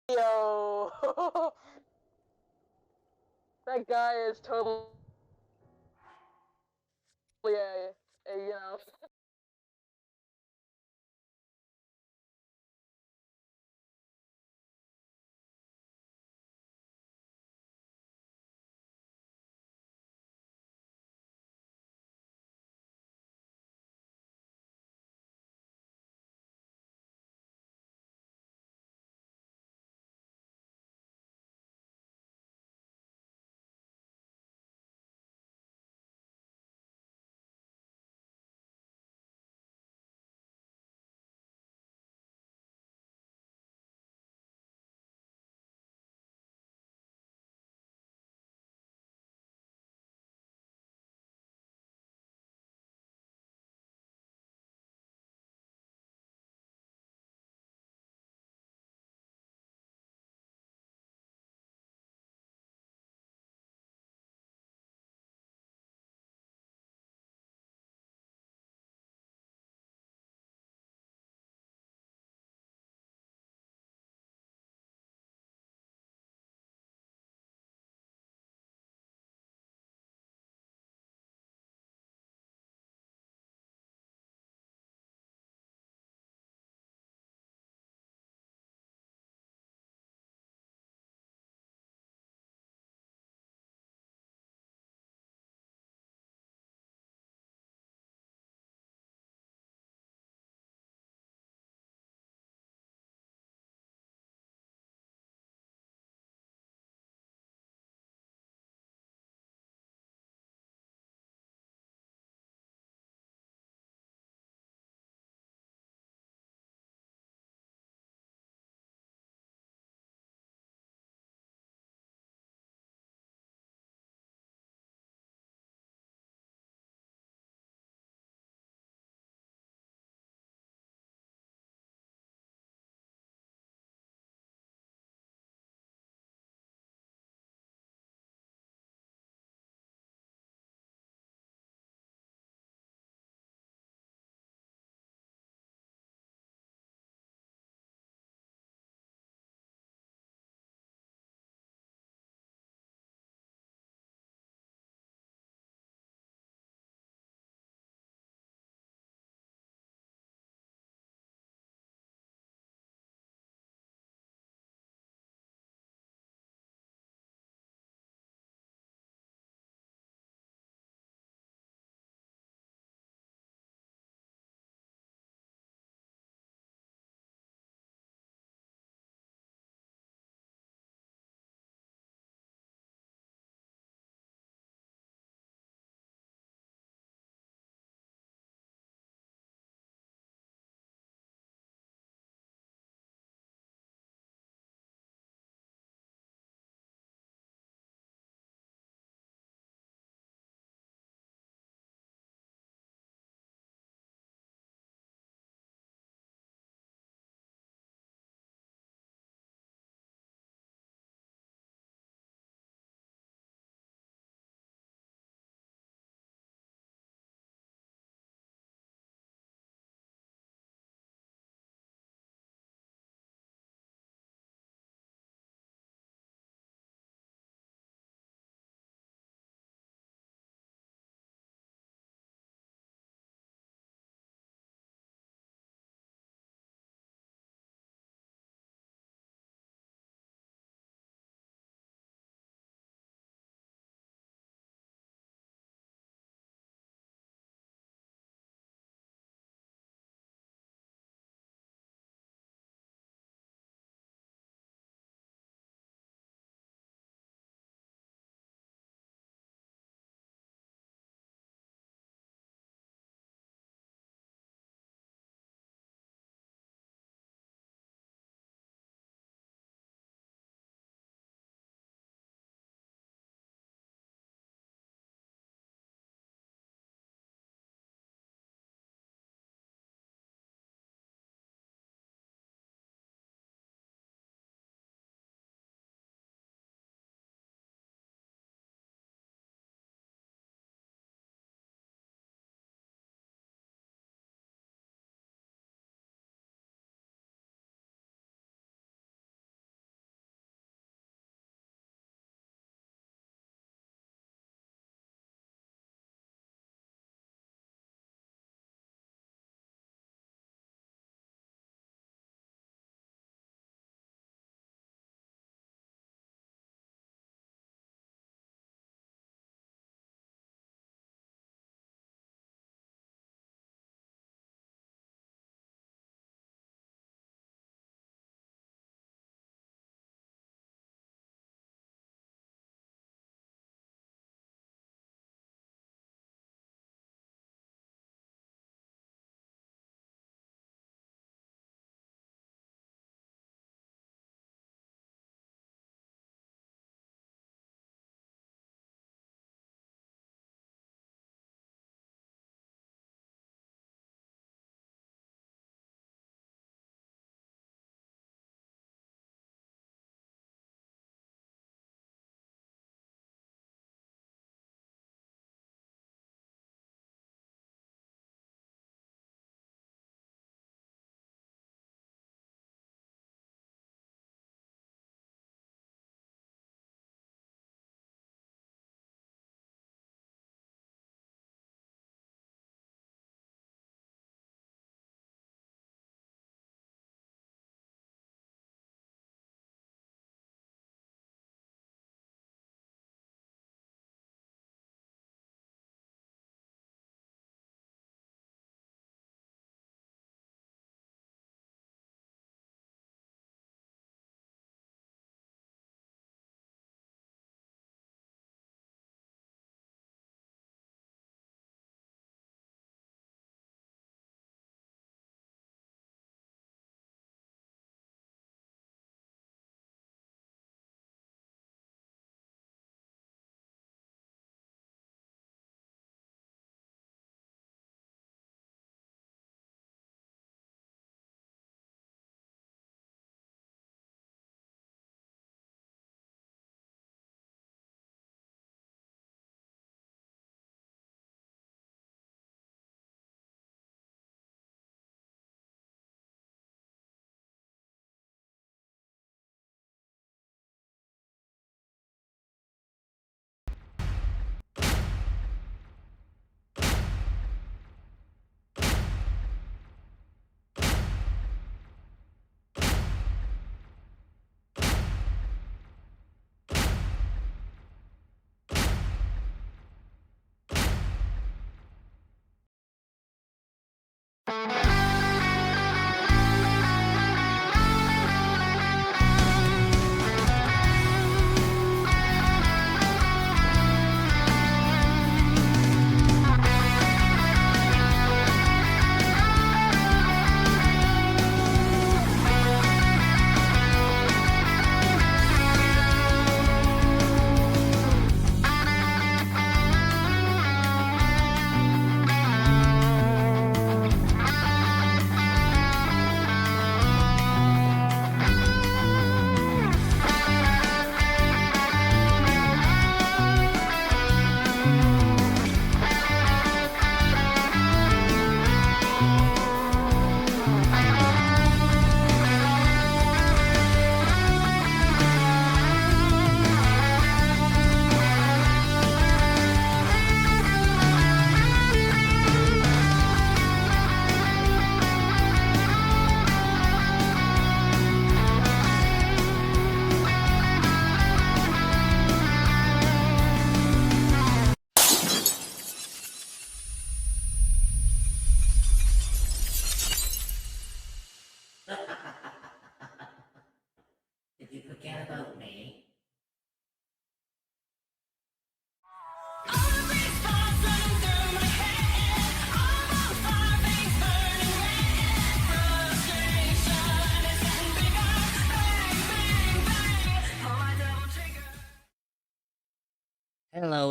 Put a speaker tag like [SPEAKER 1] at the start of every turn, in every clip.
[SPEAKER 1] Yo, that guy is totally a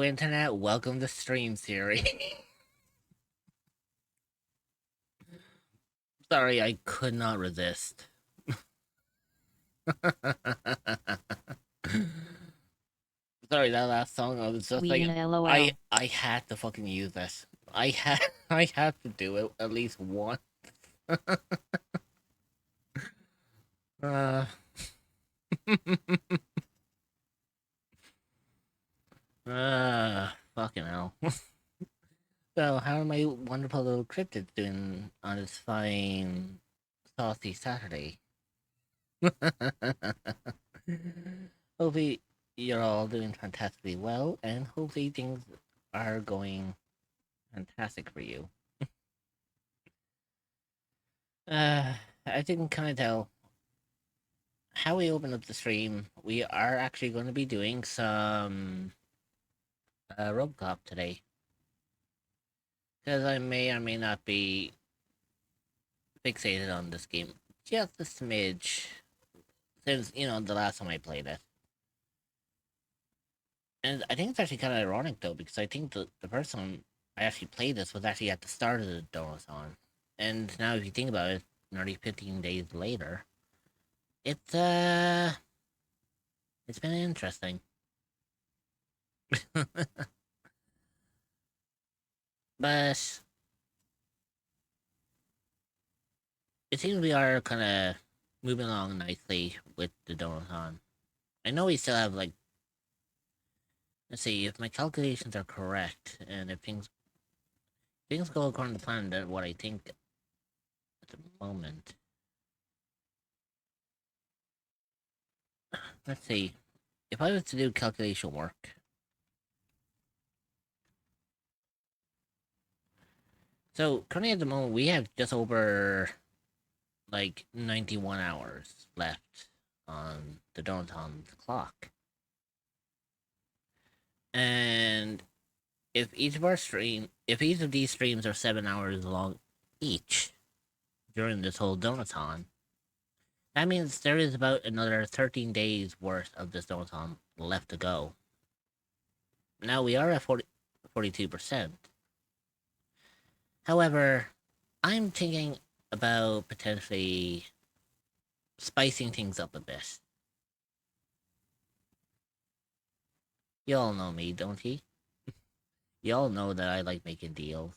[SPEAKER 2] internet, welcome to Stream Theory. Sorry, I could not resist. Sorry, that last song, I was just like,
[SPEAKER 3] LOL.
[SPEAKER 2] I had to fucking use this. I had to do it at least once. uh, fucking hell. So, how are my wonderful little cryptids doing on this fine, saucy Saturday? Hopefully, you're all doing fantastically well, and hopefully, things are going fantastic for you. As you can kind of tell, how we open up the stream, we are actually going to be doing some Robocop today. Because I may or may not be fixated on this game just a smidge since, the last time I played it. And I think it's actually kind of ironic though, because I think the first time I actually played this was actually at the start of the Donathon. And now if you think about it, nearly 15 days later, it's been interesting. But it seems we are kind of moving along nicely with the Donathon. I know we still have like, let's see if my calculations are correct, and if things go according to plan, then what I think at the moment. Let's see, if I was to do calculation work. So currently at the moment we have just over like 91 hours left on the Donathon's clock. And if each of these streams are 7 hours long each during this whole Donathon, that means there is about another 13 days worth of this Donathon left to go. Now we are at 42%. However, I'm thinking about potentially spicing things up a bit. Y'all know me, don't ye? Y'all know that I like making deals.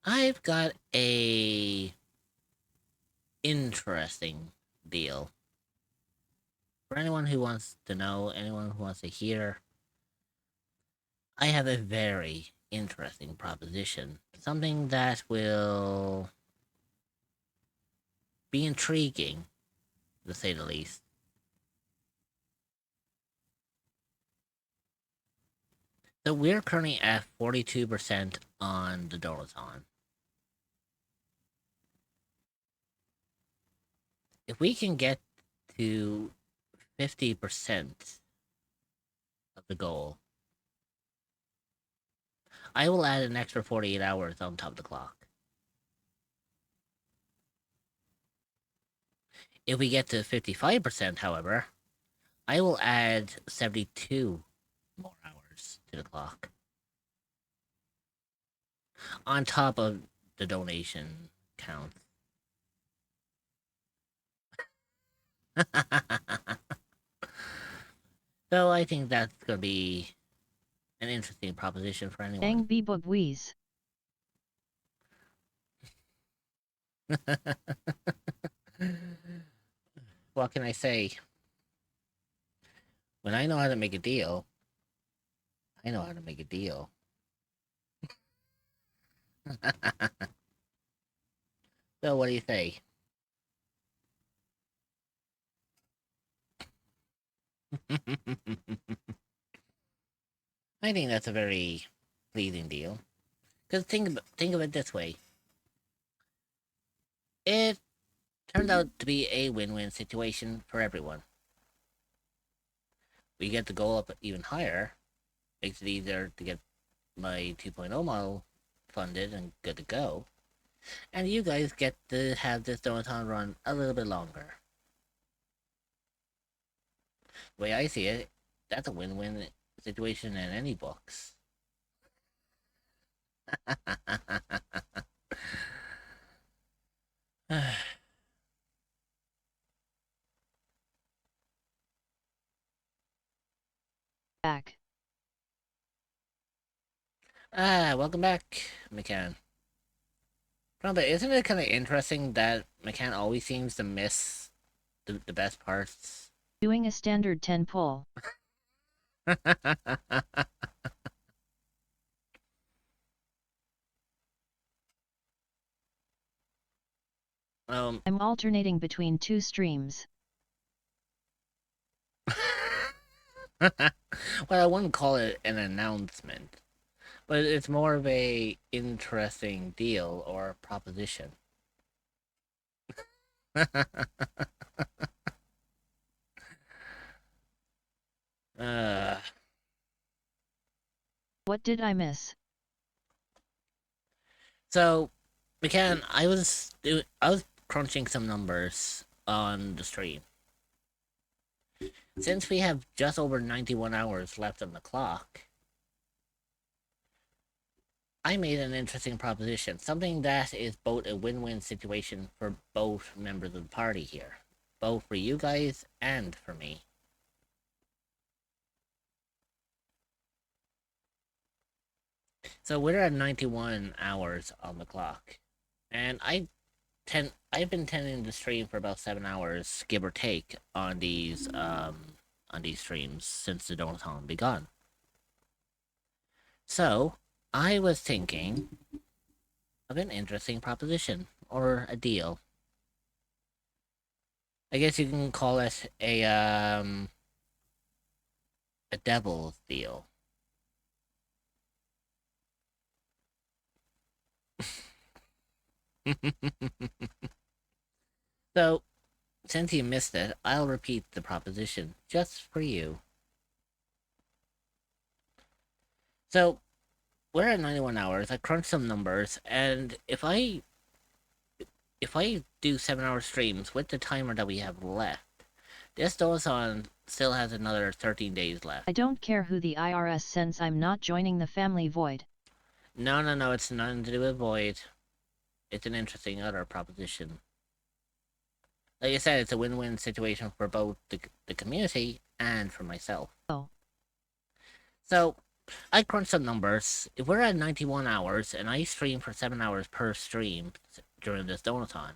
[SPEAKER 2] I've got a interesting deal. For anyone who wants to know, anyone who wants to hear, I have a very interesting proposition. Something that will be intriguing, to say the least. So we're currently at 42% on the Donathon. If we can get to 50% of the goal, I will add an extra 48 hours on top of the clock. If we get to 55%, however, I will add 72 more hours to the clock. On top of the donation count. So I think that's going to be an interesting proposition for anyone.
[SPEAKER 3] Bang Bebop Wheeze.
[SPEAKER 2] What can I say? When I know how to make a deal, I know how to make a deal. So what do you say? I think that's a very pleasing deal. Because think of it this way. It turned out to be a win-win situation for everyone. We get the goal up even higher. Makes it easier to get my 2.0 model funded and good to go. And you guys get to have this Donathon run a little bit longer. The way I see it, that's a win-win situation in any books.
[SPEAKER 3] Back.
[SPEAKER 2] Welcome back, McCann. No, but isn't it kind of interesting that McCann always seems to miss the best parts?
[SPEAKER 3] Doing a standard 10 pull. I'm alternating between 2 streams.
[SPEAKER 2] Well, I wouldn't call it an announcement, but it's more of a interesting deal or proposition.
[SPEAKER 3] What did I miss?
[SPEAKER 2] So, McCann, I was crunching some numbers on the stream. Since we have just over 91 hours left on the clock, I made an interesting proposition, something that is both a win-win situation for both members of the party here, both for you guys and for me. So we're at 91 hours on the clock, and I've been tending to stream for about 7 hours, give or take, on these streams since the Donathon begun. So I was thinking of an interesting proposition or a deal. I guess you can call it a devil's deal. So, since you missed it, I'll repeat the proposition just for you. So, we're at 91 hours. I crunched some numbers, and if I do 7-hour streams with the timer that we have left, this Donathon still has another 13 days left.
[SPEAKER 3] I don't care who the IRS sends, I'm not joining the family Void.
[SPEAKER 2] No, it's nothing to do with Void. It's an interesting other proposition. Like I said, it's a win-win situation for both the community and for myself.
[SPEAKER 3] Oh.
[SPEAKER 2] So, I crunched some numbers. If we're at 91 hours, and I stream for 7 hours per stream during this Donathon,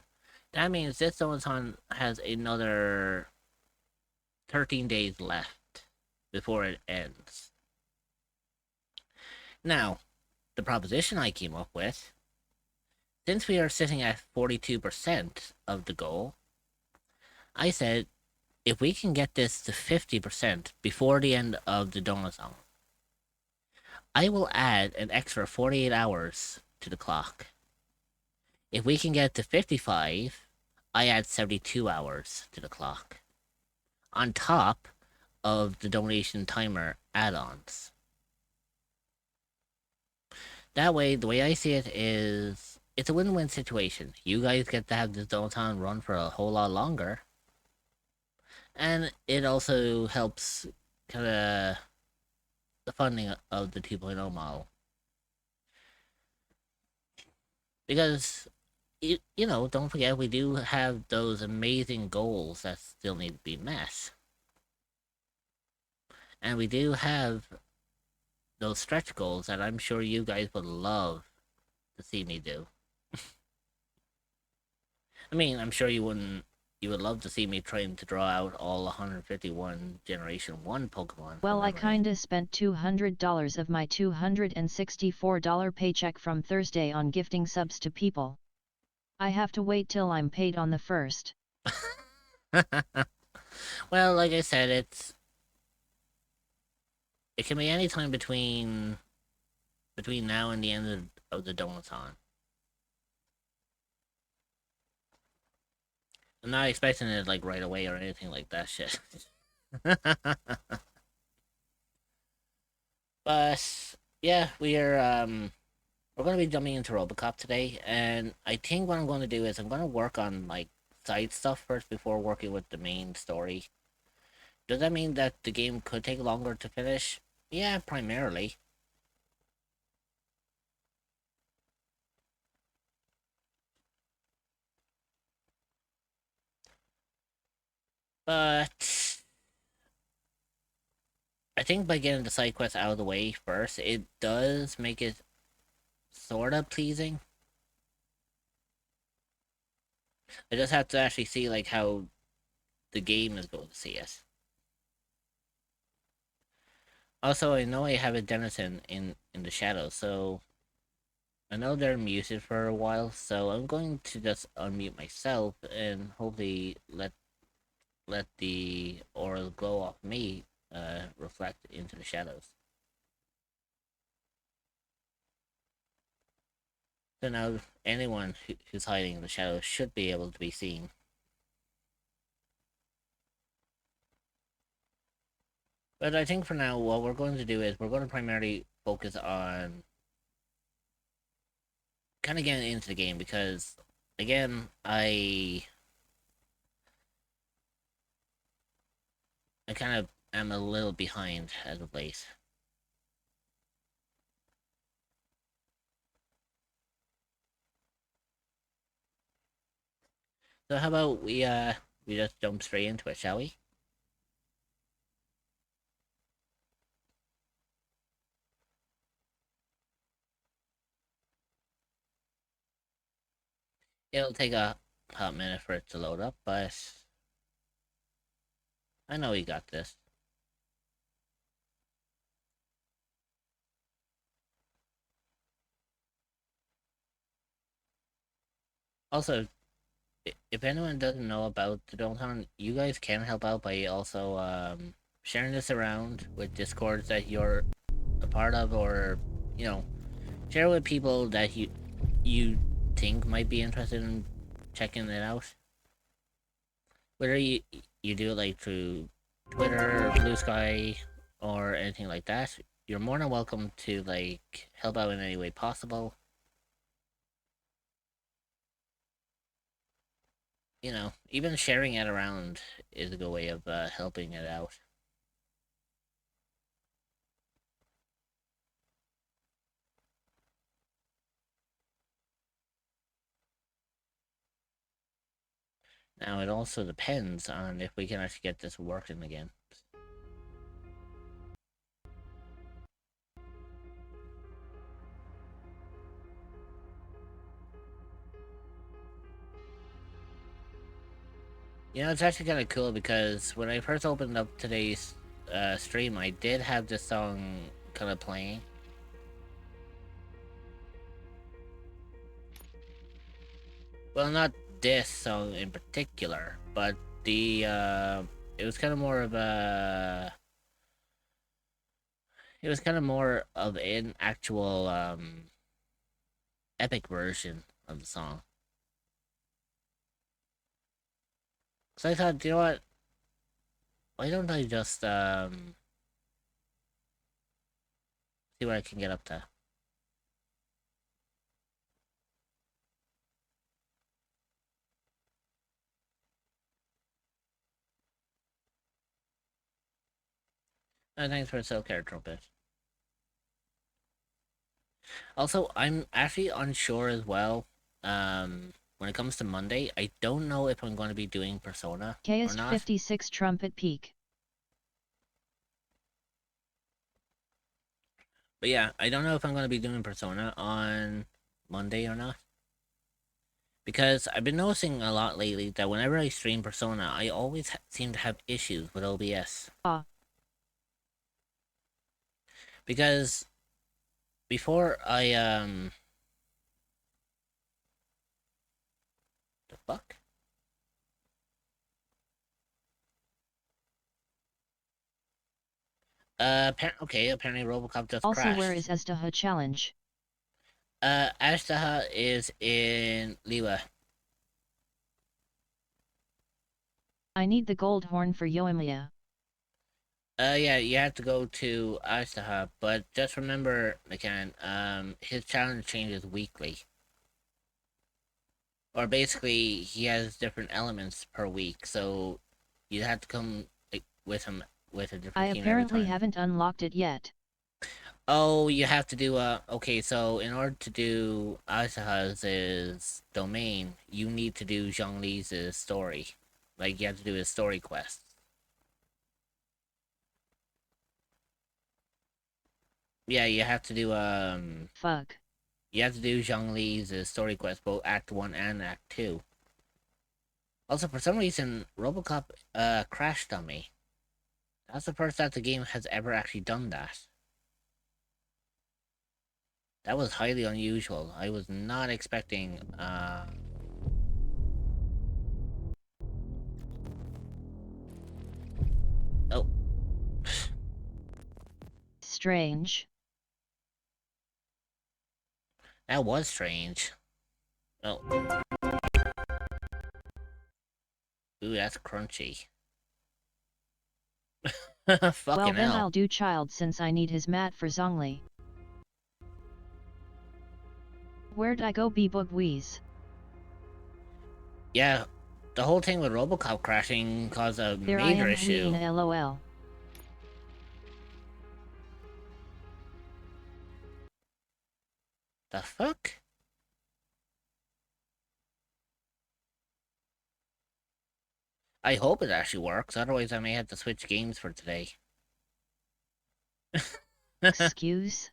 [SPEAKER 2] that means this Donathon has another 13 days left before it ends. Now, the proposition I came up with, since we are sitting at 42% of the goal, I said, if we can get this to 50% before the end of the Donathon, I will add an extra 48 hours to the clock. If we can get to 55, I add 72 hours to the clock, on top of the donation timer add-ons. That way, the way I see it is, it's a win-win situation. You guys get to have this Donathon run for a whole lot longer, and it also helps kind of the funding of the 2.0 model. Because, you know, don't forget, we do have those amazing goals that still need to be met. And we do have those stretch goals that I'm sure you guys would love to see me do. I mean, I'm sure you would love to see me trying to draw out all 151 Generation 1 Pokemon.
[SPEAKER 3] Well, I kinda spent $200 of my $264 paycheck from Thursday on gifting subs to people. I have to wait till I'm paid on the 1st.
[SPEAKER 2] Well, like I said, it can be any time between now and the end of the Donathon. I'm not expecting it like right away or anything like that shit. But yeah, we're gonna be jumping into Robocop today, and I think what I'm gonna do is I'm gonna work on like side stuff first before working with the main story. Does that mean that the game could take longer to finish? Yeah, primarily. But I think by getting the side quest out of the way first, it does make it sort of pleasing. I just have to actually see like how the game is going to see it. Also, I know I have a denizen in the shadows, so I know they're muted for a while, so I'm going to just unmute myself and hopefully let the aura glow off me reflect into the shadows. So now anyone who's hiding in the shadows should be able to be seen. But I think for now, what we're going to do is we're going to primarily focus on kind of getting into the game because, again, I kind of am a little behind as of late. So how about we just jump straight into it, shall we? It'll take a hot minute for it to load up, but I know you got this. Also, if anyone doesn't know about the Donathon, you guys can help out by also sharing this around with Discords that you're a part of, or you know, share with people that you think might be interested in checking it out. Whether you do it like through Twitter, Blue Sky, or anything like that, you're more than welcome to like help out in any way possible. You know, even sharing it around is a good way of helping it out. Now, it also depends on if we can actually get this working again. You know, it's actually kind of cool because when I first opened up today's stream, I did have this song kind of playing. Well, not this song in particular, but the it was kind of more of a it was kind of more of an actual epic version of the song. So I thought, you know what? Why don't I just see what I can get up to? Thanks for the Soul Care Trumpet. Also, I'm actually unsure as well. When it comes to Monday, I don't know if I'm going to be doing Persona or not.
[SPEAKER 3] 56 Trumpet Peak.
[SPEAKER 2] But yeah, I don't know if I'm going to be doing Persona on Monday or not. Because I've been noticing a lot lately that whenever I stream Persona, I always seem to have issues with OBS. Because before I, the fuck? Okay, apparently Robocop just
[SPEAKER 3] Also,
[SPEAKER 2] crashed.
[SPEAKER 3] where is Astaha Challenge?
[SPEAKER 2] Ashtaha is in Liwa.
[SPEAKER 3] I need the gold horn for Yoimiya.
[SPEAKER 2] Yeah, you have to go to Ashtaha, but just remember, McCann, his challenge changes weekly. Or basically, he has different elements per week, so you have to come, like, with him with a different
[SPEAKER 3] I
[SPEAKER 2] team every
[SPEAKER 3] apparently
[SPEAKER 2] time.
[SPEAKER 3] haven't unlocked it yet.
[SPEAKER 2] Oh, you have to do okay, so in order to do Isahaz's domain, you need to do Zhongli's story. Like, you have to do his story quest. Yeah, you have to do,
[SPEAKER 3] Fuck.
[SPEAKER 2] you have to do Zhongli's story quest, both Act 1 and Act 2. Also, for some reason, Robocop, crashed on me. That's the first time the game has ever actually done that. That was highly unusual. I was not expecting, Oh.
[SPEAKER 3] Strange.
[SPEAKER 2] That was strange. Oh. Ooh, that's crunchy. Fucking
[SPEAKER 3] Well then
[SPEAKER 2] hell.
[SPEAKER 3] I'll do child since I need his mat for Zhongli. Where'd I go Bebugweez?
[SPEAKER 2] Yeah, the whole thing with Robocop crashing caused a
[SPEAKER 3] There I
[SPEAKER 2] major
[SPEAKER 3] am
[SPEAKER 2] issue.
[SPEAKER 3] Helena LOL.
[SPEAKER 2] The fuck? I hope it actually works, otherwise I may have to switch games for today.
[SPEAKER 3] Excuse?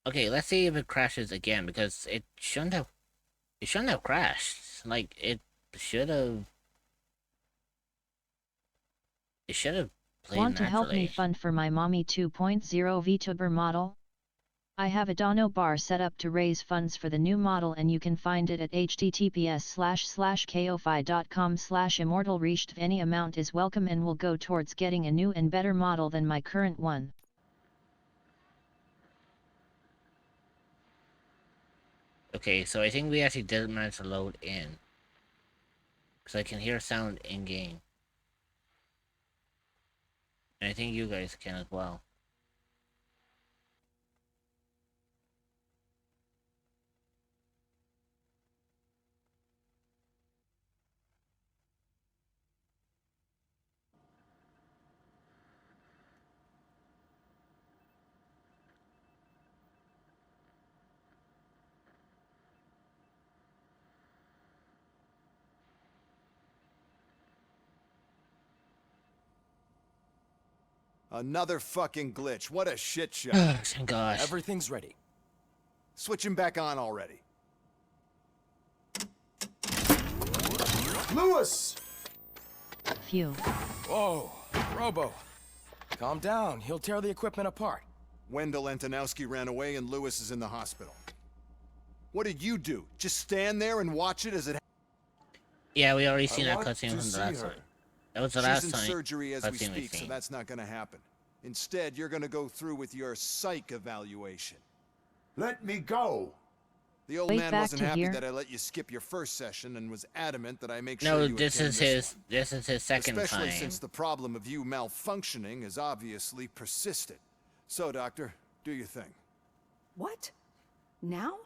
[SPEAKER 2] Okay, let's see if it crashes again, because it shouldn't have crashed. Like, it should have played
[SPEAKER 3] Want to help me
[SPEAKER 2] naturally.
[SPEAKER 3] fund for my mommy 2.0 VTuber model? I have a Dono bar set up to raise funds for the new model and you can find it at https://ko-fi.com/immortalreached. Any amount is welcome and will go towards getting a new and better model than my current one.
[SPEAKER 2] Okay, so I think we actually didn't manage to load in. Because I can hear sound in-game. And I think you guys can as well.
[SPEAKER 4] Another fucking glitch. What a shit show.
[SPEAKER 2] Thank gosh.
[SPEAKER 5] Everything's ready.
[SPEAKER 4] Switch him back on already. Lewis!
[SPEAKER 3] Phew.
[SPEAKER 5] Whoa, Robo. Calm down. He'll tear the equipment apart.
[SPEAKER 4] Wendell Antonowski ran away and Lewis is in the hospital. What did you do? Just stand there and watch it as it
[SPEAKER 2] Yeah, we already seen
[SPEAKER 4] I
[SPEAKER 2] that
[SPEAKER 4] want
[SPEAKER 2] cutscene
[SPEAKER 4] to
[SPEAKER 2] from the
[SPEAKER 4] see
[SPEAKER 2] last
[SPEAKER 4] her.
[SPEAKER 2] time. That was the
[SPEAKER 4] She's
[SPEAKER 2] last
[SPEAKER 4] in
[SPEAKER 2] time.
[SPEAKER 4] surgery as we
[SPEAKER 2] cutscene we've
[SPEAKER 4] speak, so
[SPEAKER 2] seen.
[SPEAKER 4] that's not gonna happen. Instead, you're gonna go through with your psych evaluation.
[SPEAKER 6] Let me go!
[SPEAKER 4] The old
[SPEAKER 3] Wait,
[SPEAKER 4] man
[SPEAKER 3] back
[SPEAKER 4] wasn't
[SPEAKER 3] to
[SPEAKER 4] happy
[SPEAKER 3] here?
[SPEAKER 4] that I let you skip your first session and was adamant that I make sure
[SPEAKER 2] No,
[SPEAKER 4] you
[SPEAKER 2] this
[SPEAKER 4] attend
[SPEAKER 2] is
[SPEAKER 4] this one.
[SPEAKER 2] this is his second
[SPEAKER 4] Especially
[SPEAKER 2] time.
[SPEAKER 4] since the problem of you malfunctioning has obviously persisted. So, Doctor, do your thing.
[SPEAKER 7] What? Now?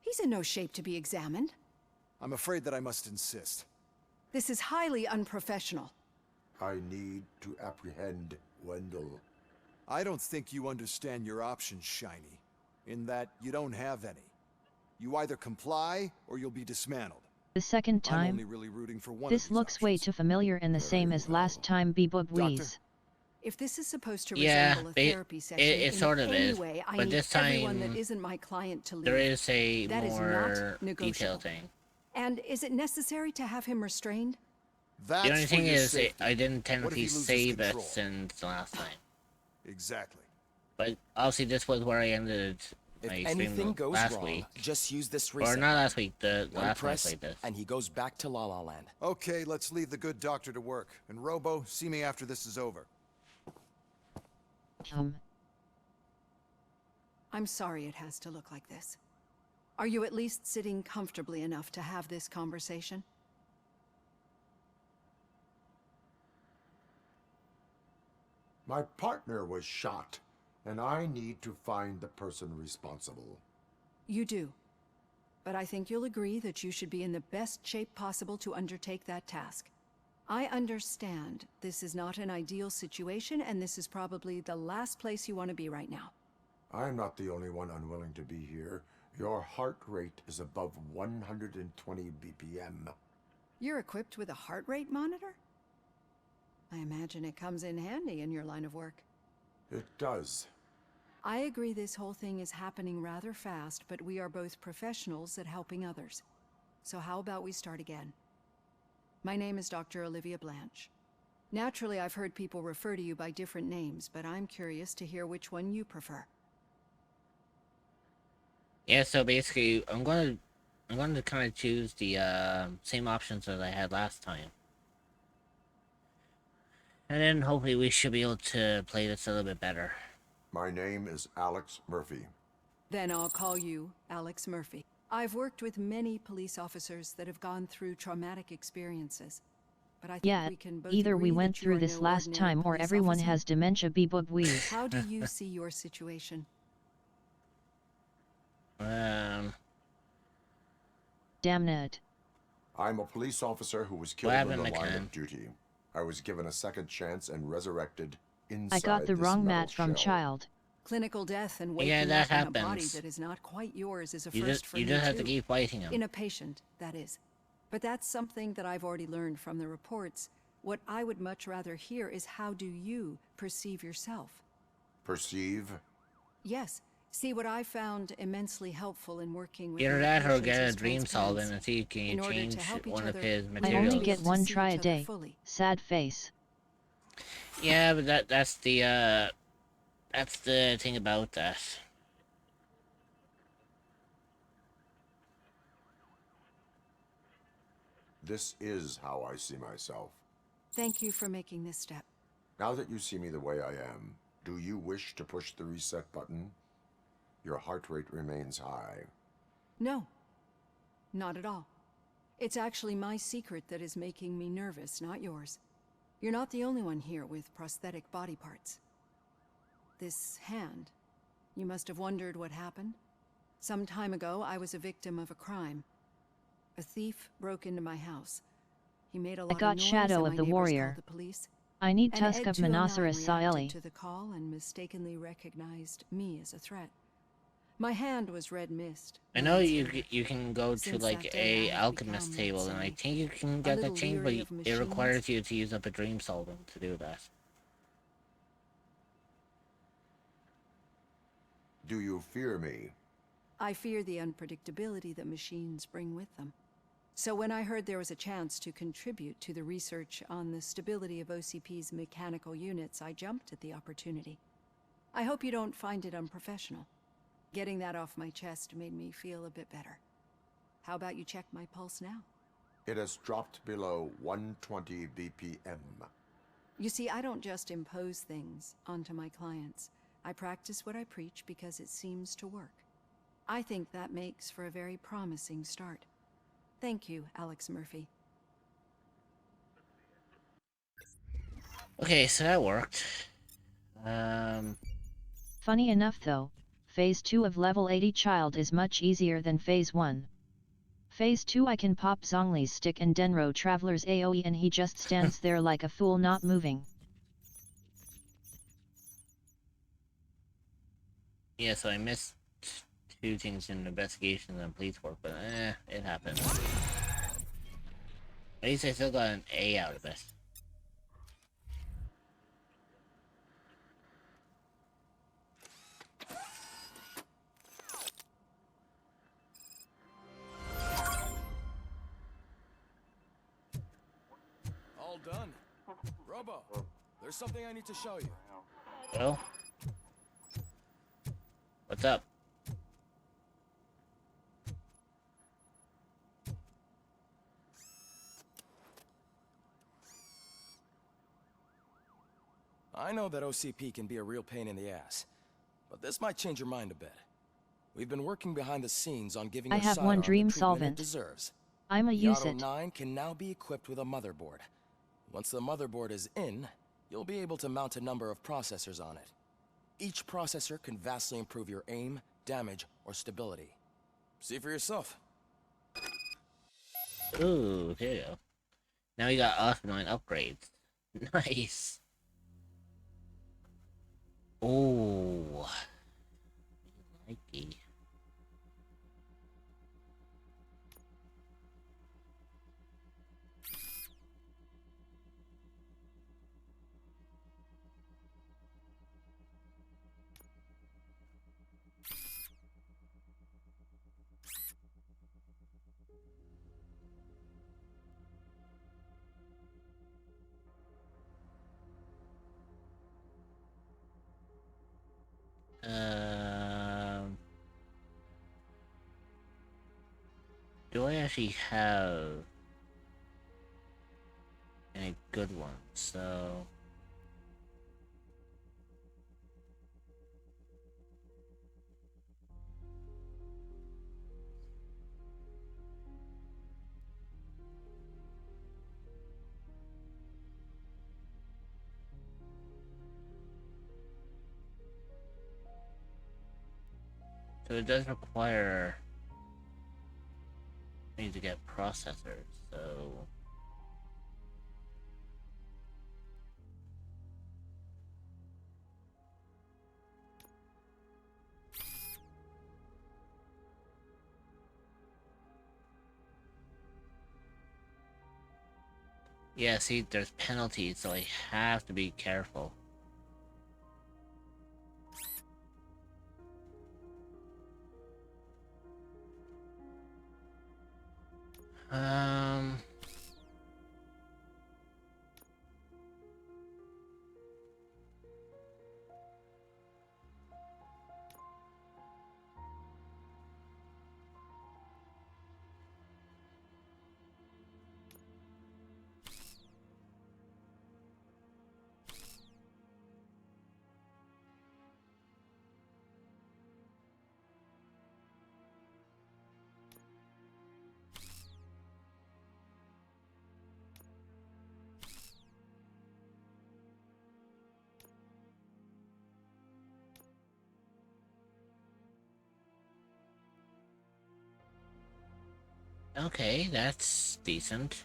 [SPEAKER 7] He's in no shape to be examined.
[SPEAKER 4] I'm afraid that I must insist.
[SPEAKER 7] This is highly unprofessional.
[SPEAKER 6] I need to apprehend Wendell.
[SPEAKER 4] I don't think you understand your options, Shiny, in that you don't have any. You either comply or you'll be dismantled.
[SPEAKER 3] The second
[SPEAKER 4] I'm only
[SPEAKER 3] time?
[SPEAKER 4] really rooting for one of
[SPEAKER 3] This
[SPEAKER 4] these
[SPEAKER 3] looks way
[SPEAKER 4] options.
[SPEAKER 3] too familiar and the same as last time Bebugweez.
[SPEAKER 7] If this is supposed to
[SPEAKER 2] Yeah,
[SPEAKER 7] resemble a therapy session
[SPEAKER 2] it
[SPEAKER 7] in
[SPEAKER 2] sort of
[SPEAKER 7] any
[SPEAKER 2] is,
[SPEAKER 7] way, I
[SPEAKER 2] but
[SPEAKER 7] need
[SPEAKER 2] this
[SPEAKER 7] everyone that
[SPEAKER 2] time
[SPEAKER 7] isn't my client to leave.
[SPEAKER 2] There is a
[SPEAKER 7] That is not
[SPEAKER 2] more
[SPEAKER 7] negotiable.
[SPEAKER 2] detailed thing.
[SPEAKER 7] And is it necessary to have him restrained?
[SPEAKER 4] That's
[SPEAKER 2] The only
[SPEAKER 4] for
[SPEAKER 2] thing
[SPEAKER 4] your
[SPEAKER 2] is,
[SPEAKER 4] safety.
[SPEAKER 2] I didn't
[SPEAKER 4] What if he
[SPEAKER 2] technically
[SPEAKER 4] loses
[SPEAKER 2] save it
[SPEAKER 4] control?
[SPEAKER 2] since the last time.
[SPEAKER 4] Exactly.
[SPEAKER 2] But obviously, this was where I ended
[SPEAKER 5] If
[SPEAKER 2] my stream
[SPEAKER 5] anything goes
[SPEAKER 2] last
[SPEAKER 5] wrong,
[SPEAKER 2] week.
[SPEAKER 5] just use this
[SPEAKER 2] Or
[SPEAKER 5] reset.
[SPEAKER 2] not last week, the
[SPEAKER 5] One
[SPEAKER 2] last time I
[SPEAKER 5] press,
[SPEAKER 2] played this.
[SPEAKER 5] and he goes back to La La Land.
[SPEAKER 4] Okay, let's leave the good doctor to work. And Robo, see me after this is over.
[SPEAKER 7] I'm sorry it has to look like this. Are you at least sitting comfortably enough to have this conversation?
[SPEAKER 6] My partner was shot, and I need to find the person responsible.
[SPEAKER 7] You do. But I think you'll agree that you should be in the best shape possible to undertake that task. I understand this is not an ideal situation, and this is probably the last place you want to be right now.
[SPEAKER 6] I'm not the only one unwilling to be here. Your heart rate is above 120 BPM.
[SPEAKER 7] You're equipped with a heart rate monitor? I imagine it comes in handy in your line of work.
[SPEAKER 6] It does.
[SPEAKER 7] I agree this whole thing is happening rather fast, but we are both professionals at helping others. So how about we start again? My name is Dr. Olivia Blanche. Naturally, I've heard people refer to you by different names, but I'm curious to hear which one you prefer.
[SPEAKER 2] Yeah, so basically, I'm going to kind of choose the same options that I had last time. And then hopefully we should be able to play this a little bit better.
[SPEAKER 6] My name is Alex Murphy.
[SPEAKER 7] Then I'll call you Alex Murphy. I've worked with many police officers that have gone through traumatic experiences. But I think
[SPEAKER 3] Yeah,
[SPEAKER 7] we can both
[SPEAKER 3] either we
[SPEAKER 7] agree
[SPEAKER 3] went
[SPEAKER 7] that you
[SPEAKER 3] through
[SPEAKER 7] are
[SPEAKER 3] this
[SPEAKER 7] no
[SPEAKER 3] last
[SPEAKER 7] ordinary
[SPEAKER 3] time or
[SPEAKER 7] police
[SPEAKER 3] everyone
[SPEAKER 7] officer.
[SPEAKER 3] has dementia bebugwees.
[SPEAKER 7] How do you see your situation?
[SPEAKER 3] Damn it.
[SPEAKER 6] I'm a police officer who was killed
[SPEAKER 2] What
[SPEAKER 6] in the
[SPEAKER 2] happened,
[SPEAKER 6] line
[SPEAKER 2] McCann?
[SPEAKER 6] of duty. I was given a second chance and resurrected inside
[SPEAKER 3] I got the
[SPEAKER 6] this
[SPEAKER 3] wrong
[SPEAKER 6] metal
[SPEAKER 3] match from
[SPEAKER 6] shell.
[SPEAKER 3] child.
[SPEAKER 7] Clinical death and waking
[SPEAKER 2] Yeah, that
[SPEAKER 7] up in a body
[SPEAKER 2] happens.
[SPEAKER 7] that is not quite yours is a
[SPEAKER 2] You
[SPEAKER 7] first
[SPEAKER 2] just
[SPEAKER 7] for
[SPEAKER 2] you
[SPEAKER 7] me
[SPEAKER 2] just have to
[SPEAKER 7] too.
[SPEAKER 2] keep fighting him.
[SPEAKER 7] In a patient, that is. But that's something that I've already learned from the reports. What I would much rather hear is how do you perceive yourself?
[SPEAKER 6] Perceive?
[SPEAKER 7] Yes. See, what I found immensely helpful in working with
[SPEAKER 2] Either
[SPEAKER 7] my
[SPEAKER 2] that or
[SPEAKER 7] patients
[SPEAKER 2] get a
[SPEAKER 7] is
[SPEAKER 2] dream
[SPEAKER 7] transparency.
[SPEAKER 2] solvent and see can you
[SPEAKER 7] In order to
[SPEAKER 2] change
[SPEAKER 7] help each
[SPEAKER 2] one of
[SPEAKER 7] other,
[SPEAKER 2] his
[SPEAKER 7] we
[SPEAKER 3] I
[SPEAKER 2] materials.
[SPEAKER 3] only
[SPEAKER 7] Materials.
[SPEAKER 3] get
[SPEAKER 7] To
[SPEAKER 3] one
[SPEAKER 7] see
[SPEAKER 3] try
[SPEAKER 7] each
[SPEAKER 3] a
[SPEAKER 7] other
[SPEAKER 3] day.
[SPEAKER 7] fully.
[SPEAKER 3] Sad face.
[SPEAKER 2] Yeah, but that's the thing about that.
[SPEAKER 6] This is how I see myself.
[SPEAKER 7] Thank you for making this step.
[SPEAKER 6] Now that you see me the way I am, do you wish to push the reset button? Your heart rate remains high.
[SPEAKER 7] No. Not at all. It's actually my secret that is making me nervous, not yours. You're not the only one here with prosthetic body parts. This hand. You must have wondered what happened. Some time ago, I was a victim of a crime. A thief broke into my house. He made a lot
[SPEAKER 3] got
[SPEAKER 7] of noise
[SPEAKER 3] Shadow
[SPEAKER 7] and
[SPEAKER 3] of
[SPEAKER 7] my
[SPEAKER 3] the
[SPEAKER 7] neighbors
[SPEAKER 3] Warrior.
[SPEAKER 7] called the police.
[SPEAKER 3] I need
[SPEAKER 7] And
[SPEAKER 3] Tusk
[SPEAKER 7] Ed
[SPEAKER 3] of
[SPEAKER 7] 209
[SPEAKER 3] Monoceros
[SPEAKER 7] reacted
[SPEAKER 3] Saeli.
[SPEAKER 7] to the call and mistakenly recognized me as a threat. My hand was red mist.
[SPEAKER 2] I know
[SPEAKER 7] months
[SPEAKER 2] you
[SPEAKER 7] later.
[SPEAKER 2] you can go to
[SPEAKER 7] Since
[SPEAKER 2] like
[SPEAKER 7] that day,
[SPEAKER 2] a
[SPEAKER 7] I have
[SPEAKER 2] alchemist
[SPEAKER 7] become,
[SPEAKER 2] table,
[SPEAKER 7] let's
[SPEAKER 2] and I
[SPEAKER 7] say,
[SPEAKER 2] think you can
[SPEAKER 7] a
[SPEAKER 2] get that
[SPEAKER 7] little
[SPEAKER 2] changed, but
[SPEAKER 7] leery of
[SPEAKER 2] it
[SPEAKER 7] machines.
[SPEAKER 2] requires you to use up a dream solvent to do that.
[SPEAKER 6] Do you fear me?
[SPEAKER 7] I fear the unpredictability that machines bring with them. So when I heard there was a chance to contribute to the research on the stability of OCP's mechanical units, I jumped at the opportunity. I hope you don't find it unprofessional. Getting that off my chest made me feel a bit better. How about you check my pulse now?
[SPEAKER 6] It has dropped below 120 BPM.
[SPEAKER 7] You see, I don't just impose things onto my clients. I practice what I preach because it seems to work. I think that makes for a very promising start. Thank you, Alex Murphy.
[SPEAKER 2] Okay, so that worked.
[SPEAKER 3] Funny enough though, Phase 2 of level 80 Child is much easier than Phase 1. Phase 2 I can pop Zhongli's stick and Denro Traveler's AoE and he just stands there like a fool not moving.
[SPEAKER 2] Yeah, so I missed two things in investigations and police work, but it happened. At least I still got an A out of it.
[SPEAKER 5] All done. Robo, there's something I need to show you.
[SPEAKER 2] Well, what's up?
[SPEAKER 5] I know that OCP can be a real pain in the ass, but this might change your mind a bit. We've been working behind the scenes on giving
[SPEAKER 3] I
[SPEAKER 5] your
[SPEAKER 3] have
[SPEAKER 5] sidearm
[SPEAKER 3] one
[SPEAKER 5] the
[SPEAKER 3] dream
[SPEAKER 5] treatment
[SPEAKER 3] solvent.
[SPEAKER 5] it deserves.
[SPEAKER 3] I'ma
[SPEAKER 5] The
[SPEAKER 3] use
[SPEAKER 5] Auto
[SPEAKER 3] it.
[SPEAKER 5] 9 can now be equipped with a motherboard. Once the motherboard is in, you'll be able to mount a number of processors on it. Each processor can vastly improve your aim, damage, or stability. See for yourself.
[SPEAKER 2] Ooh, there you go. Now we got Osmine upgrades. Nice. Oh, likey. Do I actually have any good ones? So it does require me to get processors, so yeah, see, there's penalties, so I have to be careful. Um, okay, that's decent.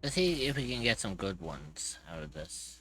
[SPEAKER 2] Let's see if we can get some good ones out of this.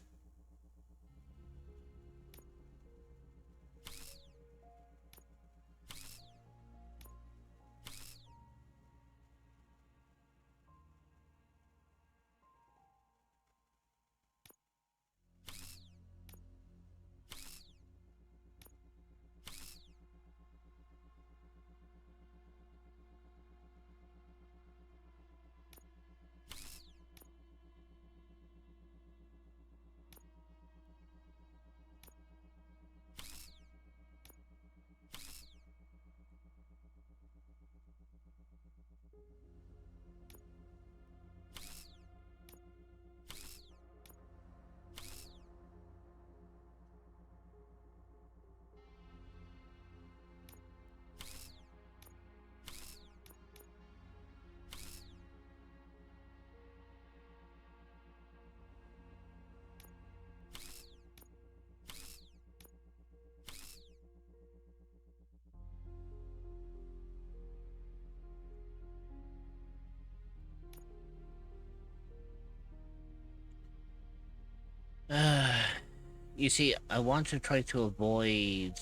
[SPEAKER 2] You see, I want to try to avoid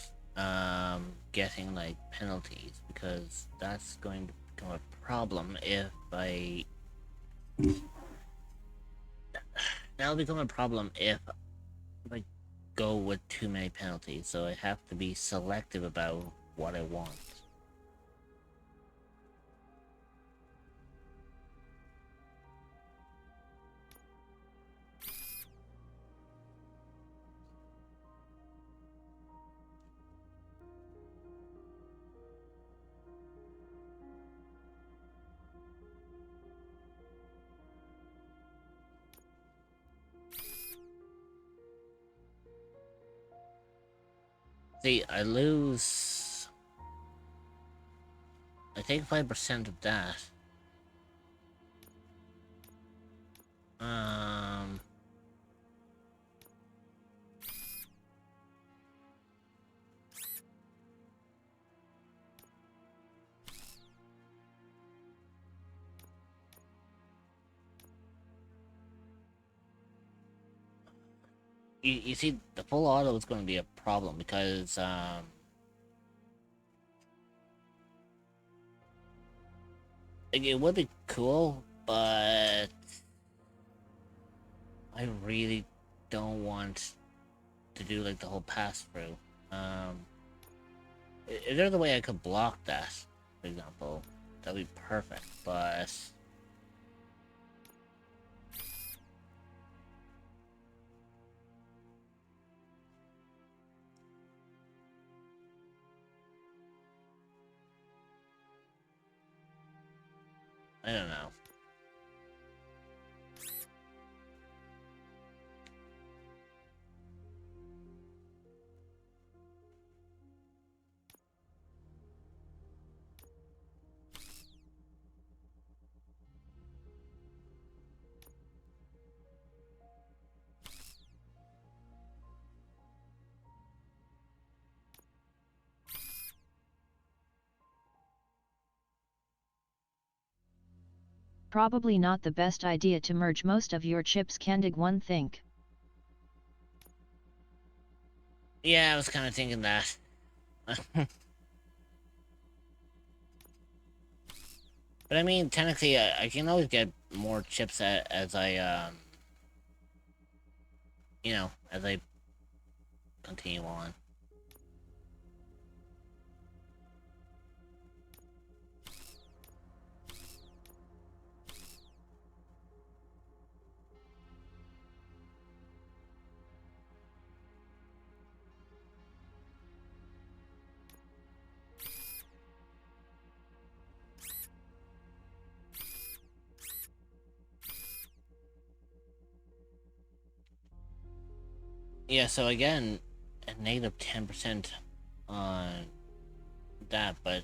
[SPEAKER 2] getting like penalties, because that's going to become a problem if I that'll become a problem if I go with too many penalties, so I have to be selective about what I want. See, I lose. I take 5% of that. Um. You see, the full auto is going to be a problem because, like, it would be cool, but I really don't want to do, like, the whole pass-through. Is there a way I could block that, for example? That'd be perfect, but... I don't know.
[SPEAKER 3] Probably not the best idea to merge most of your chips, Candig one think.
[SPEAKER 2] Yeah, I was kind of thinking that. But I mean, technically, I can always get more chips as I, you know, as I continue on. Yeah, so again, a negative 10% on that, but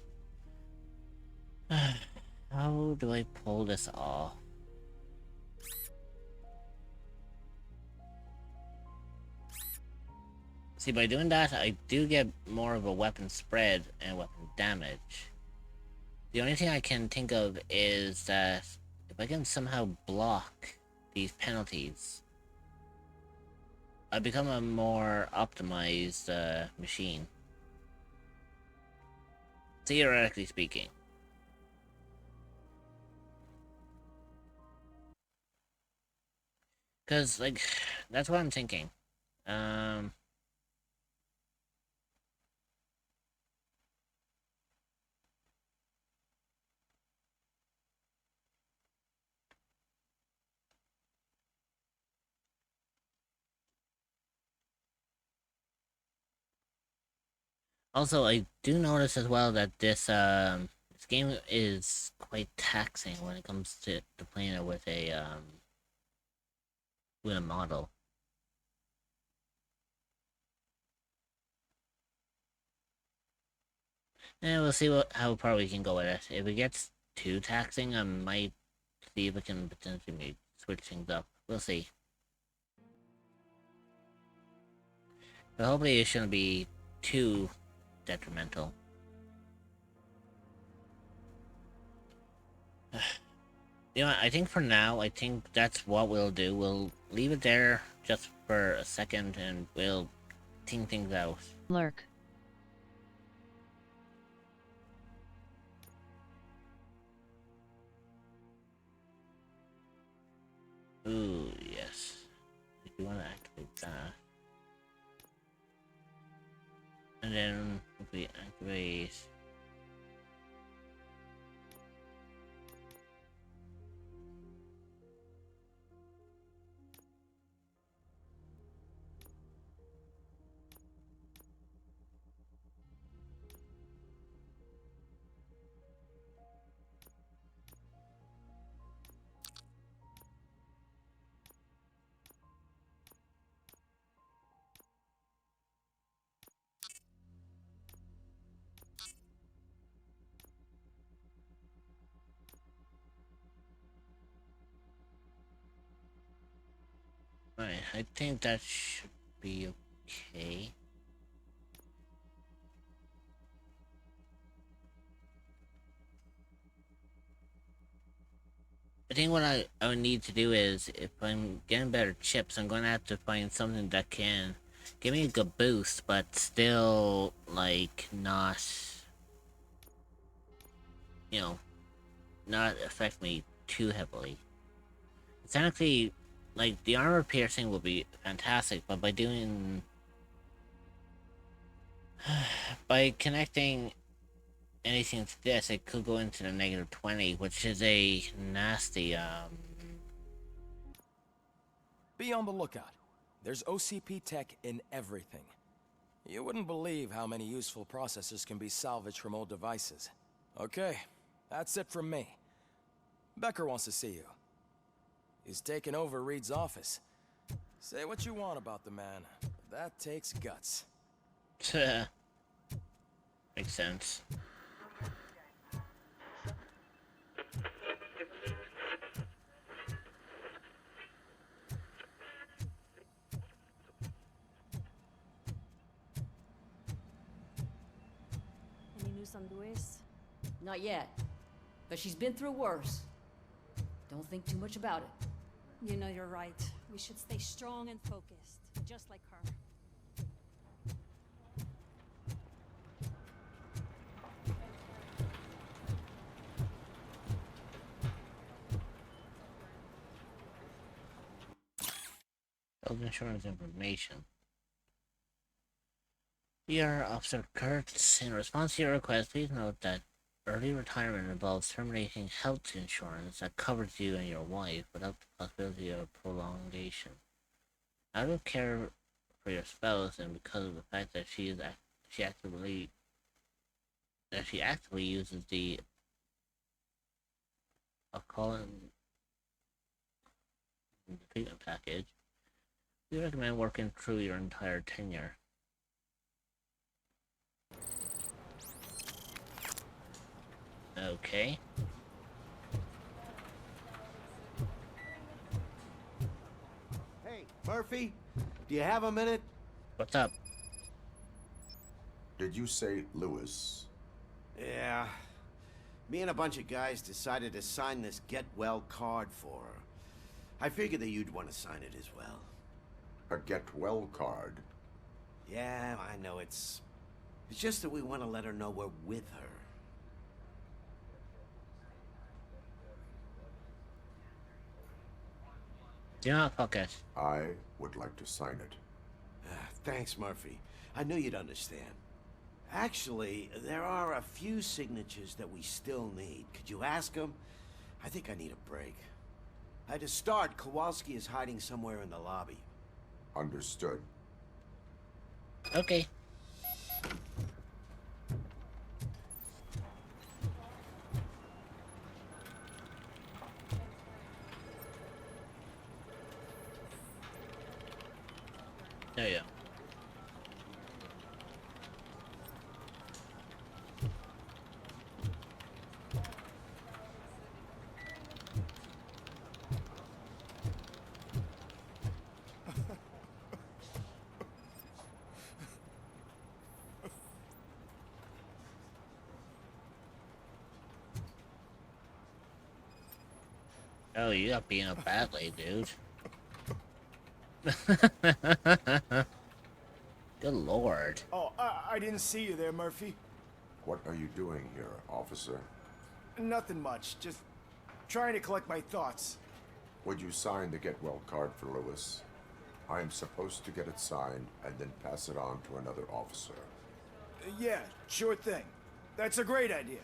[SPEAKER 2] how do I pull this off? See, by doing that, I do get more of a weapon spread and weapon damage. The only thing I can think of is that if I can somehow block these penalties, I become a more optimized machine. Theoretically speaking. Because, like, that's what I'm thinking. Um... Also, I do notice as well that this game is quite taxing when it comes to playing it with a model. And we'll see how far we can go with it. If it gets too taxing, I might see if I can potentially switch things up. We'll see. But hopefully it shouldn't be too detrimental. You know what, I think for now, I think that's what we'll do. We'll leave it there just for a second and we'll think things out.
[SPEAKER 3] Lurk.
[SPEAKER 2] Ooh, yes. If you want to activate that. And then if we activate... Right, I think that should be okay. I think what I would need to do is, if I'm getting better chips, I'm gonna have to find something that can give me a good boost, but still, like, not, you know, not affect me too heavily. Technically, like, the armor piercing will be fantastic, but by doing... by connecting anything to this, it could go into the -20, which is a nasty,
[SPEAKER 5] Be on the lookout. There's OCP tech in everything. You wouldn't believe how many useful processors can be salvaged from old devices. Okay, that's it from me. Becker wants to see you. He's taken over Reed's office. Say what you want about the man, but that takes guts.
[SPEAKER 2] makes sense.
[SPEAKER 8] Any news on Luis?
[SPEAKER 9] Not yet. But she's been through worse. Don't think too much about it.
[SPEAKER 8] You know you're right. We should stay strong and focused, just like her.
[SPEAKER 2] Health insurance information. Dear Officer Kurtz, in response to your request, please note that early retirement involves terminating health insurance that covers you and your wife without the possibility of prolongation. Out of care for your spouse and because of the fact that she actively uses the treatment package, we recommend working through your entire tenure. Okay.
[SPEAKER 10] Hey, Murphy, do you have a minute?
[SPEAKER 2] What's up?
[SPEAKER 6] Did you say Lewis?
[SPEAKER 10] Yeah. Me and a bunch of guys decided to sign this get well card for her. I figured that you'd want to sign it as well.
[SPEAKER 6] A get well card?
[SPEAKER 10] Yeah, I know it's just that we want to let her know we're with her.
[SPEAKER 2] Do not focus.
[SPEAKER 6] I would like to sign it.
[SPEAKER 10] Thanks, Murphy. I knew you'd understand. Actually, there are a few signatures that we still need. Could you ask them? I think I need a break. To start, Kowalski is hiding somewhere in the lobby.
[SPEAKER 6] Understood.
[SPEAKER 2] Okay. There you go. Oh, you got being up badly, dude. Good lord.
[SPEAKER 11] Oh, I didn't see you there, Murphy.
[SPEAKER 6] What are you doing here, officer?
[SPEAKER 11] Nothing much, just trying to collect my thoughts.
[SPEAKER 6] Would you sign the get well card for Lewis? I am supposed to get it signed and then pass it on to another officer.
[SPEAKER 11] Yeah, sure thing. That's a great idea.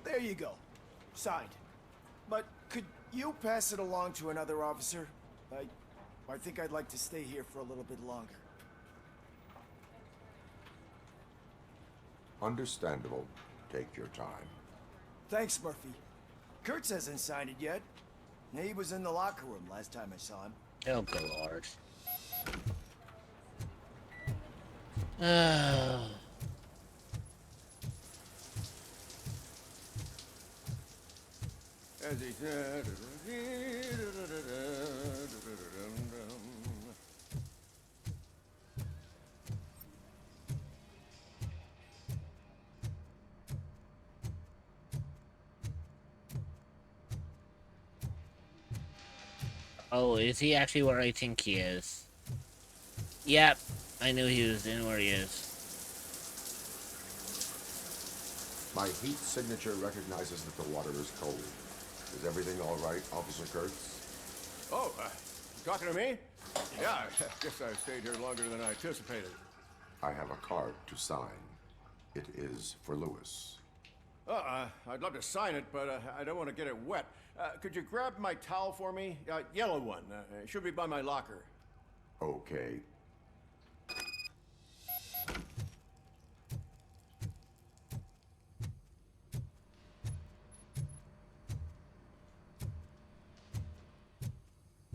[SPEAKER 11] There you go. Signed. But could you pass it along to another officer? I think I'd like to stay here for a little bit longer.
[SPEAKER 6] Understandable. Take your time.
[SPEAKER 11] Thanks, Murphy. Kurtz hasn't signed it yet. He was in the locker room last time I saw him.
[SPEAKER 2] Oh, good lord.
[SPEAKER 12] as he said.
[SPEAKER 2] Oh, is he actually where I think he is? Yep, I knew he was in where he is.
[SPEAKER 6] My heat signature recognizes that the water is cold. Is everything all right, Officer Kurtz?
[SPEAKER 12] Oh, talking to me? Yeah, I guess I stayed here longer than I anticipated.
[SPEAKER 6] I have a card to sign. It is for Lewis.
[SPEAKER 12] I'd love to sign it, but I don't want to get it wet. Could you grab my towel for me? Yellow one. It should be by my locker.
[SPEAKER 6] Okay.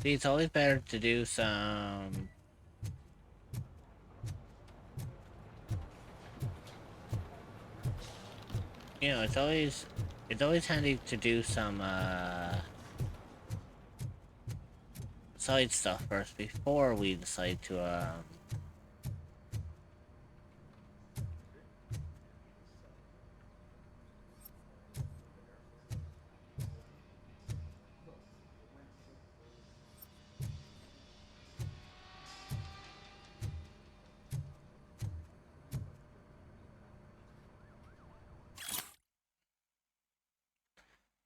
[SPEAKER 2] See, it's always better to do some... You know, it's always handy to do some, side stuff first before we decide to,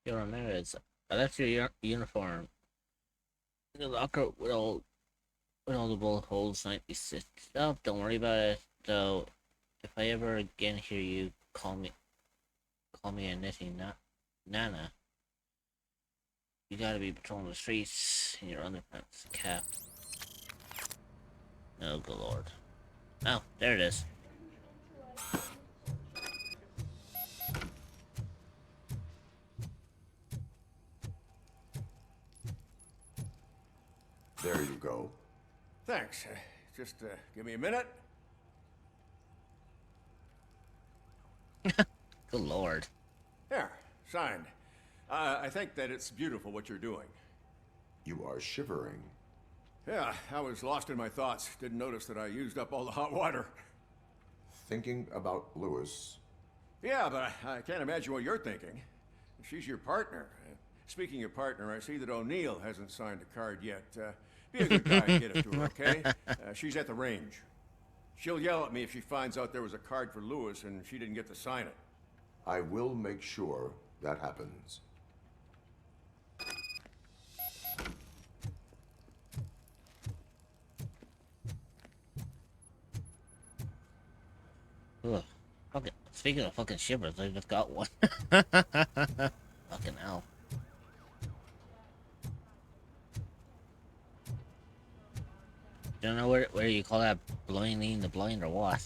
[SPEAKER 2] You'll remember it's I left your uniform in the locker with all the bullet holes 96. Oh, don't worry about it. Though, if I ever again hear you call me a knitting nana, you gotta be patrolling the streets in your underpants and cap. Oh, good lord. Oh, there it is.
[SPEAKER 6] There you go.
[SPEAKER 12] Thanks. Just give me a minute.
[SPEAKER 2] Good lord.
[SPEAKER 12] There, signed. I think that it's beautiful what you're doing.
[SPEAKER 6] You are shivering.
[SPEAKER 12] Yeah, I was lost in my thoughts. Didn't notice that I used up all the hot water.
[SPEAKER 6] Thinking about Lewis.
[SPEAKER 12] Yeah, but I can't imagine what you're thinking. She's your partner. Speaking of partner, I see that O'Neill hasn't signed a card yet. Be a good guy and get it to her, okay? She's at the range. She'll yell at me if she finds out there was a card for Lewis and she didn't get to sign it.
[SPEAKER 6] I will make sure that happens.
[SPEAKER 2] Ugh. Fucking, speaking of fucking shivers, I just got one. Fucking hell. Don't know where you call that blinding the blind or what?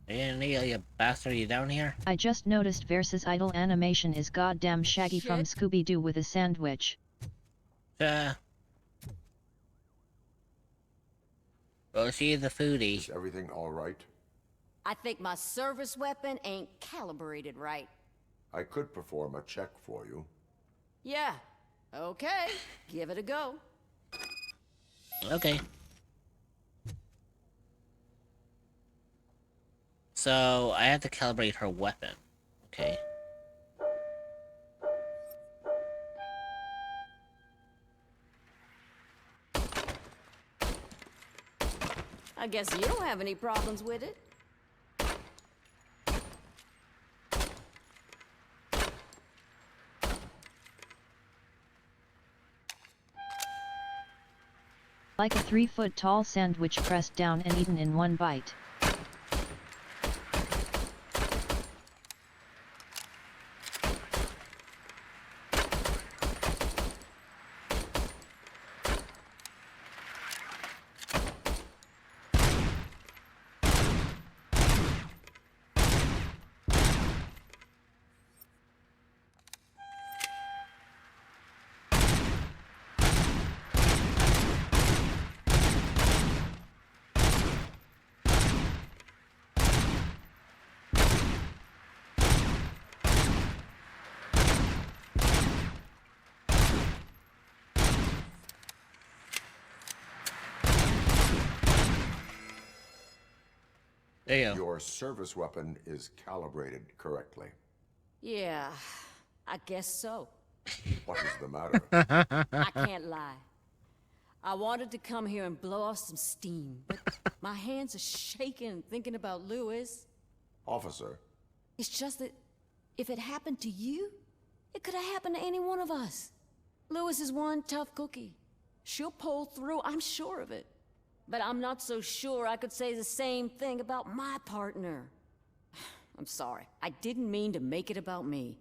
[SPEAKER 2] Hey, Neil, you bastard, are you down here?
[SPEAKER 3] I just noticed Versa's idle animation is goddamn Shaggy from Scooby-Doo with a sandwich.
[SPEAKER 2] Well, she is a foodie.
[SPEAKER 6] Is everything all right?
[SPEAKER 9] I think my service weapon ain't calibrated right.
[SPEAKER 6] I could perform a check for you.
[SPEAKER 9] Yeah. Okay. Give it a go.
[SPEAKER 2] Okay. So, I have to calibrate her weapon. Okay.
[SPEAKER 9] I guess you don't have any problems with it.
[SPEAKER 3] Like a 3-foot-tall sandwich pressed down and eaten in one bite.
[SPEAKER 2] There you go.
[SPEAKER 6] Your service weapon is calibrated correctly.
[SPEAKER 9] Yeah, I guess so.
[SPEAKER 6] What is the matter?
[SPEAKER 9] I can't lie. I wanted to come here and blow off some steam, but my hands are shaking thinking about Lewis.
[SPEAKER 6] Officer,
[SPEAKER 9] It's just that if it happened to you, it could have happened to any one of us. Lewis is one tough cookie. She'll pull through, I'm sure of it. But I'm not so sure I could say the same thing about my partner. I'm sorry. I didn't mean to make it about me.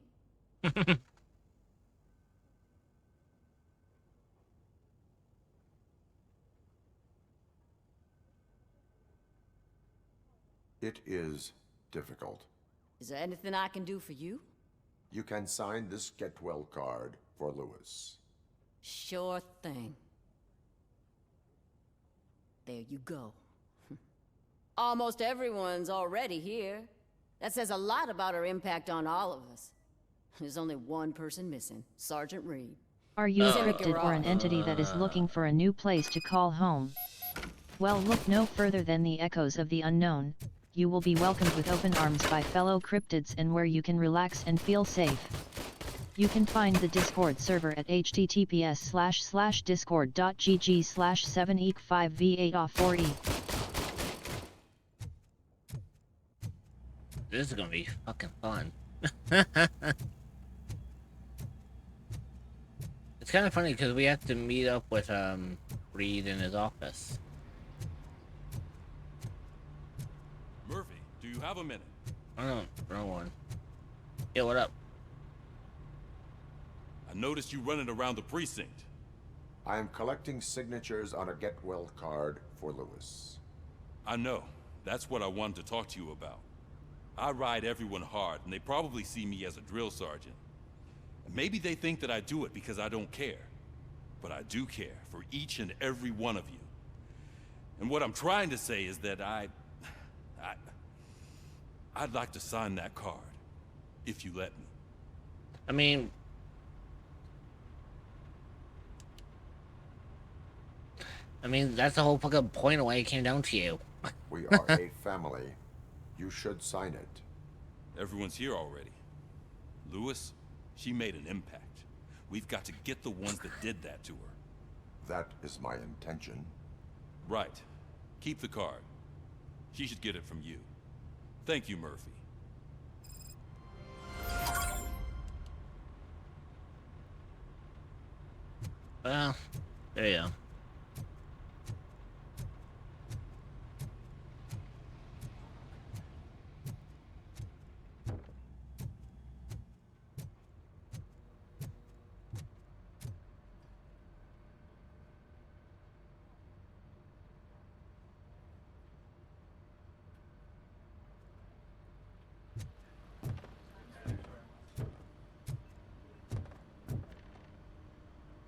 [SPEAKER 6] it is difficult.
[SPEAKER 9] Is there anything I can do for you?
[SPEAKER 6] You can sign this Get Well card for Lewis.
[SPEAKER 9] Sure thing. There you go. Almost everyone's already here. That says a lot about her impact on all of us. There's only one person missing, Sergeant Reed.
[SPEAKER 3] Are you a
[SPEAKER 9] He's in the
[SPEAKER 3] cryptid or an
[SPEAKER 9] garage.
[SPEAKER 3] entity that is looking for a new place to call home? Well, look no further than the echoes of the unknown. You will be welcomed with open arms by fellow cryptids and where you can relax and feel safe. You can find the Discord server at https://discord.gg/7eek5v8off4e.
[SPEAKER 2] This is gonna be fucking fun. It's kind of funny because we have to meet up with Reed in his office.
[SPEAKER 13] Murphy, do you have a minute?
[SPEAKER 2] I don't know one. Yeah, what up?
[SPEAKER 13] I noticed you running around the precinct.
[SPEAKER 6] I am collecting signatures on a Get Well card for Lewis.
[SPEAKER 13] I know. That's what I wanted to talk to you about. I ride everyone hard, and they probably see me as a drill sergeant. And maybe they think that I do it because I don't care. But I do care for each and every one of you. And what I'm trying to say is that I'd like to sign that card, if you let me.
[SPEAKER 2] I mean, that's the whole fucking point of why it came down to you.
[SPEAKER 6] We are a family. You should sign it.
[SPEAKER 13] Everyone's here already. Lewis, she made an impact. We've got to get the ones that did that to her.
[SPEAKER 6] That is my intention.
[SPEAKER 13] Right. Keep the card. She should get it from you. Thank you, Murphy.
[SPEAKER 2] Well, there you go.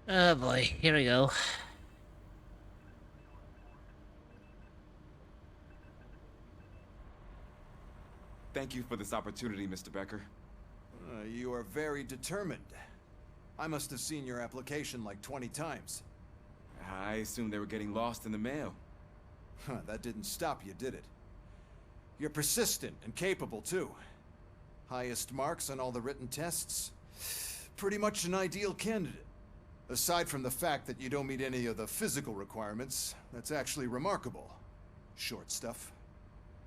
[SPEAKER 2] Oh boy, here we go.
[SPEAKER 14] Thank you for this opportunity, Mr. Becker.
[SPEAKER 4] You are very determined. I must have seen your application like 20 times.
[SPEAKER 14] I assumed they were getting lost in the mail.
[SPEAKER 4] Huh, that didn't stop you, did it? You're persistent and capable, too. Highest marks on all the written tests. Pretty much an ideal candidate. Aside from the fact that you don't meet any of the physical requirements, that's actually remarkable. Short stuff.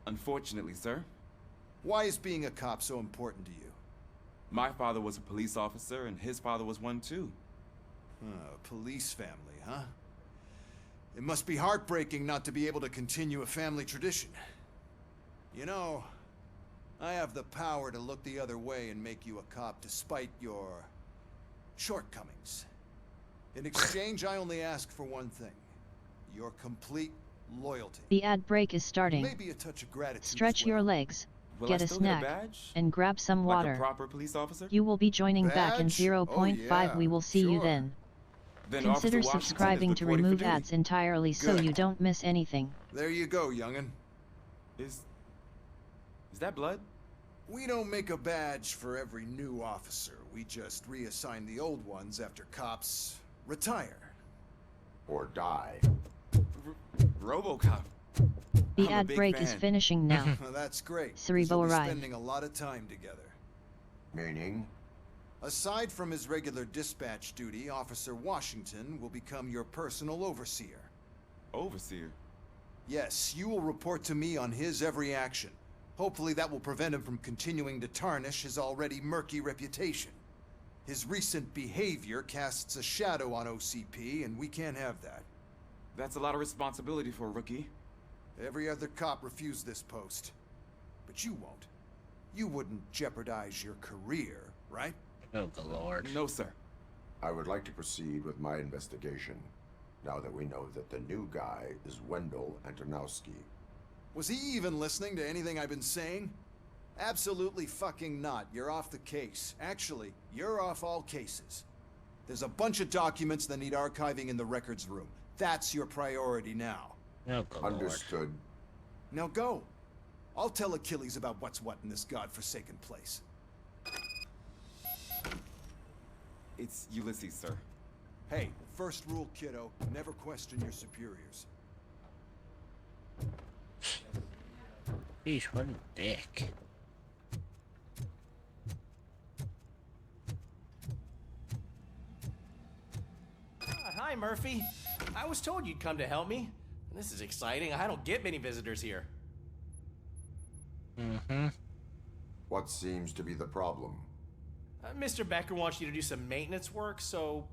[SPEAKER 14] Unfortunately, sir.
[SPEAKER 4] Why is being a cop so important to you?
[SPEAKER 14] My father was a police officer, and his father was one too.
[SPEAKER 4] Police family, huh? It must be heartbreaking not to be able to continue a family tradition. You know, I have the power to look the other way and make you a cop despite your shortcomings. In exchange, I only ask for one thing. Your complete loyalty.
[SPEAKER 3] The ad break is starting.
[SPEAKER 4] Maybe a touch of gratitude.
[SPEAKER 3] Stretch your legs,
[SPEAKER 14] Will
[SPEAKER 3] get
[SPEAKER 14] I
[SPEAKER 3] a
[SPEAKER 14] still get a
[SPEAKER 3] snack,
[SPEAKER 14] badge?
[SPEAKER 3] and grab some
[SPEAKER 14] Like
[SPEAKER 3] water.
[SPEAKER 14] a proper police officer?
[SPEAKER 3] You will be joining back in
[SPEAKER 4] Badge?
[SPEAKER 3] 0.5.
[SPEAKER 4] Oh, yeah,
[SPEAKER 3] We will see you
[SPEAKER 4] sure.
[SPEAKER 3] then.
[SPEAKER 14] Then
[SPEAKER 3] Consider
[SPEAKER 14] Officer Washington
[SPEAKER 3] subscribing
[SPEAKER 14] is
[SPEAKER 3] to
[SPEAKER 14] reporting for
[SPEAKER 3] remove
[SPEAKER 14] duty.
[SPEAKER 3] ads entirely so
[SPEAKER 4] Good.
[SPEAKER 3] you don't miss anything.
[SPEAKER 4] There you go, youngin'.
[SPEAKER 14] Is that blood?
[SPEAKER 4] We don't make a badge for every new officer. We just reassign the old ones after cops retire.
[SPEAKER 6] Or die.
[SPEAKER 14] RoboCop.
[SPEAKER 3] The
[SPEAKER 4] I'm a
[SPEAKER 3] ad
[SPEAKER 4] big
[SPEAKER 3] break is
[SPEAKER 4] fan.
[SPEAKER 3] finishing now.
[SPEAKER 4] Well, that's great.
[SPEAKER 3] Cerebro
[SPEAKER 4] We'll be
[SPEAKER 3] arrived.
[SPEAKER 4] spending a lot of time together.
[SPEAKER 6] Meaning?
[SPEAKER 4] Aside from his regular dispatch duty, Officer Washington will become your personal overseer.
[SPEAKER 14] Overseer?
[SPEAKER 4] Yes, you will report to me on his every action. Hopefully that will prevent him from continuing to tarnish his already murky reputation. His recent behavior casts a shadow on OCP, and we can't have that.
[SPEAKER 14] That's a lot of responsibility for a rookie.
[SPEAKER 4] Every other cop refused this post. But you won't. You wouldn't jeopardize your career, right?
[SPEAKER 2] Oh, good lord.
[SPEAKER 14] No, sir.
[SPEAKER 6] I would like to proceed with my investigation, now that we know that the new guy is Wendell Antonowski.
[SPEAKER 4] Was he even listening to anything I've been saying? Absolutely fucking not. You're off the case. Actually, you're off all cases. There's a bunch of documents that need archiving in the records room. That's your priority now.
[SPEAKER 2] Oh, good lord.
[SPEAKER 6] Understood.
[SPEAKER 4] Now go. I'll tell Achilles about what's what in this godforsaken place.
[SPEAKER 14] It's Ulysses, sir.
[SPEAKER 4] Hey, first rule, kiddo, never question your superiors.
[SPEAKER 2] Jeez, what a dick.
[SPEAKER 15] Hi, Murphy. I was told you'd come to help me. This is exciting. I don't get many visitors here.
[SPEAKER 2] Mm-hmm.
[SPEAKER 6] What seems to be the problem?
[SPEAKER 15] Mr. Becker wants you to do some maintenance work, so,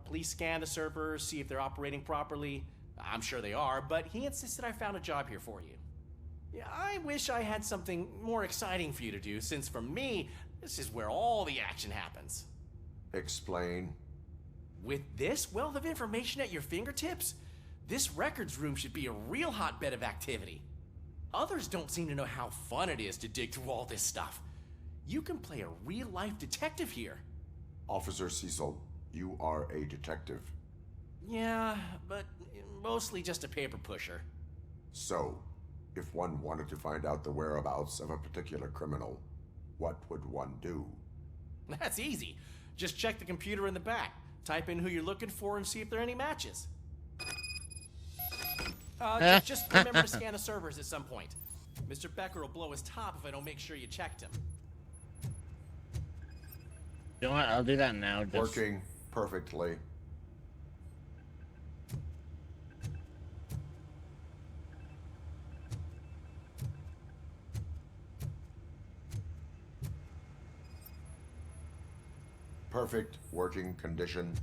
[SPEAKER 15] please scan the servers, see if they're operating properly. I'm sure they are, but he insisted I found a job here for you. Yeah, I wish I had something more exciting for you to do, since for me, this is where all the action happens.
[SPEAKER 6] Explain.
[SPEAKER 15] With this wealth of information at your fingertips, this records room should be a real hotbed of activity. Others don't seem to know how fun it is to dig through all this stuff. You can play a real-life detective here.
[SPEAKER 6] Officer Cecil, you are a detective.
[SPEAKER 15] Yeah, but mostly just a paper pusher.
[SPEAKER 6] So, if one wanted to find out the whereabouts of a particular criminal, what would one do?
[SPEAKER 15] That's easy. Just check the computer in the back, type in who you're looking for, and see if there are any matches. Just remember to scan the servers at some point. Mr. Becker will blow his top if I don't make sure you checked him.
[SPEAKER 2] You know what? I'll do that now. Just...
[SPEAKER 6] Working perfectly. Perfect working condition.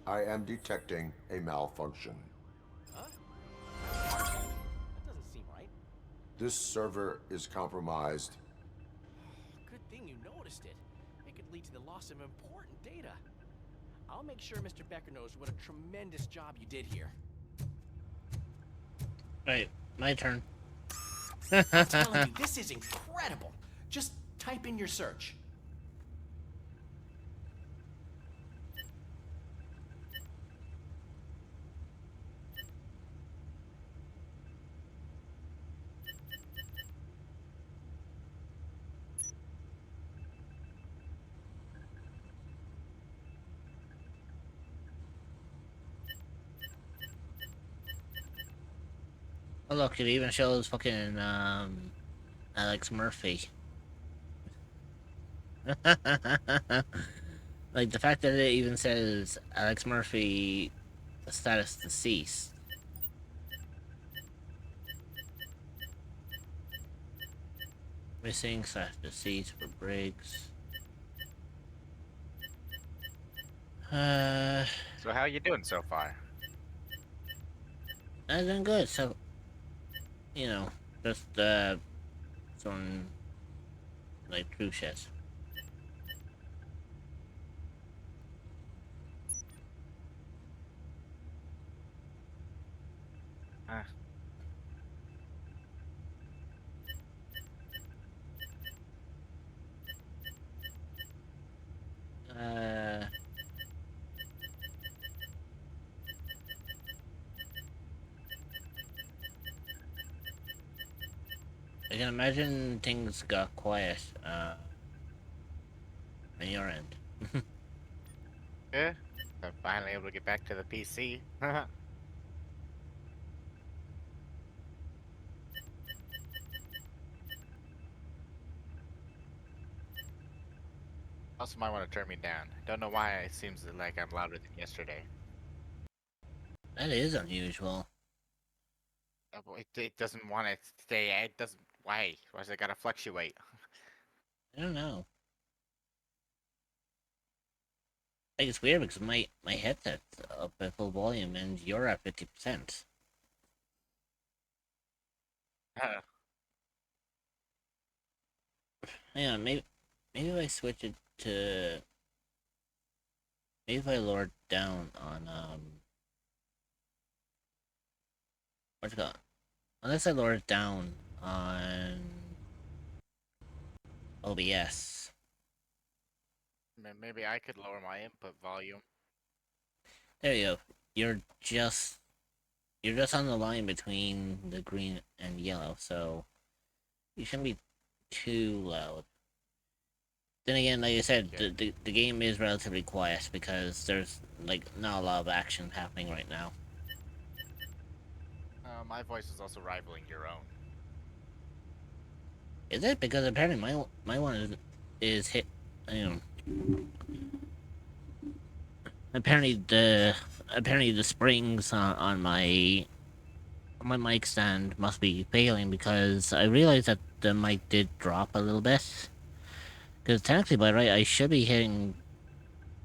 [SPEAKER 6] I am detecting a malfunction.
[SPEAKER 15] Huh? That doesn't seem right.
[SPEAKER 6] This server is compromised.
[SPEAKER 15] Good thing you noticed it. It could lead to the loss of important data. I'll make sure Mr. Becker knows what a tremendous job you did here.
[SPEAKER 2] Right, my turn.
[SPEAKER 15] I'm telling you, this is incredible. Just type in your search.
[SPEAKER 2] Oh look, it even shows fucking Alex Murphy. Like the fact that it even says Alex Murphy status deceased. Missing / deceased for Briggs.
[SPEAKER 16] So how you doing so far?
[SPEAKER 2] I'm doing good, so just some like true shit.
[SPEAKER 16] Ah.
[SPEAKER 2] I can imagine things got quiet on your end.
[SPEAKER 16] Yeah, I'm finally able to get back to the PC. Also might want to turn me down. Don't know why it seems like I'm louder than yesterday.
[SPEAKER 2] That is unusual.
[SPEAKER 16] It doesn't want to stay. It doesn't. Why? Why does it gotta fluctuate?
[SPEAKER 2] I don't know. Like, it's weird because my headset's up at full volume and you're at 50%. Yeah, maybe if I switch it to, maybe if I lower it down on what's it called? Unless I lower it down on OBS.
[SPEAKER 16] Maybe I could lower my input volume.
[SPEAKER 2] There you go. You're just on the line between the green and yellow, so you shouldn't be too loud. Then again, like I said, the game is relatively quiet because there's like not a lot of action happening right now.
[SPEAKER 16] My voice is also rivaling your own.
[SPEAKER 2] Is it? Because apparently my one is hit. Apparently the springs on my mic stand must be failing because I realized that the mic did drop a little bit. Because technically, by right, I should be hitting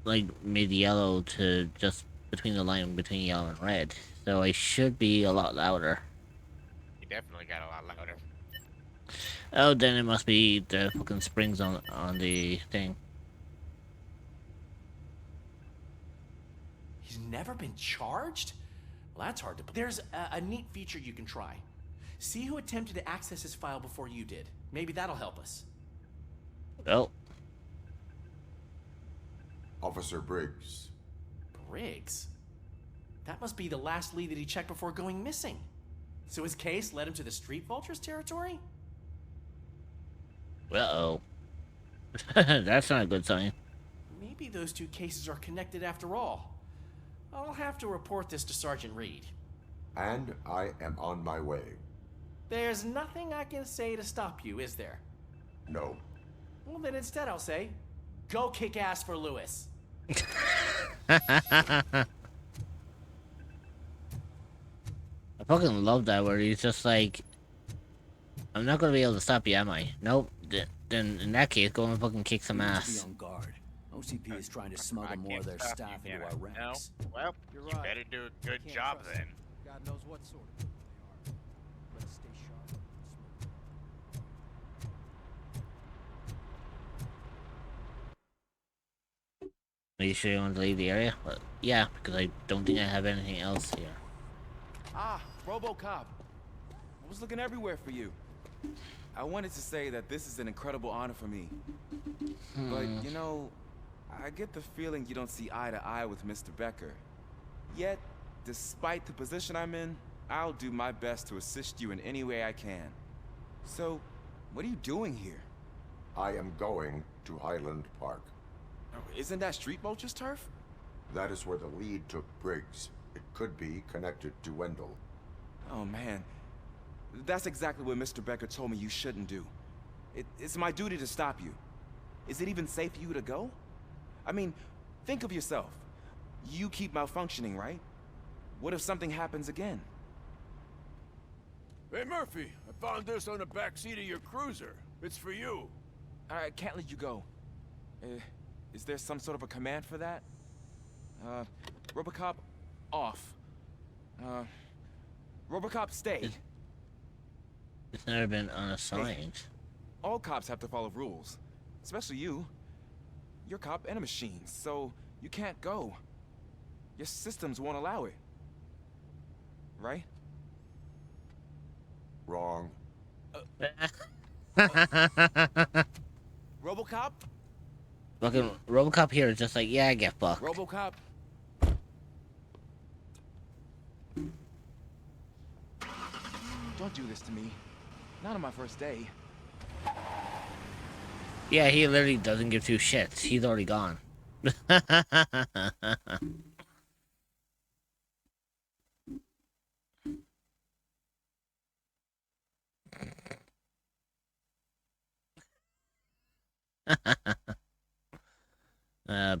[SPEAKER 2] like mid yellow to just between the line between yellow and red, so I should be a lot louder.
[SPEAKER 16] You definitely got a lot louder.
[SPEAKER 2] Oh, then it must be the fucking springs on the thing.
[SPEAKER 15] He's never been charged? Well, that's hard to believe. There's a neat feature you can try. See who attempted to access his file before you did. Maybe that'll help us.
[SPEAKER 2] Well.
[SPEAKER 6] Officer Briggs.
[SPEAKER 15] Briggs? That must be the last lead that he checked before going missing. So his case led him to the Street Vultures territory?
[SPEAKER 2] Uh-oh. That's not a good sign.
[SPEAKER 15] Maybe those two cases are connected after all. I'll have to report this to Sergeant Reed.
[SPEAKER 6] And I am on my way.
[SPEAKER 15] There's nothing I can say to stop you, is there?
[SPEAKER 6] No.
[SPEAKER 15] Well, then instead I'll say, go kick ass for Lewis.
[SPEAKER 2] I fucking love that where he's just like, I'm not gonna be able to stop you, am I? Nope. Then in that case, go and fucking kick some ass.
[SPEAKER 17] Be on guard. OCP is trying to smuggle more of their staff into our ranks.
[SPEAKER 16] No? Well, you better do a good job then.
[SPEAKER 11] God knows what sort of people they are. Let's stay sharp.
[SPEAKER 2] Are you sure you want to leave the area? Well, yeah, because I don't think I have anything else here.
[SPEAKER 14] Ah, RoboCop. I was looking everywhere for you. I wanted to say that this is an incredible honor for me. But, you know, I get the feeling you don't see eye to eye with Mr. Becker. Yet, despite the position I'm in, I'll do my best to assist you in any way I can. So, what are you doing here?
[SPEAKER 6] I am going to Highland Park.
[SPEAKER 14] Oh, isn't that Street Vulture's turf?
[SPEAKER 6] That is where the lead took Briggs. It could be connected to Wendell.
[SPEAKER 14] Oh, man. That's exactly what Mr. Becker told me you shouldn't do. It's my duty to stop you. Is it even safe for you to go? I mean, think of yourself. You keep malfunctioning, right? What if something happens again?
[SPEAKER 10] Hey, Murphy, I found this on the back seat of your cruiser. It's for you.
[SPEAKER 14] I can't let you go. Is there some sort of a command for that? RoboCop, off. RoboCop, stay.
[SPEAKER 2] It's never been unassigned.
[SPEAKER 14] Hey, all cops have to follow rules. Especially you. You're a cop and a machine, so you can't go. Your systems won't allow it. Right?
[SPEAKER 6] Wrong.
[SPEAKER 14] RoboCop?
[SPEAKER 2] Fucking RoboCop here is just like, yeah, I get fucked.
[SPEAKER 14] RoboCop? Don't do this to me. Not on my first day.
[SPEAKER 2] Yeah, he literally doesn't give two shits. He's already gone.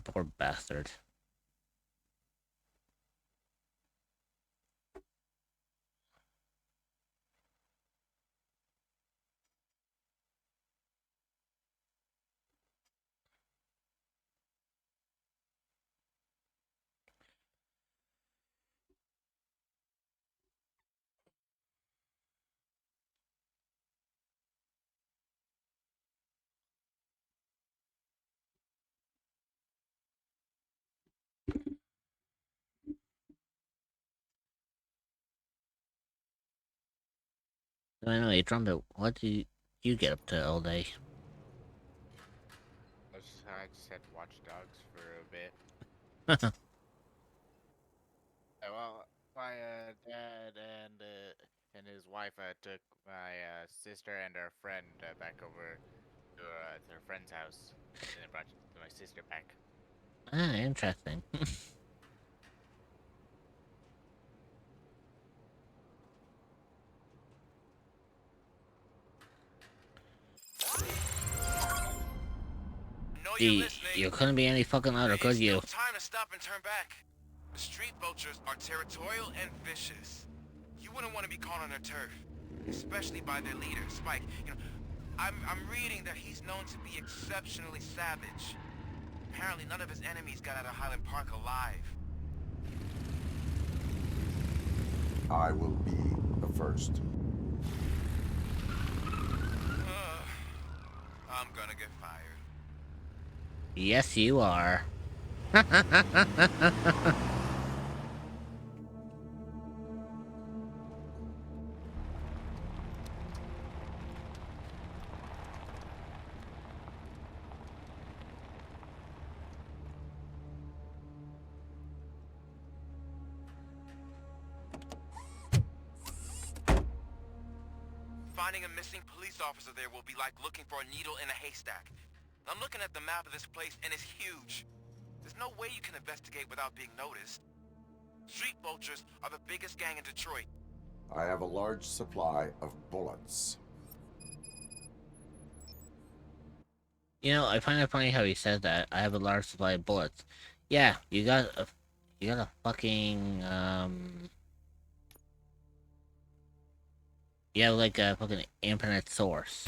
[SPEAKER 2] Poor bastard. So anyway, Trumpet, what do you get up to all day?
[SPEAKER 16] I just had Watch Dogs for a bit. Well, my dad and his wife took my sister and her friend back over to their friend's house, and then brought my sister back.
[SPEAKER 2] Ah, interesting. You couldn't be any fucking louder, could you?
[SPEAKER 18] Time to stop and turn back. The street vultures are territorial and vicious. You wouldn't want to be caught on their turf, especially by their leader, Spike. You know, I'm reading that he's known to be exceptionally savage. Apparently, none of his enemies got out of Highland Park alive.
[SPEAKER 6] I will be the first.
[SPEAKER 18] I'm gonna get fired.
[SPEAKER 2] Yes, you are.
[SPEAKER 18] Finding a missing police officer there will be like looking for a needle in a haystack. I'm looking at the map of this place, and it's huge. There's no way you can investigate without being noticed. Street vultures are the biggest gang in Detroit.
[SPEAKER 6] I have a large supply of bullets.
[SPEAKER 2] You know, I find it funny how he says that. I have a large supply of bullets. Yeah, you got a fucking you have like a fucking infinite source.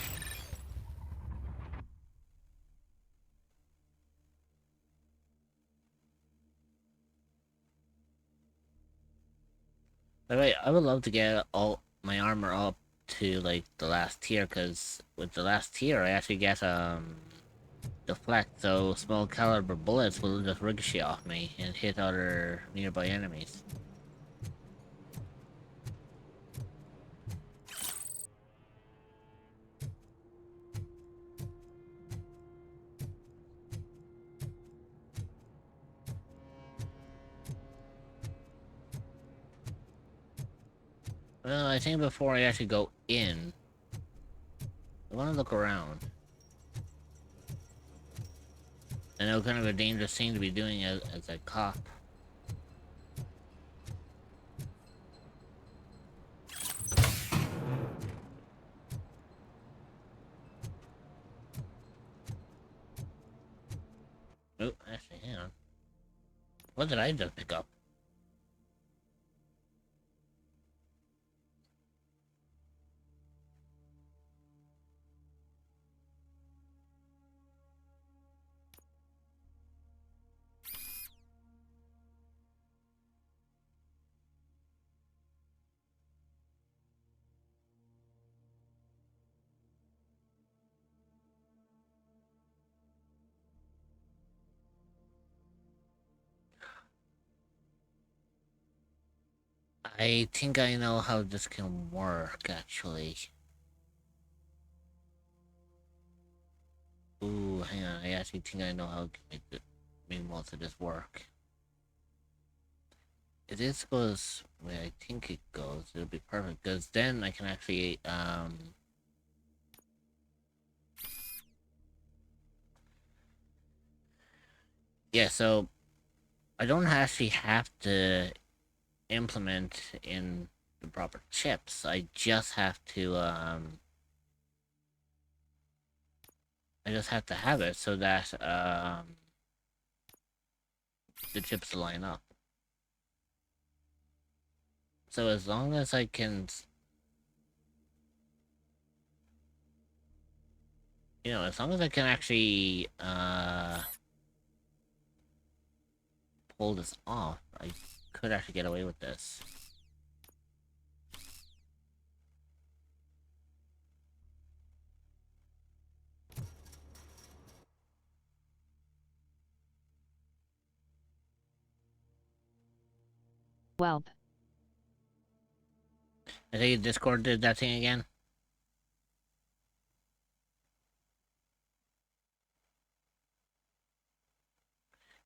[SPEAKER 2] By the way, I would love to get all my armor up to like the last tier, because with the last tier I actually get deflect, so small caliber bullets will just ricochet off me and hit other nearby enemies. Well, I think before I actually go in, I want to look around. I know kind of a dangerous thing to be doing as a cop. Oh, actually, hang on. What did I just pick up? I think I know how this can work, actually. Ooh, hang on. I actually think I know how to make most of this work. If this goes the way I think it goes, it'll be perfect, because then I can actually, Yeah, so I don't actually have to implement in the proper chips. I just have to have it so that the chips line up. So as long as I can, as long as I can actually pull this off, I could actually get away with this.
[SPEAKER 3] Welp.
[SPEAKER 2] I think Discord did that thing again.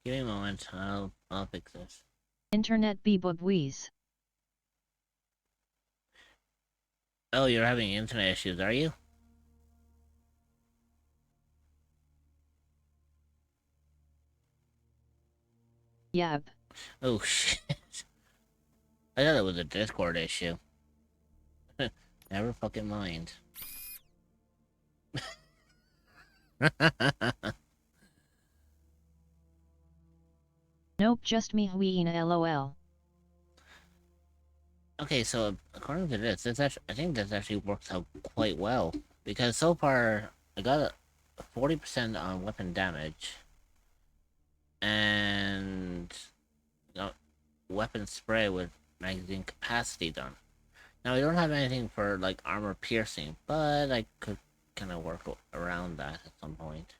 [SPEAKER 2] Give me a moment. I'll fix this.
[SPEAKER 3] Internet bebubwees.
[SPEAKER 2] Oh, you're having internet issues, are you?
[SPEAKER 3] Yep.
[SPEAKER 2] Oh shit. I thought it was a Discord issue. Never fucking mind.
[SPEAKER 3] Nope, just me wheeing lol.
[SPEAKER 2] Okay, so according to this, I think this actually works out quite well. Because so far, I got a 40% on weapon damage. And weapon spray with magazine capacity done. Now, I don't have anything for, like, armor piercing, but I could kind of work around that at some point.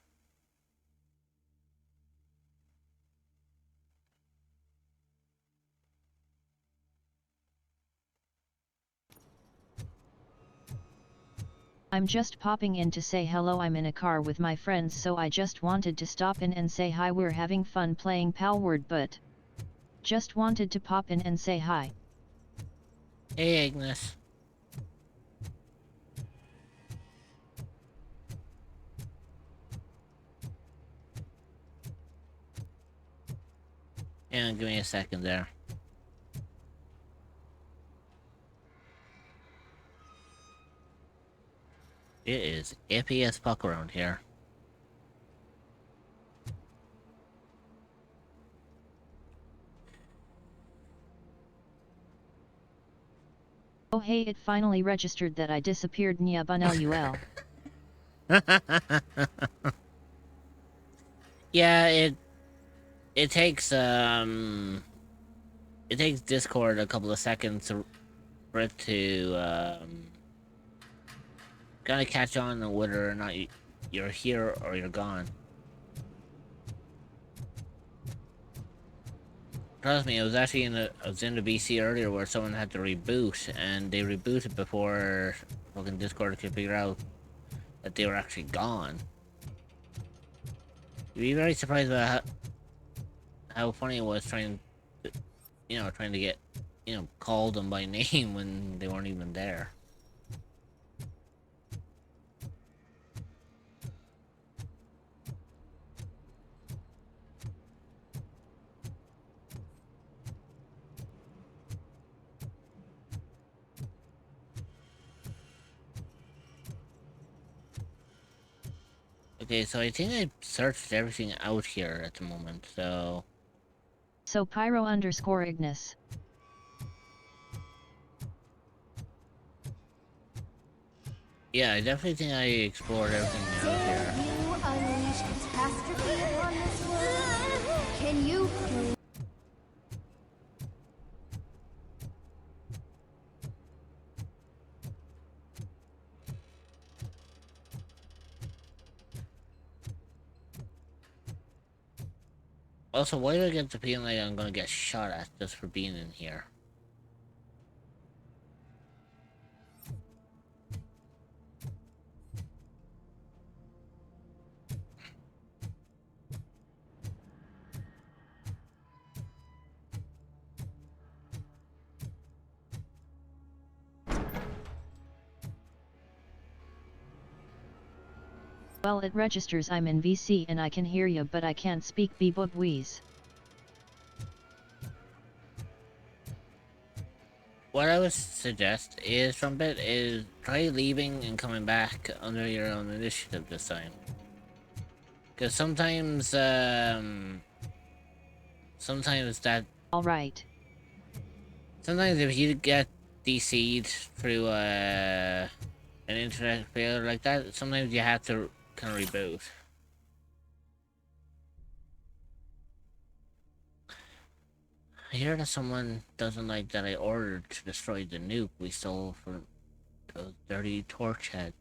[SPEAKER 3] I'm just popping in to say hello. I'm in a car with my friends, so I just wanted to stop in and say hi. We're having fun playing Palward, but just wanted to pop in and say hi.
[SPEAKER 2] Hey, Agnes. Yeah, give me a second there. It is iffy as fuck around here.
[SPEAKER 3] Oh hey, it finally registered that I disappeared Nyabun LUL.
[SPEAKER 2] Yeah, it takes Discord a couple of seconds for it to kind of catch on to whether or not you're here or you're gone. Trust me, I was actually in the BC earlier where someone had to reboot, and they rebooted before fucking Discord could figure out that they were actually gone. You'd be very surprised about how funny it was trying to get, call them by name when they weren't even there. Okay, so I think I searched everything out here at the moment, so...
[SPEAKER 3] So Pyro_Ignis.
[SPEAKER 2] Yeah, I definitely think I explored everything out here.
[SPEAKER 19] You unleash catastrophe upon this world? Can you prove?
[SPEAKER 2] Also, why do I get the feeling like I'm gonna get shot at just for being in here?
[SPEAKER 3] Well, it registers I'm in VC and I can hear you, but I can't speak Bebubweeze.
[SPEAKER 2] What I would suggest is, Trumpet, is try leaving and coming back under your own initiative this time. Because sometimes, sometimes that...
[SPEAKER 3] Alright.
[SPEAKER 2] Sometimes if you get DC'd through, an internet failure like that, sometimes you have to kind of reboot. I hear that someone doesn't like that I ordered to destroy the nuke we stole from the dirty torch head.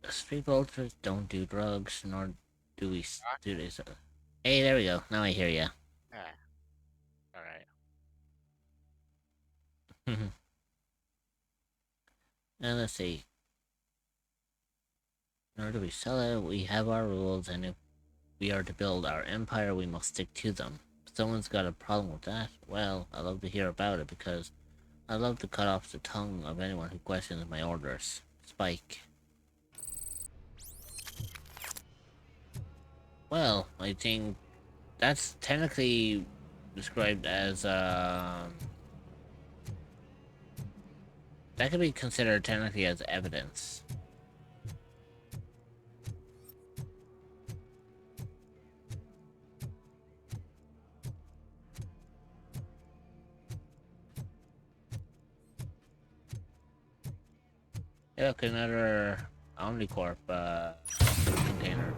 [SPEAKER 2] The street vultures don't do drugs, nor do we do this. Hey, there we go. Now I hear ya.
[SPEAKER 16] Yeah. Alright.
[SPEAKER 2] Now let's see. In order to sell it, we have our rules, and if we are to build our empire, we must stick to them. If someone's got a problem with that, well, I'd love to hear about it, because I'd love to cut off the tongue of anyone who questions my orders. Spike. Well, I think that's technically described as, that could be considered technically as evidence. Yeah, look, another Omnicorp, container.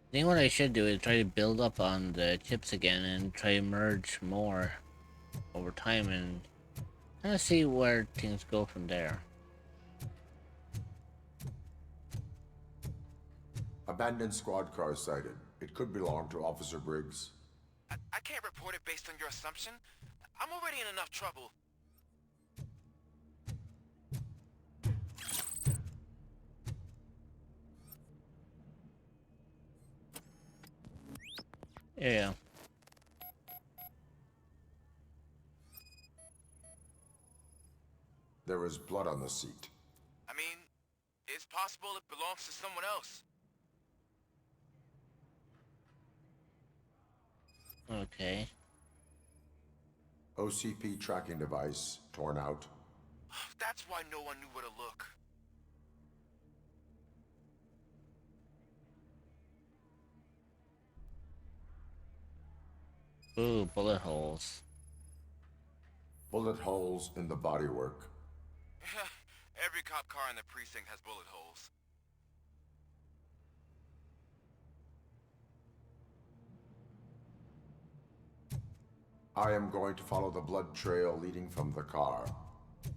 [SPEAKER 2] I think what I should do is try to build up on the chips again and try to merge more over time and kind of see where things go from there.
[SPEAKER 6] Abandoned squad car sighted. It could belong to Officer Briggs.
[SPEAKER 18] I can't report it based on your assumption. I'm already in enough trouble.
[SPEAKER 2] Yeah.
[SPEAKER 6] There was blood on the seat.
[SPEAKER 18] I mean, it's possible it belongs to someone else.
[SPEAKER 2] Okay.
[SPEAKER 6] OCP tracking device torn out.
[SPEAKER 18] That's why no one knew where to look.
[SPEAKER 2] Ooh, bullet holes.
[SPEAKER 6] Bullet holes in the bodywork.
[SPEAKER 18] Every cop car in the precinct has bullet holes.
[SPEAKER 6] I am going to follow the blood trail leading from the car.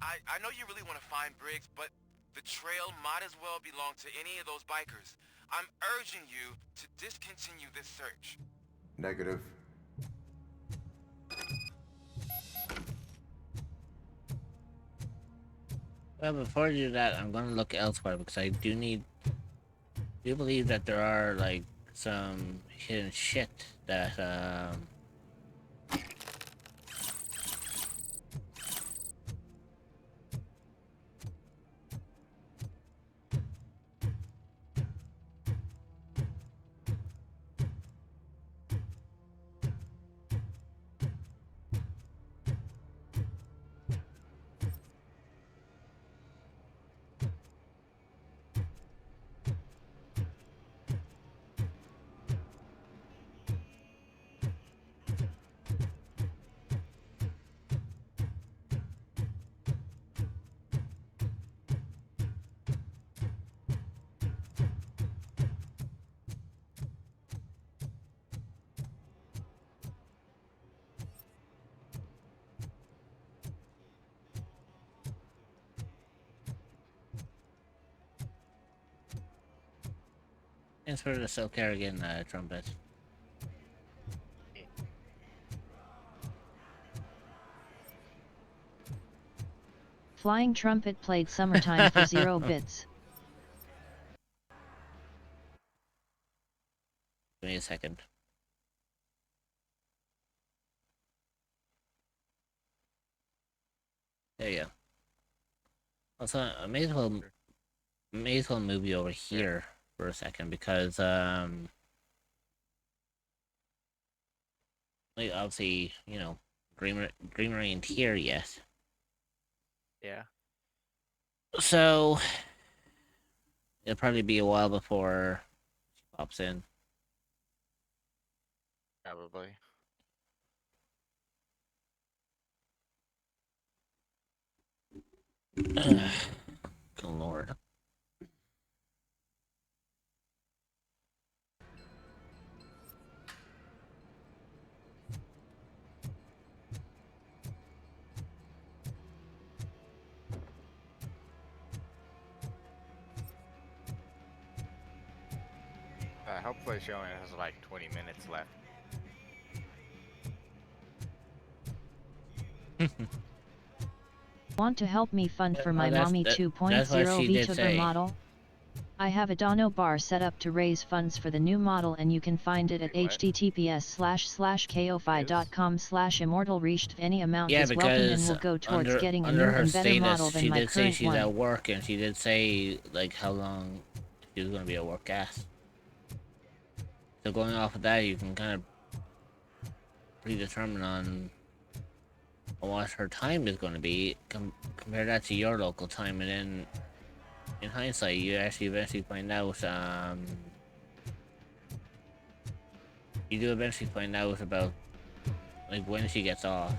[SPEAKER 18] I know you really want to find Briggs, but the trail might as well belong to any of those bikers. I'm urging you to discontinue this search.
[SPEAKER 6] Negative.
[SPEAKER 2] Well, before I do that, I'm gonna look elsewhere because I do believe that there are like some hidden shit that thanks for the Silk Kerrigan trumpet.
[SPEAKER 3] Flying Trumpet played Summertime for 0 bits.
[SPEAKER 2] Give me a second. There you go. Also, I may as well move you over here for a second because like obviously, you know, Dreamer ain't here yet.
[SPEAKER 16] Yeah.
[SPEAKER 2] So it'll probably be a while before she pops in.
[SPEAKER 16] Probably.
[SPEAKER 2] Good lord.
[SPEAKER 16] Hopefully she only has like 20 minutes left.
[SPEAKER 3] Want to help me fund for my
[SPEAKER 2] that's-
[SPEAKER 3] mommy
[SPEAKER 2] that-
[SPEAKER 3] 2.0
[SPEAKER 2] that's what she did
[SPEAKER 3] VTuber
[SPEAKER 2] say.
[SPEAKER 3] model? I have a Dono bar set up to raise funds for the new model, and you can find it at https://ko-fi.com/immortalreached. Any amount
[SPEAKER 2] Yeah,
[SPEAKER 3] is welcome and
[SPEAKER 2] because
[SPEAKER 3] will go towards getting a new
[SPEAKER 2] under her
[SPEAKER 3] and better model
[SPEAKER 2] status,
[SPEAKER 3] than
[SPEAKER 2] she
[SPEAKER 3] my
[SPEAKER 2] did say
[SPEAKER 3] current
[SPEAKER 2] she's
[SPEAKER 3] one.
[SPEAKER 2] at work, and she did say like how long she was going to be at work at. So going off of that, you can kind of predetermine on what her time is going to be. Compare that to your local time, and then in hindsight, you actually eventually find out. You do eventually find out about like when she gets off.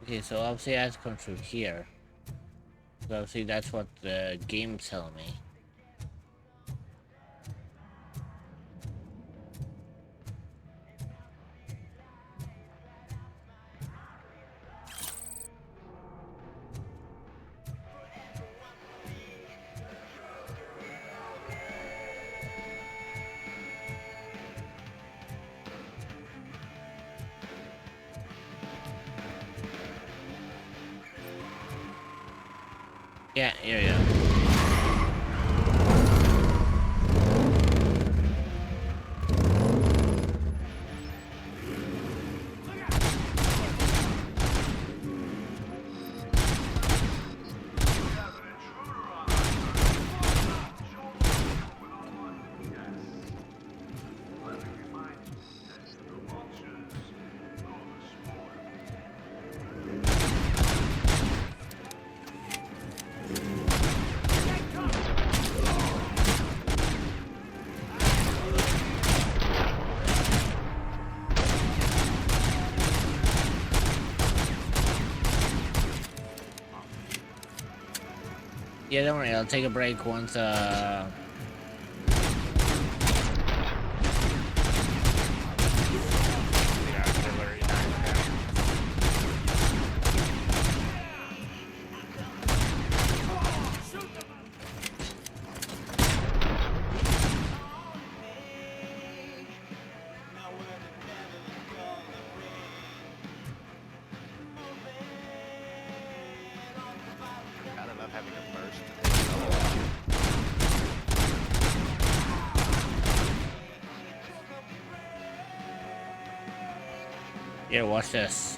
[SPEAKER 2] Okay, so obviously I have to come through here. So obviously that's what the game's telling me. Yeah, here we go. Yeah, don't worry, I'll take a break once,
[SPEAKER 16] Gotta love having a burst.
[SPEAKER 2] Here, watch this.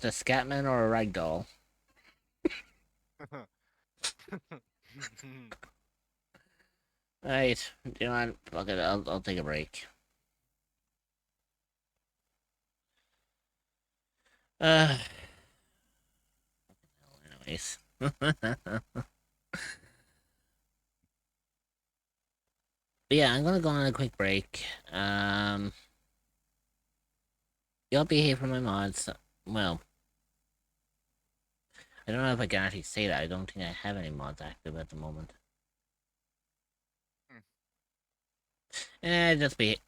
[SPEAKER 2] that's a Scatman or a Ragdoll. Right, you know what? Fuck it, I'll take a break. Anyways. But yeah, I'm gonna go on a quick break. Y'all behave for my mods. Well, I don't know if I can actually say that. I don't think I have any mods active at the moment. Just behave.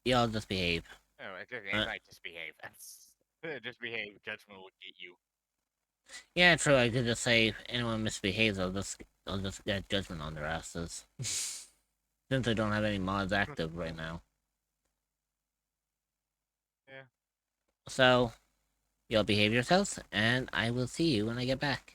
[SPEAKER 2] Y'all just behave.
[SPEAKER 16] Oh, it might just behave. Just behave. Judgment will get you.
[SPEAKER 2] Yeah, true. I could just say if anyone misbehaves, I'll just get judgment on their asses. Since I don't have any mods active right now.
[SPEAKER 16] Yeah.
[SPEAKER 2] So, y'all behave yourselves, and I will see you when I get back.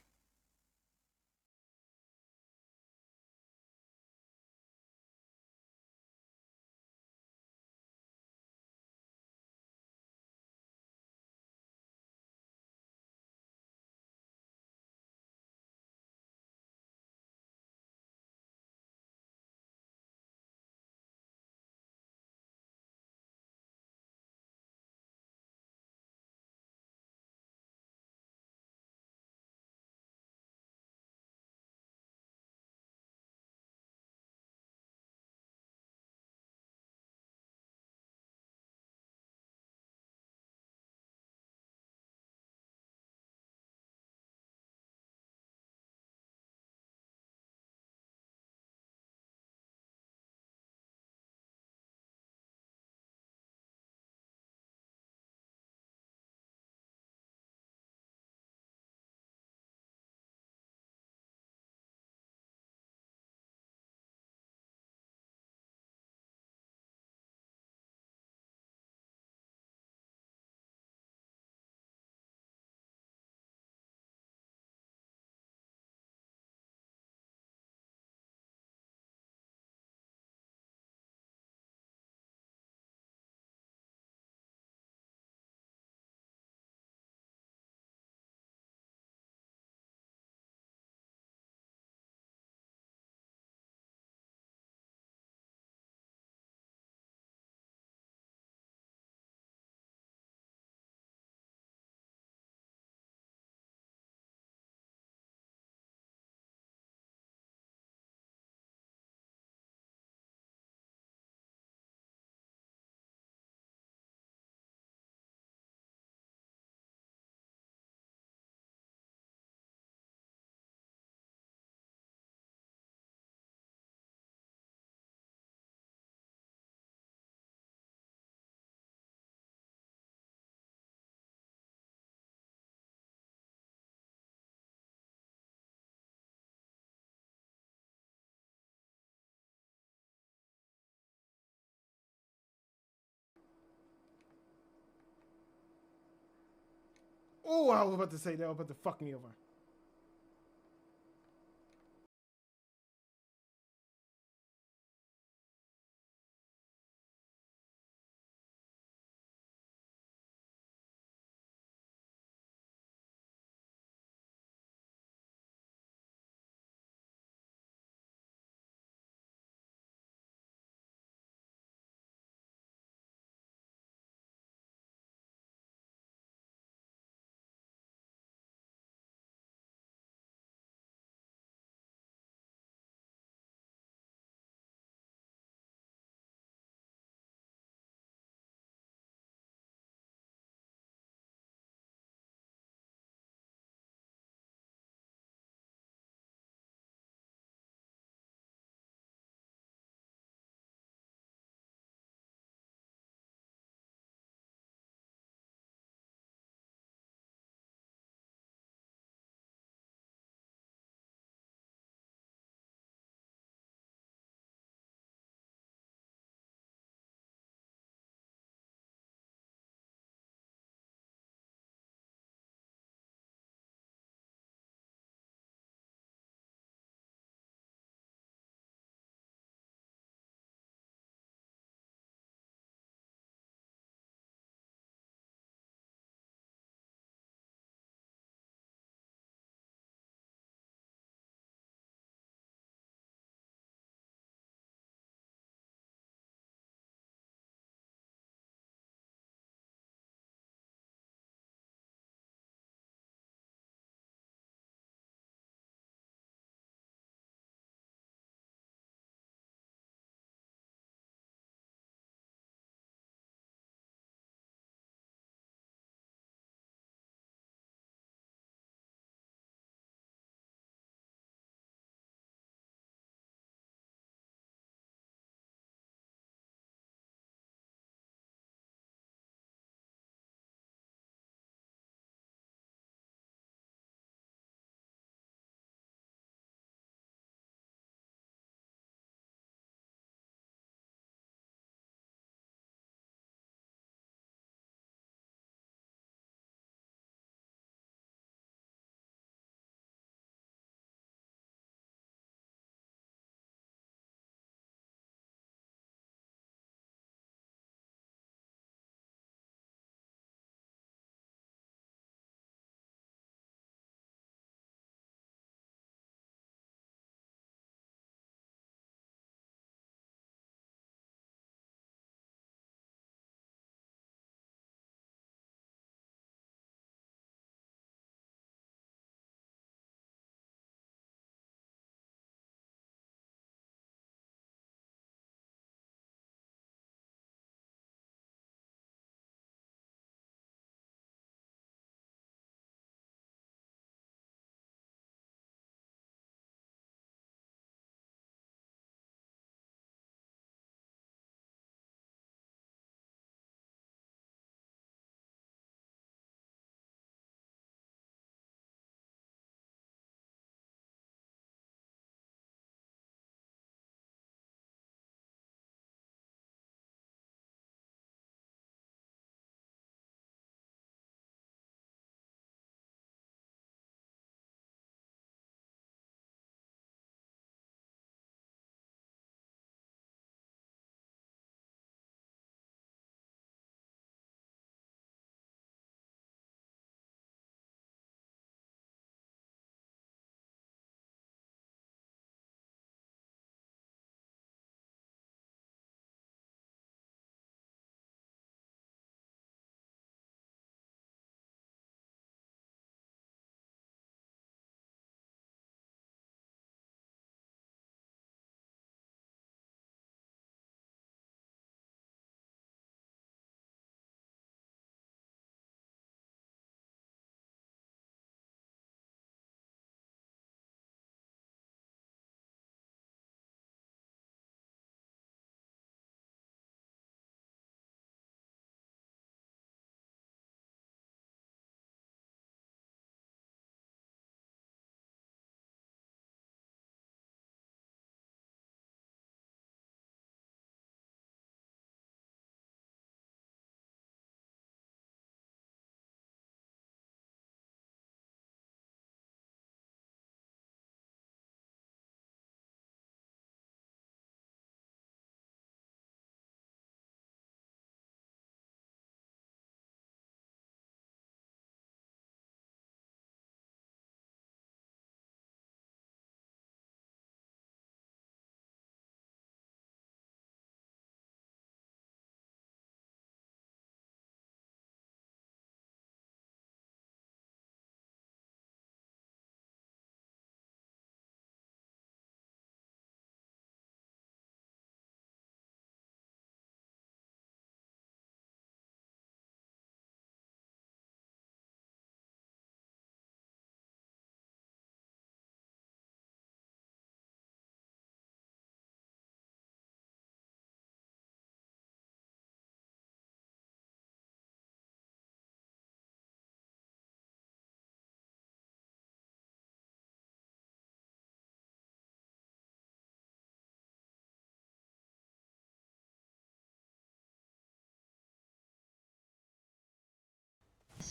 [SPEAKER 20] Oh, I was about to say that. I was about to fuck me over.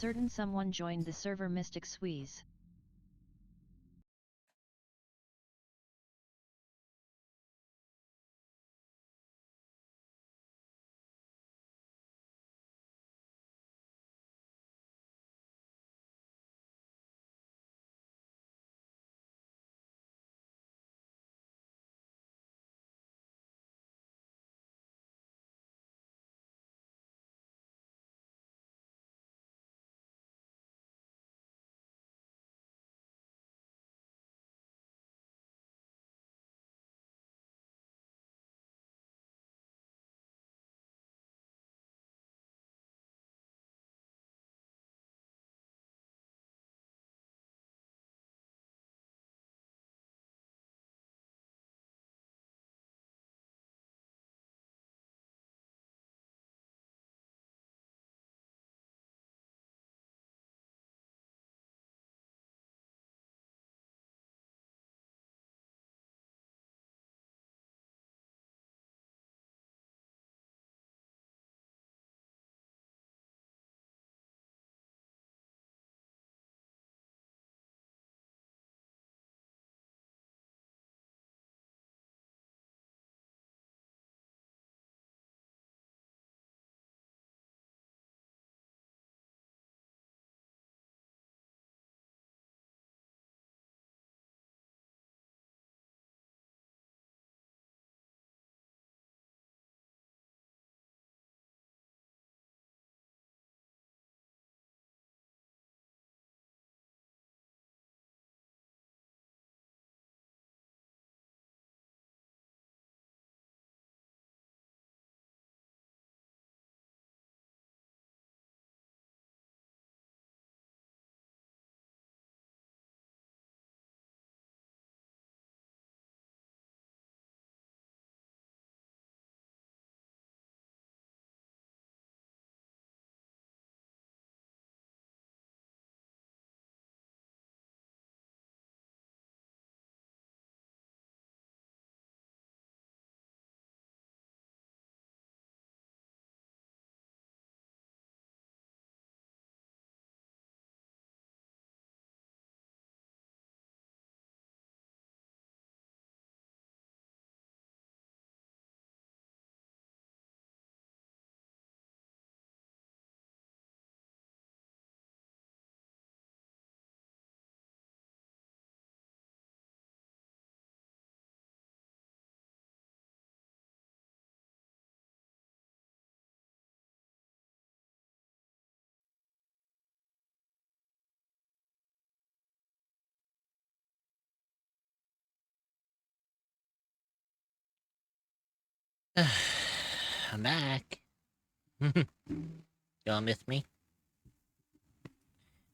[SPEAKER 3] certain someone joined the server Mystic Squeeze.
[SPEAKER 2] I'm back. Y'all miss me?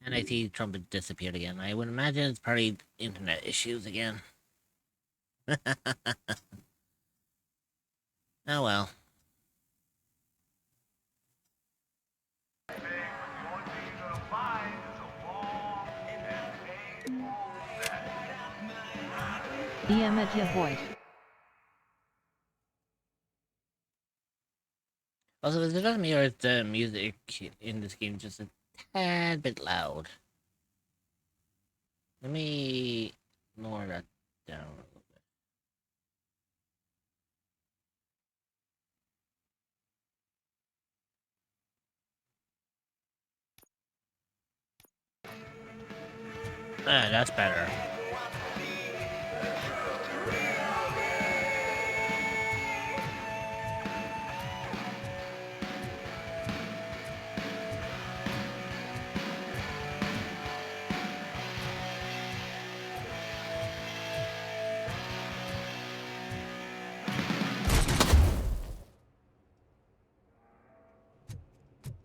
[SPEAKER 2] And I see Trump disappeared again. I would imagine it's probably internet issues again. Oh well.
[SPEAKER 3] EM Void.
[SPEAKER 2] Also, is it just me or is the music in this game just a tad bit loud? Let me lower that down a little bit. Ah, that's better.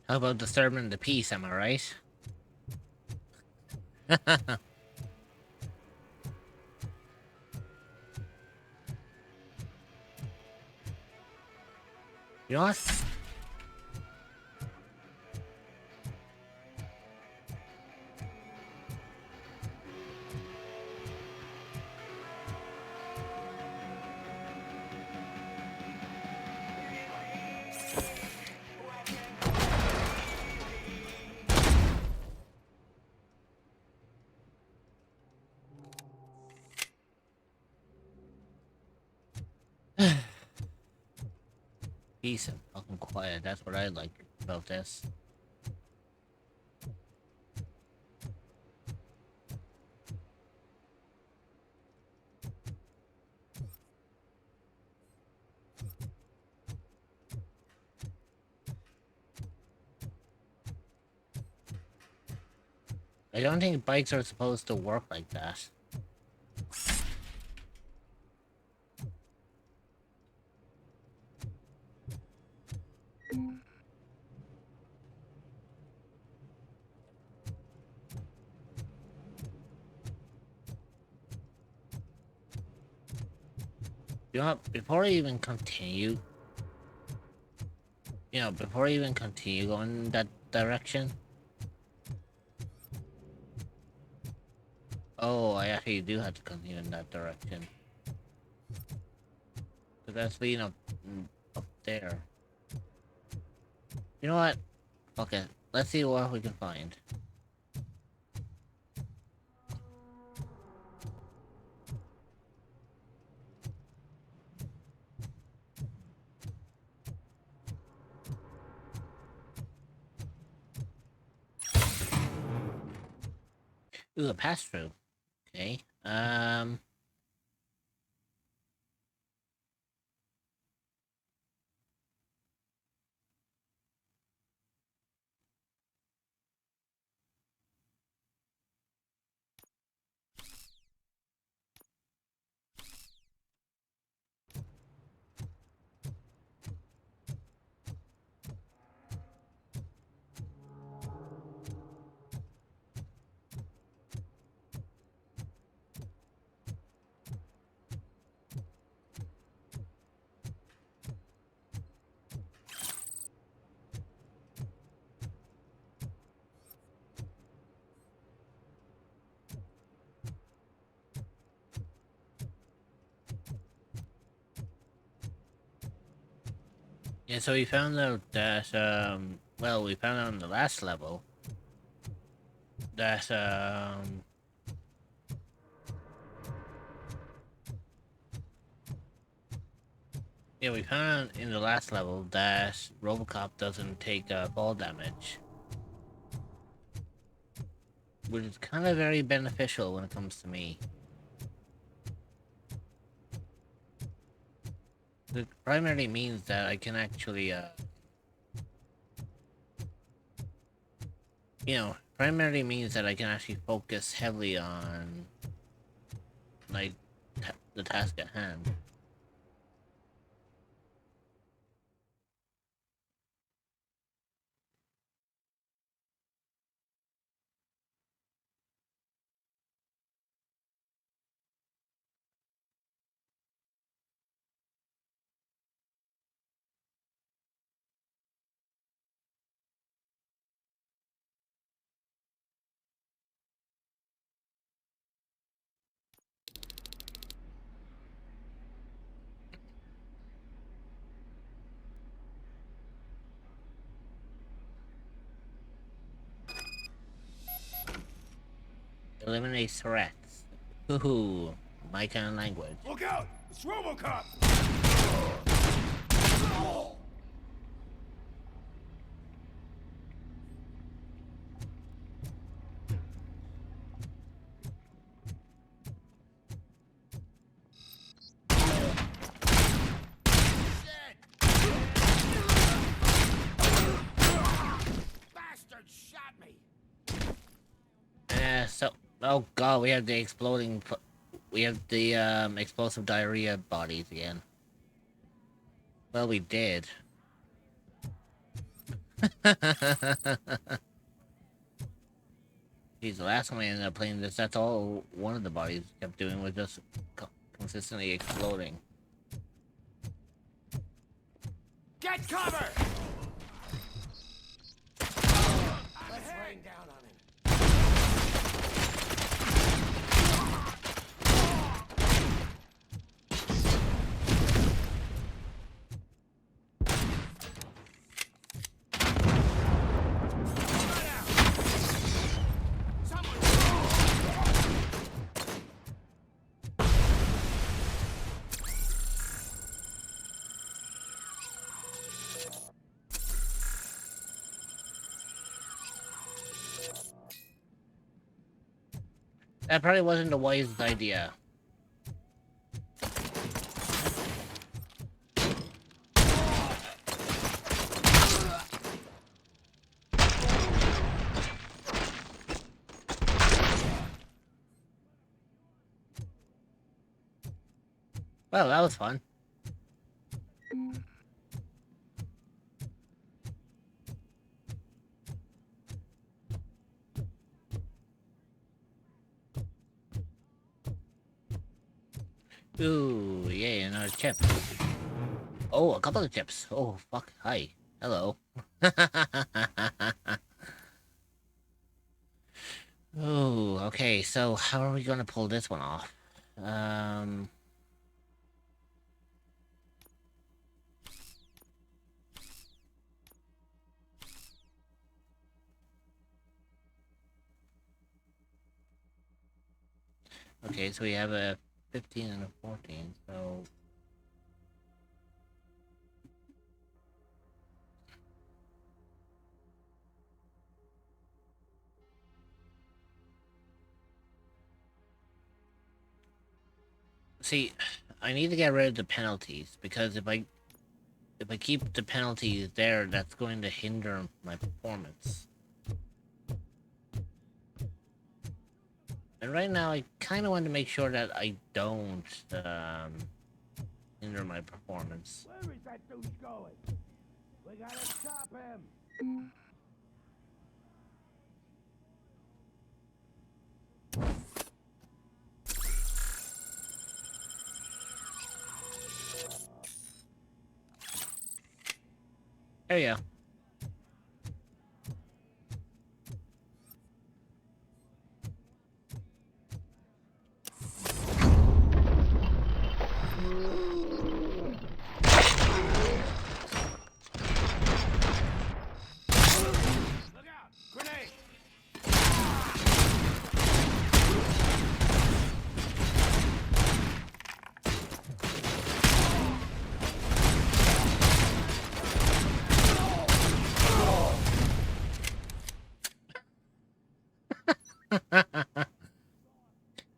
[SPEAKER 2] How about disturbing the peace, am I right? You know what? Peace and fucking quiet. That's what I like about this. I don't think bikes are supposed to work like that. You know what, before I even continue going in that direction. Oh, I actually do have to continue in that direction. So that's leading up there. You know what? Okay, let's see what we can find. Ooh, a pass-through. Okay, yeah, so we found out that, well, we found out on the last level that, yeah, we found out in the last level that Robocop doesn't take, fall damage. Which is kind of very beneficial when it comes to me. It primarily means that I can actually, primarily means that I can actually focus heavily on, like, the task at hand. Eliminate threats. Hoo-hoo. My kind of language.
[SPEAKER 11] Look out! It's Robocop!
[SPEAKER 10] Bastard shot me!
[SPEAKER 2] Oh god, we have the explosive diarrhea bodies again. Well, we did. Geez, the last time I ended up playing this, that's all one of the bodies kept doing was just consistently exploding.
[SPEAKER 10] Get cover! Let's rain down on him.
[SPEAKER 2] That probably wasn't the wisest idea. Well, that was fun. Ooh, yeah, another chip. Oh, a couple of chips. Oh, fuck. Hi. Hello. Oh, okay, so how are we gonna pull this one off? Okay, so we have a 15 and a 14, so... See, I need to get rid of the penalties, because if I keep the penalties there, that's going to hinder my performance. And right now, I kind of want to make sure that I don't hinder my performance.
[SPEAKER 10] Where is that douche going? We gotta stop him.
[SPEAKER 2] There you go.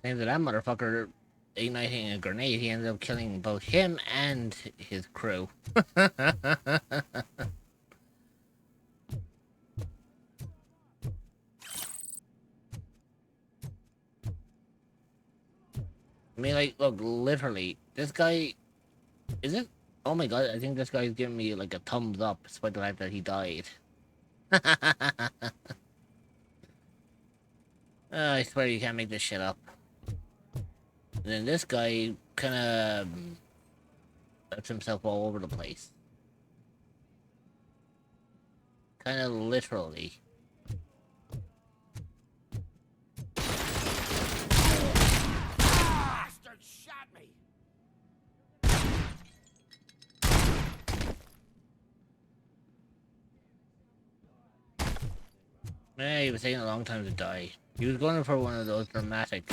[SPEAKER 2] Thanks to that motherfucker igniting a grenade, he ended up killing both him and his crew. I mean, like, look, literally, this guy... Is it? Oh my god, I think this guy's giving me, like, a thumbs up, despite the fact that he died. I swear you can't make this shit up. And then this guy kind of lets himself all over the place. Kind of literally.
[SPEAKER 10] Bastard shot me.
[SPEAKER 2] Yeah, he was taking a long time to die. He was going for one of those dramatic...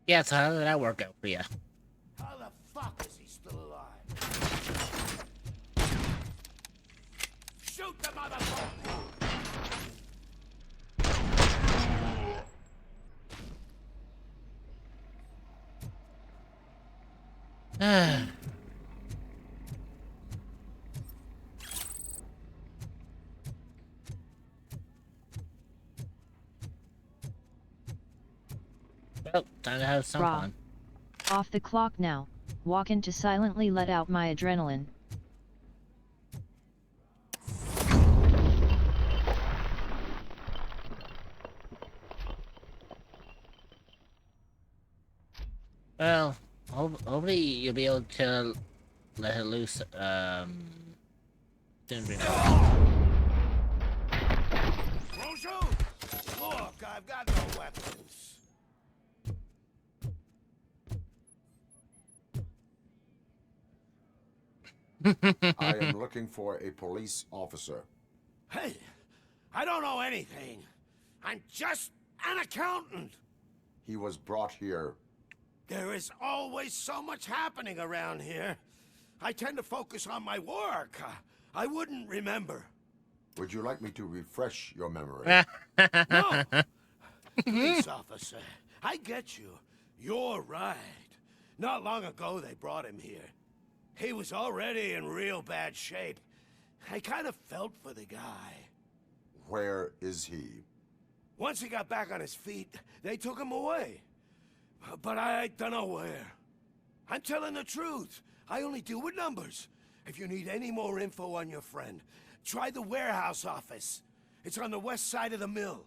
[SPEAKER 2] Yeah, so how did that work out for you?
[SPEAKER 10] How the fuck is he still alive? Shoot the motherfucker!
[SPEAKER 2] Well, time to have some
[SPEAKER 3] Raw.
[SPEAKER 2] fun.
[SPEAKER 3] Off the clock now. Walk in to silently let out my adrenaline.
[SPEAKER 2] Well, hopefully you'll be able to let it loose, soon enough.
[SPEAKER 10] Bonjour! Look, I've got no weapons.
[SPEAKER 6] I am looking for a police officer.
[SPEAKER 10] Hey, I don't know anything. I'm just an accountant.
[SPEAKER 6] He was brought here.
[SPEAKER 10] There is always so much happening around here. I tend to focus on my work. I wouldn't remember.
[SPEAKER 6] Would you like me to refresh your memory?
[SPEAKER 10] No! Police officer, I get you. You're right. Not long ago they brought him here. He was already in real bad shape. I kind of felt for the guy.
[SPEAKER 6] Where is he?
[SPEAKER 10] Once he got back on his feet, they took him away. But I don't know where. I'm telling the truth. I only deal with numbers. If you need any more info on your friend, try the warehouse office. It's on the west side of the mill.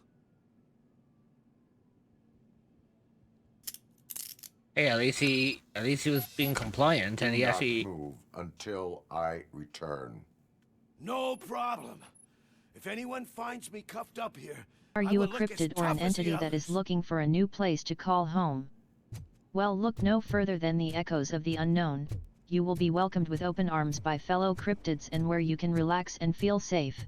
[SPEAKER 2] Hey, at least he was being compliant, and he
[SPEAKER 6] Do not
[SPEAKER 2] actually
[SPEAKER 6] move until I return.
[SPEAKER 10] No problem. If anyone finds me cuffed up here,
[SPEAKER 3] Are
[SPEAKER 10] I
[SPEAKER 3] you
[SPEAKER 10] will
[SPEAKER 3] a
[SPEAKER 10] look as
[SPEAKER 3] cryptid or
[SPEAKER 10] tough
[SPEAKER 3] an
[SPEAKER 10] as the
[SPEAKER 3] entity that is
[SPEAKER 10] others.
[SPEAKER 3] looking for a new place to call home? Well, look no further than the echoes of the unknown. You will be welcomed with open arms by fellow cryptids and where you can relax and feel safe.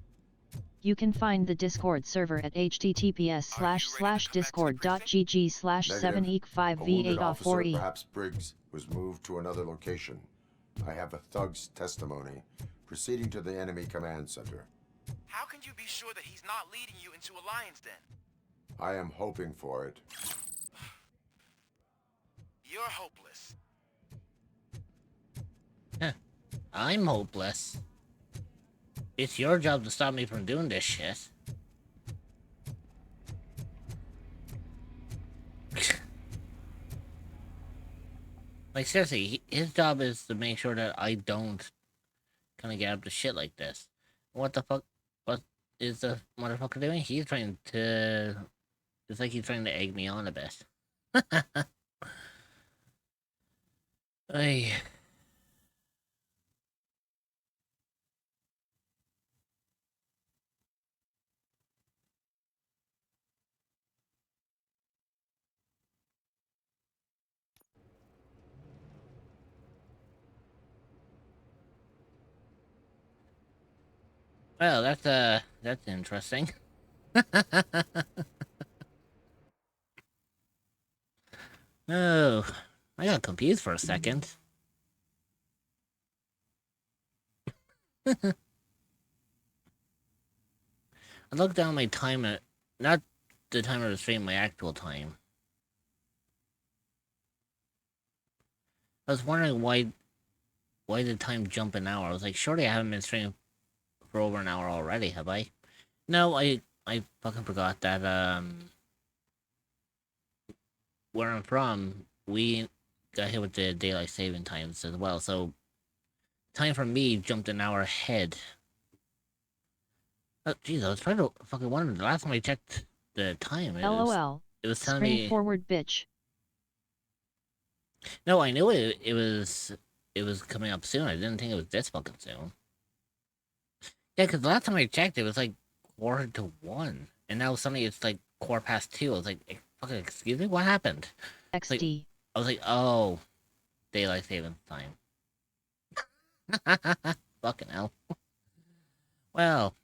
[SPEAKER 3] You can find the Discord server at https://discord.gg/7eek5v804e.
[SPEAKER 6] Perhaps Briggs was moved to another location. I have a thug's testimony proceeding to the enemy command center.
[SPEAKER 18] How can you be sure that he's not leading you into a lion's den?
[SPEAKER 6] I am hoping for it.
[SPEAKER 18] You're hopeless.
[SPEAKER 2] I'm hopeless. It's your job to stop me from doing this shit. Like, seriously, his job is to make sure that I don't kind of get up to shit like this. What the fuck? What is the motherfucker doing? He's trying to... It's like he's trying to egg me on a bit. Ay. Well, that's interesting. Oh, I got confused for a second. I looked down my time not the time of the stream, my actual time. I was wondering why did time jump an hour? I was like, surely I haven't been streaming for over an hour already, have I? No, I fucking forgot that, where I'm from, we got hit with the daylight saving times as well, so time for me jumped an hour ahead. Oh, jeez, I was trying to fucking wonder, the last time I checked the time, it
[SPEAKER 3] LOL.
[SPEAKER 2] was telling
[SPEAKER 3] Spring
[SPEAKER 2] me...
[SPEAKER 3] forward, bitch.
[SPEAKER 2] No, I knew it was coming up soon. I didn't think it was this fucking soon. Yeah, because the last time I checked, it was like 1:45, and now suddenly it's like 2:15. I was like, fucking, excuse me, what happened?
[SPEAKER 3] XD.
[SPEAKER 2] Like, I was like, oh, daylight saving time. Fucking hell. Well,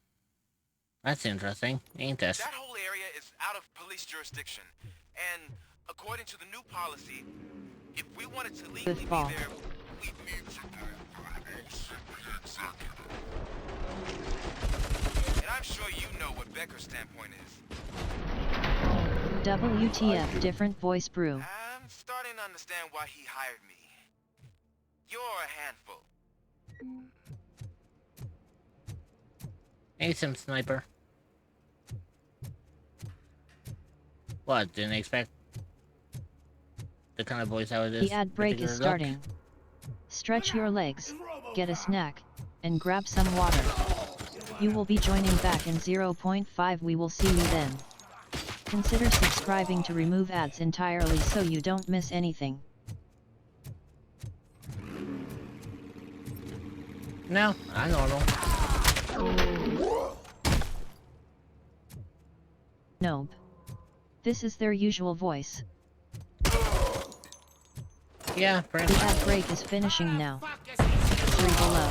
[SPEAKER 2] that's interesting, ain't it?
[SPEAKER 18] That whole area is out of police jurisdiction, and according to the new policy, if we wanted to legally be there, we need to do and I'm sure you know what Becker's standpoint is.
[SPEAKER 3] WTF, different voice brew.
[SPEAKER 18] I'm starting to understand why he hired me. You're a handful.
[SPEAKER 2] Hey, Sim Sniper. What, didn't expect the kind of voice I would
[SPEAKER 3] The ad break is starting. Stretch your legs, get a snack, and grab some water. You will be joining back in 0.5. We will see you then. Consider subscribing to remove ads entirely so you don't miss anything.
[SPEAKER 2] No, I'm normal.
[SPEAKER 3] Nope. This is their usual voice.
[SPEAKER 2] Yeah,
[SPEAKER 3] The ad break is finishing now. 3 below.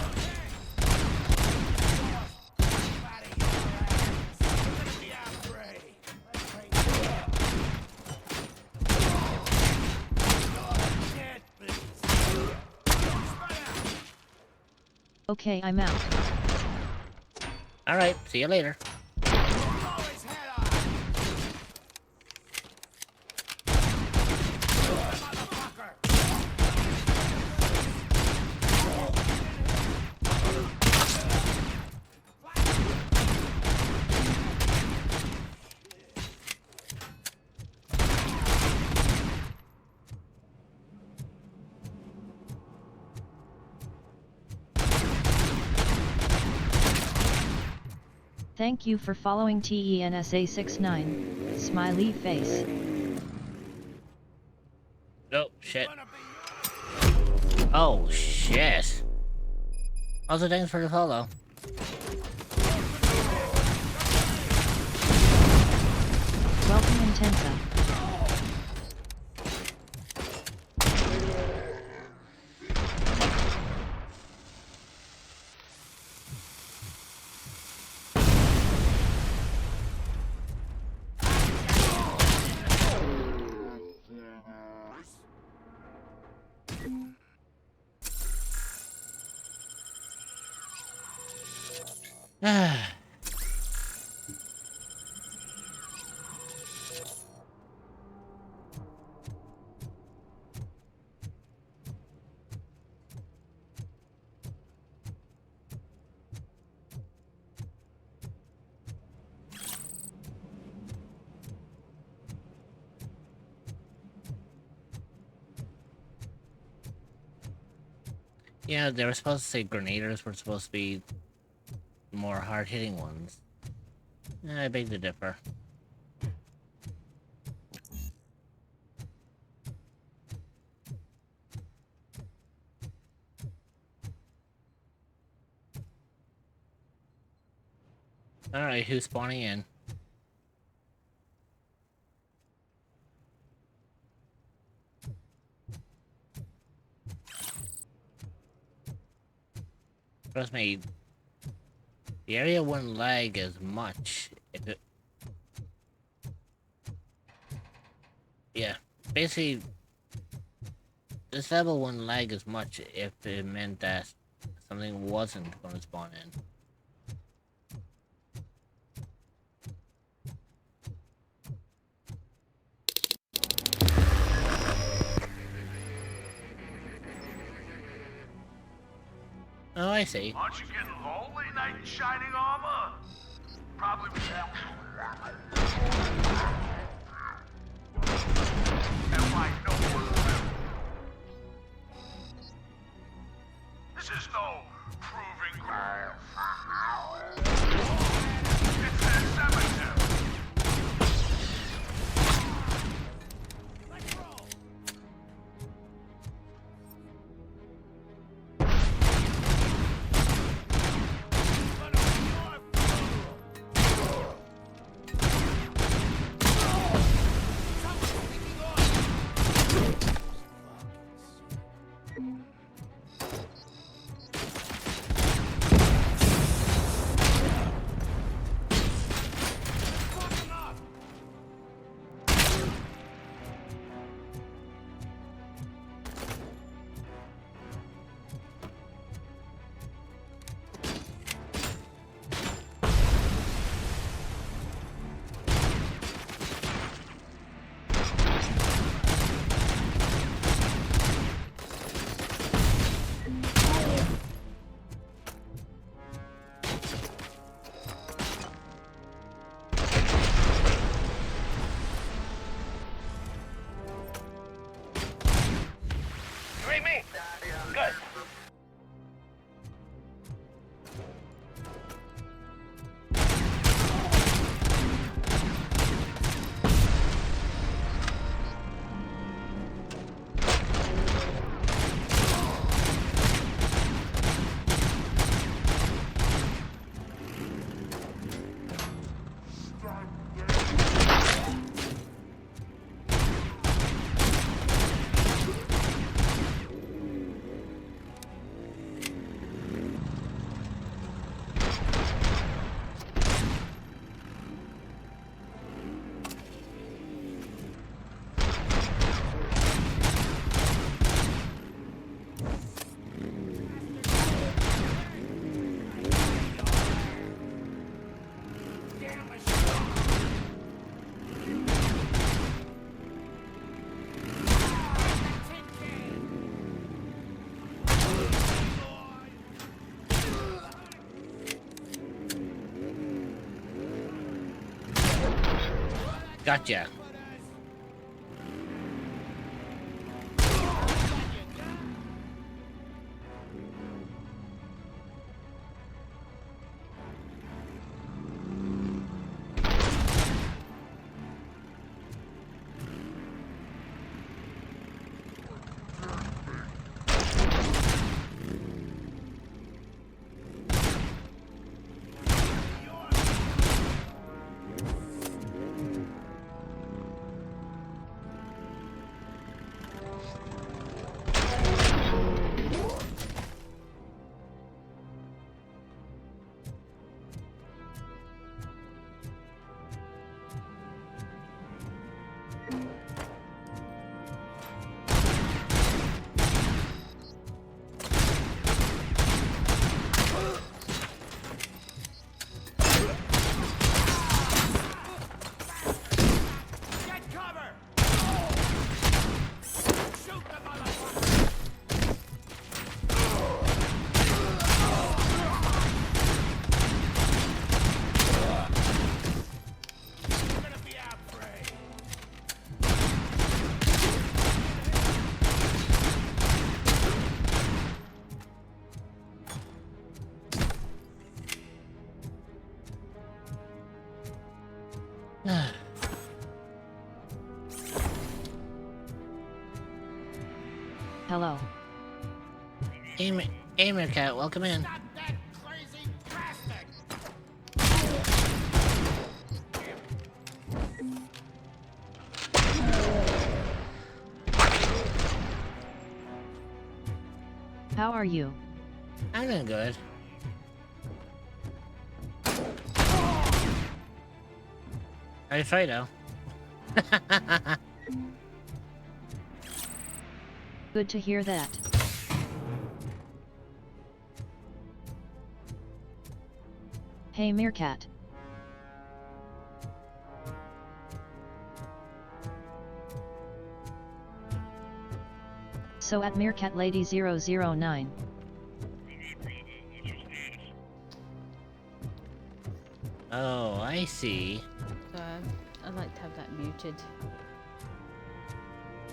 [SPEAKER 3] Okay, I'm out.
[SPEAKER 2] Alright, see you later.
[SPEAKER 3] Thank you for following TENSA69, smiley face.
[SPEAKER 2] Oh, shit. Oh, shit. Also, thanks for the follow.
[SPEAKER 3] Welcome Intensa.
[SPEAKER 2] Yeah, they were supposed to say grenadiers were supposed to be more hard-hitting ones. I beg to differ. Alright, who's spawning in? Trust me, the area wouldn't lag as much if it... Yeah, basically, this level wouldn't lag as much if it meant that something wasn't going to spawn in. Oh, I see.
[SPEAKER 21] Aren't you getting lonely, knight in shining armor? Probably. And why no one will. This is no proving ground. It's a cemetery. Let's roll.
[SPEAKER 2] Gotcha.
[SPEAKER 3] Hello.
[SPEAKER 2] Hey, Meerkat, welcome in.
[SPEAKER 3] How are you?
[SPEAKER 2] I'm doing good. How's Fredo?
[SPEAKER 3] Good to hear that. Hey Meerkat. So at Meerkat Lady 009.
[SPEAKER 2] Oh, I see.
[SPEAKER 1] I'd like to have that muted.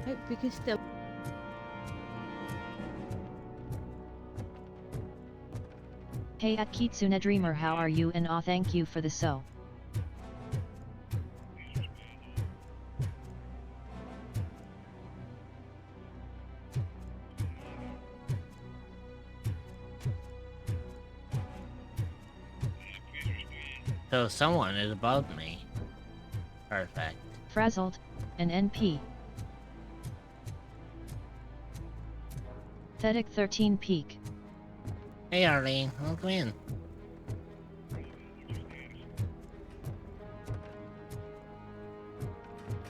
[SPEAKER 1] Hope we can still...
[SPEAKER 3] Hey at Kitsune Dreamer, how are you? And thank you for the so.
[SPEAKER 2] So someone is above me. Perfect.
[SPEAKER 3] Frazzled, an NP. Thedic 13 Peak.
[SPEAKER 2] Hey Arlene, welcome in.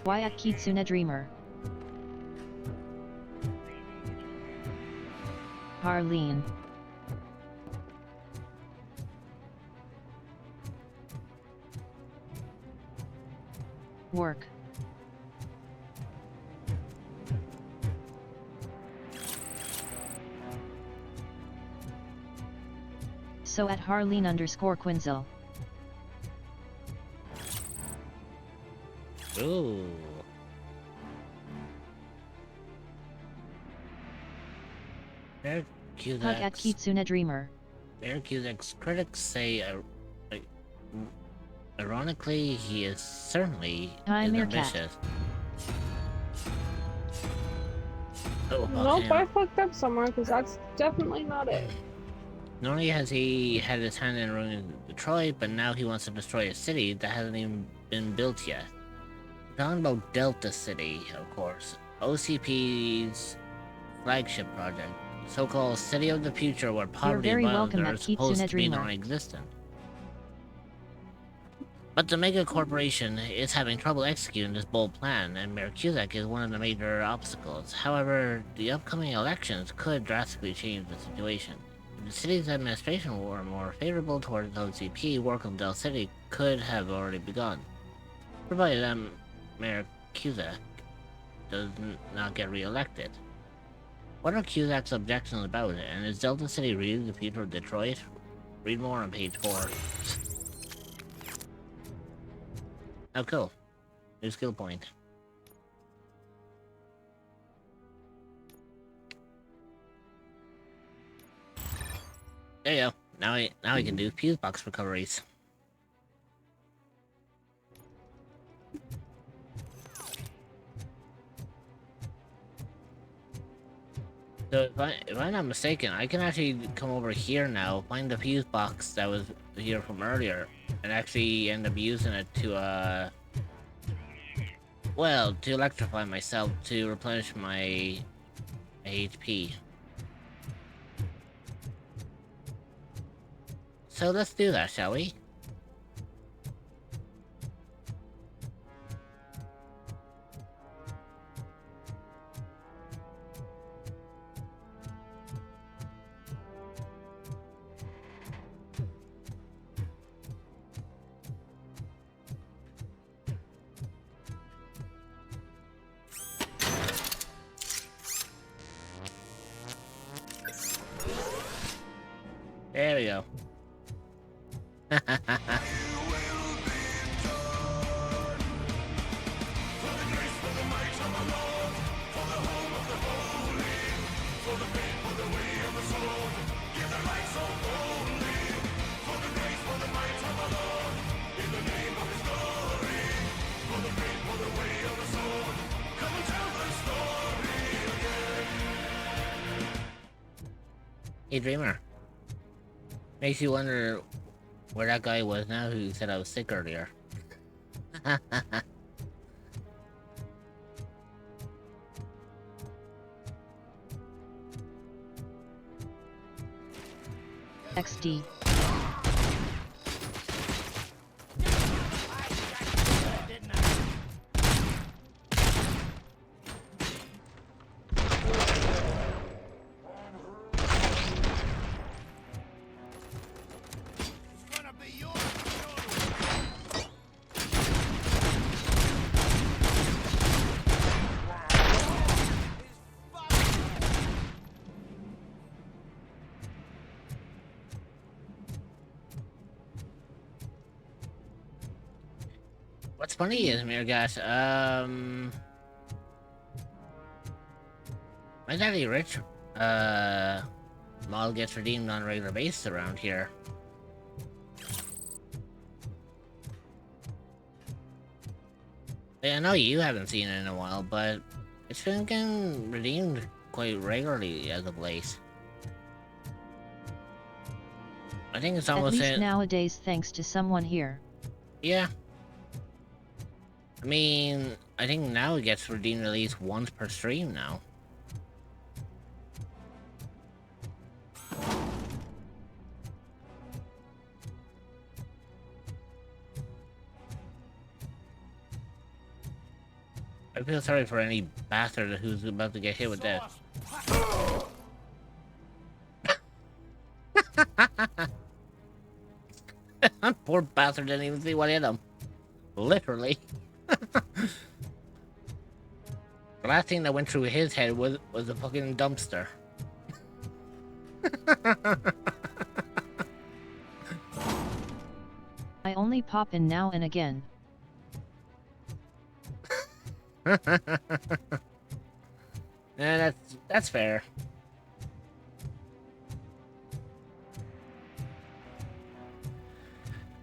[SPEAKER 3] Why at Kitsune Dreamer? Harleen. Work. So at Harleen _ Quinzel.
[SPEAKER 2] Ooh. Bear
[SPEAKER 3] Hug at
[SPEAKER 2] Cusack's,
[SPEAKER 3] Kitsune Dreamer.
[SPEAKER 2] Bear Cusack's critics say, ironically, he is certainly
[SPEAKER 3] Hi,
[SPEAKER 2] is
[SPEAKER 3] Meerkat.
[SPEAKER 2] ambitious. Oh,
[SPEAKER 22] Nope, I fucked up somewhere because that's definitely not it.
[SPEAKER 2] Not only has he had his hand in ruining Detroit, but now he wants to destroy a city that hasn't even been built yet. We're talking about Delta City, of course. OCP's flagship project. So-called City of the Future, where poverty
[SPEAKER 3] very
[SPEAKER 2] and violence
[SPEAKER 3] welcome
[SPEAKER 2] are
[SPEAKER 3] at
[SPEAKER 2] supposed
[SPEAKER 3] Kitsune
[SPEAKER 2] to be
[SPEAKER 3] Dreamer.
[SPEAKER 2] non-existent. But the mega corporation is having trouble executing this bold plan, and Mayor Cusack is one of the major obstacles. However, the upcoming elections could drastically change the situation. If the city's administration were more favorable towards OCP, work on Del City could have already begun. Provided that Mayor Cusack does not get re-elected. What are Cusack's objections about it, and is Delta City really the future of Detroit? Read more on page 4. Oh, cool. New skill point. There you go. Now I can do fuse box recoveries. So if I'm not mistaken, I can actually come over here now, find the fuse box that was here from earlier, and actually end up using it to well, to electrify myself to replenish my HP. So let's do that, shall we? There we go. Hey, Dreamer. Makes you wonder where that guy was now who said I was sick earlier.
[SPEAKER 3] XD.
[SPEAKER 2] What's funny is, Mirgash, my Daddy Rich, model gets redeemed on a regular basis around here. Yeah, I know you haven't seen it in a while, but it's been getting redeemed quite regularly as of late. I think it's almost
[SPEAKER 3] At least nowadays thanks to someone here.
[SPEAKER 2] Yeah. I mean, I think now it gets redeemed at least once per stream now. I feel sorry for any bastard who's about to get hit with that. Poor bastard didn't even see what hit him. Literally. The last thing that went through his head was a fucking dumpster.
[SPEAKER 3] I only pop in now and again.
[SPEAKER 2] Yeah, that's fair.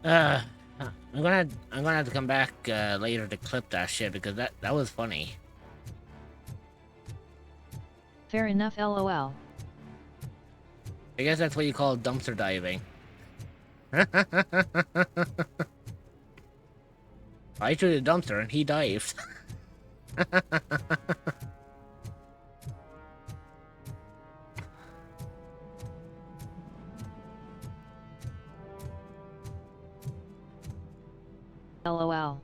[SPEAKER 2] I'm gonna have to come back later to clip that shit because that was funny.
[SPEAKER 3] Fair enough, lol.
[SPEAKER 2] I guess that's what you call dumpster diving. I threw the dumpster and he dived.
[SPEAKER 3] LOL.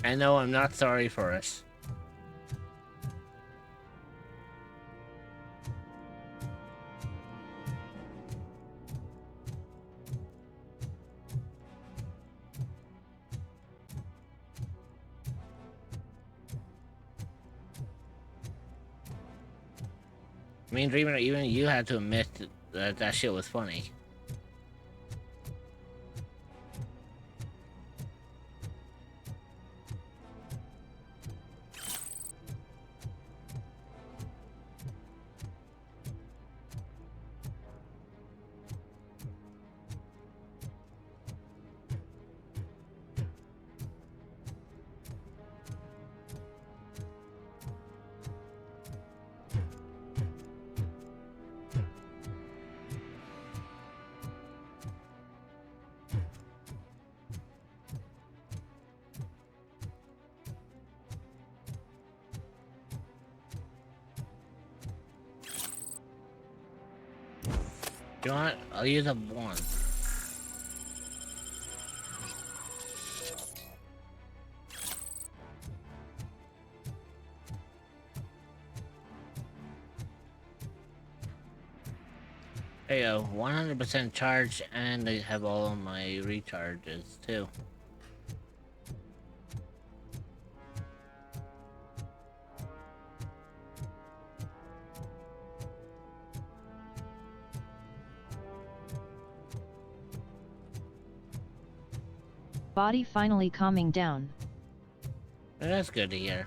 [SPEAKER 2] I know, I'm not sorry for it. I mean, Dreamer, even you had to admit that that shit was funny. You want? I'll use up one. Hey, 100% charge, and I have all of my recharges too.
[SPEAKER 3] Body finally calming down.
[SPEAKER 2] That's good to hear.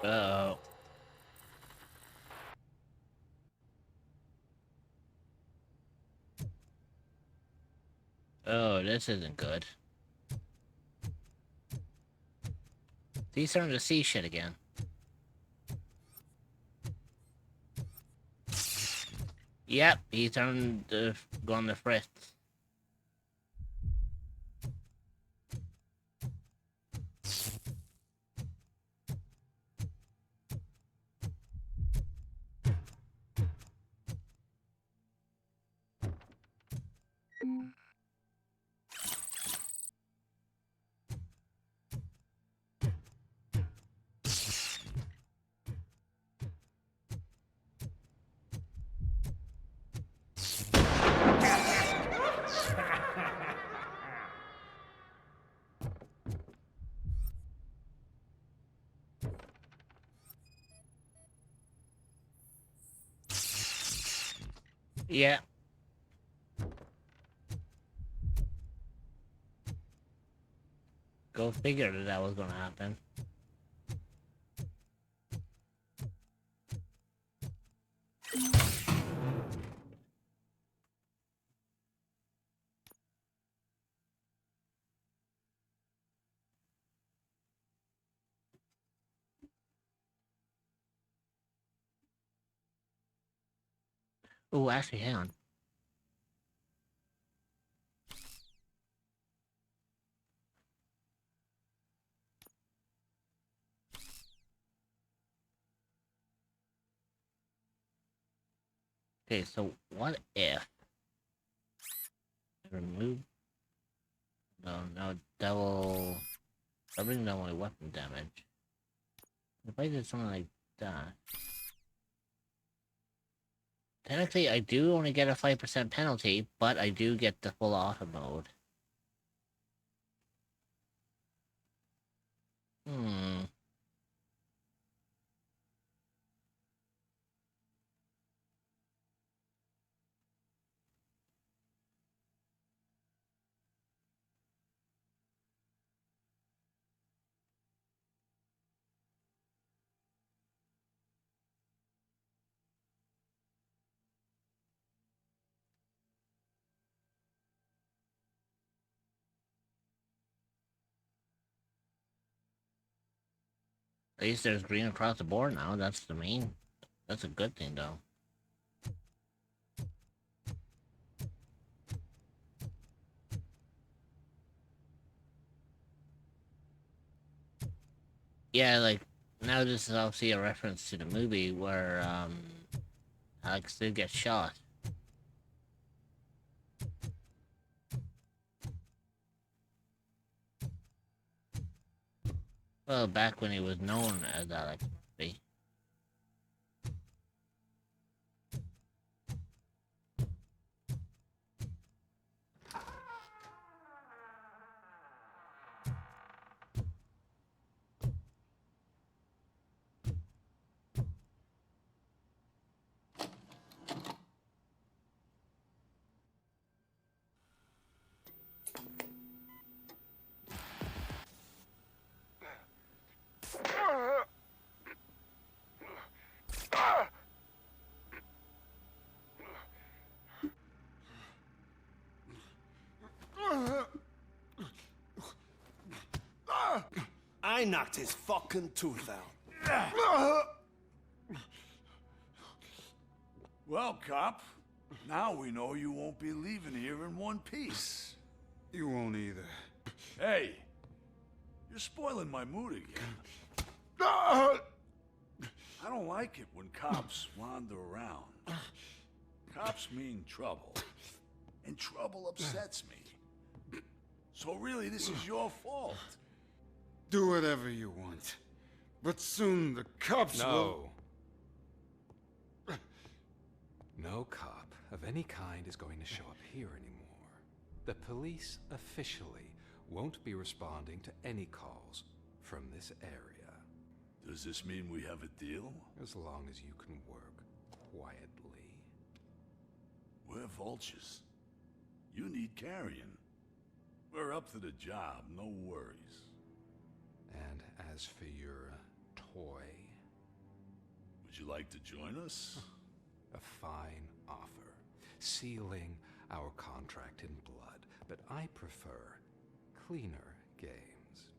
[SPEAKER 2] Uh-oh. Oh, this isn't good. He's starting to see shit again. Yep, he's starting to go on the fritz. Yeah. Go figure that was gonna happen. Oh, actually, hang on. Okay, so what if I remove no double doubling down my weapon damage? If I did something like that, technically I do only get a 5% penalty, but I do get the full auto mode. At least there's green across the board now. That's a good thing though. Yeah, like, now this is obviously a reference to the movie where, Alex did get shot. Well, back when he was known as Alex Murphy.
[SPEAKER 10] I knocked his fucking tooth out.
[SPEAKER 21] Well, cop, now we know you won't be leaving here in one piece.
[SPEAKER 5] You won't either.
[SPEAKER 21] Hey, you're spoiling my mood again.
[SPEAKER 5] Ah!
[SPEAKER 21] I don't like it when cops wander around. Cops mean trouble, and trouble upsets me. So really, this is your fault.
[SPEAKER 5] Do whatever you want. But soon the cops will...
[SPEAKER 7] No cop of any kind is going to show up here anymore. The police officially won't be responding to any calls from this area.
[SPEAKER 21] Does this mean we have a deal?
[SPEAKER 7] As long as you can work quietly.
[SPEAKER 21] We're vultures. You need carrion. We're up to the job, no worries.
[SPEAKER 7] And as for your toy...
[SPEAKER 21] Would you like to join us?
[SPEAKER 7] A fine offer, sealing our contract in blood, but I prefer cleaner games.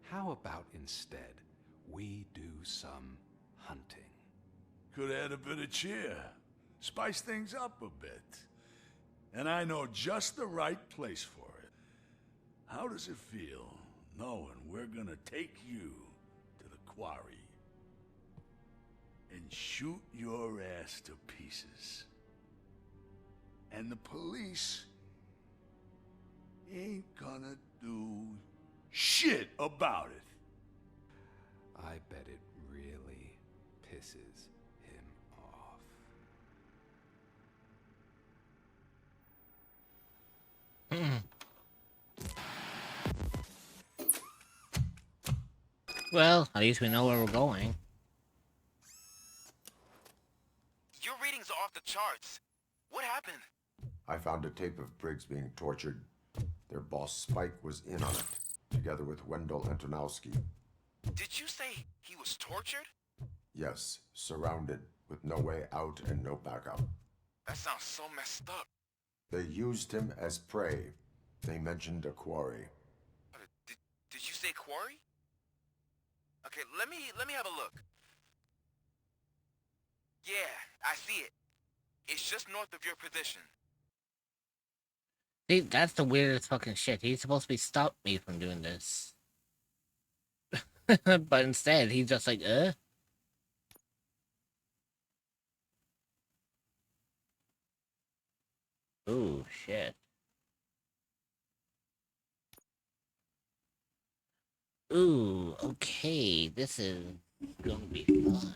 [SPEAKER 7] How about instead we do some hunting?
[SPEAKER 21] Could add a bit of cheer, spice things up a bit. And I know just the right place for it. How does it feel knowing we're gonna take you to the quarry and shoot your ass to pieces? And the police ain't gonna do shit about it.
[SPEAKER 7] I bet it really pisses him off.
[SPEAKER 2] Well, at least we know where we're going.
[SPEAKER 18] Your readings are off the charts. What happened?
[SPEAKER 6] I found a tape of Briggs being tortured. Their boss Spike was in on it, together with Wendell Antonowski.
[SPEAKER 18] Did you say he was tortured?
[SPEAKER 6] Yes, surrounded, with no way out and no backup.
[SPEAKER 18] That sounds so messed up.
[SPEAKER 6] They used him as prey. They mentioned a quarry.
[SPEAKER 18] Did you say quarry? Okay, let me have a look. Yeah, I see it. It's just north of your position.
[SPEAKER 2] See, that's the weirdest fucking shit. He's supposed to be stopping me from doing this. But instead, he's just like, Ooh, shit. Ooh, okay, this is gonna be fun.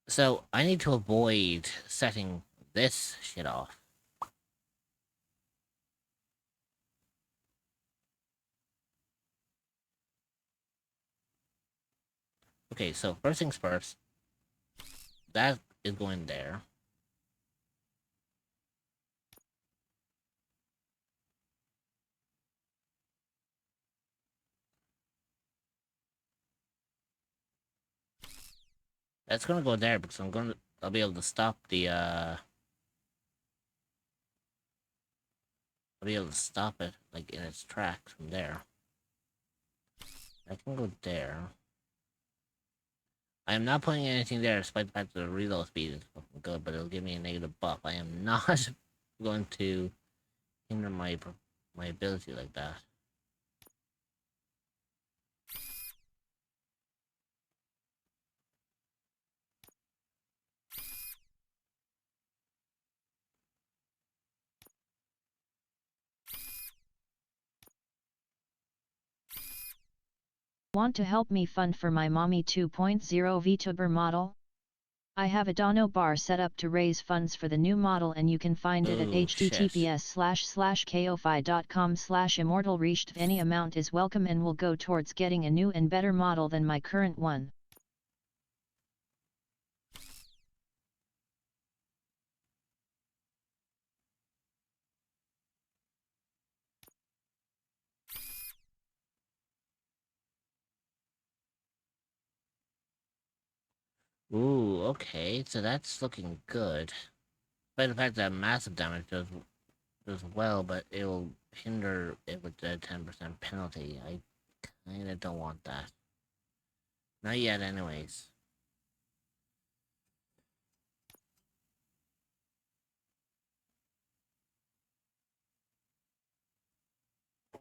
[SPEAKER 2] So, I need to avoid setting this shit off. Okay, so first things first. That is going there. That's gonna go there because I'll be able to stop the I'll be able to stop it like in its tracks from there. I can go there. I am not putting anything there despite the fact that the reload speed is fucking good, but it'll give me a negative buff. I am not going to hinder my ability like that.
[SPEAKER 3] Want to help me fund for my Mommy 2.0 VTuber model? I have a Dono bar set up to raise funds for the new model and you can find it at https://ko-fi.com/immortalreached. Any amount is welcome and will go towards getting a new and better model than my current one.
[SPEAKER 2] Ooh, okay, so that's looking good. But the fact that massive damage does well, but it will hinder it with the 10% penalty. I I don't want that. Not yet, anyways.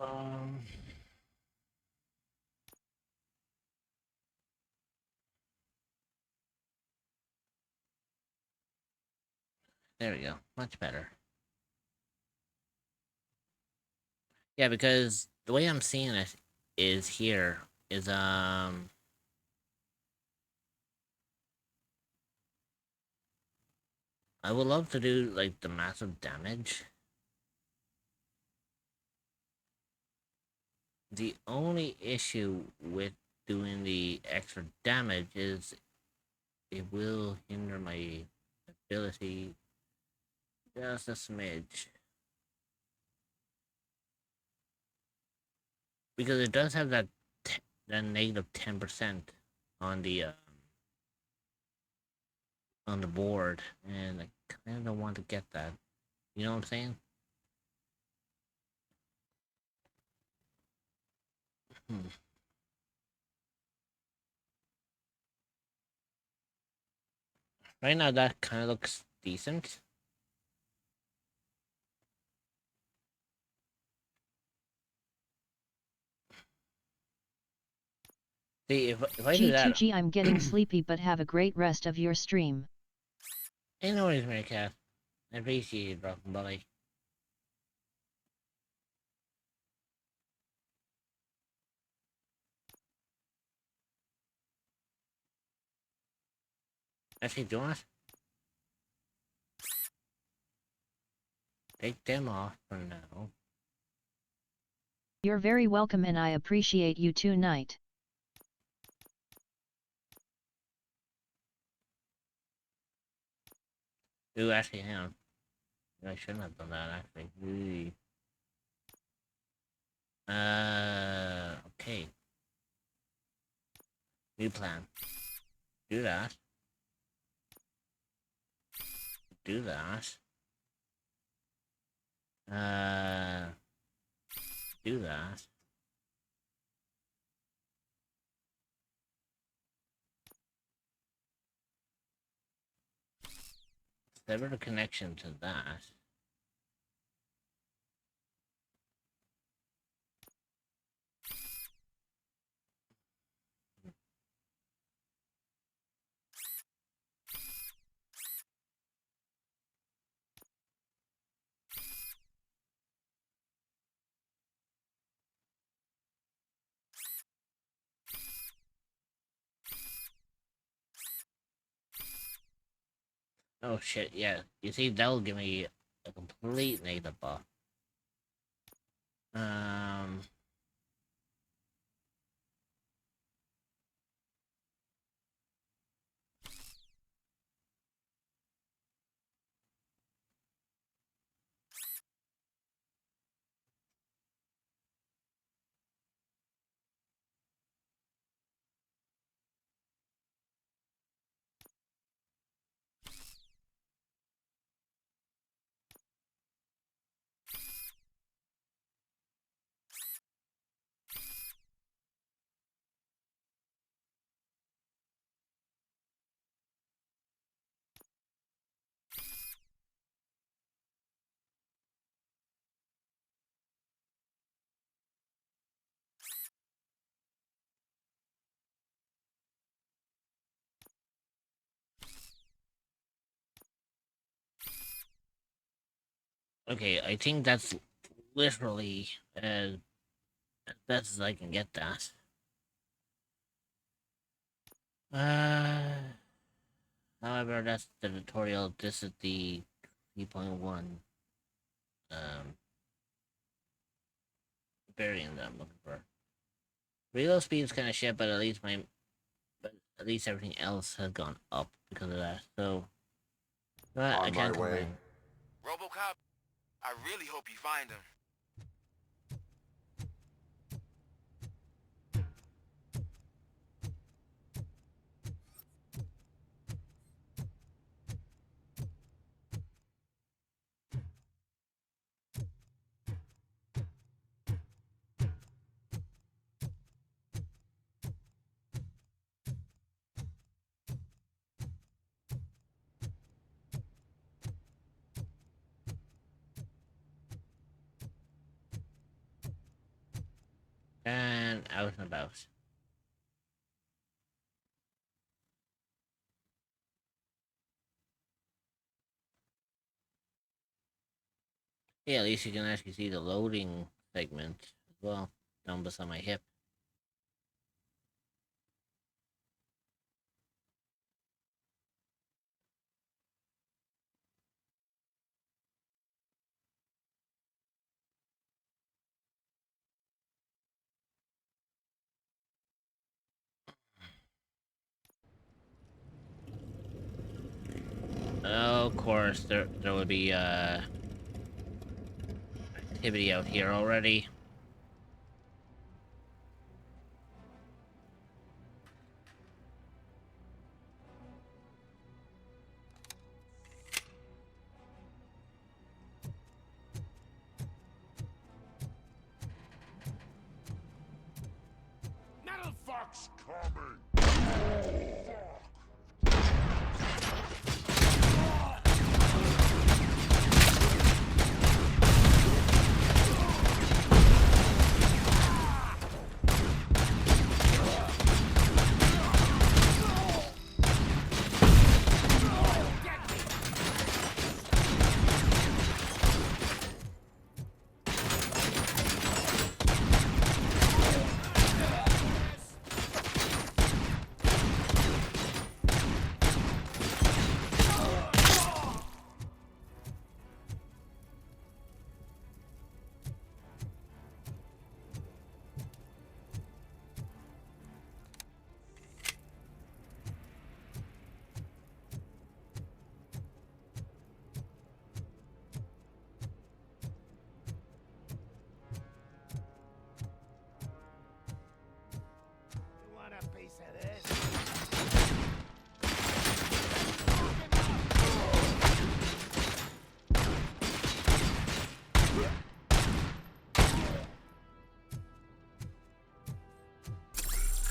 [SPEAKER 2] Um... There we go. Much better. Yeah, because the way I'm seeing it is here is I would love to do like the massive damage. The only issue with doing the extra damage is it will hinder my ability just a smidge. Because it does have that negative 10% on the board, and I kind of don't want to get that. You know what I'm saying? Right now, that kind of looks decent. See, if I do that...
[SPEAKER 3] G2G, I'm getting sleepy, but have a great rest of your stream.
[SPEAKER 2] Hey, no worries, Mary Cat. I appreciate it, Broken Bully. Actually, do not take them off for now.
[SPEAKER 3] You're very welcome, and I appreciate you tonight.
[SPEAKER 2] Ooh, actually, hang on. I shouldn't have done that, actually. Okay. New plan. Do that. Do that. Do that. Sever the connection to that. Oh shit, yeah. You see, that'll give me a complete negative buff. Okay, I think that's literally as best as I can get that. However, that's the tutorial. This is the 3.1 variant that I'm looking for. Reload speed is kind of shit, but at least everything else has gone up because of that. So, but I can't complain.
[SPEAKER 18] RoboCop, I really hope you find him.
[SPEAKER 2] And out and about. Yeah, at least you can actually see the loading segment as well, down beside my hip. Oh, of course, there would be activity out here already.
[SPEAKER 21] Metal Fox coming!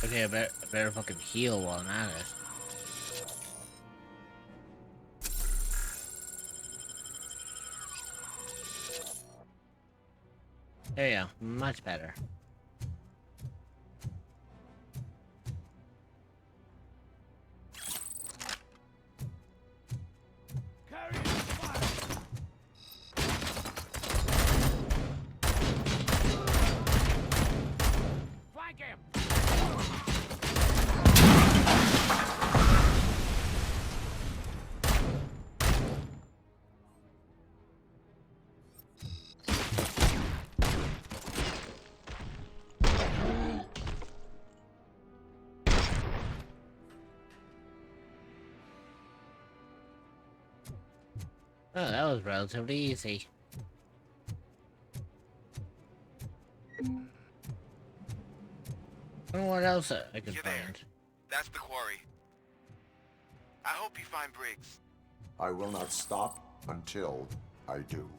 [SPEAKER 2] Okay, I better fucking heal while I'm at it. There you go, much better.
[SPEAKER 21] Flank him!
[SPEAKER 2] Oh, that was relatively easy. I don't know what else I could find.
[SPEAKER 18] That's the quarry. I hope you find Briggs.
[SPEAKER 6] I will not stop until I do.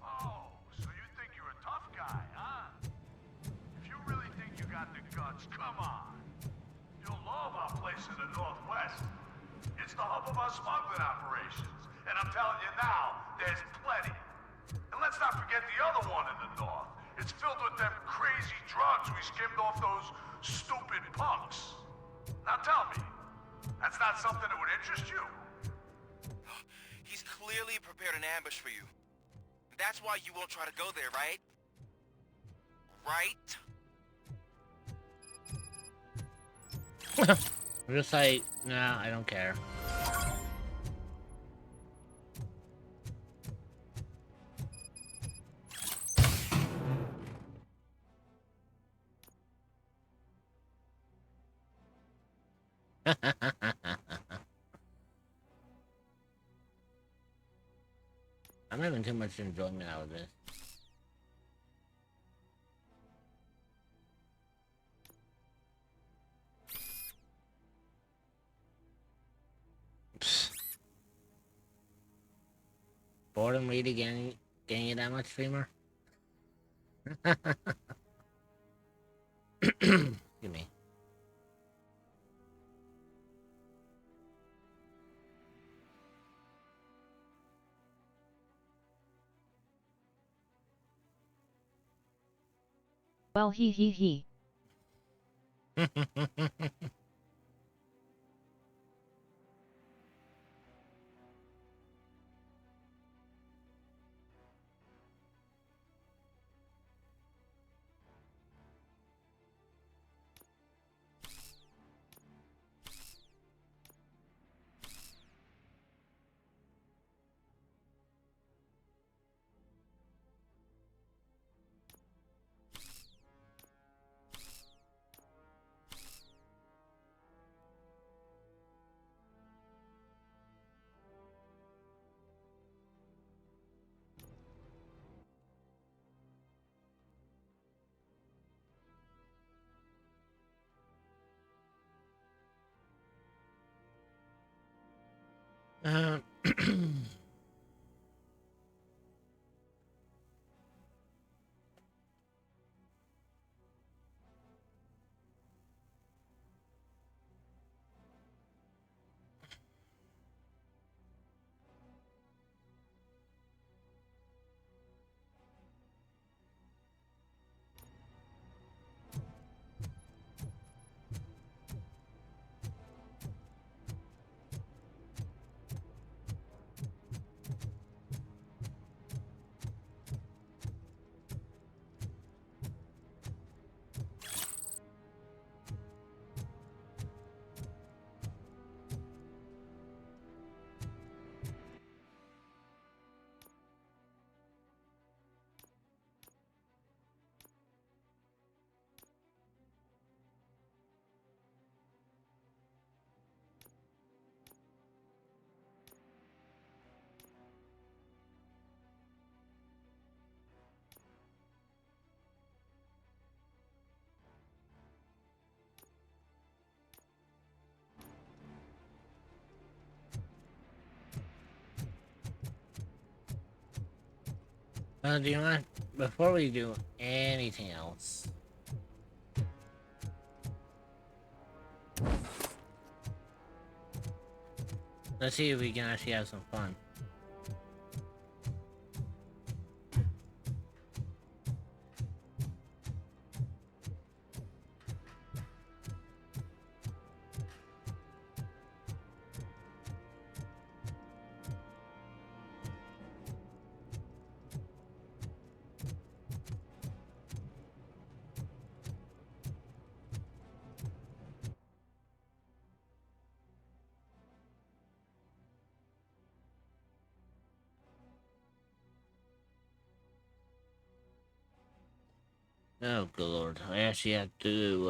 [SPEAKER 21] Oh, so you think you're a tough guy, huh? If you really think you got the guts, come on. You'll love our place in the Northwest. It's the hub of our smuggling operations. And I'm telling you now, there's plenty. And let's not forget the other one in the north. It's filled with them crazy drugs we skimmed off those stupid punks. Now tell me, that's not something that would interest you?
[SPEAKER 18] He's clearly prepared an ambush for you. That's why you won't try to go there, right? Right?
[SPEAKER 2] I'm just like, nah, I don't care. I'm having too much enjoyment out of this. Psst. Boredom really getting you that much, streamer? Excuse me.
[SPEAKER 3] Well, he.
[SPEAKER 2] Uh, do you want, before we do anything else, let's see if we can actually have some fun. Oh, good lord. I actually have to,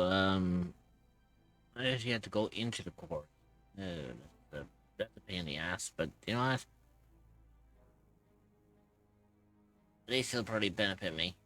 [SPEAKER 2] go into the court. That's a pain in the ass, but you know what? They still probably benefit me.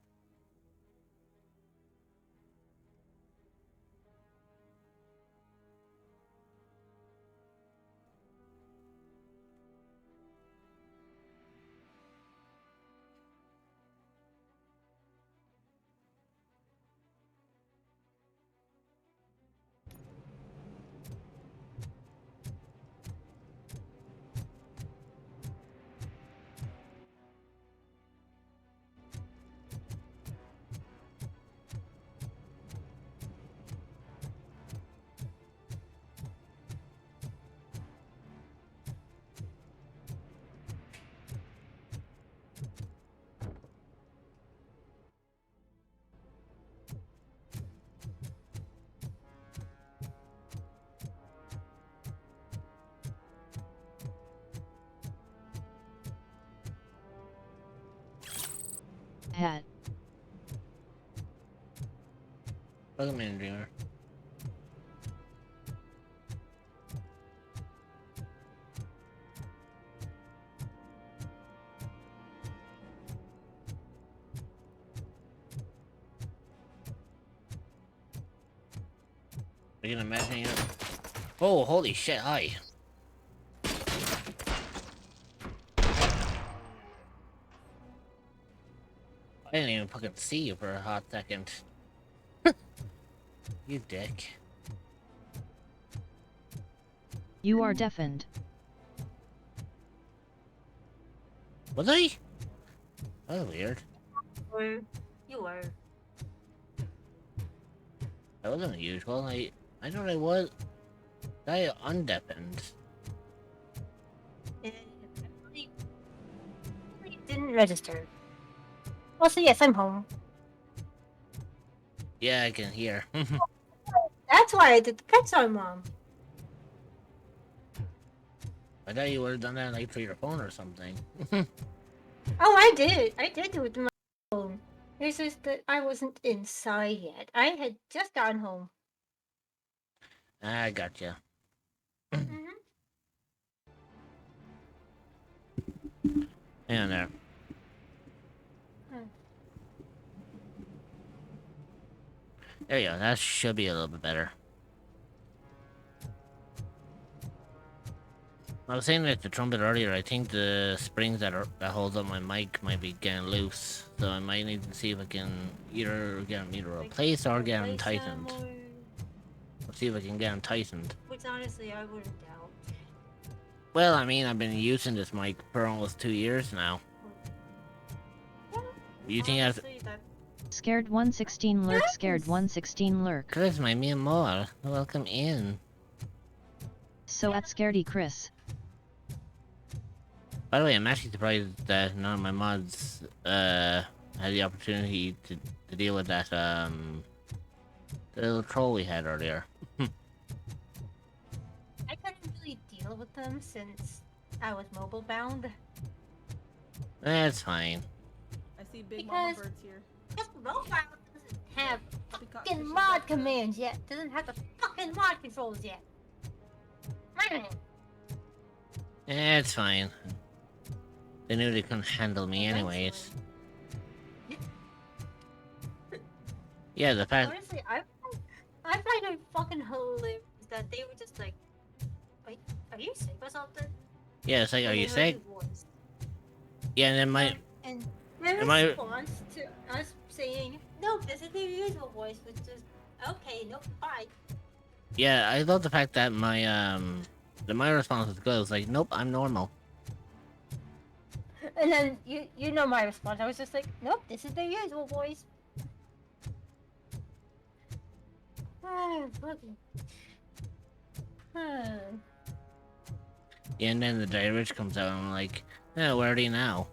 [SPEAKER 3] Hat.
[SPEAKER 2] Welcome in, Dreamer. I can imagine you. Oh, holy shit, hi. I didn't even fucking see you for a hot second. You dick.
[SPEAKER 3] You are deafened.
[SPEAKER 2] Was I? That was weird.
[SPEAKER 8] You were.
[SPEAKER 2] That wasn't unusual. I thought I was. I undeafened.
[SPEAKER 8] It really didn't register. Also, yes, I'm home.
[SPEAKER 2] Yeah, I can hear.
[SPEAKER 8] That's why I did the pet song, Mom.
[SPEAKER 2] I thought you would have done that like through your phone or something.
[SPEAKER 8] Oh, I did. I did do it with my phone. It's just that I wasn't inside yet. I had just gotten home.
[SPEAKER 2] I gotcha. Hang on there. There you go. That should be a little bit better. I was saying like the trumpet earlier. I think the springs that holds up my mic might be getting loose, so I might need to see if I can either get them replaced or get them tightened. Let's see if I can get them tightened.
[SPEAKER 8] Which honestly, I wouldn't doubt.
[SPEAKER 2] Well, I mean, I've been using this mic for almost 2 years now. You think I've...
[SPEAKER 3] Scared 116 lurk, scared 116 lurk.
[SPEAKER 2] Chris, my me and more. Welcome in.
[SPEAKER 3] So at Scaredy Chris.
[SPEAKER 2] By the way, I'm actually surprised that none of my mods had the opportunity to deal with that the little troll we had earlier.
[SPEAKER 8] I couldn't really deal with them since I was mobile bound.
[SPEAKER 2] That's fine.
[SPEAKER 1] I see big mama birds here.
[SPEAKER 8] Because mobile doesn't have fucking mod commands yet. Doesn't have the fucking mod controls yet.
[SPEAKER 2] It's fine. They knew they couldn't handle me anyways. Yeah, the fact...
[SPEAKER 8] Honestly, I find it fucking hilarious that they were just like, are you sick or something?
[SPEAKER 2] Yeah, it's like, are you sick? Yeah, and then my...
[SPEAKER 8] And their response to us saying, no, this is their usual voice, was just, okay, no, bye.
[SPEAKER 2] Yeah, I love the fact that my response was good. I was like, nope, I'm normal.
[SPEAKER 8] And then, you know my response, I was just like, nope, this is their usual voice.
[SPEAKER 2] Yeah, and then the Direwitch comes out and I'm like, yeah, where are they now?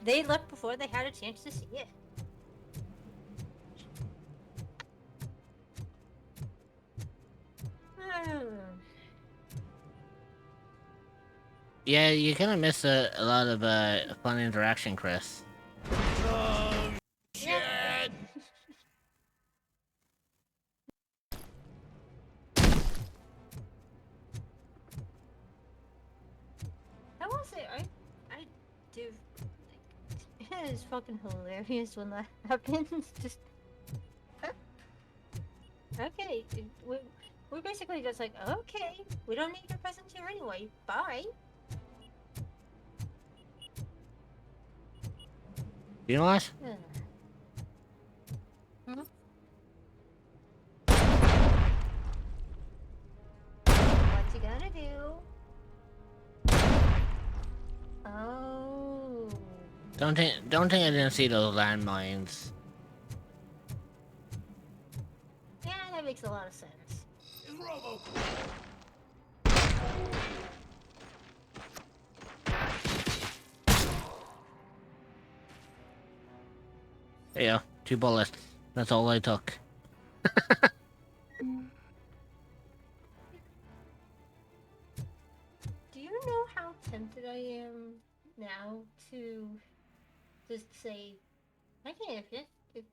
[SPEAKER 8] They left before they had a chance to see it.
[SPEAKER 2] Yeah, you kind of miss a lot of fun interaction, Chris.
[SPEAKER 8] Oh, shit! I will say, I do think it is fucking hilarious when that happens. Just okay, we're basically just like, okay, we don't need your presence here anyway. Bye.
[SPEAKER 2] You know what?
[SPEAKER 8] Hmm? What you gonna do? Oh.
[SPEAKER 2] Don't think I didn't see those landmines.
[SPEAKER 8] Yeah, that makes a lot of sense.
[SPEAKER 2] There you go, 2 bullets. That's all I took.
[SPEAKER 8] Do you know how tempted I am now to just say, I can't hit it?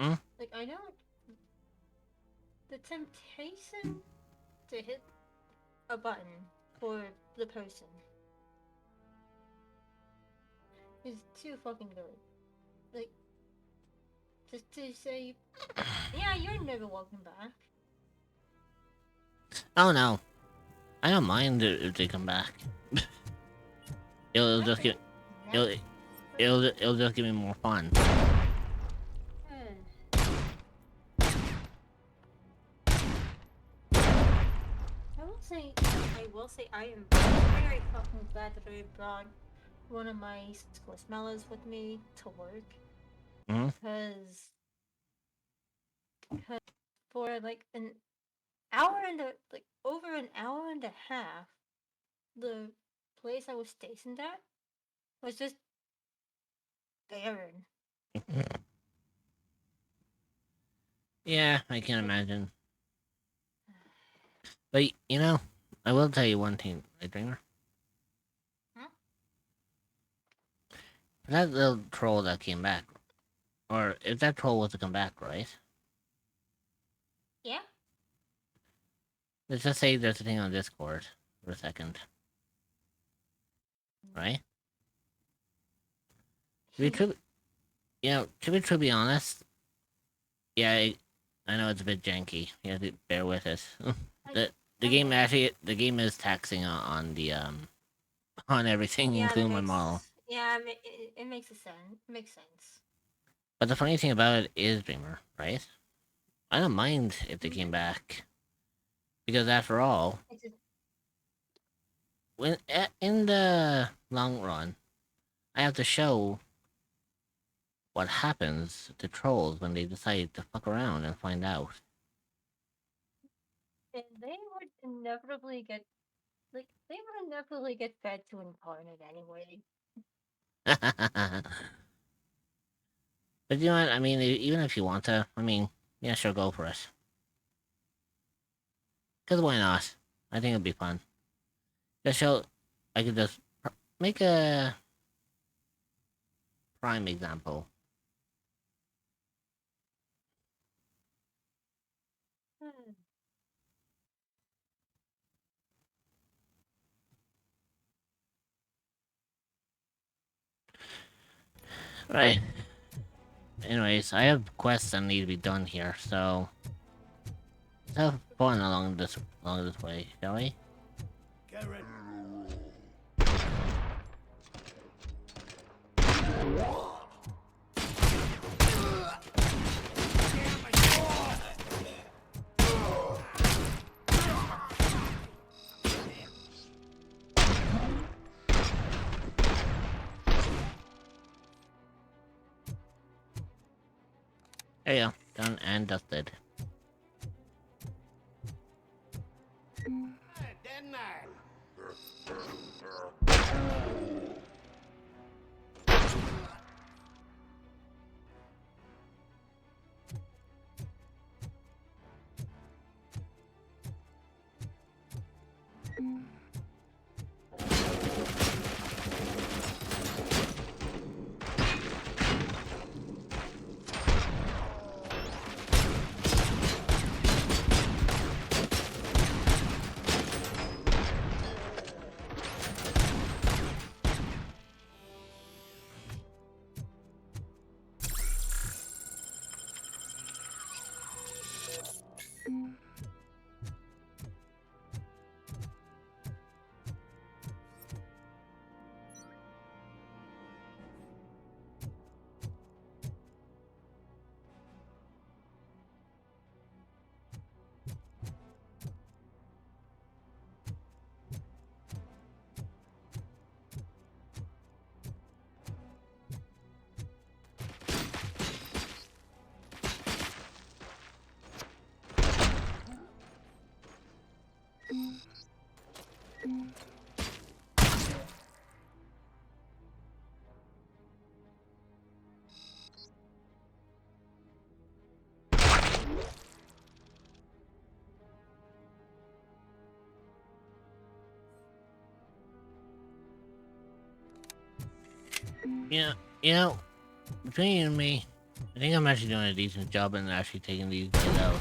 [SPEAKER 8] Like, I know the temptation to hit a button for the person is too fucking good. Like, just to say, yeah, you're never welcome back.
[SPEAKER 2] Oh no, I don't mind if they come back. it'll just give it'll just give me more fun.
[SPEAKER 8] I will say I am very fucking glad that I brought one of my Squishmallows with me to work.
[SPEAKER 2] Mm-hmm.
[SPEAKER 8] Because for like an hour and over an hour and a half, the place I was stationed at was just barren.
[SPEAKER 2] Yeah, I can imagine. But you know, I will tell you one thing, right, Dreamer.
[SPEAKER 8] Huh?
[SPEAKER 2] That little troll that came back, or if that troll was to come back, right?
[SPEAKER 8] Yeah.
[SPEAKER 2] Let's just say there's a thing on Discord for a second, right? To be honest, yeah, I know it's a bit janky. You have to bear with it. the game is taxing on the on everything, including my model.
[SPEAKER 8] Yeah, it makes sense. It makes sense.
[SPEAKER 2] But the funny thing about it is, Dreamer, right? I don't mind if they came back, because after all, when in the long run, I have to show what happens to trolls when they decide to fuck around and find out.
[SPEAKER 8] And they would inevitably get fed to Incarnate anyway.
[SPEAKER 2] But you know what? I mean, even if you want to, I mean, yeah, sure, go for it. Because why not? I think it'd be fun. Just show, I could just make a prime example. Right. Anyways, I have quests that need to be done here, so let's have fun along this way, shall we?
[SPEAKER 11] Get ready.
[SPEAKER 2] There you go. Done and dusted. Yeah, you know, between you and me, I think I'm actually doing a decent job in actually taking these guys out.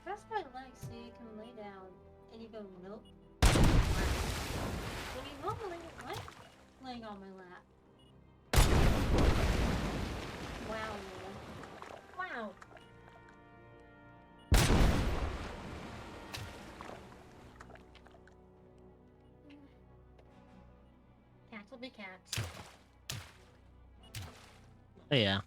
[SPEAKER 8] Press my legs so you can lay down. And you go, nope. When you normally like laying on my lap. Wow, man. Wow. Cats will be cats.
[SPEAKER 2] Oh, yeah.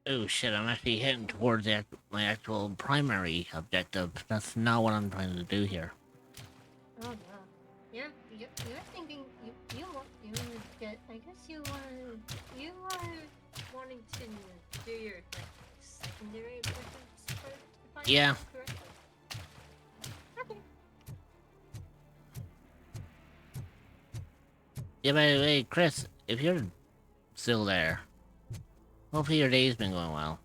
[SPEAKER 2] Oh shit, I'm actually heading towards my actual primary objective. That's not what I'm trying to do here.
[SPEAKER 8] Oh no. You're thinking you get. I guess you are wanting to do your like secondary objectives first.
[SPEAKER 2] Yeah.
[SPEAKER 8] Okay.
[SPEAKER 2] Yeah, by the way, Chris, if you're still there, hopefully your day's been going well.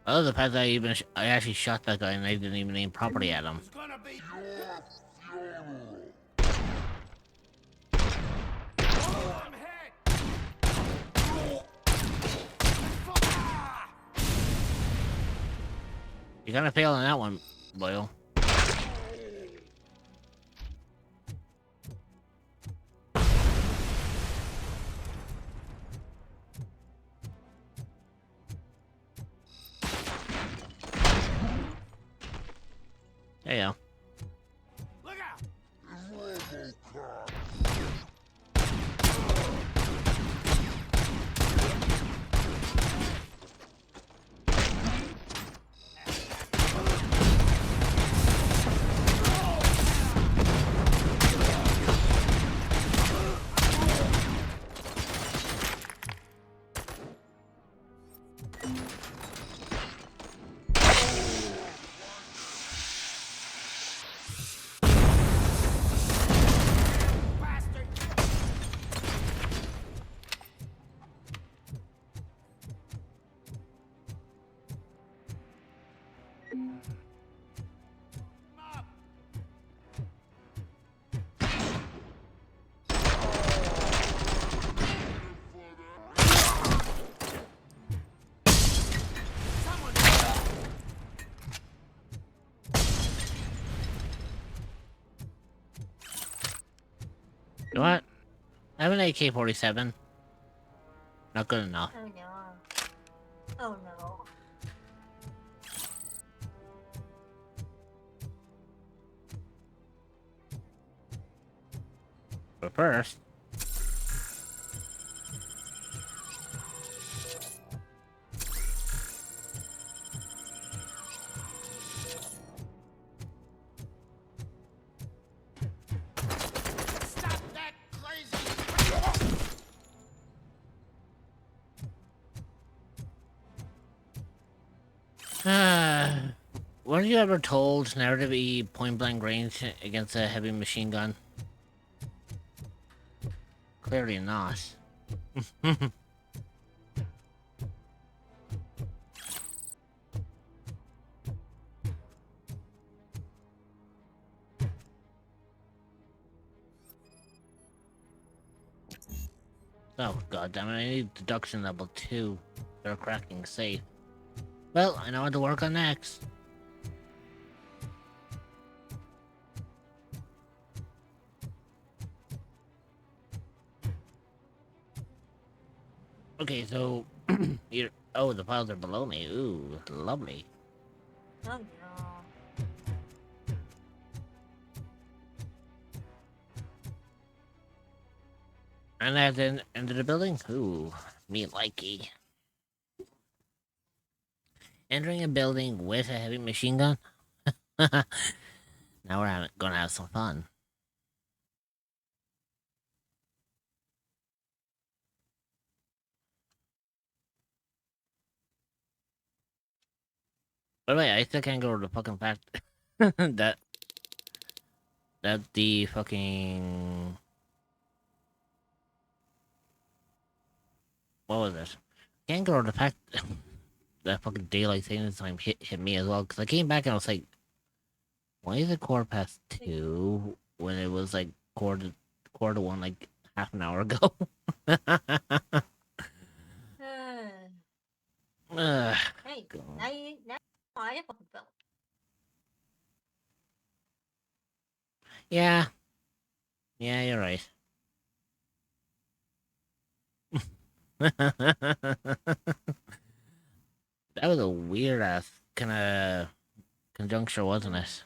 [SPEAKER 2] Oh, the fact that I actually shot that guy and I didn't even aim properly at him. You kind of failed on that one, Boyle. There you go.
[SPEAKER 11] Look out!
[SPEAKER 2] You know what? I have an AK-47. Not good enough.
[SPEAKER 8] Oh no. Oh no.
[SPEAKER 2] But first... Weren't you ever told never to be point-blank range against a heavy machine gun? Clearly not. Oh goddammit, I need deduction level 2. They're cracking safe. Well, I know what to work on next. Okay, so you're the files are below me. Ooh, lovely.
[SPEAKER 8] Oh no.
[SPEAKER 2] And at the end of the building? Ooh, me likey. entering a building with a heavy machine gun. Now we're gonna have some fun. By the way, I still can't go over the fucking fact that the fucking what was it? Can't go over the fact that fucking daylight savings time hit me as well, because I came back and I was like, why is it 2:15 when it was like quarter to one like half an hour ago?
[SPEAKER 8] Hey, now I have a belt.
[SPEAKER 2] Yeah, you're right. That was a weird ass kind of conjuncture, wasn't it?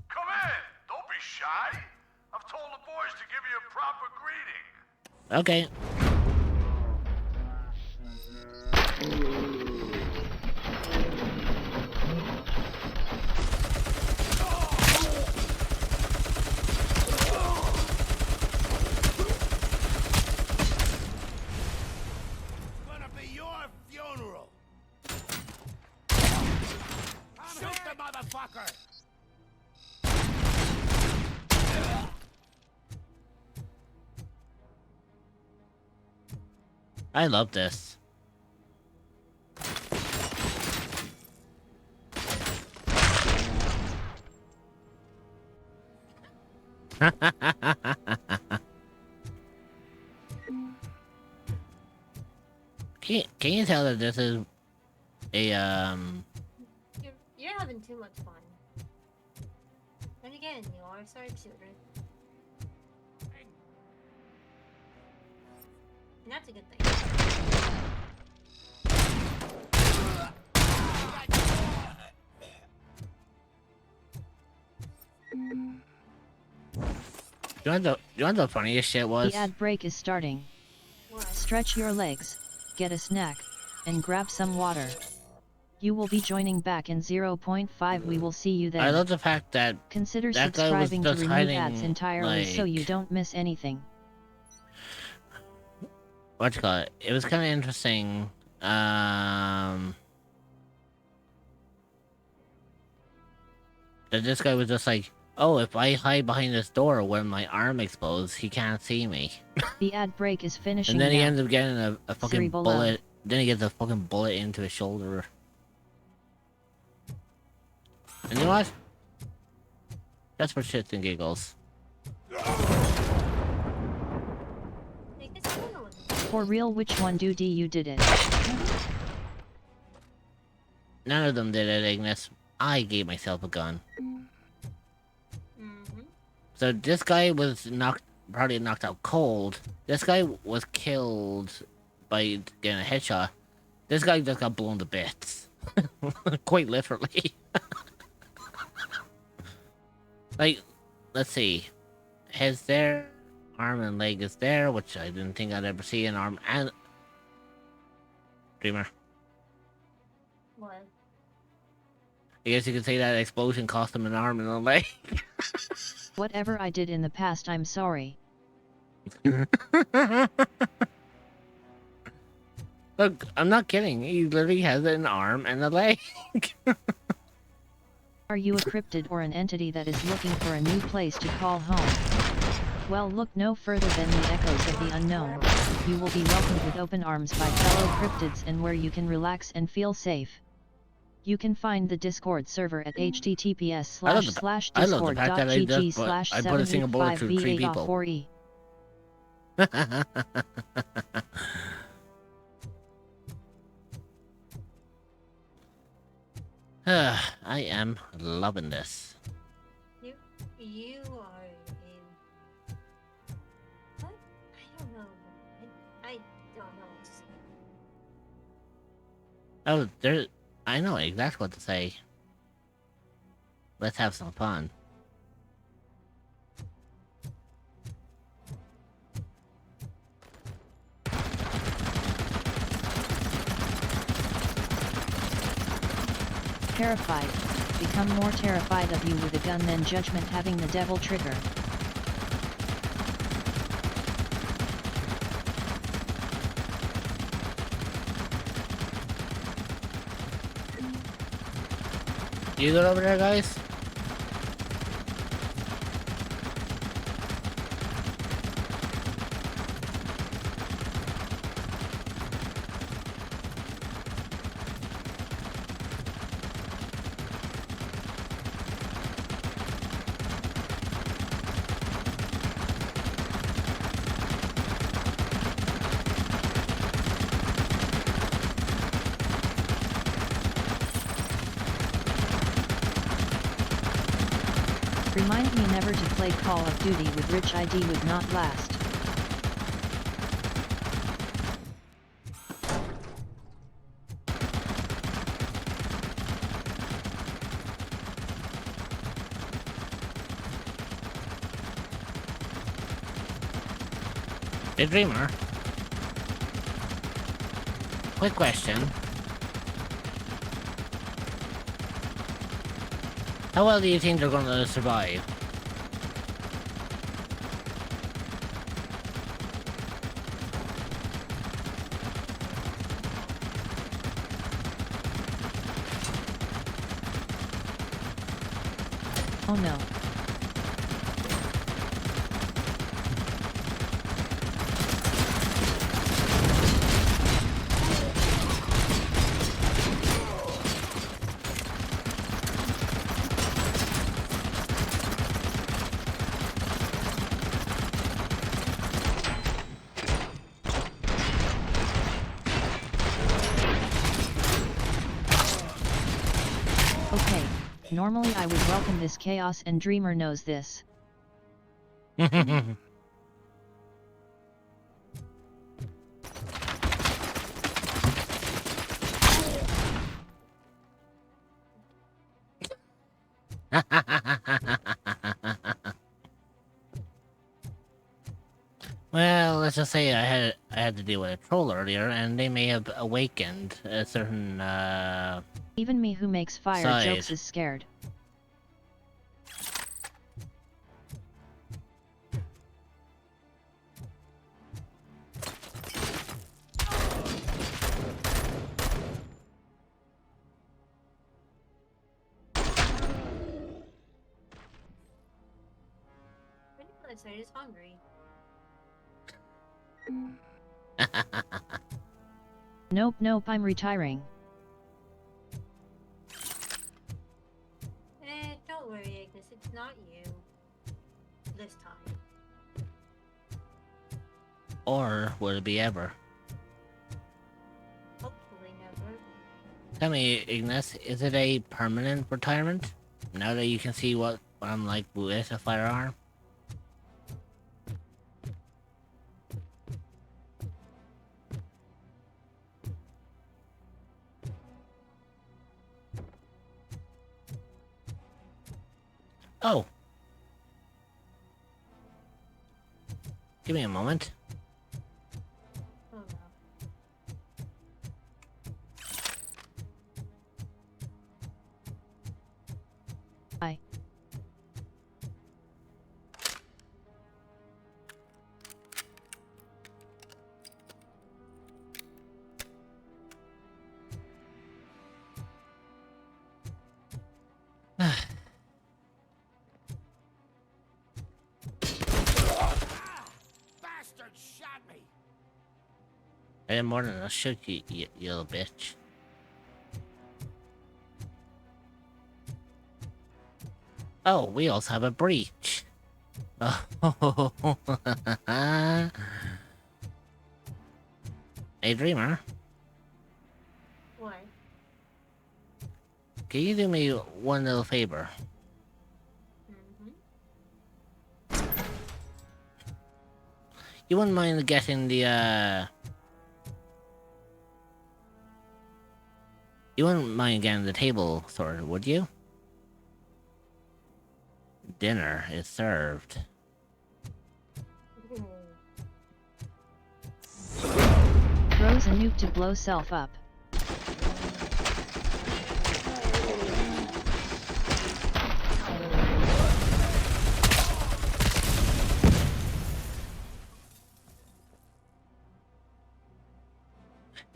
[SPEAKER 21] Come in! Don't be shy! I've told the boys to give you a proper greeting.
[SPEAKER 2] Okay.
[SPEAKER 10] Gonna be your funeral. Shoot the motherfucker!
[SPEAKER 2] I love this. Can you tell that this is a
[SPEAKER 8] You're having too much fun. Then again, you are sorry children. And that's a good thing.
[SPEAKER 2] You want the funniest shit was?
[SPEAKER 3] The ad break is starting. Stretch your legs, get a snack, and grab some water. You will be joining back in 0.5. We will see you then.
[SPEAKER 2] I love the fact that
[SPEAKER 3] consider
[SPEAKER 2] that guy was
[SPEAKER 3] subscribing to
[SPEAKER 2] just
[SPEAKER 3] remove
[SPEAKER 2] hiding,
[SPEAKER 3] ads entirely so
[SPEAKER 2] like,
[SPEAKER 3] you don't miss anything.
[SPEAKER 2] What you call it? It was kind of interesting. That this guy was just like, oh, if I hide behind this door when my arm explodes, he can't see me.
[SPEAKER 3] The ad break is finishing.
[SPEAKER 2] And then he
[SPEAKER 3] now.
[SPEAKER 2] ends up getting a fucking
[SPEAKER 3] Siri below.
[SPEAKER 2] bullet. Then he gets a fucking bullet into his shoulder. And you know what? That's for shits and giggles.
[SPEAKER 3] For real, which one you did it?
[SPEAKER 2] None of them did it, Ignis. I gave myself a gun. So this guy was probably knocked out cold. This guy was killed by getting a headshot. This guy just got blown to bits. Quite literally. Like, let's see. Head's there, arm and leg is there, which I didn't think I'd ever see an arm and... Dreamer.
[SPEAKER 8] What?
[SPEAKER 2] I guess you could say that explosion cost him an arm and a leg.
[SPEAKER 3] Whatever I did in the past, I'm sorry.
[SPEAKER 2] Look, I'm not kidding. He literally has an arm and a leg.
[SPEAKER 3] Are you a cryptid or an entity that is looking for a new place to call home? Well, look no further than the echoes of the unknown. You will be welcomed with open arms by fellow cryptids and where you can relax and feel safe. You can find the Discord server at https://discord.gg/785va.4e.
[SPEAKER 2] I am loving this.
[SPEAKER 8] You are in... What? I don't know. I don't know what to say.
[SPEAKER 2] Oh, there... I know exactly what to say. Let's have some fun.
[SPEAKER 3] Terrified. Become more terrified of you with a gun than Judgment having the devil trigger.
[SPEAKER 2] You good over there, guys?
[SPEAKER 3] Remind me never to play Call of Duty with Rich ID would not last.
[SPEAKER 2] Hey Dreamer. Quick question. How well do you think they're gonna survive?
[SPEAKER 3] Oh no. Okay, normally I would welcome this chaos and Dreamer knows this.
[SPEAKER 2] Well, let's just say I had to deal with a troll earlier, and they may have awakened a certain
[SPEAKER 3] Even me who makes fire
[SPEAKER 2] side.
[SPEAKER 3] jokes is scared.
[SPEAKER 8] Inside is hungry.
[SPEAKER 3] Nope, I'm retiring.
[SPEAKER 8] Don't worry, Agnes, it's not you. This time.
[SPEAKER 2] Or would it be ever?
[SPEAKER 8] Hopefully never.
[SPEAKER 2] Tell me, Ignis, is it a permanent retirement? Now that you can see what I'm like with a firearm? Oh. Give me a moment.
[SPEAKER 8] Oh no.
[SPEAKER 3] Hi.
[SPEAKER 10] Bastard shot me!
[SPEAKER 2] I did more than I'll shoot you, you little bitch. Oh, we also have a breach. Oh, hey, Dreamer.
[SPEAKER 8] What?
[SPEAKER 2] Can you do me one little favor? You wouldn't mind getting the, You wouldn't mind getting the table sorted, would you? Dinner is served.
[SPEAKER 3] Throws a nuke to blow self up.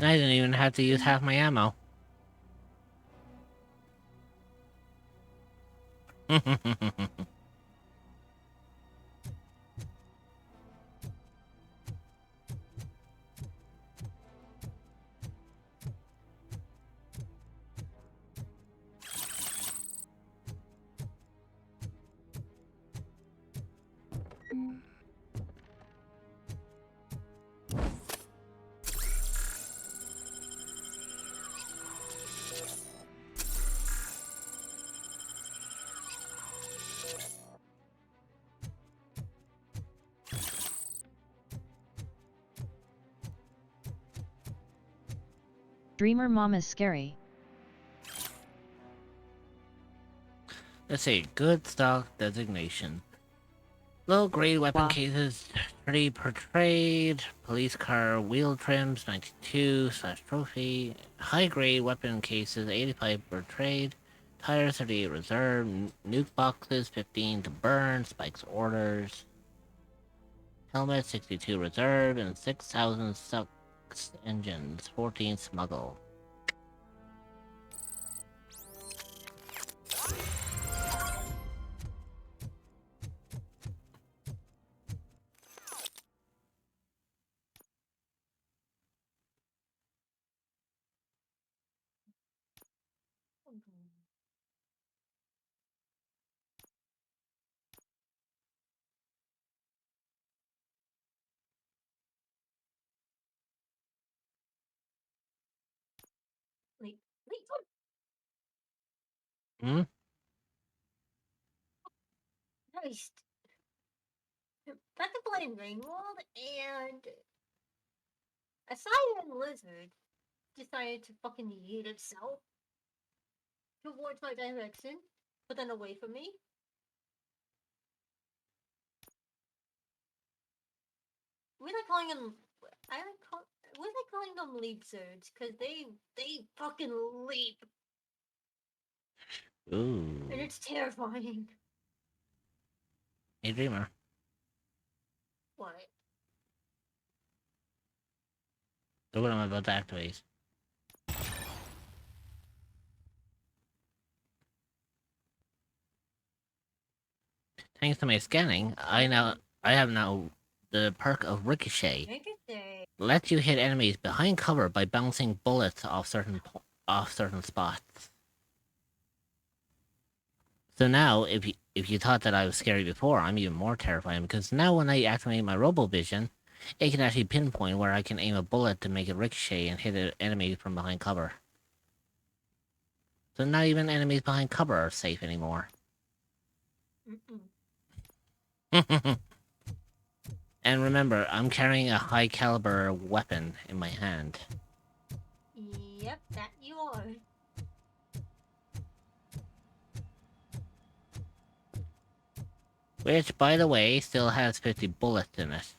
[SPEAKER 2] And I didn't even have to use half my ammo.
[SPEAKER 3] Dreamer Mom is scary.
[SPEAKER 2] Let's see, good stock designation. Low grade weapon cases 30 per trade. Police car wheel trims 92/trophy. High grade weapon cases 85 per trade. Tires 38 reserve. Nuke boxes 15 to burn. Spikes orders. Helmet 62 reserve and 6,000 sucks engines 14 smuggle.
[SPEAKER 8] Wait.
[SPEAKER 2] Hmm?
[SPEAKER 8] Christ. Back to playing Rainworld, and a cyan lizard decided to fucking yeet itself towards my direction, but then away from me. We're not calling them. We're not calling them leap zerds because they fucking leap,
[SPEAKER 2] Ooh.
[SPEAKER 8] and it's terrifying.
[SPEAKER 2] Hey, Dreamer.
[SPEAKER 8] What?
[SPEAKER 2] Look what I'm about to activate. Thanks to my scanning, I have now the perk of Ricochet.
[SPEAKER 8] Ricochet.
[SPEAKER 2] Lets you hit enemies behind cover by bouncing bullets off certain spots. So now, if you thought that I was scary before, I'm even more terrifying because now when I activate my RoboVision, it can actually pinpoint where I can aim a bullet to make it ricochet and hit an enemy from behind cover. So not even enemies behind cover are safe anymore. And remember, I'm carrying a high caliber weapon in my hand.
[SPEAKER 8] Yep, that you are.
[SPEAKER 2] Which, by the way, still has 50 bullets in it.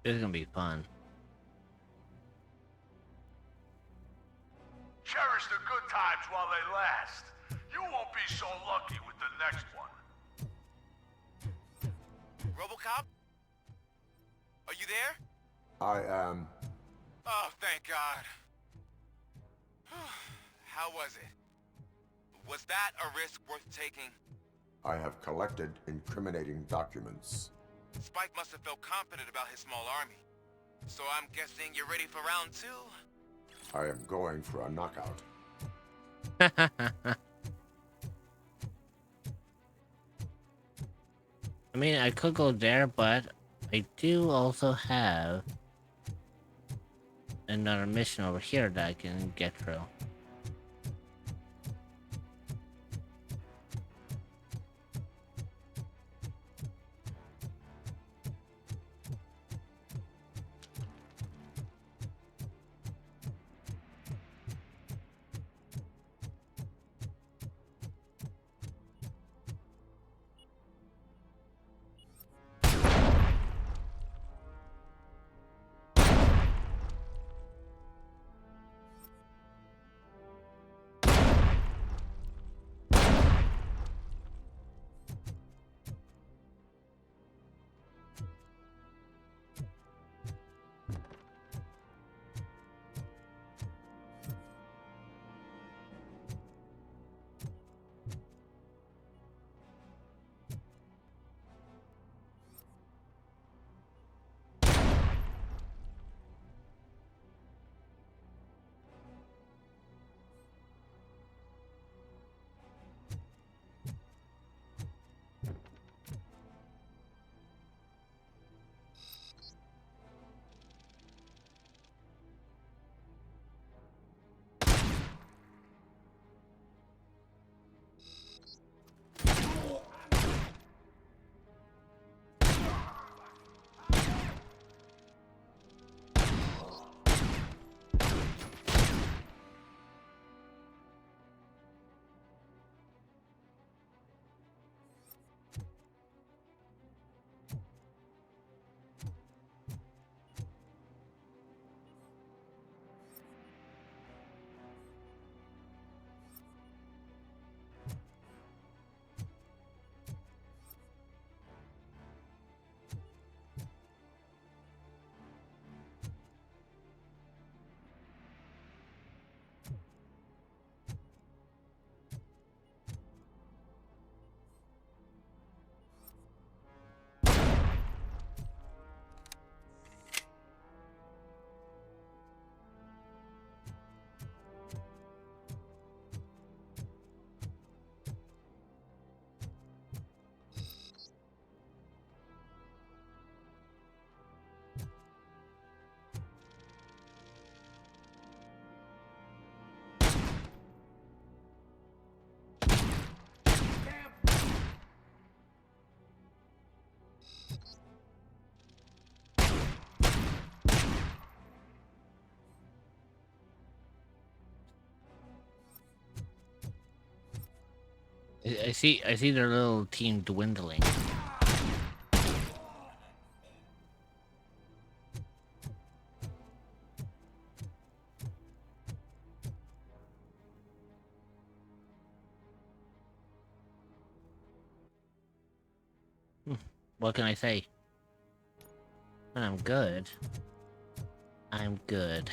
[SPEAKER 2] This is gonna be fun.
[SPEAKER 21] Cherish the good times while they last. You won't be so lucky with the next one.
[SPEAKER 18] RoboCop? Are you there?
[SPEAKER 6] I am.
[SPEAKER 18] Oh, thank God. How was it? Was that a risk worth taking?
[SPEAKER 6] I have collected incriminating documents.
[SPEAKER 18] Spike must have felt confident about his small army. So I'm guessing you're ready for round 2?
[SPEAKER 6] I am going for a knockout.
[SPEAKER 2] I mean, I could go there, but I do also have another mission over here that I can get through. I see their little team dwindling. What can I say? I'm good. I'm good.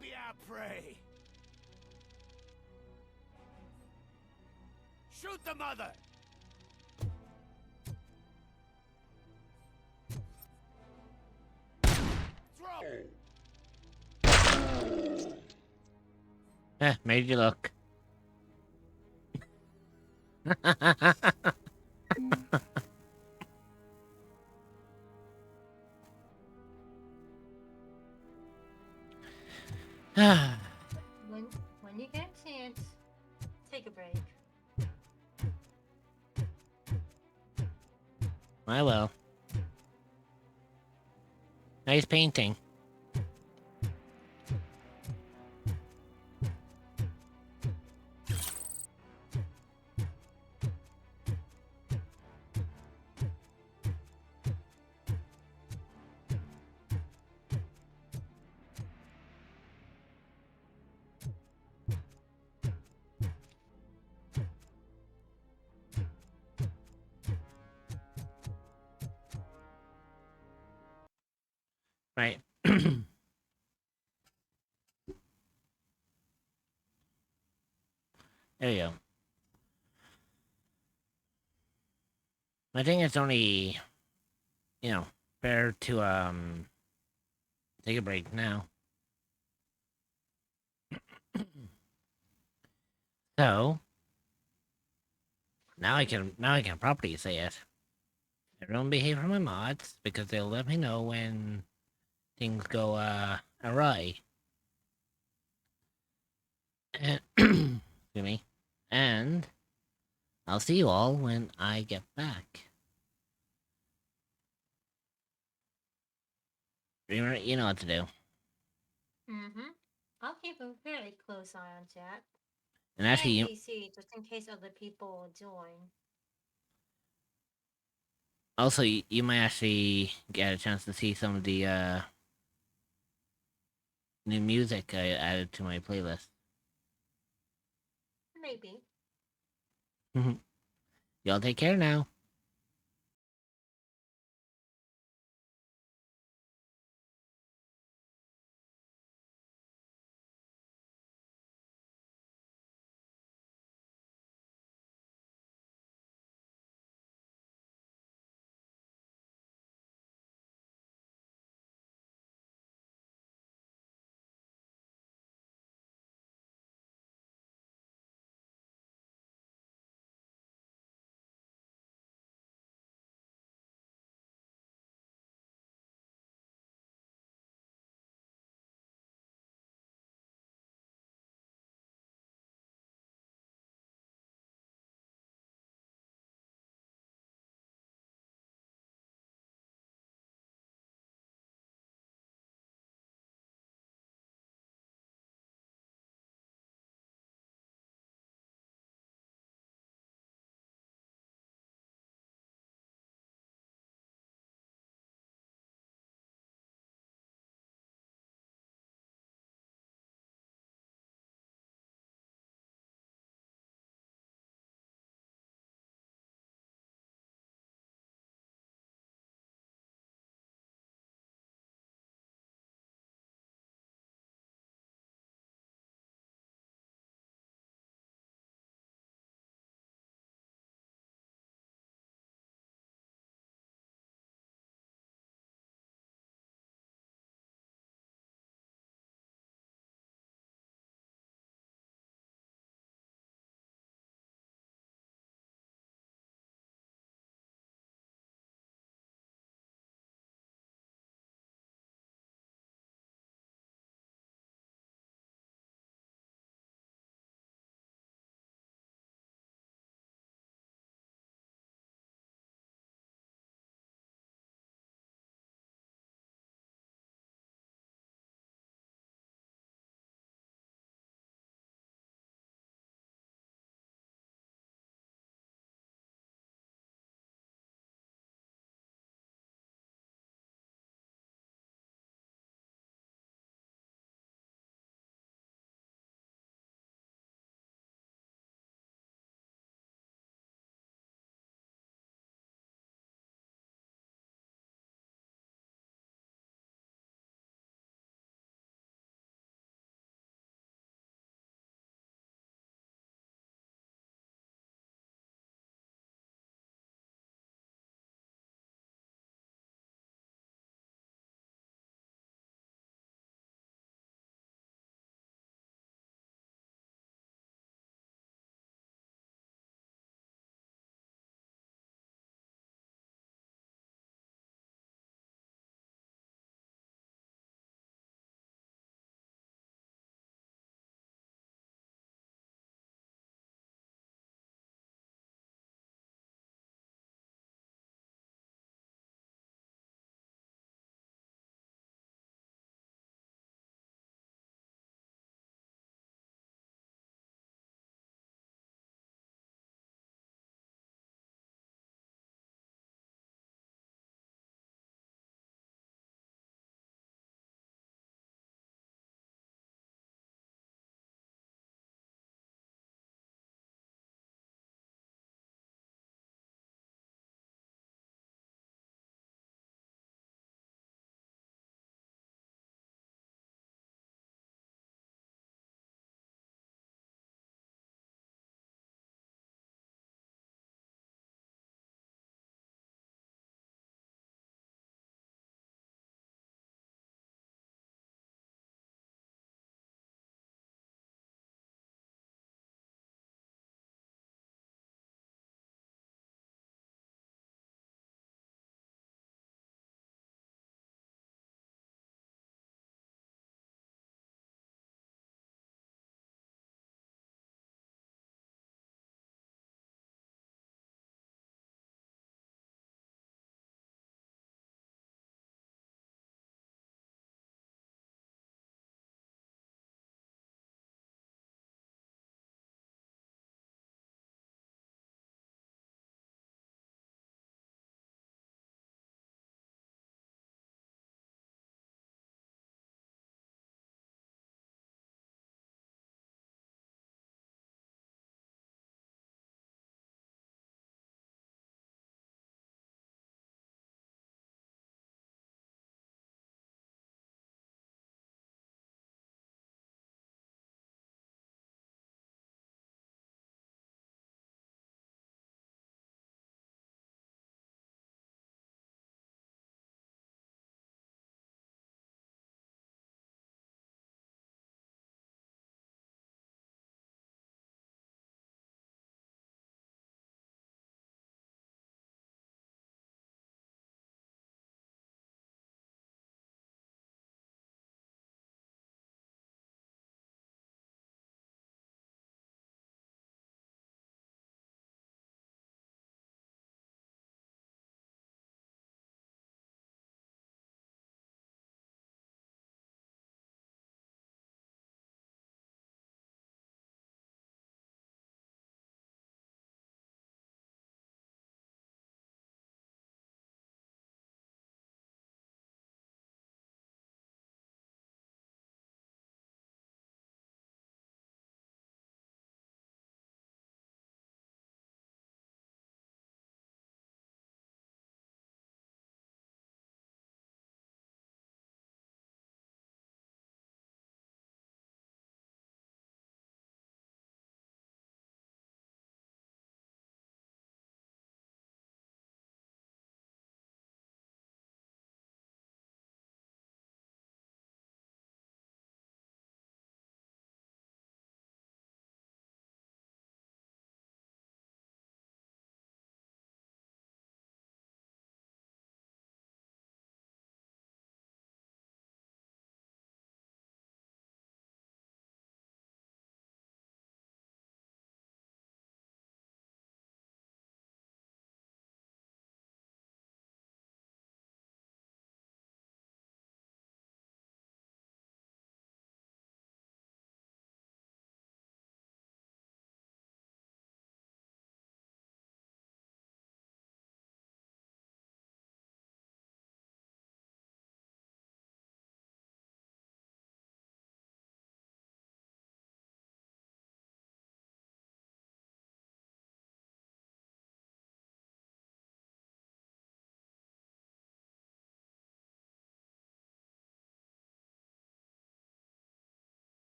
[SPEAKER 10] Be our prey. Shoot the mother.
[SPEAKER 2] Made you look.
[SPEAKER 8] when you get a chance, take a break.
[SPEAKER 2] I will. Nice painting. Right. There you go. I think it's only, fair to, take a break now. So, now I can properly say it. Everyone behave for my mods, because they'll let me know when things go, awry. And, excuse me. And, I'll see you all when I get back. Dreamer, you know what to do.
[SPEAKER 8] Mm-hmm. I'll keep a very close eye on chat.
[SPEAKER 2] And actually,
[SPEAKER 8] PC, just in case other people join.
[SPEAKER 2] also, you might actually get a chance to see some of the, new music I added to my playlist.
[SPEAKER 8] Maybe.
[SPEAKER 2] Y'all take care now.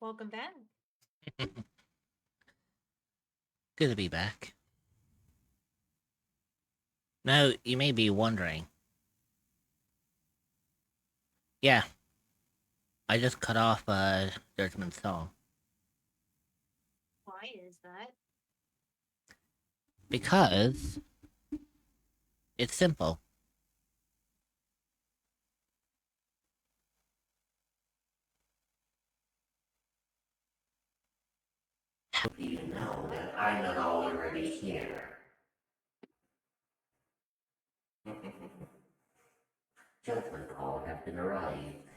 [SPEAKER 8] Welcome back.
[SPEAKER 2] Good to be back. Now, you may be wondering. Yeah. I just cut off Judgment's song.
[SPEAKER 8] Why is that?
[SPEAKER 2] Because it's simple. How do you know that I'm not already here? Judgment call has been arrived.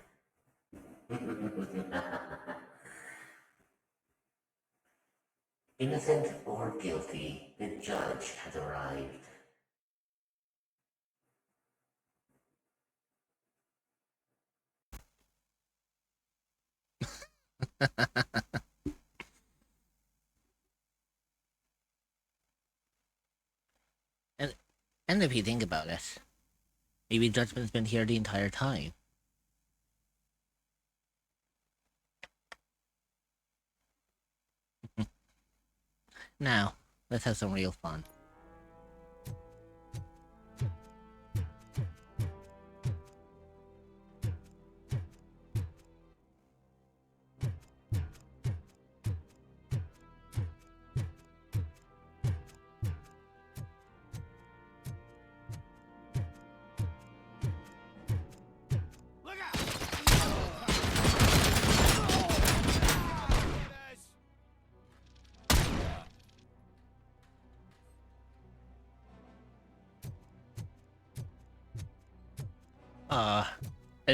[SPEAKER 2] Innocent or guilty, the judge has arrived. And if you think about it, maybe Judgment's been here the entire time. Now, let's have some real fun.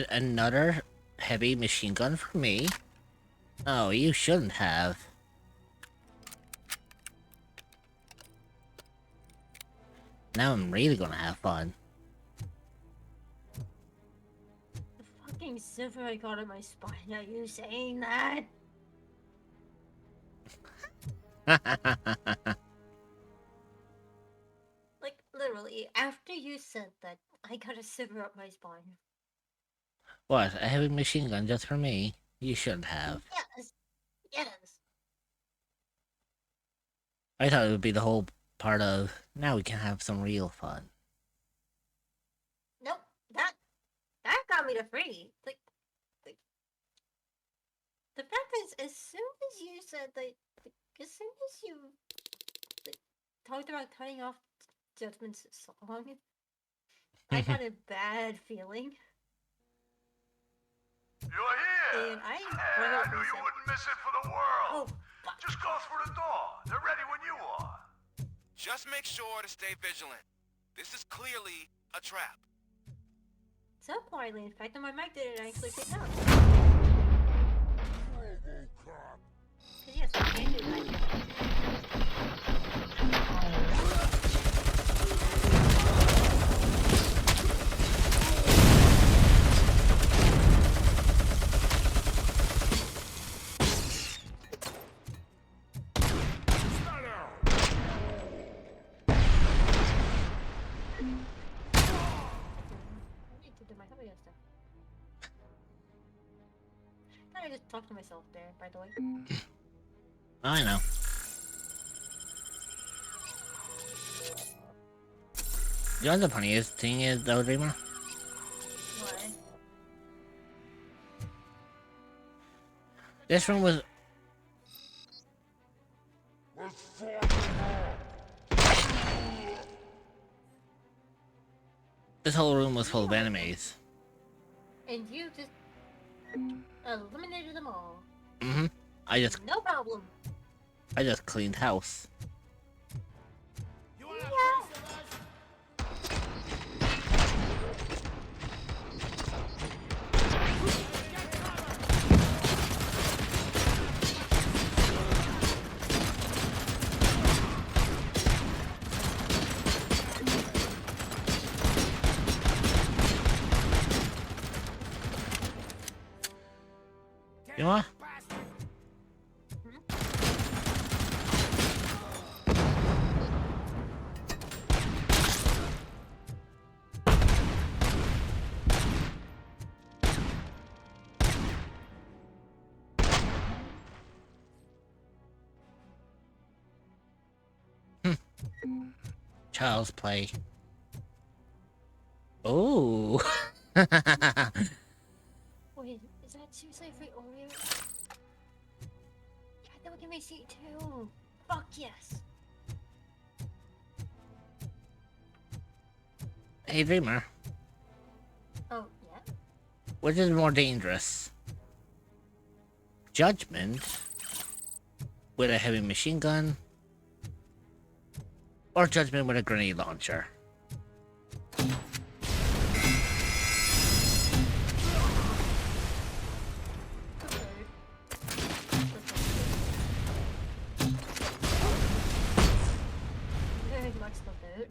[SPEAKER 2] Another heavy machine gun for me? Oh, you shouldn't have. Now I'm really gonna have fun.
[SPEAKER 8] The fucking silver I got on my spine, are you saying that? Like, literally, after you said that, I got a silver up my spine.
[SPEAKER 2] What, a heavy machine gun just for me? You shouldn't have.
[SPEAKER 8] Yes. Yes.
[SPEAKER 2] I thought it would be the whole part of, now we can have some real fun.
[SPEAKER 8] Nope. That got me to free. Like, the fact is, as soon as you said that, as soon as you talked about cutting off Judgment's song, I got a bad feeling.
[SPEAKER 21] You're here!
[SPEAKER 8] And I
[SPEAKER 21] knew you wouldn't miss it for the world!
[SPEAKER 8] Oh,
[SPEAKER 21] just go through the door. They're ready when you are.
[SPEAKER 18] Just make sure to stay vigilant. This is clearly a trap.
[SPEAKER 8] So quietly, in fact, that my mic didn't actually pick up. Because yes, I can do that. I just talked to myself there, by the way.
[SPEAKER 2] I know. You know the funniest thing is, though, Dreamer?
[SPEAKER 8] What?
[SPEAKER 2] This room was... This whole room was full of enemies.
[SPEAKER 8] And you just eliminated them all.
[SPEAKER 2] Mm-hmm.
[SPEAKER 8] No problem.
[SPEAKER 2] I just cleaned house. You know what? Child's play. Oh.
[SPEAKER 8] Wait, is that seriously a free Oreo? Yeah, that would give me a seat too. Fuck yes.
[SPEAKER 2] Hey, Dreamer.
[SPEAKER 8] Oh, yeah?
[SPEAKER 2] Which is more dangerous? Judgment with a heavy machine gun, or Judgment with a grenade launcher?
[SPEAKER 8] Very much the boat.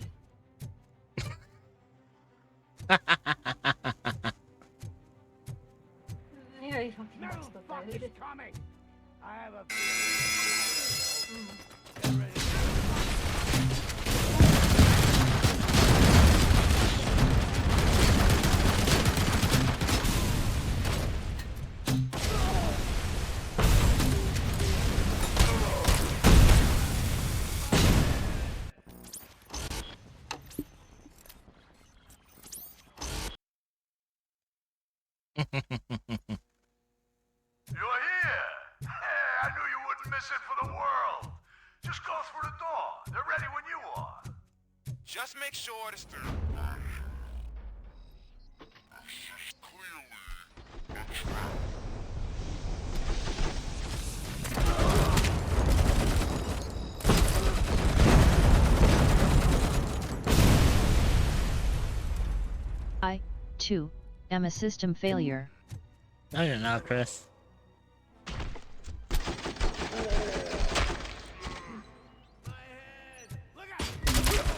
[SPEAKER 8] Very fucking much the boat.
[SPEAKER 9] Coming. I have a
[SPEAKER 21] You're here! Hey, I knew you wouldn't miss it for the world. Just go through the door. They're ready when you are.
[SPEAKER 18] Just make sure to stir.
[SPEAKER 3] I, too, am a system failure.
[SPEAKER 2] No, you're not, Chris.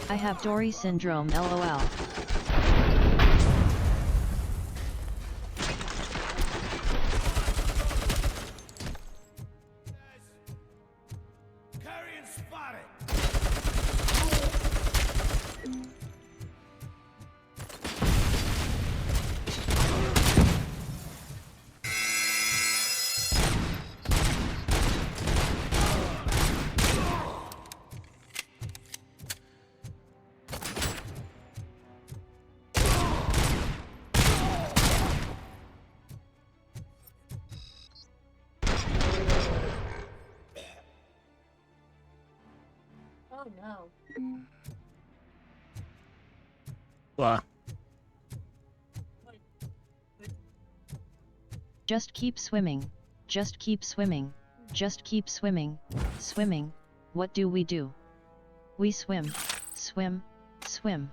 [SPEAKER 3] I have Dory syndrome, lol.
[SPEAKER 9] carrion spotted.
[SPEAKER 8] Oh no.
[SPEAKER 2] What?
[SPEAKER 3] Just keep swimming. Just keep swimming. Just keep swimming. Swimming. What do? We swim. Swim. Swim.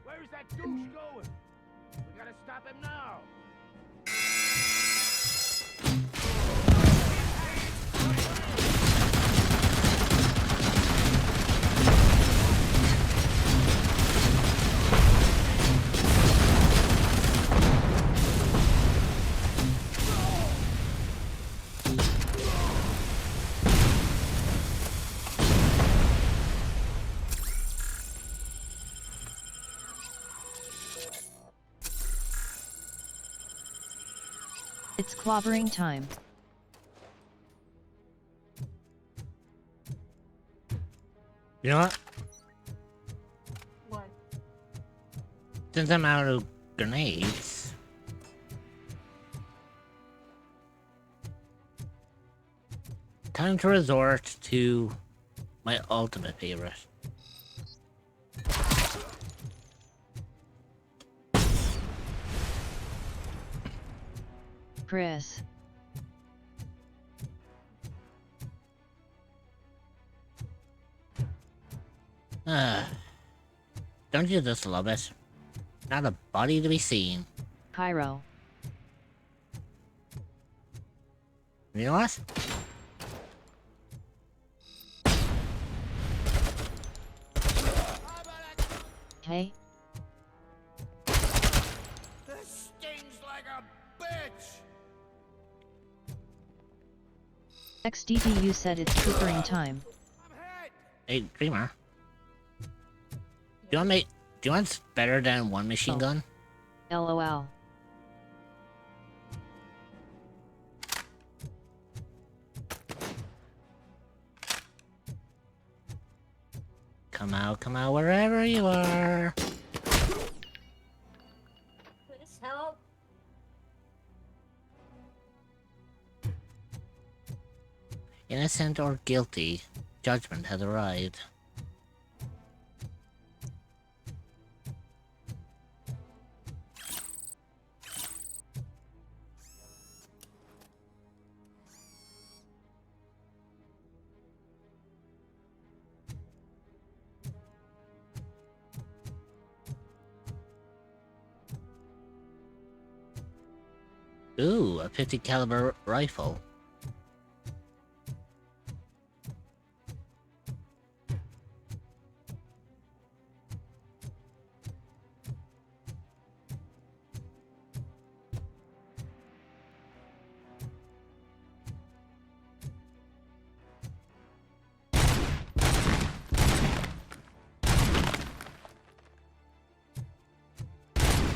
[SPEAKER 9] Where is that douche going? We gotta stop him now.
[SPEAKER 3] It's clobbering time.
[SPEAKER 2] You know what?
[SPEAKER 8] What?
[SPEAKER 2] Since I'm out of grenades, time to resort to my ultimate favorite.
[SPEAKER 3] Chris.
[SPEAKER 2] Don't you just love it? Not a body to be seen.
[SPEAKER 3] Cairo.
[SPEAKER 2] You know what?
[SPEAKER 3] Hey.
[SPEAKER 9] This stings like a bitch.
[SPEAKER 3] XDDU said it's troopering time.
[SPEAKER 2] Hey, Dreamer. You wanna Do you want what's better than one machine gun?
[SPEAKER 3] LOL.
[SPEAKER 2] Come out, wherever you are.
[SPEAKER 8] Please help.
[SPEAKER 2] Innocent or guilty, judgment has arrived. Ooh, a 50 caliber rifle.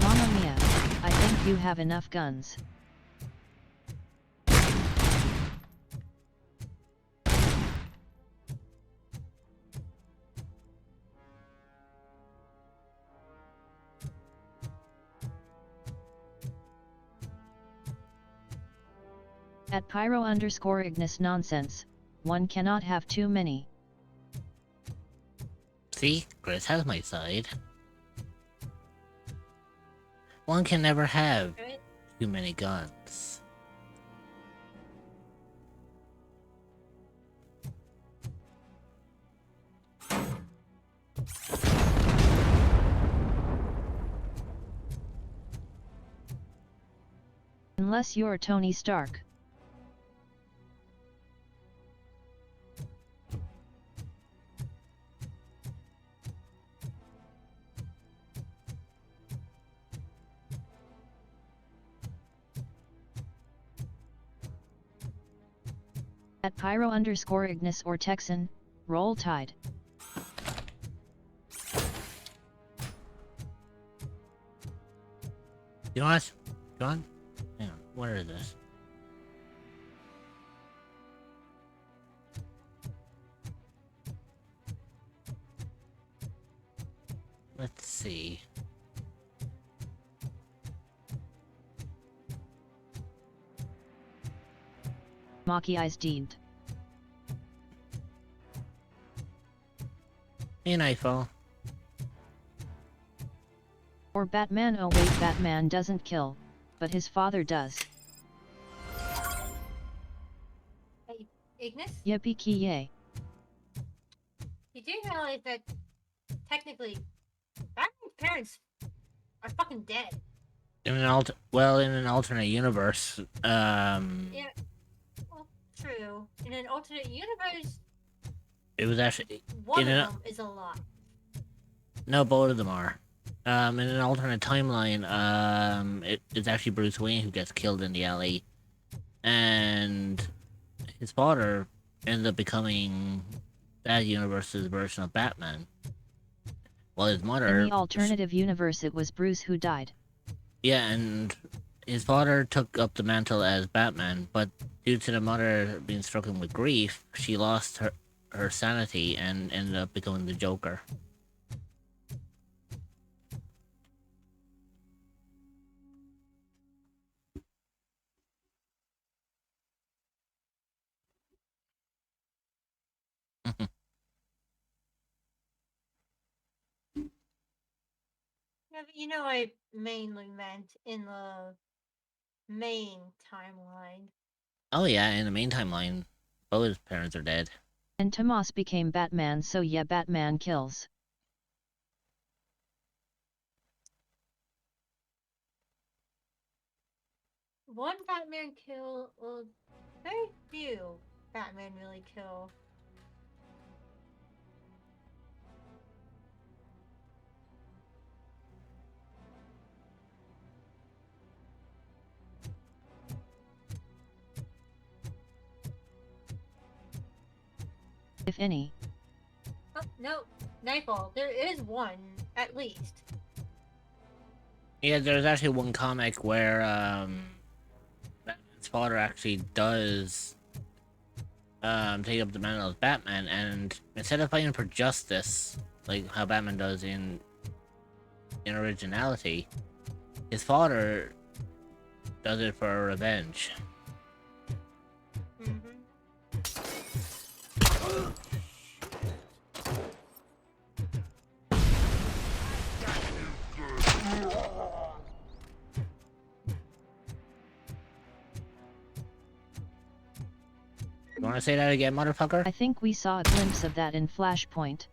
[SPEAKER 3] Mamma mia, I think you have enough guns. At Pyro_Ignis nonsense, one cannot have too many.
[SPEAKER 2] See, Chris has my side. One can never have too many guns.
[SPEAKER 3] Unless you're Tony Stark. At Pyro_Ignis or Texan, roll Tide.
[SPEAKER 2] You know what? John? Hang on, where is this? Let's see.
[SPEAKER 3] Maki Eyes Deed.
[SPEAKER 2] Hey, Nightfall.
[SPEAKER 3] Or Batman. Oh wait, Batman doesn't kill, but his father does.
[SPEAKER 8] Hey, Ignis?
[SPEAKER 3] Yippee ki yay.
[SPEAKER 8] You do realize that technically, Batman's parents are fucking dead.
[SPEAKER 2] In an alternate universe,
[SPEAKER 8] Yeah. Well, true. In an alternate universe,
[SPEAKER 2] it was actually
[SPEAKER 8] one of
[SPEAKER 2] in
[SPEAKER 8] them is alive.
[SPEAKER 2] No, both of them are. In an alternate timeline, it's actually Bruce Wayne who gets killed in the alley, and his father ends up becoming that universe's version of Batman. While his mother...
[SPEAKER 3] In the alternative universe it was Bruce who died.
[SPEAKER 2] Yeah, and his father took up the mantle as Batman, but due to the mother being stricken with grief, she lost her sanity and ended up becoming the Joker.
[SPEAKER 8] Yeah, but you know I mainly meant in the main timeline.
[SPEAKER 2] Oh yeah, in the main timeline, both his parents are dead.
[SPEAKER 3] And Tomas became Batman, so yeah, Batman kills.
[SPEAKER 8] One Batman kill, well, very few Batman really kill.
[SPEAKER 3] If any.
[SPEAKER 8] Oh, no, Nightfall, there is one At least.
[SPEAKER 2] Yeah, there's actually one comic where Batman's father actually does take up the mantle of Batman, and instead of fighting for justice, like how Batman does in originality, his father does it for revenge. You wanna say that again, motherfucker?
[SPEAKER 3] I think we saw a glimpse of that in Flashpoint.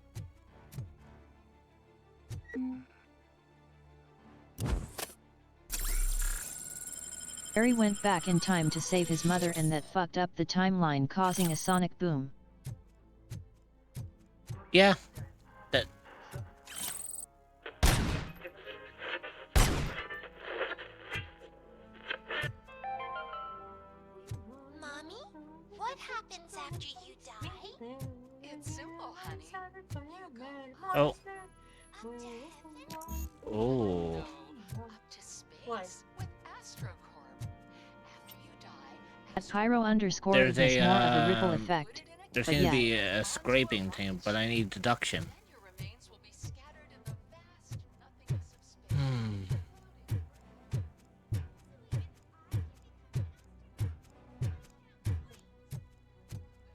[SPEAKER 3] Barry went back in time to save his mother, and that fucked up the timeline, causing a sonic boom.
[SPEAKER 2] Yeah. That.
[SPEAKER 12] Mommy, what happens after you die? It's simple, honey. You go
[SPEAKER 2] Oh.
[SPEAKER 12] up to heaven,
[SPEAKER 2] Oh.
[SPEAKER 12] up to space with AstroCorp. After you die,
[SPEAKER 3] At Pyro underscore
[SPEAKER 2] There's
[SPEAKER 3] this
[SPEAKER 2] a
[SPEAKER 3] more of a ripple effect.
[SPEAKER 2] there
[SPEAKER 3] but
[SPEAKER 2] seems
[SPEAKER 3] yeah.
[SPEAKER 2] to be a scraping thing, but I need deduction. Hmm.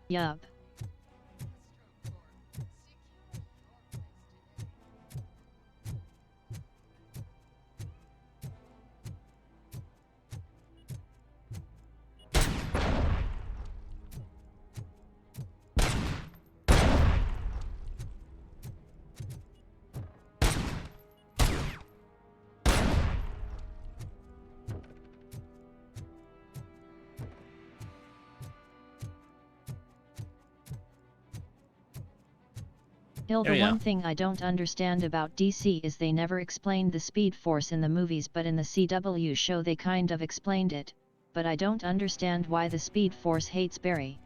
[SPEAKER 3] Yup. Hill,
[SPEAKER 2] There
[SPEAKER 3] the
[SPEAKER 2] we
[SPEAKER 3] one
[SPEAKER 2] go.
[SPEAKER 3] thing I don't understand about DC is they never explained the Speed Force in the movies, but in the CW show they kind of explained it, but I don't understand why the Speed Force hates Barry.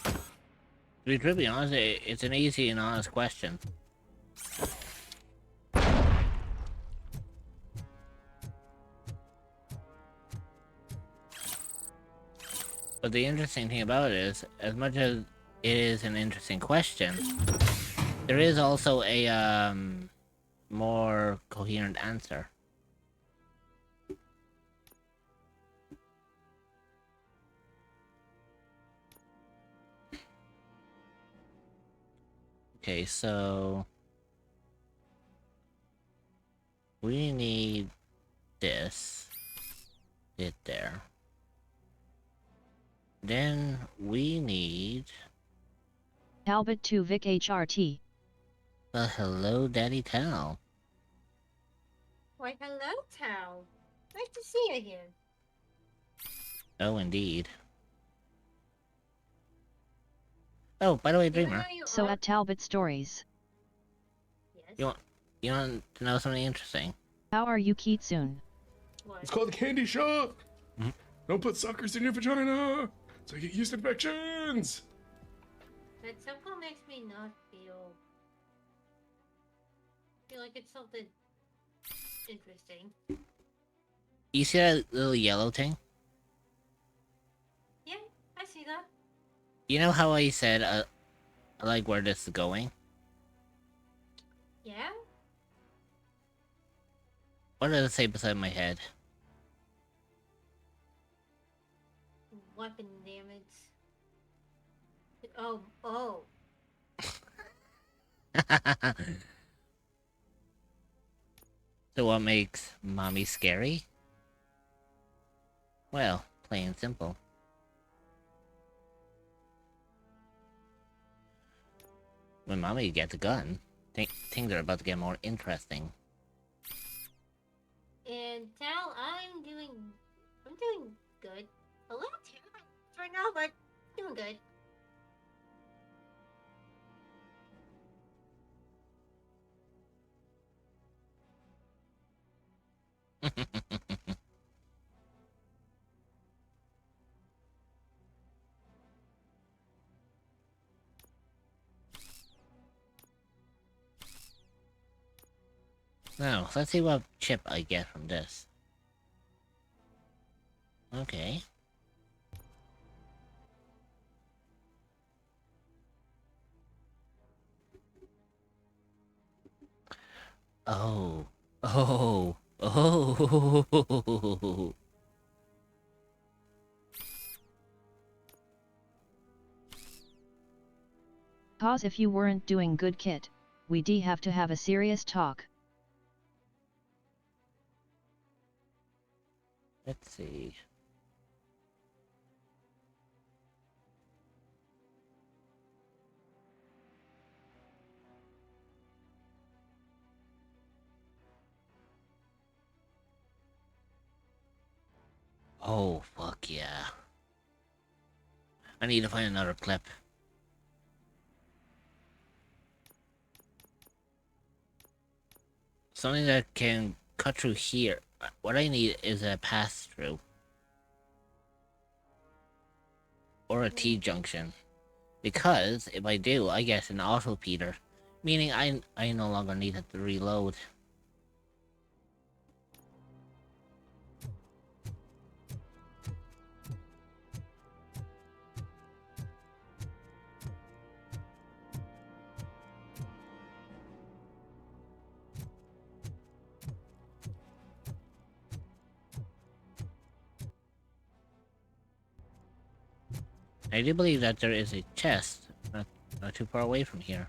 [SPEAKER 2] To be truthfully honest, it's an easy and honest question. But the interesting thing about it is, as much as it is an interesting question, there is also a more coherent answer. Okay, so we need this. It there. Then we need.
[SPEAKER 3] Talbot 2 Vic HRT.
[SPEAKER 2] Well, hello, Daddy Tal.
[SPEAKER 8] Why, hello, Tal. Nice to see you again.
[SPEAKER 2] Oh, indeed. Oh, by the way, Dreamer,
[SPEAKER 3] So at Talbot Stories.
[SPEAKER 2] you want to know something interesting?
[SPEAKER 3] How are you, Kitsune?
[SPEAKER 13] It's called a candy shop. Don't put suckers in your vagina, so you get yeast infections.
[SPEAKER 8] That somehow makes me not feel like it's something interesting.
[SPEAKER 2] You see that little yellow thing?
[SPEAKER 8] Yeah, I see that.
[SPEAKER 2] You know how I said I like where this is going?
[SPEAKER 8] Yeah?
[SPEAKER 2] What does it say beside my head?
[SPEAKER 8] Weapon damage. Oh.
[SPEAKER 2] So what makes mommy scary? Well, plain and simple. When mommy gets a gun, things are about to get more interesting.
[SPEAKER 8] And Tal, I'm doing good. A little terrified right now, but doing good.
[SPEAKER 2] Now, let's see what chip I get from this. Okay. Oh. Oh. Oh.
[SPEAKER 3] Pause if you weren't doing good, Kit. We do have to have a serious talk.
[SPEAKER 2] Let's see. Oh, fuck yeah. I need to find another clip. Something that can cut through here. What I need is a pass-through. Or a T-junction. Because, if I do, I get an auto-peter. Meaning I no longer need it to reload. I do believe that there is a chest not too far away from here.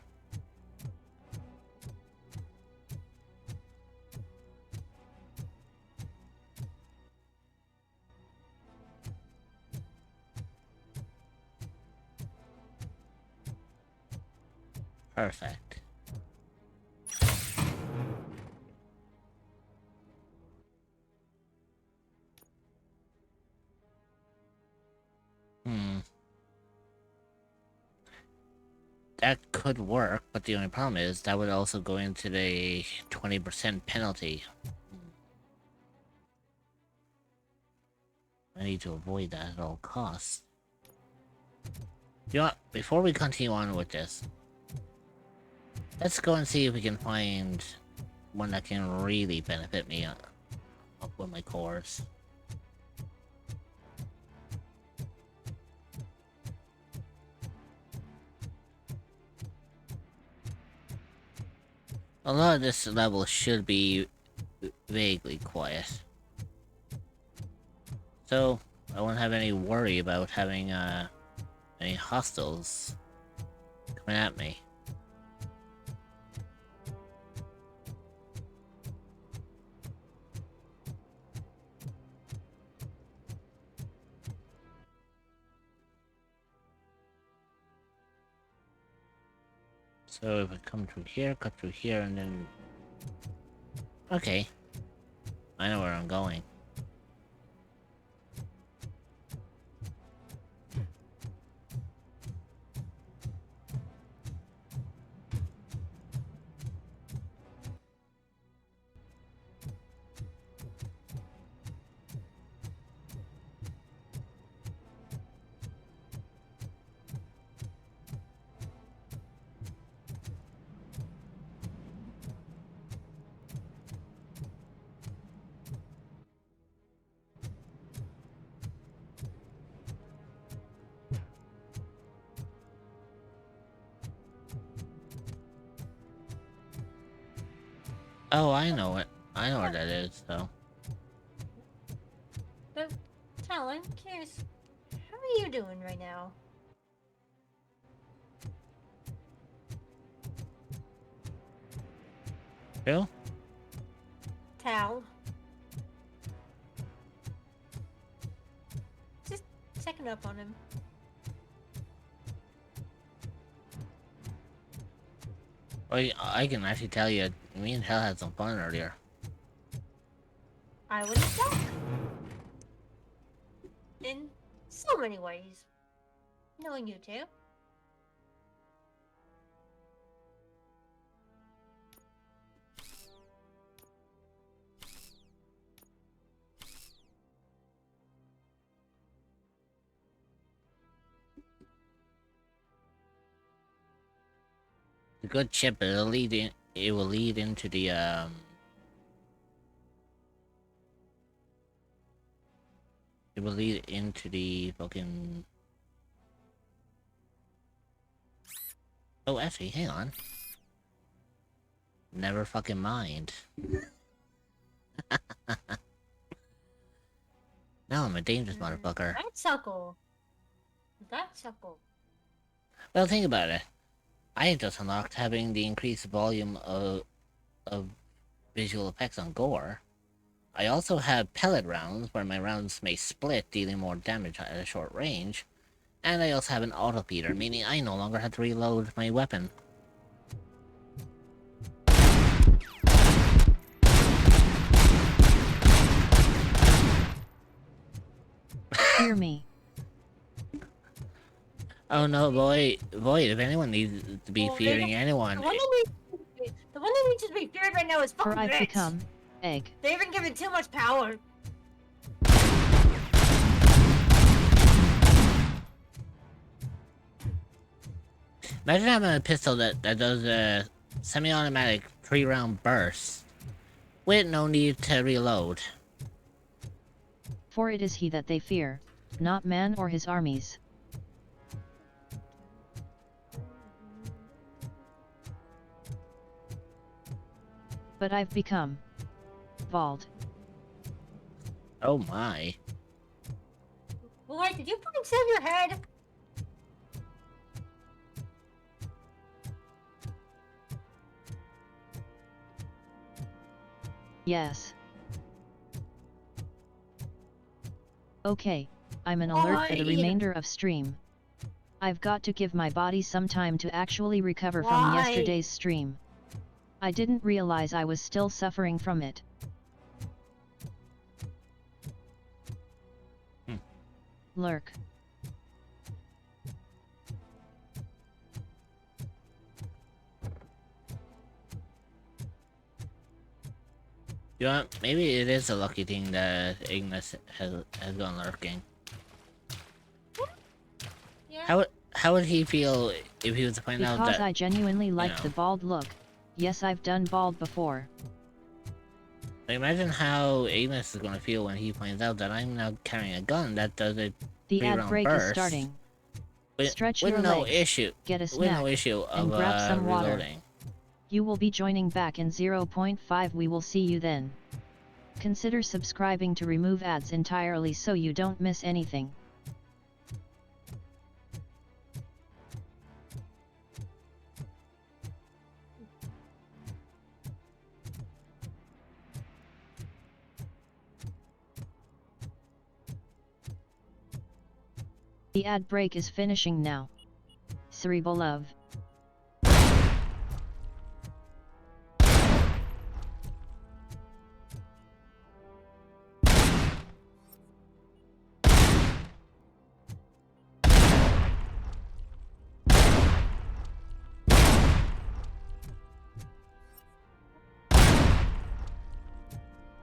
[SPEAKER 2] Perfect. That could work, but the only problem is that would also go into the 20% penalty. I need to avoid that at all costs. You know what? Before we continue on with this, let's go and see if we can find one that can really benefit me up with my cores. A lot of this level should be vaguely quiet. So, I won't have any worry about having any hostiles coming at me. So if I come through here, cut through here, and then... Okay. I know where I'm going. Oh, I know it. I know where that is, though.
[SPEAKER 8] But, Talon, curious, how are you doing right now?
[SPEAKER 2] Bill?
[SPEAKER 8] Tal. Just checking up on him.
[SPEAKER 2] Well, I can actually tell you, me and Hell had some fun earlier.
[SPEAKER 8] I wouldn't doubt. In so many ways. Knowing you two.
[SPEAKER 2] The good chip, it will lead into the It will lead into the fucking... Oh, actually, hang on. Never fucking mind. Now I'm a dangerous motherfucker.
[SPEAKER 8] That suckle. That suckle.
[SPEAKER 2] Well, think about it. I just unlocked having the increased volume of visual effects on gore. I also have pellet rounds, where my rounds may split, dealing more damage at a short range. And I also have an auto feeder, meaning I no longer have to reload my weapon.
[SPEAKER 3] Hear me.
[SPEAKER 2] Oh no, boy, if anyone needs to be fearing anyone...
[SPEAKER 8] The one that needs to be feared right now is fucking
[SPEAKER 3] For I've
[SPEAKER 8] Rich.
[SPEAKER 3] become egg.
[SPEAKER 8] They haven't given too much power.
[SPEAKER 2] Imagine having a pistol that does a semi-automatic 3-round burst with no need to reload.
[SPEAKER 3] For it is he that they fear, not man or his armies. But I've become Vald.
[SPEAKER 2] Oh my.
[SPEAKER 8] Boy, did you fucking save your head?
[SPEAKER 3] Yes. Okay, I'm an alert for the remainder of stream. I've got to give my body some time to actually recover from yesterday's stream. I didn't realize I was still suffering from it. Lurk.
[SPEAKER 2] You know, maybe it is a lucky thing that Ignis has gone lurking.
[SPEAKER 8] Yeah.
[SPEAKER 2] How would he feel if he was to find out that...
[SPEAKER 3] Because I genuinely like
[SPEAKER 2] know.
[SPEAKER 3] the bald look. Yes, I've done bald before.
[SPEAKER 2] Imagine how Ignis is going to feel when he finds out that I'm now carrying a gun that does a
[SPEAKER 3] The ad
[SPEAKER 2] 3-round
[SPEAKER 3] break
[SPEAKER 2] burst
[SPEAKER 3] is starting.
[SPEAKER 2] with,
[SPEAKER 3] Stretch
[SPEAKER 2] with
[SPEAKER 3] your
[SPEAKER 2] no
[SPEAKER 3] legs,
[SPEAKER 2] issue.
[SPEAKER 3] get a
[SPEAKER 2] with
[SPEAKER 3] snack,
[SPEAKER 2] no issue
[SPEAKER 3] and
[SPEAKER 2] of
[SPEAKER 3] grab some water.
[SPEAKER 2] reloading.
[SPEAKER 3] You will be joining back in 0.5. We will see you then. Consider subscribing to remove ads entirely so you don't miss anything. The ad break is finishing now. Cerebral love.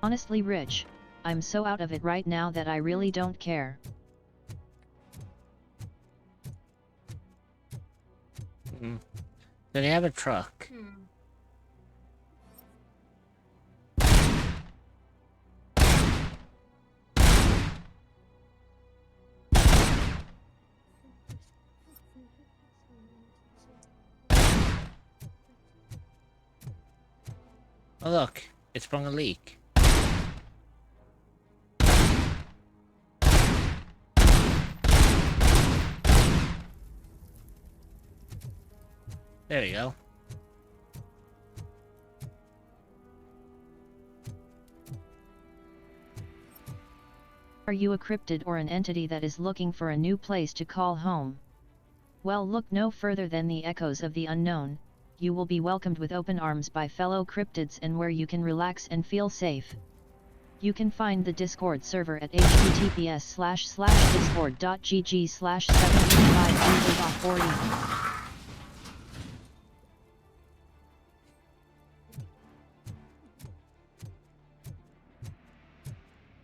[SPEAKER 3] Honestly, Rich, I'm so out of it right now that I really don't care.
[SPEAKER 2] Do they have a truck? Oh look, it sprung a leak. There you go.
[SPEAKER 3] Are you a cryptid or an entity that is looking for a new place to call home? Well, look no further than the echoes of the unknown. You will be welcomed with open arms by fellow cryptids and where you can relax and feel safe. You can find the Discord server at https://discord.gg/73540.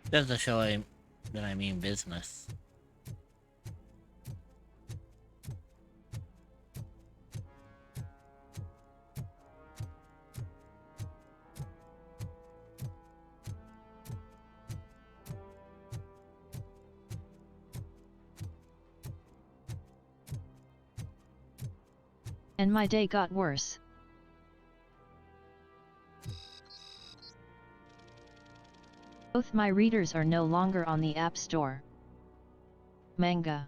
[SPEAKER 2] That's to show that I mean business.
[SPEAKER 3] And my day got worse. Both my readers are no longer on the App Store. Manga.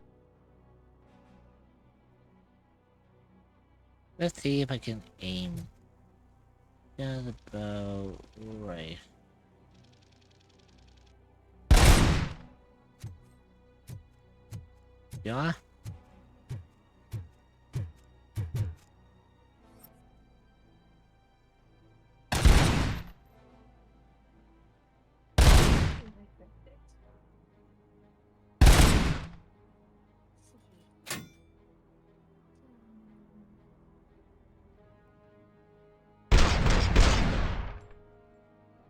[SPEAKER 2] Let's see if I can aim just about right. Yeah?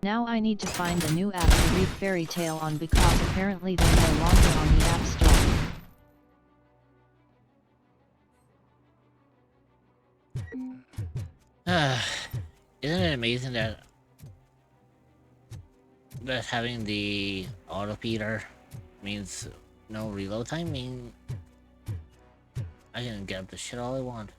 [SPEAKER 3] Now I need to find a new app to read Fairy Tail on because apparently they're no longer on the App Store.
[SPEAKER 2] Isn't it amazing that having the auto feeder means no reload time? I can get up the shit all I want.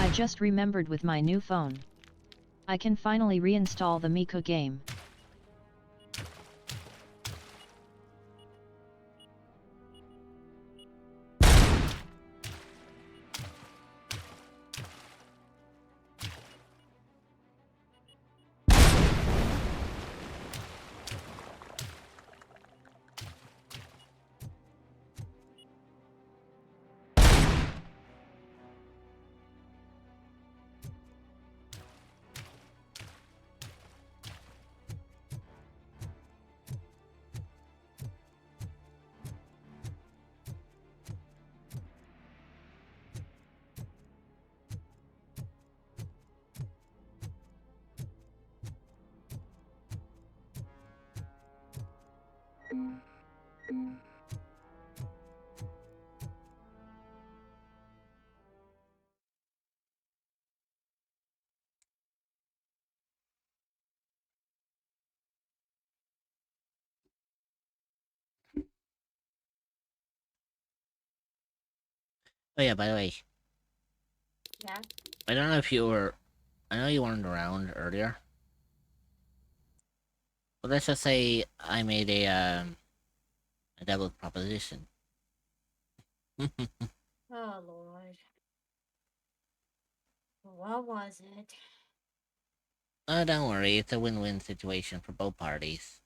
[SPEAKER 3] I just remembered with my new phone. I can finally reinstall the Miko game.
[SPEAKER 2] Oh yeah, by the way.
[SPEAKER 8] Yeah?
[SPEAKER 2] I don't know if you were... I know you weren't around earlier. But let's just say I made a double proposition.
[SPEAKER 8] Oh, Lord. What was it?
[SPEAKER 2] Oh, don't worry. It's a win-win situation for both parties.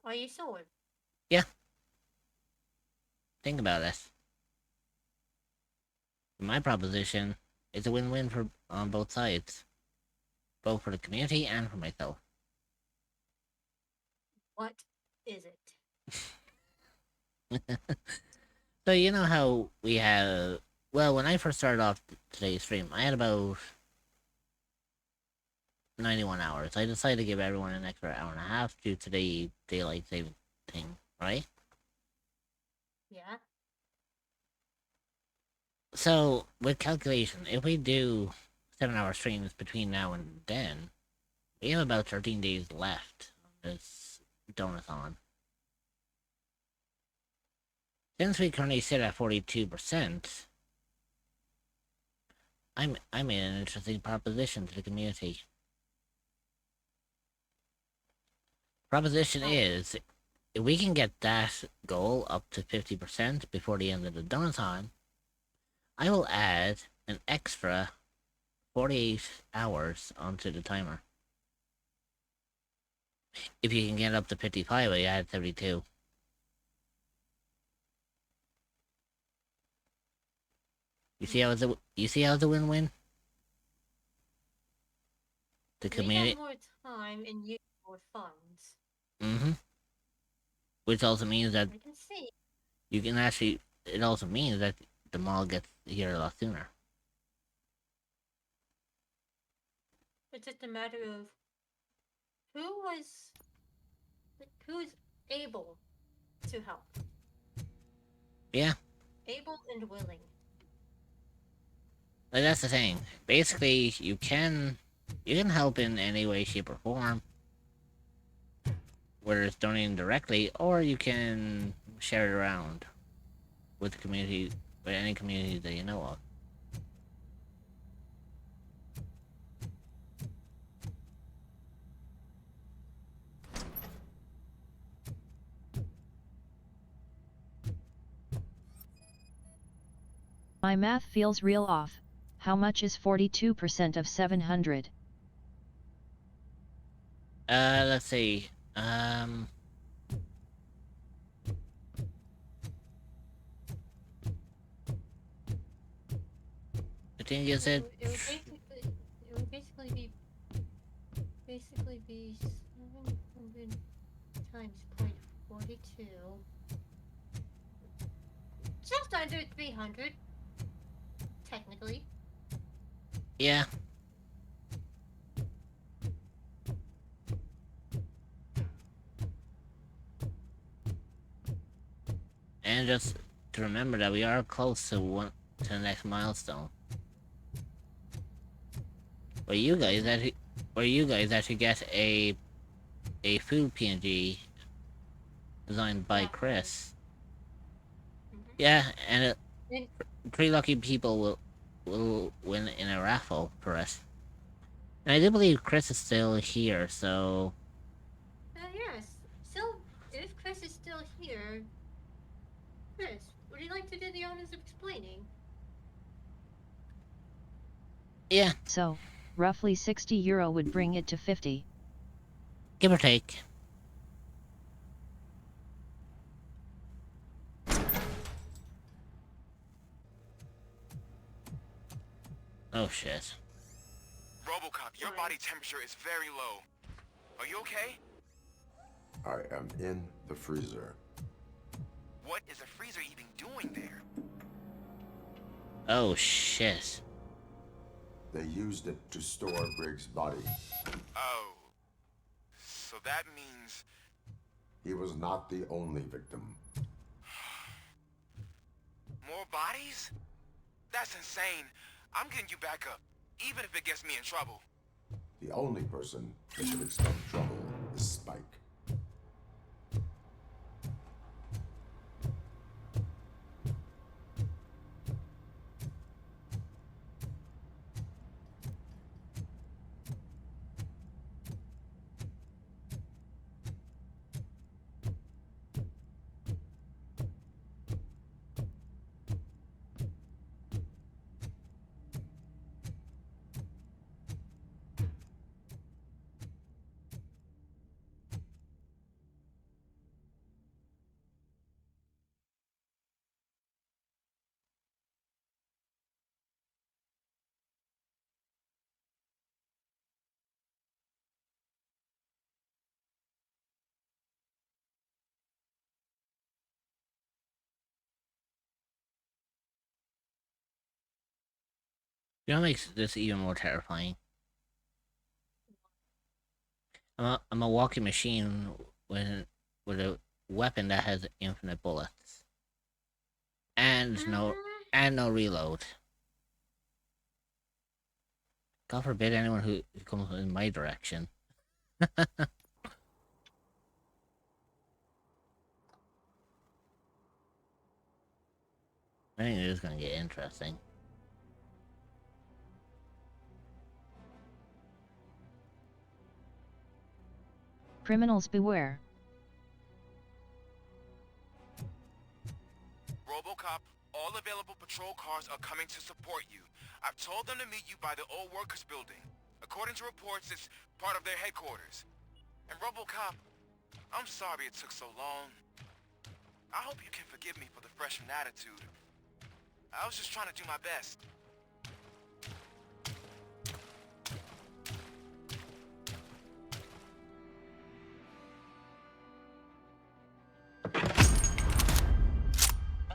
[SPEAKER 8] Are you sure?
[SPEAKER 2] Yeah. Think about this. My proposition is a win-win for on both sides. Both for the community and for myself.
[SPEAKER 8] What is it?
[SPEAKER 2] So you know how we have... Well, when I first started off today's stream, I had about 91 hours. I decided to give everyone an extra hour and a half due to the daylight saving thing, right?
[SPEAKER 8] Yeah?
[SPEAKER 2] So, with calculation, if we do 7-hour streams between now and then, we have about 13 days left on this donathon. Since we currently sit at 42%, I made an interesting proposition to the community. Proposition is, if we can get that goal up to 50% before the end of the donut time, I will add an extra 48 hours onto the timer. If you can get up to 55, I add 72. You see how it's a win-win? The community.
[SPEAKER 8] We have more time and use more funds.
[SPEAKER 2] Mm-hmm. Which also means that
[SPEAKER 8] I can see.
[SPEAKER 2] you can actually. It also means that the mall gets here a lot sooner.
[SPEAKER 8] It's just a matter of who's able to help.
[SPEAKER 2] Yeah.
[SPEAKER 8] Able and willing.
[SPEAKER 2] Like, that's the thing. Basically, you can help in any way, shape, or form. Whether it's donating directly, or you can share it around with the community, with any community that you know of.
[SPEAKER 3] My math feels real off. How much is 42% of 700?
[SPEAKER 2] Let's see. I think you said.
[SPEAKER 8] It would basically be 700 times 0.42. Just under 300. Technically.
[SPEAKER 2] Yeah. And just to remember that we are close to the next milestone. Where you guys actually get a food PNG designed by Chris. Yeah, and 3 lucky people will win in a raffle for us. And I do believe Chris is still here, so.
[SPEAKER 8] Yes. So, if Chris is still here, Chris, would you like to do the honors of explaining?
[SPEAKER 2] Yeah.
[SPEAKER 3] So, roughly €60 would bring it to 50.
[SPEAKER 2] Give or take. Oh shit.
[SPEAKER 18] RoboCop, your body temperature is very low. Are you okay?
[SPEAKER 6] I am in the freezer.
[SPEAKER 18] What is the freezer even doing there?
[SPEAKER 2] Oh shit.
[SPEAKER 6] They used it to store Briggs' body.
[SPEAKER 18] Oh. So that means...
[SPEAKER 6] He was not the only victim.
[SPEAKER 18] More bodies? That's insane. I'm getting you back up, even if it gets me in trouble.
[SPEAKER 6] The only person that should expect trouble is Spike.
[SPEAKER 2] You know what makes this even more terrifying? I'm a walking machine with a weapon that has infinite bullets. And no reload. God forbid anyone who comes in my direction. I think it is gonna get interesting.
[SPEAKER 3] Criminals beware.
[SPEAKER 18] RoboCop, all available patrol cars are coming to support you. I've told them to meet you by the old workers building. According to reports, it's part of their headquarters. And RoboCop, I'm sorry it took so long. I hope you can forgive me for the freshman attitude. I was just trying to do my best.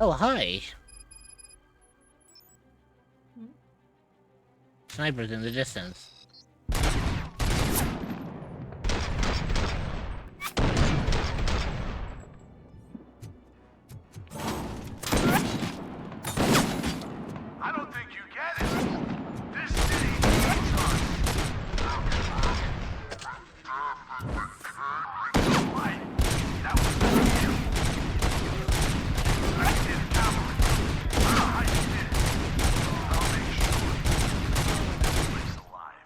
[SPEAKER 2] Oh, hi. Snipers in the distance.
[SPEAKER 9] I don't think you get it. This city needs us. Why? That was you. I did it, Cavalry. I did it. I'll make sure this place alive.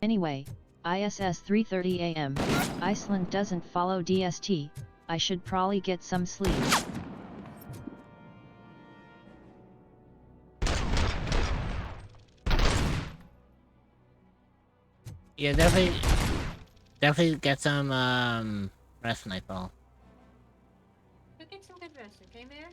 [SPEAKER 3] Anyway, ISS 3:30 AM. Iceland doesn't follow DST. I should probably get some sleep.
[SPEAKER 2] Yeah, definitely get some rest, Nightfall.
[SPEAKER 8] Go get some good rest, okay, Mayor?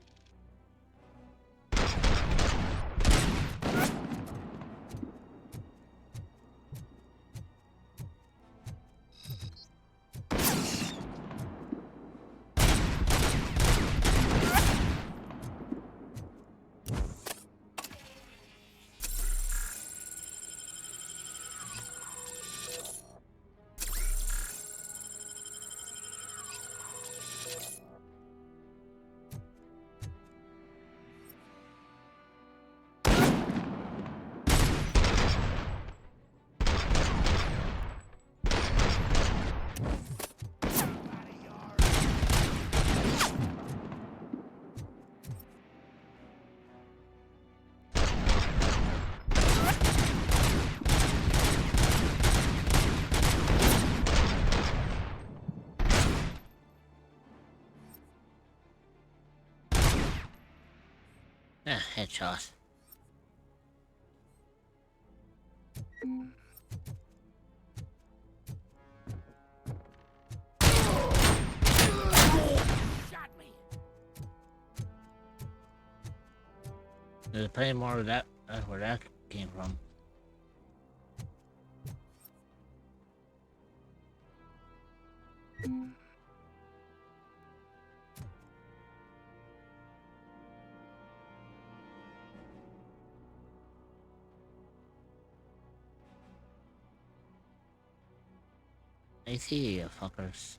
[SPEAKER 2] Headshot. There's plenty more of that. That's where that came from. I see you fuckers.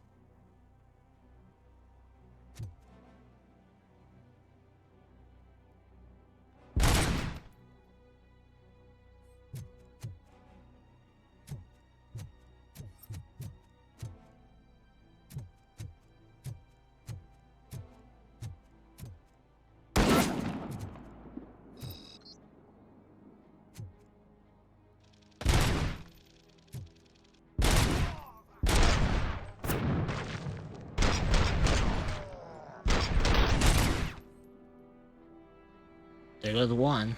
[SPEAKER 2] There goes one.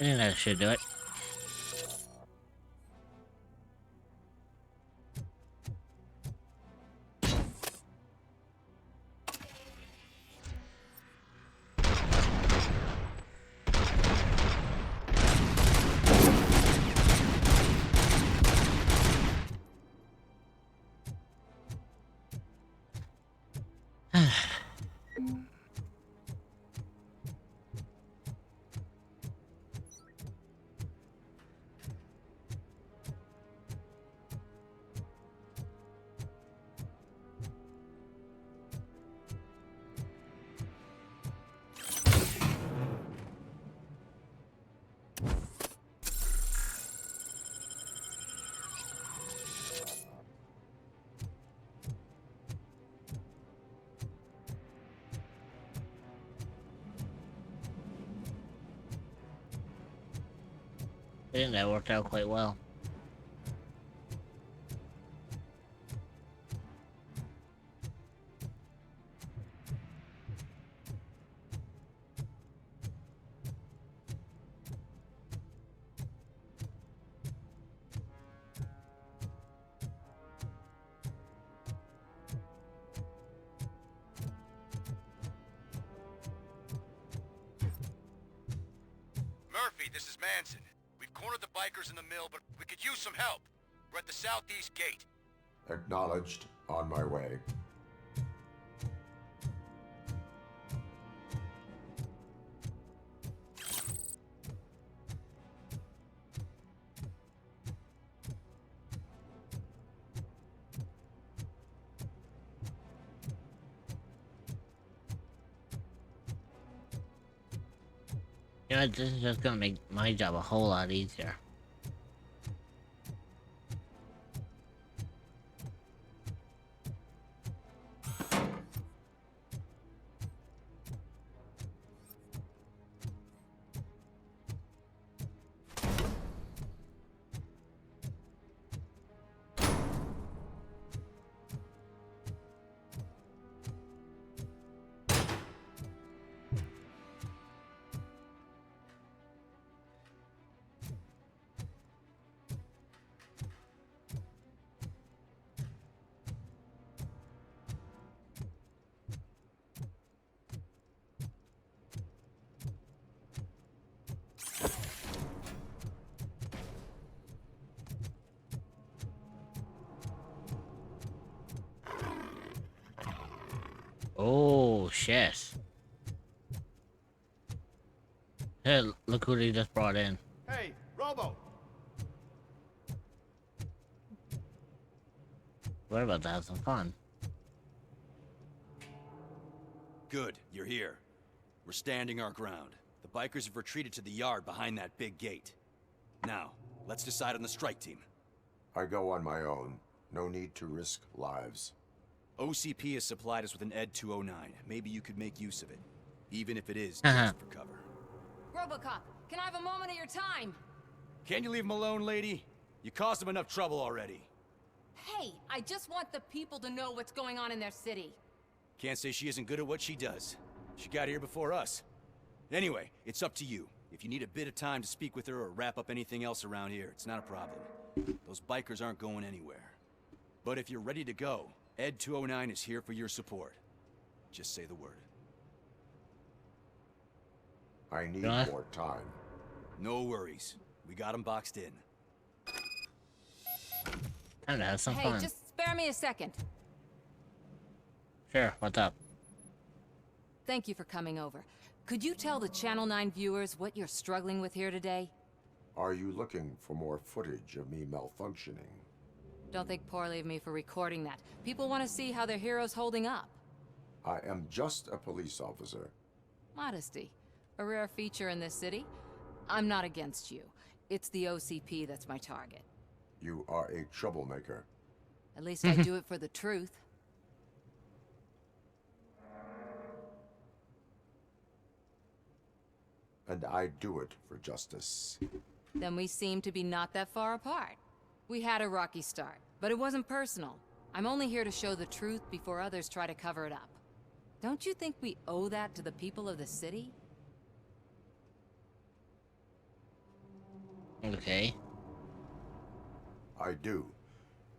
[SPEAKER 2] I think that should do it. I think that worked out quite well.
[SPEAKER 4] Murphy, this is Manson. We've cornered the bikers in the mill, but we could use some help. We're at the southeast gate.
[SPEAKER 6] Acknowledged. On my way.
[SPEAKER 2] You know, this is just gonna make my job a whole lot easier. Oh, shit. Hey, look who they just brought in.
[SPEAKER 11] Hey, Robo!
[SPEAKER 2] We're about to have some fun.
[SPEAKER 17] Good, you're here. We're standing our ground. The bikers have retreated to the yard behind that big gate. Now, let's decide on the strike team.
[SPEAKER 6] I go on my own. No need to risk lives.
[SPEAKER 17] OCP has supplied us with an ED 209. Maybe you could make use of it. Even if it is just for cover.
[SPEAKER 15] Robocop, can I have a moment of your time?
[SPEAKER 17] Can you leave him alone, lady? You caused him enough trouble already.
[SPEAKER 15] Hey, I just want the people to know what's going on in their city.
[SPEAKER 17] Can't say she isn't good at what she does. She got here before us. Anyway, it's up to you. If you need a bit of time to speak with her or wrap up anything else around here, it's not a problem. Those bikers aren't going anywhere. But if you're ready to go, ED 209 is here for your support. Just say the word.
[SPEAKER 6] I need more time.
[SPEAKER 17] No worries. We got him boxed in.
[SPEAKER 2] Time to have some
[SPEAKER 15] Hey,
[SPEAKER 2] fun.
[SPEAKER 15] just spare me a second.
[SPEAKER 2] Sure, what's up?
[SPEAKER 15] Thank you for coming over. Could you tell the Channel 9 viewers what you're struggling with here today?
[SPEAKER 6] Are you looking for more footage of me malfunctioning?
[SPEAKER 15] Don't think poorly of me for recording that. People want to see how their hero's holding up.
[SPEAKER 6] I am just a police officer.
[SPEAKER 15] Modesty. A rare feature in this city. I'm not against you. It's the OCP that's my target.
[SPEAKER 6] You are a troublemaker.
[SPEAKER 15] At least I do it for the truth.
[SPEAKER 6] And I do it for justice.
[SPEAKER 15] Then we seem to be not that far apart. We had a rocky start, but it wasn't personal. I'm only here to show the truth before others try to cover it up. Don't you think we owe that to the people of the city?
[SPEAKER 2] Okay.
[SPEAKER 6] I do.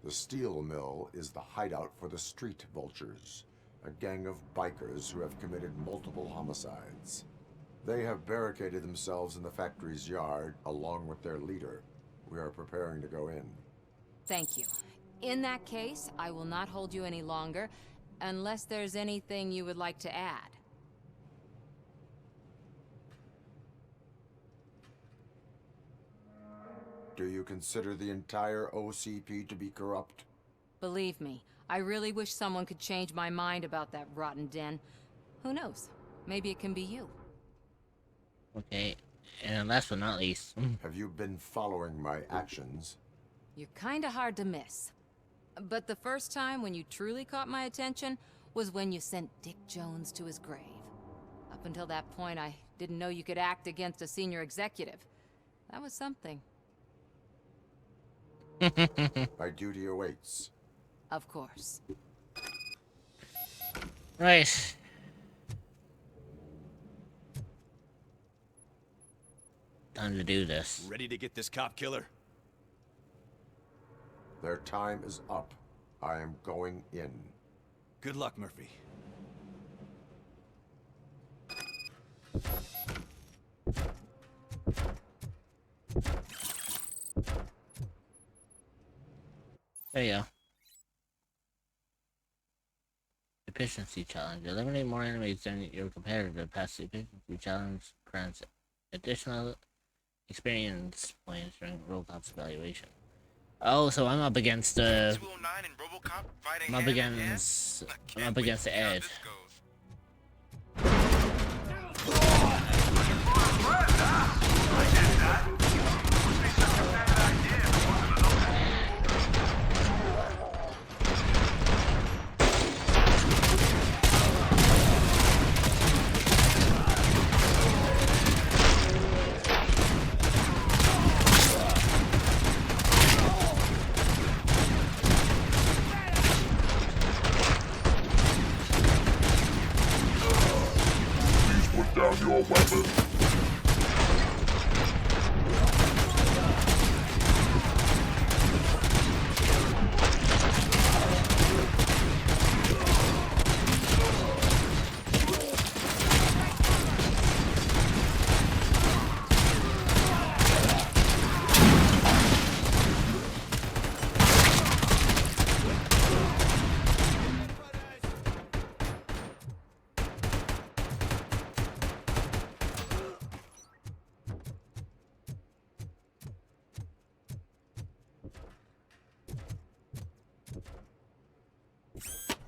[SPEAKER 6] The steel mill is the hideout for the street vultures, a gang of bikers who have committed multiple homicides. They have barricaded themselves in the factory's yard along with their leader. We are preparing to go in.
[SPEAKER 15] Thank you. In that case, I will not hold you any longer, unless there's anything you would like to add.
[SPEAKER 6] Do you consider the entire OCP to be corrupt?
[SPEAKER 15] Believe me, I really wish someone could change my mind about that rotten den. Who knows? Maybe it can be you.
[SPEAKER 2] Okay, and last but not least...
[SPEAKER 6] Have you been following my actions?
[SPEAKER 15] You're kinda hard to miss. But the first time when you truly caught my attention was when you sent Dick Jones to his grave. Up until that point, I didn't know you could act against a senior executive. That was something.
[SPEAKER 6] My duty awaits.
[SPEAKER 15] Of course.
[SPEAKER 2] Right. Time to do this.
[SPEAKER 17] Ready to get this cop killer?
[SPEAKER 6] Their time is up. I am going in.
[SPEAKER 17] Good luck, Murphy.
[SPEAKER 2] There you go. Efficiency challenge. Eliminate more enemies than your competitor. Pass the efficiency challenge grants additional experience points during RoboCop's evaluation. Oh, so I'm up against I'm up against the Ed.
[SPEAKER 9] Down your weapon.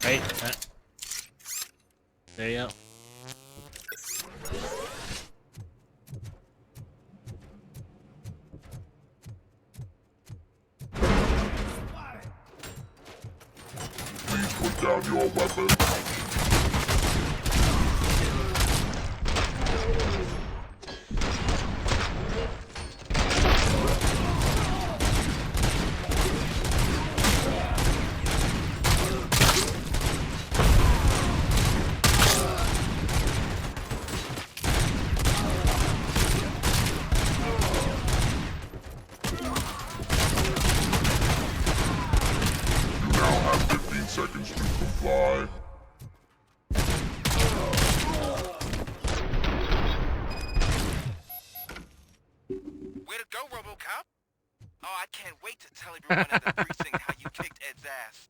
[SPEAKER 2] Right. There you go.
[SPEAKER 9] Please put down your weapon. Seconds to comply.
[SPEAKER 18] Way to go, RoboCop! Oh, I can't wait to tell everyone at the precinct how you kicked Ed's ass.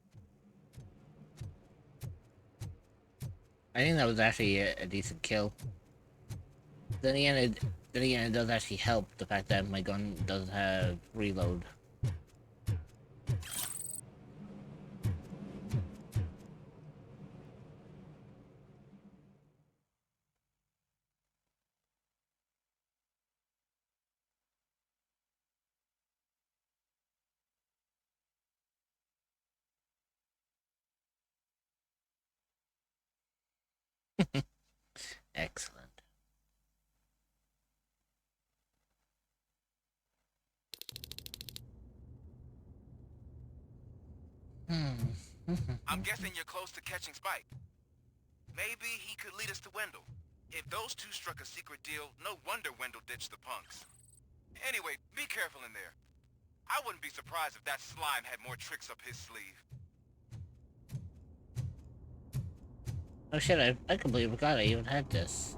[SPEAKER 2] I think that was actually a decent kill. Then again, it does actually help the fact that my gun does have reload. Excellent.
[SPEAKER 18] I'm guessing you're close to catching Spike. Maybe he could lead us to Wendell. If those two struck a secret deal, no wonder Wendell ditched the punks. Anyway, be careful in there. I wouldn't be surprised if that slime had more tricks up his sleeve.
[SPEAKER 2] Oh shit, I completely forgot I even had this.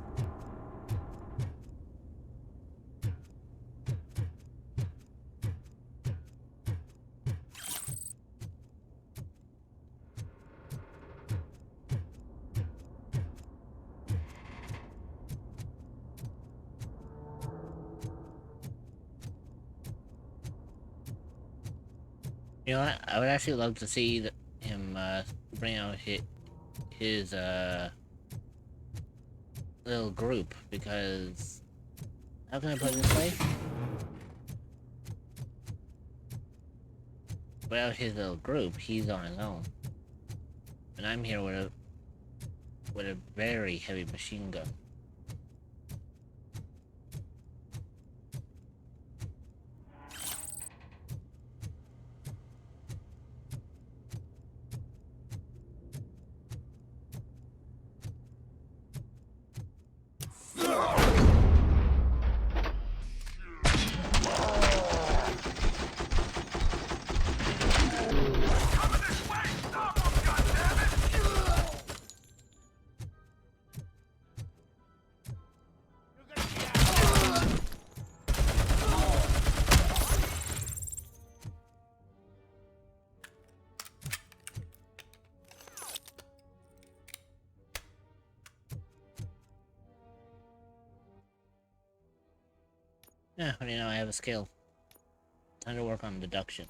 [SPEAKER 2] You know what? I would actually love to see him bring out his little group, because how can I put it this way? Without his little group, he's on his own, and I'm here with a very heavy machine gun. Yeah, but you know, I have a skill. Time to work on deduction.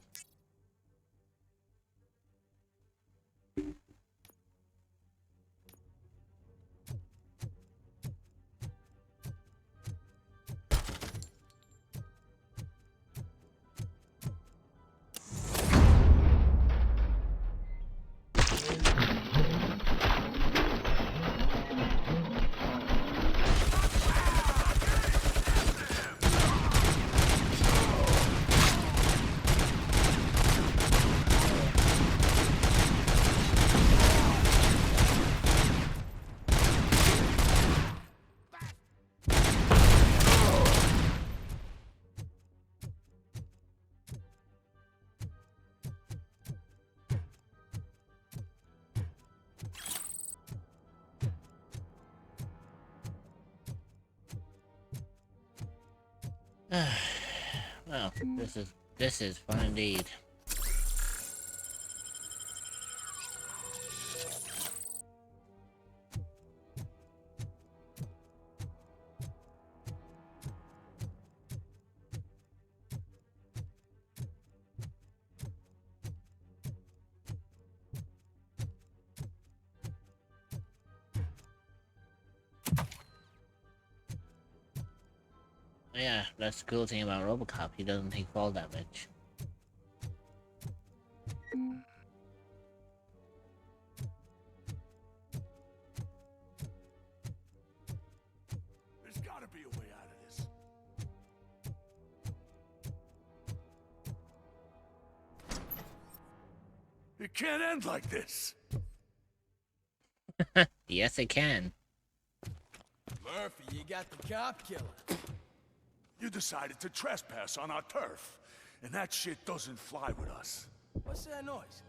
[SPEAKER 2] Well, this is fun indeed. Yeah, that's the cool thing about RoboCop. He doesn't take fall damage.
[SPEAKER 21] There's gotta be a way out of this. It can't end like this.
[SPEAKER 2] Yes, it can.
[SPEAKER 11] Murphy, you got the cop killer.
[SPEAKER 21] You decided to trespass on our turf, and that shit doesn't fly with us.
[SPEAKER 11] What's that noise?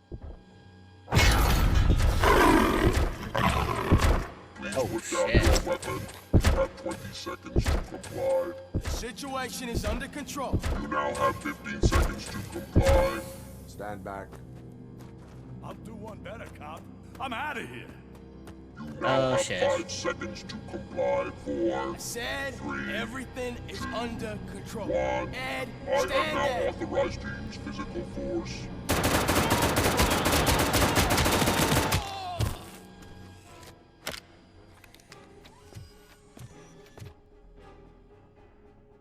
[SPEAKER 2] Oh,
[SPEAKER 14] Put down your weapon. You have 20 seconds to comply.
[SPEAKER 11] The situation is under control.
[SPEAKER 14] You now have 15 seconds to comply.
[SPEAKER 6] Stand back.
[SPEAKER 21] I'll do one better, cop. I'm out of here.
[SPEAKER 14] You now have
[SPEAKER 2] shit.
[SPEAKER 14] 5 seconds to comply. 4,
[SPEAKER 11] I said
[SPEAKER 14] 3,
[SPEAKER 11] everything is under control.
[SPEAKER 14] 1.
[SPEAKER 11] Ed,
[SPEAKER 14] I
[SPEAKER 11] stand
[SPEAKER 14] am now
[SPEAKER 11] there.
[SPEAKER 14] authorized to use physical force.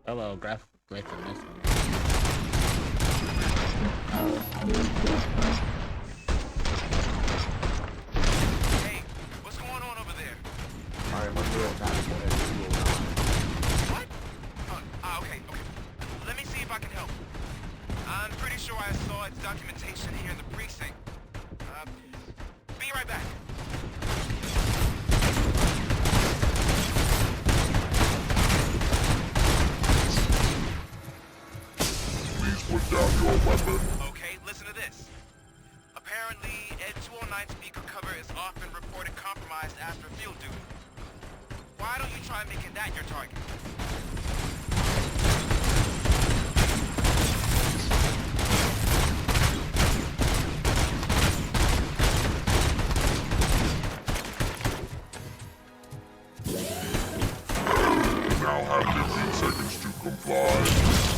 [SPEAKER 2] Oh well, graphic glitch on this one.
[SPEAKER 18] Hey, what's going on over there?
[SPEAKER 6] I am under attack for N209.
[SPEAKER 18] What? Okay. Let me see if I can help. I'm pretty sure I saw its documentation here in the precinct. Be right back.
[SPEAKER 14] down your weapon.
[SPEAKER 18] Okay, listen to this. Apparently, Ed 209's beaker cover is often reported compromised after field duty. Why don't you try making that your target?
[SPEAKER 14] Now have 15 seconds to comply.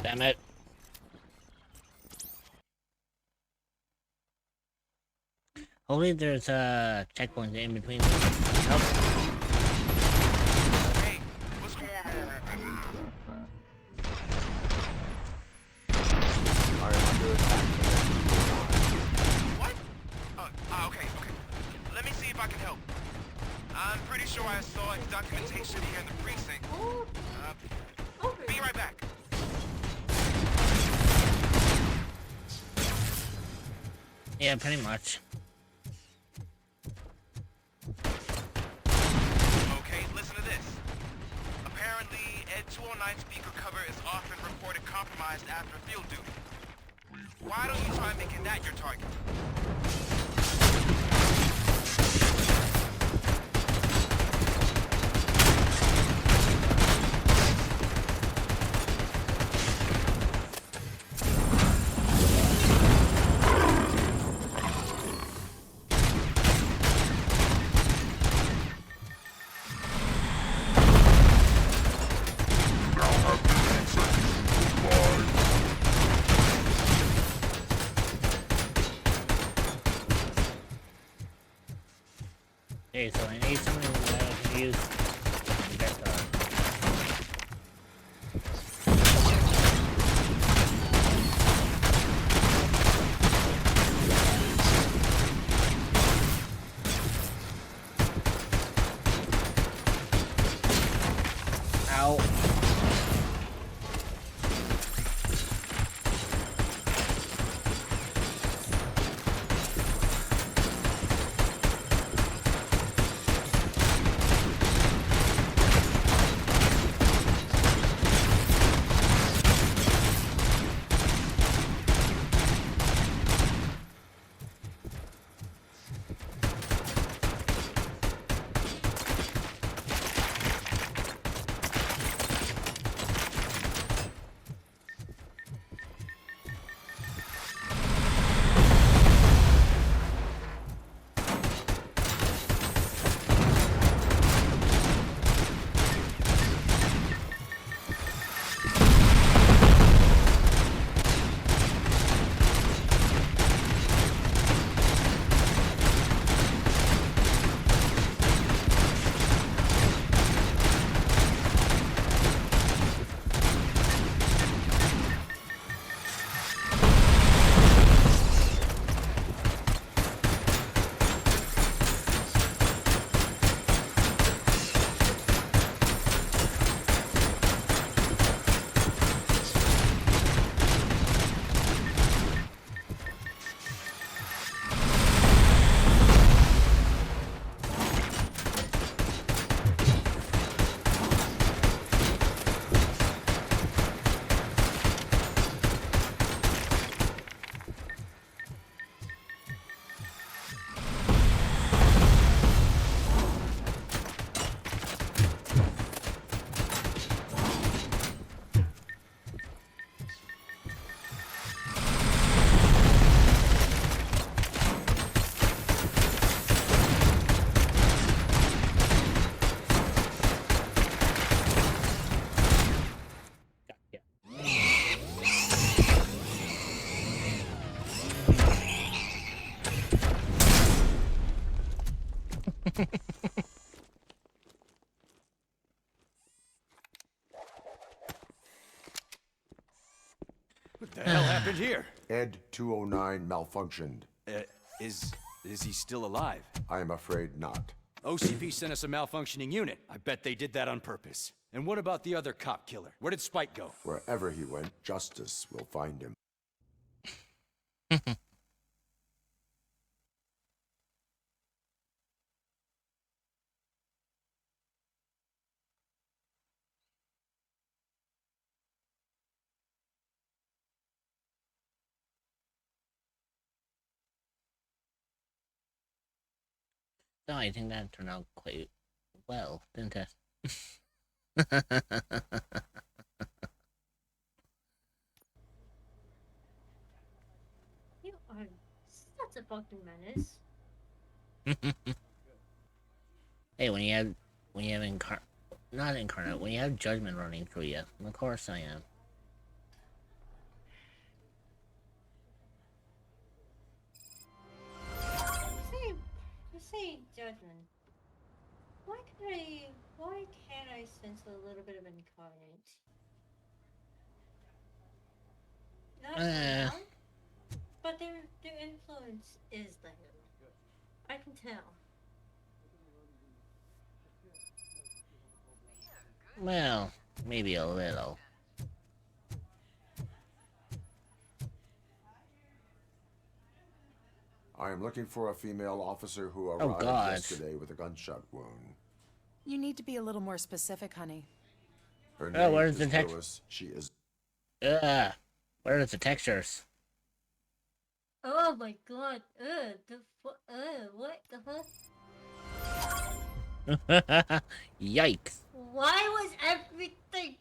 [SPEAKER 2] Damn it. Hopefully there's a checkpoint in between. Nope.
[SPEAKER 18] Hey, what's going on? What? Okay. Let me see if I can help. I'm pretty sure I saw his documentation here in the precinct. Be right back.
[SPEAKER 2] Yeah, pretty much.
[SPEAKER 18] Okay, listen to this. Apparently, Ed 209's beaker cover is often reported compromised after field duty. Why don't you try making that your target?
[SPEAKER 2] Okay, so I need something that I can use to get Ow.
[SPEAKER 17] What the hell happened here?
[SPEAKER 6] Ed 209 malfunctioned.
[SPEAKER 17] Is he still alive?
[SPEAKER 6] I am afraid not.
[SPEAKER 17] OCP sent us a malfunctioning unit. I bet they did that on purpose. And what about the other cop killer? Where did Spike go?
[SPEAKER 6] Wherever he went, justice will find him.
[SPEAKER 2] So I think that turned out quite well, didn't it?
[SPEAKER 8] You are such a fucking menace.
[SPEAKER 2] Hey, when you have not incarnate, when you have judgment running through you, of course I am.
[SPEAKER 8] You say judgment. Why can't I sense a little bit of incarnate? Not wrong, but their influence is there. I can tell.
[SPEAKER 2] Well, maybe a little.
[SPEAKER 6] I am looking for a female officer who arrived yesterday with a gunshot wound.
[SPEAKER 16] You need to be a little more specific, honey.
[SPEAKER 6] Her name
[SPEAKER 2] where's
[SPEAKER 6] is
[SPEAKER 2] the text?
[SPEAKER 6] Lewis. She is...
[SPEAKER 2] Where are the textures?
[SPEAKER 8] Oh my god. What the fuck?
[SPEAKER 2] Yikes.
[SPEAKER 8] Why was everything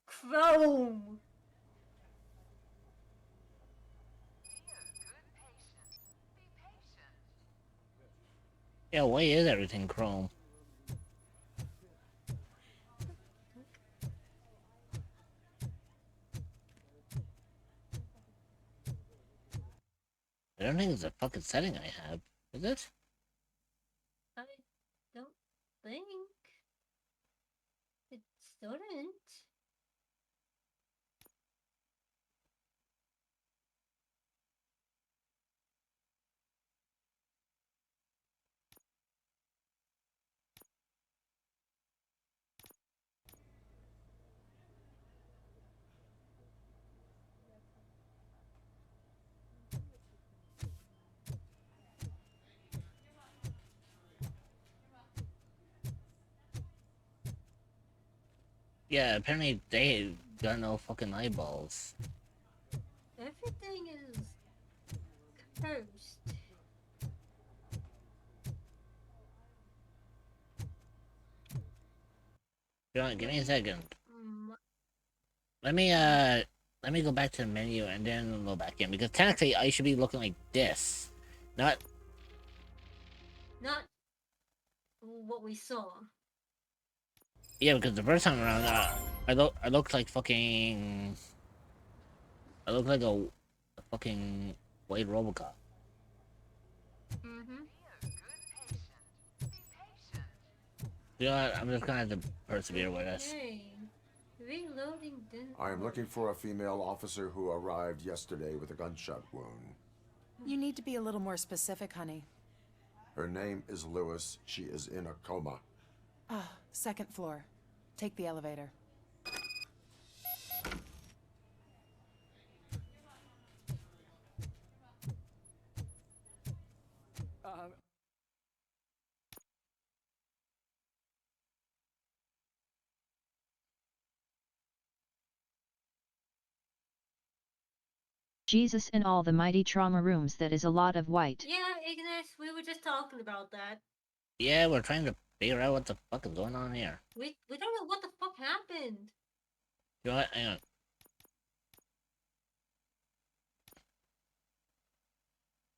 [SPEAKER 8] chrome?
[SPEAKER 2] Yeah, why is everything chrome? I don't think it's a fucking setting I have, is it?
[SPEAKER 8] I don't think it shouldn't.
[SPEAKER 2] Yeah, apparently they got no fucking eyeballs.
[SPEAKER 8] Everything is cursed.
[SPEAKER 2] John, give me a second. Let me go back to the menu and then go back in, because technically I should be looking like this. Not
[SPEAKER 8] what we saw.
[SPEAKER 2] Yeah, because the first time around, I looked like fucking... I looked like a fucking white Robocop. You know what? I'm just gonna have to persevere with this.
[SPEAKER 8] Okay. Reloading didn't
[SPEAKER 6] I am looking for a female officer who arrived yesterday with a gunshot wound.
[SPEAKER 16] You need to be a little more specific, honey.
[SPEAKER 6] Her name is Lewis. She is in a coma.
[SPEAKER 16] Ah, second floor. Take the elevator.
[SPEAKER 3] Jesus and all the mighty trauma rooms, that is a lot of white.
[SPEAKER 8] Yeah, Ignis, we were just talking about that.
[SPEAKER 2] Yeah, we're trying to figure out what the fuck is going on here.
[SPEAKER 8] We don't know what the fuck happened.
[SPEAKER 2] You know what? Hang on.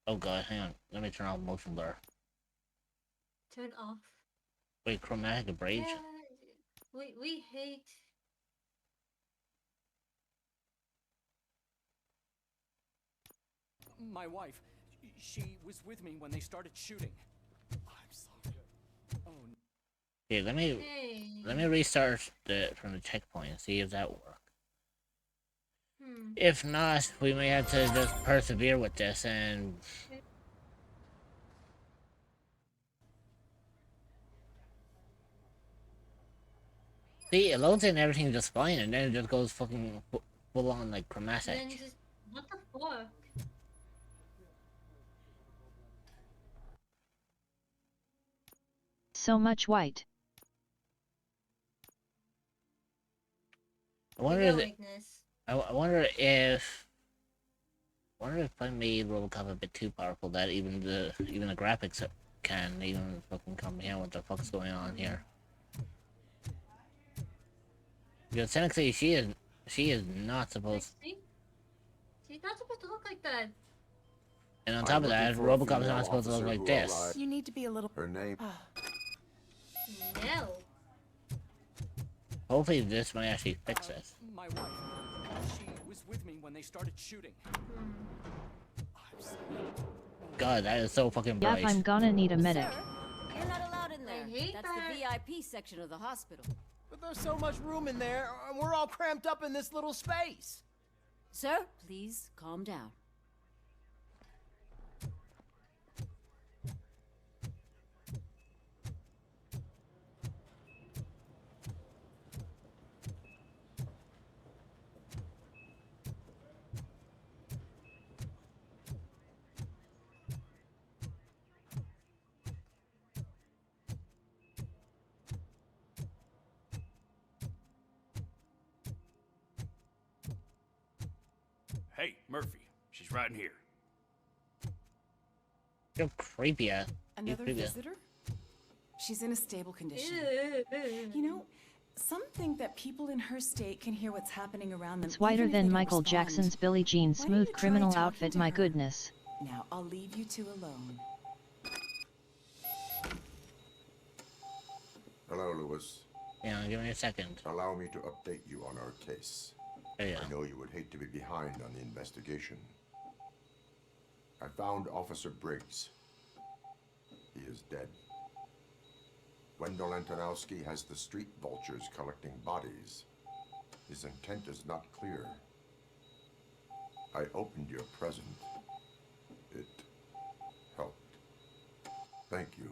[SPEAKER 2] Oh god, hang on. Let me turn off motion blur.
[SPEAKER 8] Turn off.
[SPEAKER 2] Wait, chromatic abrasion?
[SPEAKER 8] Yeah, we hate...
[SPEAKER 19] My wife, she was with me when they started shooting. I'm sorry. Oh.
[SPEAKER 2] Okay, let me restart from the checkpoint and see if that works. If not, we may have to just persevere with this and... See, it loads in everything just fine, and then it just goes fucking full on like chromatic.
[SPEAKER 8] Then just, what the fuck?
[SPEAKER 3] So much white.
[SPEAKER 2] I wonder I wonder if I made RoboCop a bit too powerful that even the graphics can even fucking comprehend what the fuck's going on here. Because technically she is not supposed.
[SPEAKER 8] She's not supposed to look like that.
[SPEAKER 2] And on top of that, RoboCop is not supposed to look like this.
[SPEAKER 16] You need to be a little.
[SPEAKER 6] Her name.
[SPEAKER 8] No.
[SPEAKER 2] Hopefully this might actually fix this.
[SPEAKER 19] My wife. She was with me when they started shooting.
[SPEAKER 2] God, that is so fucking bright.
[SPEAKER 3] Yep, I'm gonna need a medic.
[SPEAKER 20] You're not allowed in there. That's the VIP section of the hospital.
[SPEAKER 10] But there's so much room in there, and we're all cramped up in this little space.
[SPEAKER 20] Sir, please calm down.
[SPEAKER 17] Hey, Murphy. She's right in here.
[SPEAKER 2] You're creepy ass.
[SPEAKER 16] Another visitor? She's in a stable condition. You know, some think that people in her state can hear what's happening around them.
[SPEAKER 3] It's whiter
[SPEAKER 16] even if
[SPEAKER 3] than
[SPEAKER 16] they don't
[SPEAKER 3] Michael
[SPEAKER 16] respond.
[SPEAKER 3] Jackson's Billie Jean
[SPEAKER 16] Why don't
[SPEAKER 3] smooth
[SPEAKER 16] you try
[SPEAKER 3] criminal
[SPEAKER 16] talking
[SPEAKER 3] outfit,
[SPEAKER 16] to
[SPEAKER 3] my
[SPEAKER 16] her?
[SPEAKER 3] goodness.
[SPEAKER 16] Now, I'll leave you two alone.
[SPEAKER 6] Hello, Lewis.
[SPEAKER 2] Yeah, give me a second.
[SPEAKER 6] Allow me to update you on our case.
[SPEAKER 2] Yeah.
[SPEAKER 6] I know you would hate to be behind on the investigation. I found Officer Briggs. He is dead. Wendell Antonowski has the street vultures collecting bodies. His intent is not clear. I opened your present. It helped. Thank you.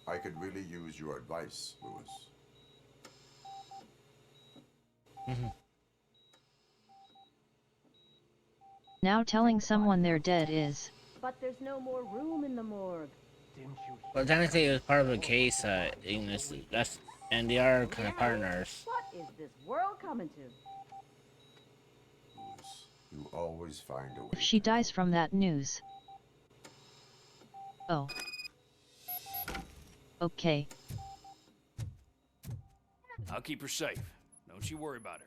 [SPEAKER 6] I could really use your advice, Lewis.
[SPEAKER 3] Now telling someone they're dead is.
[SPEAKER 20] But there's no more room in the morgue. Didn't you?
[SPEAKER 2] Well, technically it was part of a case, Ignis. And they are kind of partners.
[SPEAKER 20] What is this world coming to?
[SPEAKER 6] Lewis, you always find a way.
[SPEAKER 3] If she dies from that news. Oh. Okay.
[SPEAKER 17] I'll keep her safe. Don't you worry about her.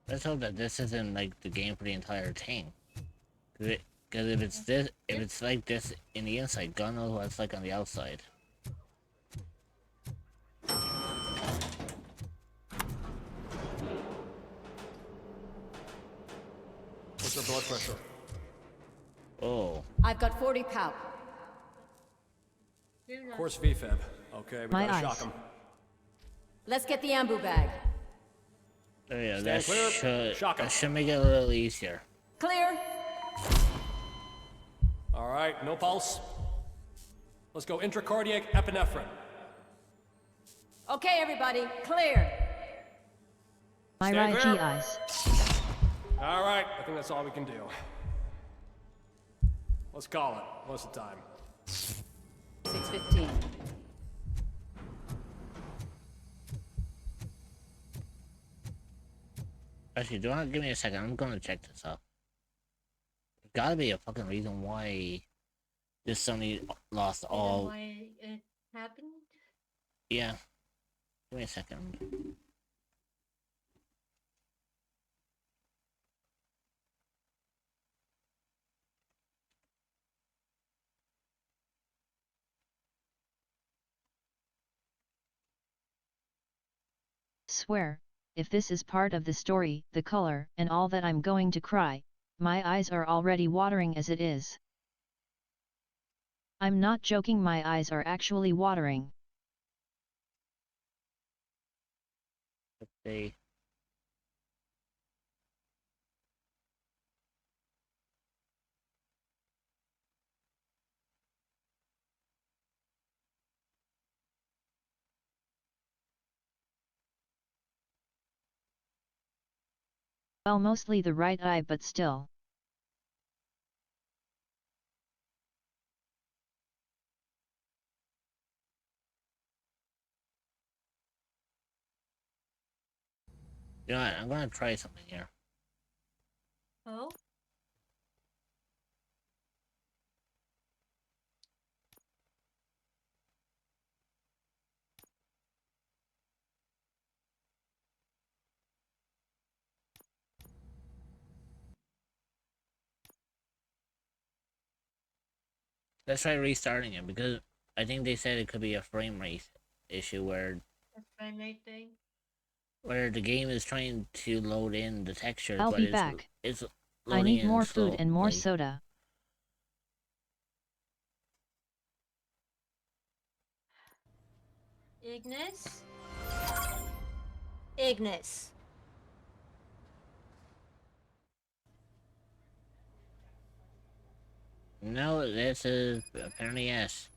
[SPEAKER 2] Let's hope that this isn't like the game for the entire thing. Because if it's like this in the inside, God knows what it's like on the outside.
[SPEAKER 19] What's her blood pressure?
[SPEAKER 2] Oh.
[SPEAKER 20] I've got 40 pow.
[SPEAKER 19] Course VFib. Okay, we
[SPEAKER 3] My
[SPEAKER 19] gotta
[SPEAKER 3] eyes.
[SPEAKER 19] shock him.
[SPEAKER 20] Let's get the ambu bag.
[SPEAKER 2] Oh yeah,
[SPEAKER 19] Stand clear.
[SPEAKER 2] that should make it a little easier.
[SPEAKER 20] Clear.
[SPEAKER 19] All right, no pulse. Let's go intracardiac epinephrine.
[SPEAKER 20] Okay, everybody, clear.
[SPEAKER 3] My
[SPEAKER 19] Stand
[SPEAKER 3] right
[SPEAKER 19] clear.
[SPEAKER 3] eyes.
[SPEAKER 19] All right, I think that's all we can do. Let's call it. What's the time?
[SPEAKER 20] 6:15.
[SPEAKER 2] Actually, do you want to give me a second? I'm gonna check this out. There's gotta be a fucking reason why this suddenly lost all.
[SPEAKER 8] Why it happened?
[SPEAKER 2] Yeah. Give me a second.
[SPEAKER 3] Swear, if this is part of the story, the color, and all that, I'm going to cry. My eyes are already watering as it is. I'm not joking, my eyes are actually watering.
[SPEAKER 2] See.
[SPEAKER 3] Well, mostly the right eye, but still.
[SPEAKER 2] You know what? I'm gonna try something here.
[SPEAKER 8] Oh?
[SPEAKER 2] Let's try restarting it because I think they said it could be a frame rate issue where
[SPEAKER 8] A frame rate thing?
[SPEAKER 2] where the game is trying to load in the textures,
[SPEAKER 3] I'll
[SPEAKER 2] but
[SPEAKER 3] be back.
[SPEAKER 2] it's
[SPEAKER 3] I
[SPEAKER 2] loading
[SPEAKER 3] need
[SPEAKER 2] in
[SPEAKER 3] more food and more
[SPEAKER 2] slowly.
[SPEAKER 3] soda.
[SPEAKER 8] Ignis? Ignis.
[SPEAKER 2] No, this is apparently yes.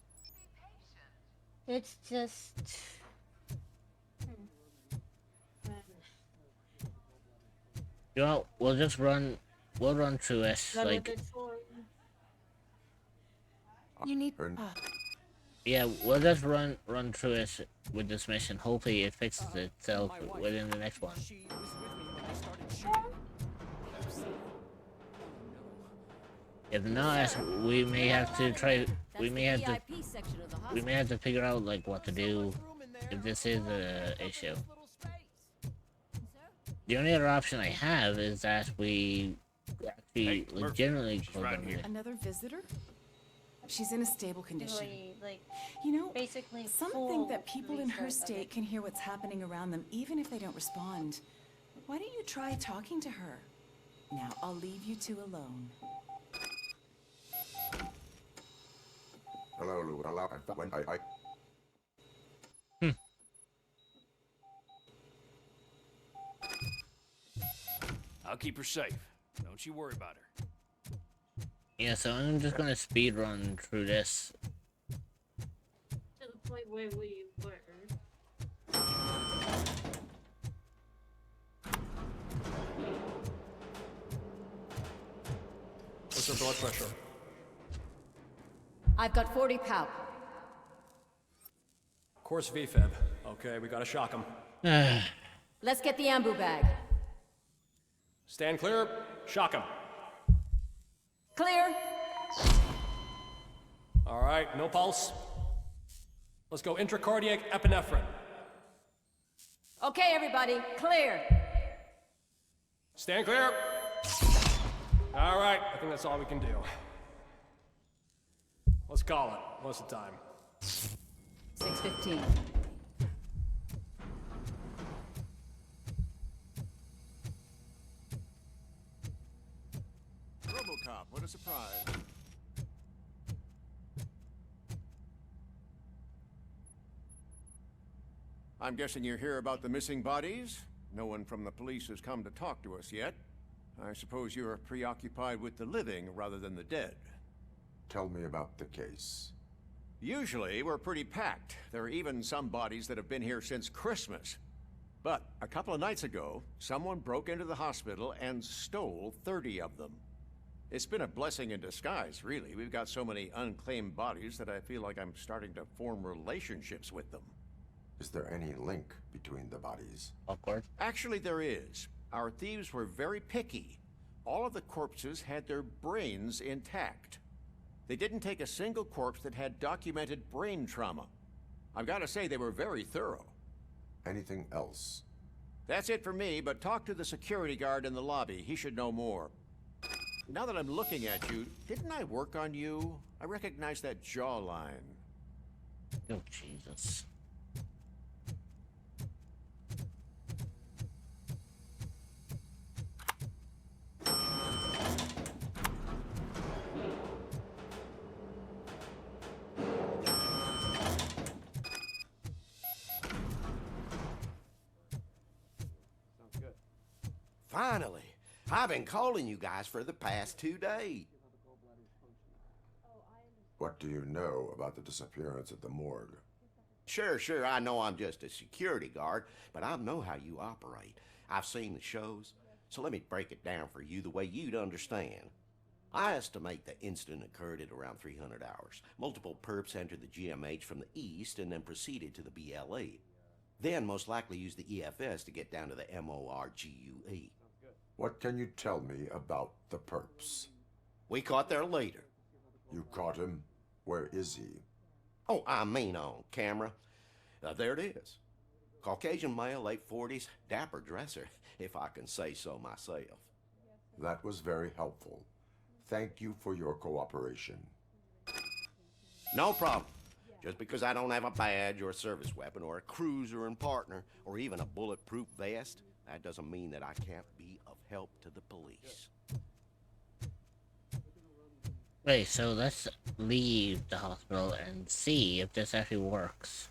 [SPEAKER 8] It's just...
[SPEAKER 2] You know, we'll run through this, like,
[SPEAKER 16] You need.
[SPEAKER 2] yeah, we'll just run through this with this mission. Hopefully it fixes itself within the next one. If not, we may have to try, we may have to figure out, like, what to do if this is a issue. The only other option I have is that we actually legitimately close down here.
[SPEAKER 16] Another visitor? She's in a stable condition.
[SPEAKER 8] Like,
[SPEAKER 16] You know,
[SPEAKER 8] basically
[SPEAKER 16] some
[SPEAKER 8] full
[SPEAKER 16] think that people in her
[SPEAKER 8] restart of
[SPEAKER 16] state
[SPEAKER 8] it.
[SPEAKER 16] can hear what's happening around them even if they don't respond. Why don't you try talking to her? Now, I'll leave you two alone.
[SPEAKER 6] Hello, Lou. Hello. When I
[SPEAKER 19] I'll keep her safe. Don't you worry about her.
[SPEAKER 2] Yeah, so I'm just gonna speed run through this.
[SPEAKER 8] To the point where we were.
[SPEAKER 5] What's her blood pressure?
[SPEAKER 20] I've got 40 pout.
[SPEAKER 5] Course VFib. Okay, we gotta shock him.
[SPEAKER 20] Let's get the ambu bag.
[SPEAKER 5] Stand clear. Shock him.
[SPEAKER 20] Clear.
[SPEAKER 5] All right, no pulse. Let's go intracardiac epinephrine.
[SPEAKER 20] Okay, everybody, clear.
[SPEAKER 5] Stand clear. All right, I think that's all we can do. Let's call it. What's the time?
[SPEAKER 20] 6:15.
[SPEAKER 10] RoboCop, what a surprise. I'm guessing you're here about the missing bodies? No one from the police has come to talk to us yet. I suppose you're preoccupied with the living rather than the dead.
[SPEAKER 6] Tell me about the case.
[SPEAKER 10] Usually, we're pretty packed. There are even some bodies that have been here since Christmas. But a couple of nights ago, someone broke into the hospital and stole 30 of them. It's been a blessing in disguise, really. We've got so many unclaimed bodies that I feel like I'm starting to form relationships with them.
[SPEAKER 6] Is there any link between the bodies?
[SPEAKER 2] Awkward.
[SPEAKER 10] Actually, there is. Our thieves were very picky. All of the corpses had their brains intact. They didn't take a single corpse that had documented brain trauma. I've got to say, they were very thorough.
[SPEAKER 6] Anything else?
[SPEAKER 10] That's it for me, but talk to the security guard in the lobby. He should know more. Now that I'm looking at you, didn't I work on you? I recognize that jawline.
[SPEAKER 2] Oh, Jesus.
[SPEAKER 10] Finally. I've been calling you guys for the past 2 days.
[SPEAKER 6] What do you know about the disappearance at the morgue?
[SPEAKER 10] Sure, I know I'm just a security guard, but I know how you operate. I've seen the shows, so let me break it down for you the way you'd understand. I estimate the incident occurred at around 300 hours. Multiple perps entered the GMH from the east and then proceeded to the BLE. Then most likely used the EFS to get down to the MORGUE.
[SPEAKER 6] What can you tell me about the perps?
[SPEAKER 10] We caught their leader.
[SPEAKER 6] You caught him? Where is he?
[SPEAKER 10] Oh, I mean on camera. There it is. Caucasian male, late 40s, dapper dresser, if I can say so myself.
[SPEAKER 6] That was very helpful. Thank you for your cooperation.
[SPEAKER 10] No problem. Just because I don't have a badge or a service weapon or a cruiser and partner or even a bulletproof vest, that doesn't mean that I can't be of help to the police.
[SPEAKER 2] Wait, so let's leave the hospital and see if this actually works.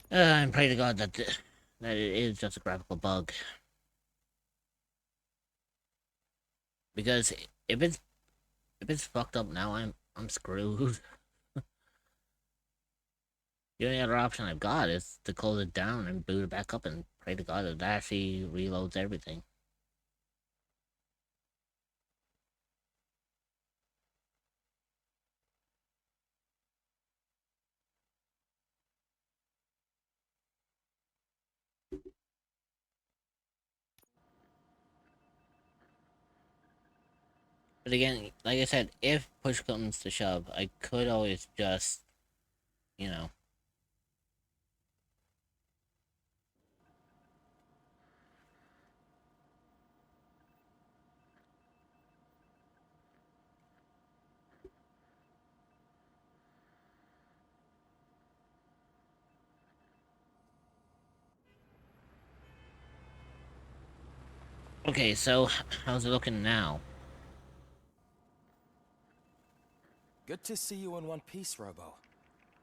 [SPEAKER 2] And pray to God that it is just a graphical bug. Because if it's fucked up now, I'm screwed. The only other option I've got is to close it down and boot it back up and pray to God that it actually reloads everything. But again, like I said, if push comes to shove, I could always just, you know. Okay, so how's it looking now?
[SPEAKER 19] Good to see you in one piece, Robo.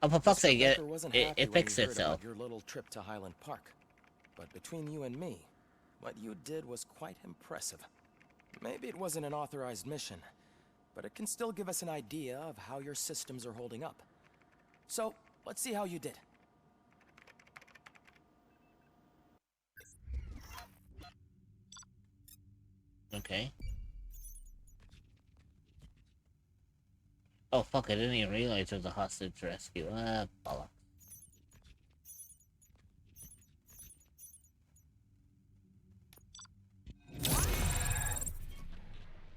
[SPEAKER 2] Oh, for fuck's sake, it fixed
[SPEAKER 19] itself.
[SPEAKER 2] itself.
[SPEAKER 19] Your little trip to Highland Park. But between you and me, what you did was quite impressive. Maybe it wasn't an authorized mission, but it can still give us an idea of how your systems are holding up. So, let's see how you did.
[SPEAKER 2] Okay. Oh fuck, I didn't even realize there was a hostage rescue. Bollocks.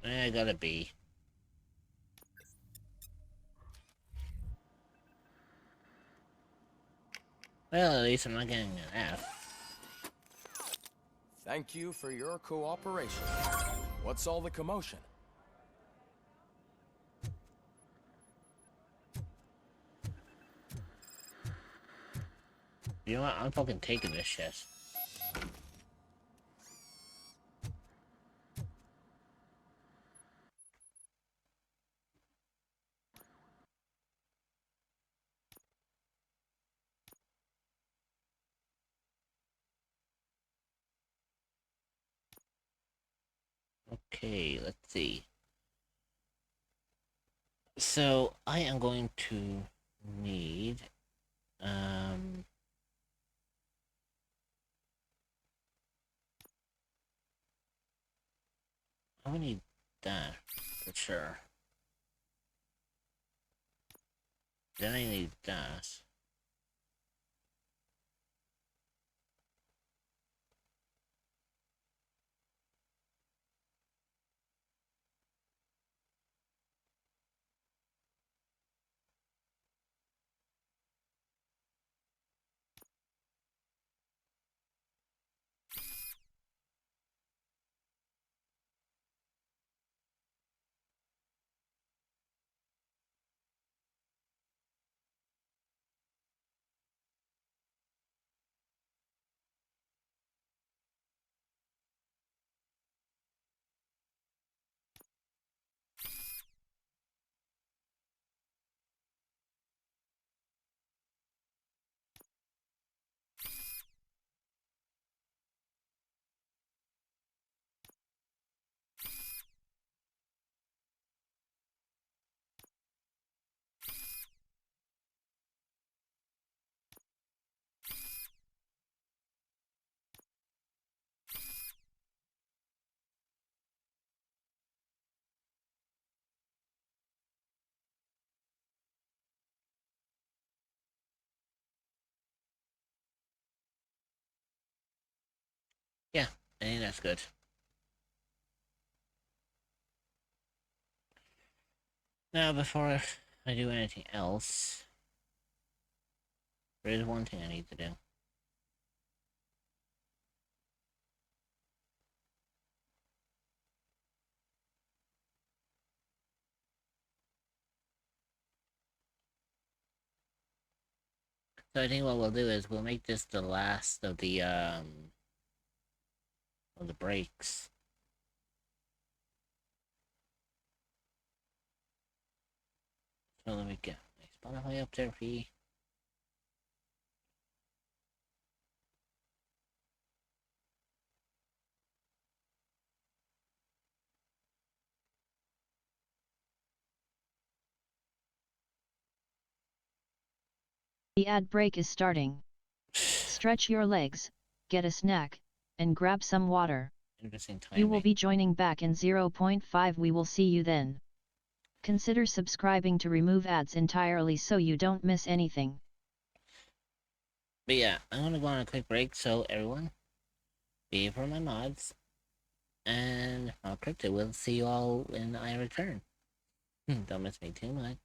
[SPEAKER 2] I gotta be. Well, at least I'm not getting an F.
[SPEAKER 19] Thank you for your cooperation. What's all the commotion?
[SPEAKER 2] You know what? I'm fucking taking this shit. Okay, let's see. So, I am going to need, I will need that, for sure. Then I need that. I think that's good. Now, before I do anything else, there is one thing I need to do. So I think what we'll do is we'll make this the last of the breaks. So let me get my Spotify up there for you.
[SPEAKER 3] The ad break is starting. Stretch your legs, get a snack, and grab some water.
[SPEAKER 2] Interesting timing.
[SPEAKER 3] You will be joining back in 0.5. We will see you then. Consider subscribing to remove ads entirely so you don't miss anything.
[SPEAKER 2] But yeah, I'm gonna go on a quick break, so everyone, be for my mods, and Crypto will see you all when I return. Don't miss me too much.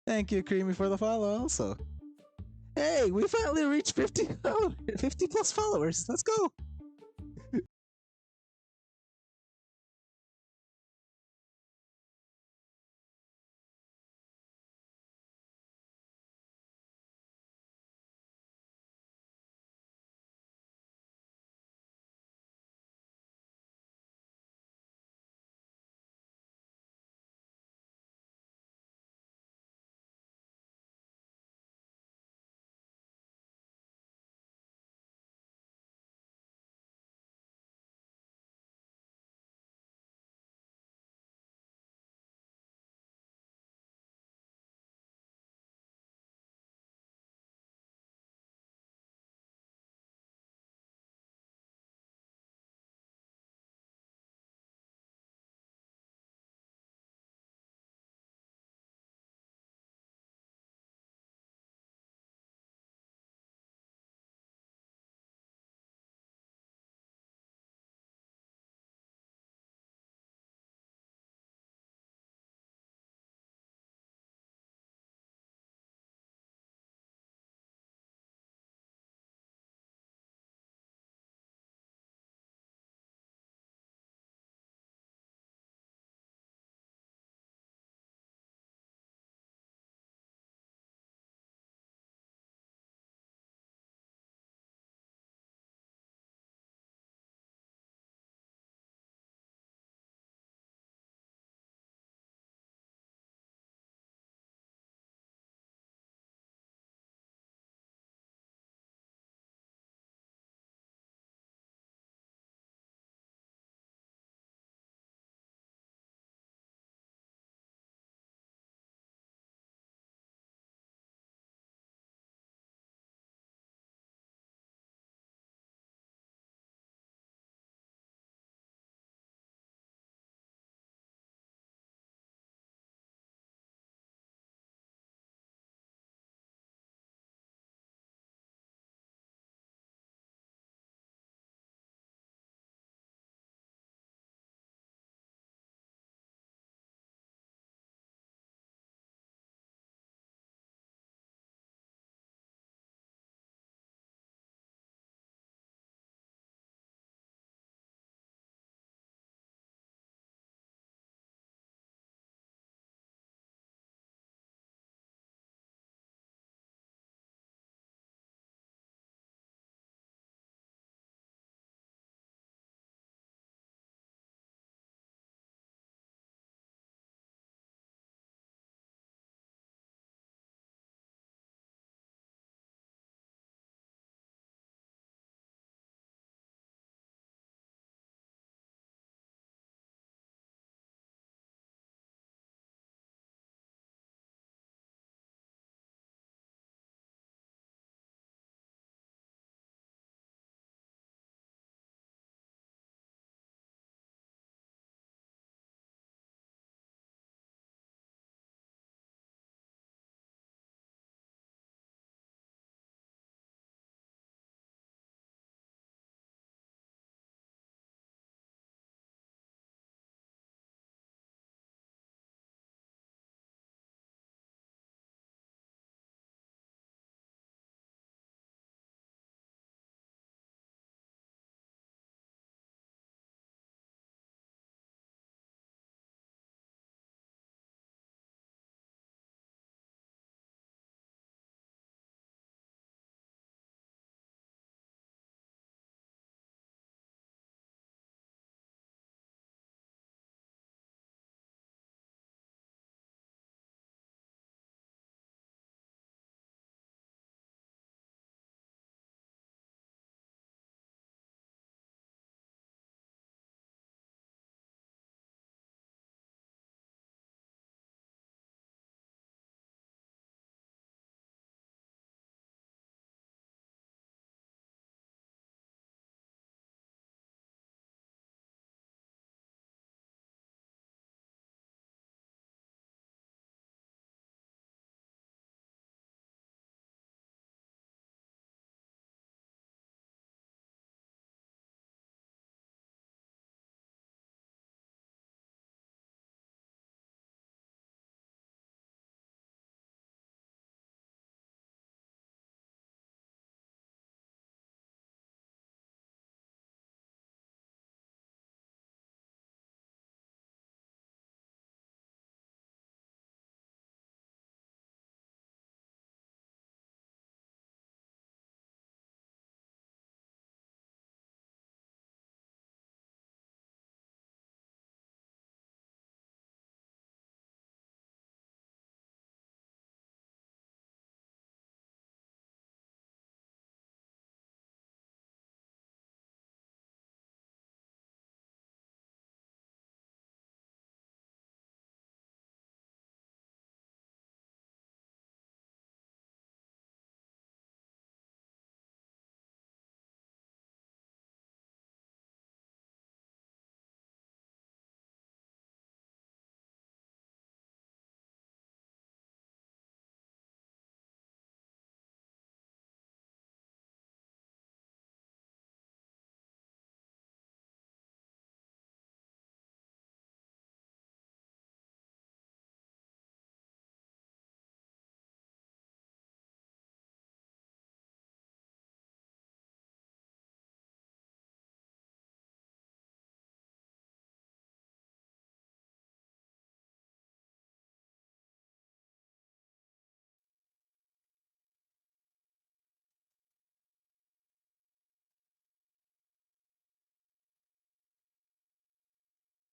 [SPEAKER 7] Thank you, Creamy, for the follow also. Hey, we finally reached 50 plus followers. Let's go.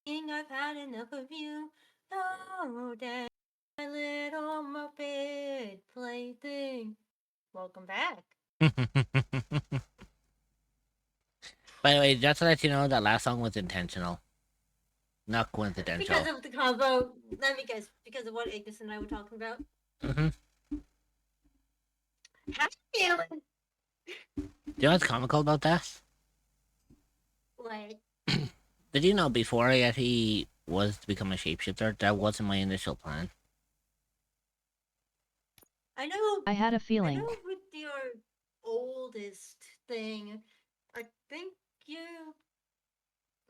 [SPEAKER 8] I've had enough of you. Oh, dad, my little Muppet plaything. Welcome back.
[SPEAKER 2] By the way, just to let you know, that last song was intentional. Not coincidental.
[SPEAKER 8] Because of the combo. Let me guess. Because of what Ignis and I were talking about.
[SPEAKER 2] Mm-hmm.
[SPEAKER 8] How you feeling?
[SPEAKER 2] Do you know what's comical about that?
[SPEAKER 8] What?
[SPEAKER 2] Did you know before I actually was to become a shapeshifter, that wasn't my initial plan?
[SPEAKER 8] I know.
[SPEAKER 3] I had a feeling.
[SPEAKER 8] I know with your oldest thing, I think you,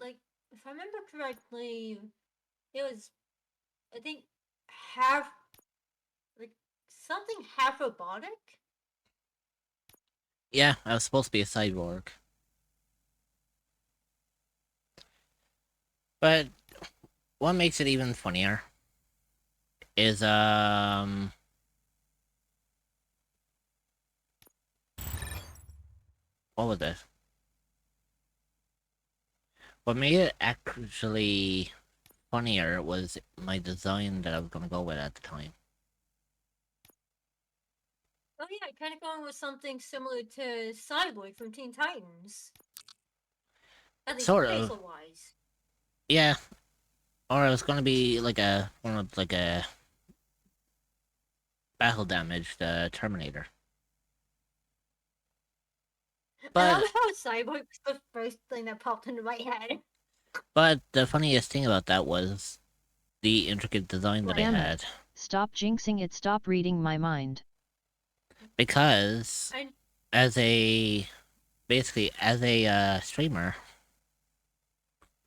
[SPEAKER 8] like, if I remember correctly, it was, I think, half, like, something half robotic?
[SPEAKER 2] Yeah, I was supposed to be a cyborg. But what makes it even funnier is, what was it? What made it actually funnier was my design that I was gonna go with at the time.
[SPEAKER 8] Oh yeah, kind of going with something similar to Cyborg from Teen Titans. At least
[SPEAKER 2] Sort of.
[SPEAKER 8] facial-wise.
[SPEAKER 2] Yeah. Or it was gonna be like a battle damage, the Terminator.
[SPEAKER 8] I love
[SPEAKER 2] But
[SPEAKER 8] how Cyborg was the first thing that popped into my head.
[SPEAKER 2] the funniest thing about that was the intricate design that I
[SPEAKER 3] Damn it.
[SPEAKER 2] had.
[SPEAKER 3] Stop jinxing it, stop reading my mind.
[SPEAKER 2] Because as a streamer,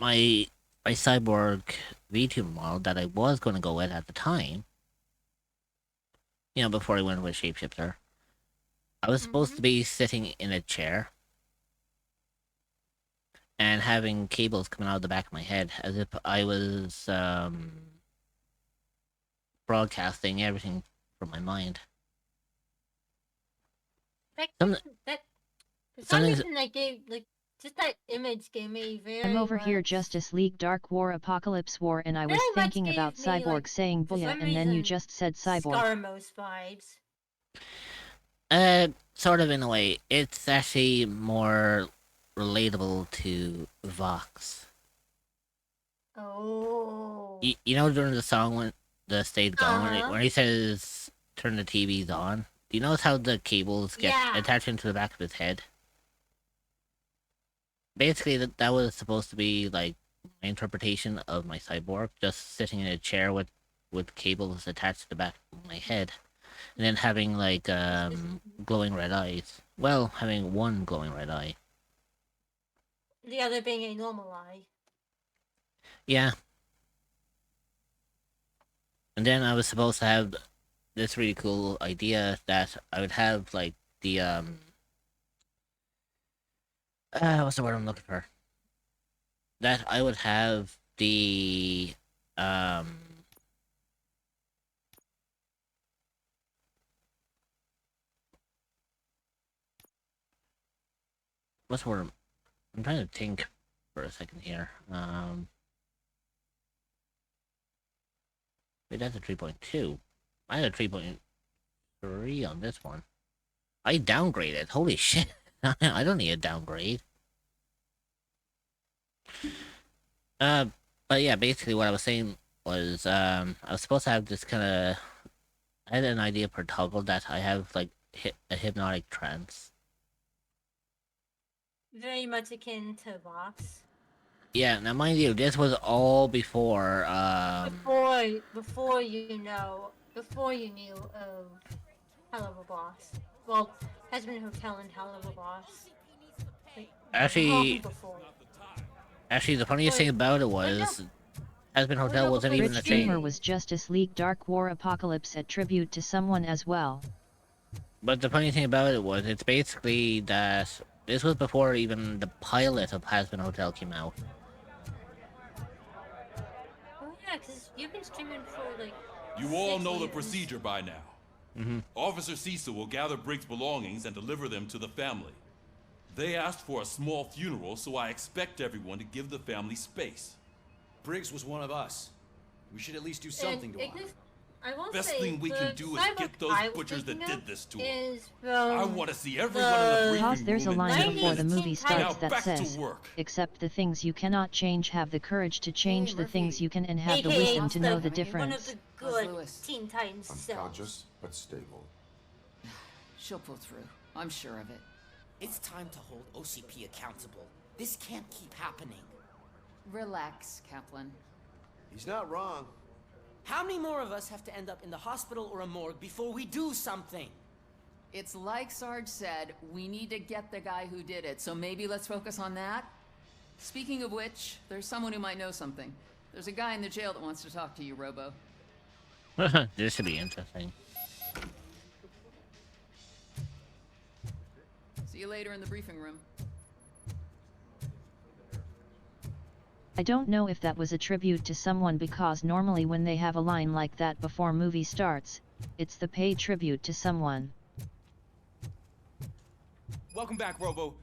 [SPEAKER 2] my cyborg VTuber model that I was going to go with at the time, you know, before I went with Shapeshifter, I was supposed to be sitting in a chair and having cables coming out of the back of my head as if I was broadcasting everything from my mind.
[SPEAKER 8] For some reason, that gave, like, just that image gave me very
[SPEAKER 3] I'm over
[SPEAKER 8] much,
[SPEAKER 3] here Justice League Dark War Apocalypse War and I was
[SPEAKER 8] very much
[SPEAKER 3] thinking
[SPEAKER 8] gave
[SPEAKER 3] about
[SPEAKER 8] me,
[SPEAKER 3] Cyborg
[SPEAKER 8] like,
[SPEAKER 3] saying
[SPEAKER 8] for
[SPEAKER 3] booyah
[SPEAKER 8] some
[SPEAKER 3] and then you
[SPEAKER 8] reason,
[SPEAKER 3] just said Cyborg.
[SPEAKER 8] Scarmos vibes.
[SPEAKER 2] Sort of in a way. It's actually more relatable to Vox.
[SPEAKER 8] Oh.
[SPEAKER 2] You know during the song when the stage going, when he says turn the TVs on, do you notice how the cables get attached into the back of his head? Basically, that was supposed to be like my interpretation of my cyborg, just sitting in a chair with cables attached to the back of my head, and then having like glowing red eyes. Well, having one glowing red eye.
[SPEAKER 8] The other being a normal eye.
[SPEAKER 2] Yeah. And then I was supposed to have this really cool idea that I would have like the what's the word I'm looking for? That I would have the what's the word? I'm trying to think for a second here. Wait, that's a 3.2. I had a 3.3 on this one. I downgraded. Holy shit. I don't need a downgrade. But yeah, basically what I was saying was, I was supposed to have this kind of... I had an idea per toggle that I have, like, a hypnotic trance.
[SPEAKER 8] Very much akin to Vox.
[SPEAKER 2] Yeah, now mind you, this was all before,
[SPEAKER 8] Before you knew of Hell of a Boss. Well, Husband Hotel and Hell of a Boss. Like,
[SPEAKER 2] Actually,
[SPEAKER 8] before.
[SPEAKER 2] the funniest thing about it was, Husband Hotel wasn't even a
[SPEAKER 3] Rich
[SPEAKER 2] thing.
[SPEAKER 3] Gamer was Justice League Dark War Apocalypse a tribute to someone as well.
[SPEAKER 2] But the funny thing about it was, it's basically that this was before even the pilot of Husband Hotel came out.
[SPEAKER 8] Oh yeah, because you've been streaming for like...
[SPEAKER 1] You all know the procedure by now. Officer Cecil will gather Briggs' belongings and deliver them to the family. They asked for a small funeral, so I expect everyone to give the family space.
[SPEAKER 17] Briggs was one of us. We should at least do something to honor him.
[SPEAKER 8] I won't
[SPEAKER 1] Best
[SPEAKER 8] say
[SPEAKER 1] thing we
[SPEAKER 8] the
[SPEAKER 1] can do is
[SPEAKER 8] cyborg
[SPEAKER 1] get those
[SPEAKER 8] I was
[SPEAKER 1] butchers that
[SPEAKER 8] thinking
[SPEAKER 1] did
[SPEAKER 8] of
[SPEAKER 1] this to him.
[SPEAKER 8] is
[SPEAKER 1] I
[SPEAKER 8] from
[SPEAKER 1] want to see everyone in the briefing
[SPEAKER 3] Cause there's a
[SPEAKER 1] room in
[SPEAKER 3] line
[SPEAKER 1] 10
[SPEAKER 3] before the
[SPEAKER 1] minutes.
[SPEAKER 3] movie
[SPEAKER 1] Now
[SPEAKER 3] starts that
[SPEAKER 1] back
[SPEAKER 3] says,
[SPEAKER 1] to work.
[SPEAKER 3] "Accept the things you cannot change, have the courage to change the things you can, and have the
[SPEAKER 8] AKA
[SPEAKER 3] wisdom to know the
[SPEAKER 8] one of
[SPEAKER 3] difference."
[SPEAKER 8] the good Teen Titans cells.
[SPEAKER 6] Unconscious, but stable.
[SPEAKER 12] She'll pull through. I'm sure of it.
[SPEAKER 22] It's time to hold OCP accountable. This can't keep happening.
[SPEAKER 12] Relax, Kaplan.
[SPEAKER 10] He's not wrong.
[SPEAKER 22] How many more of us have to end up in the hospital or a morgue before we do something?
[SPEAKER 12] It's like Sarge said, we need to get the guy who did it, so maybe let's focus on that? Speaking of which, there's someone who might know something. There's a guy in the jail that wants to talk to you, Robo.
[SPEAKER 2] This should be interesting.
[SPEAKER 12] See you later in the briefing room.
[SPEAKER 3] I don't know if that was a tribute to someone, because normally when they have a line like that before movie starts, it's the paid tribute to someone.
[SPEAKER 23] Welcome back, Robo.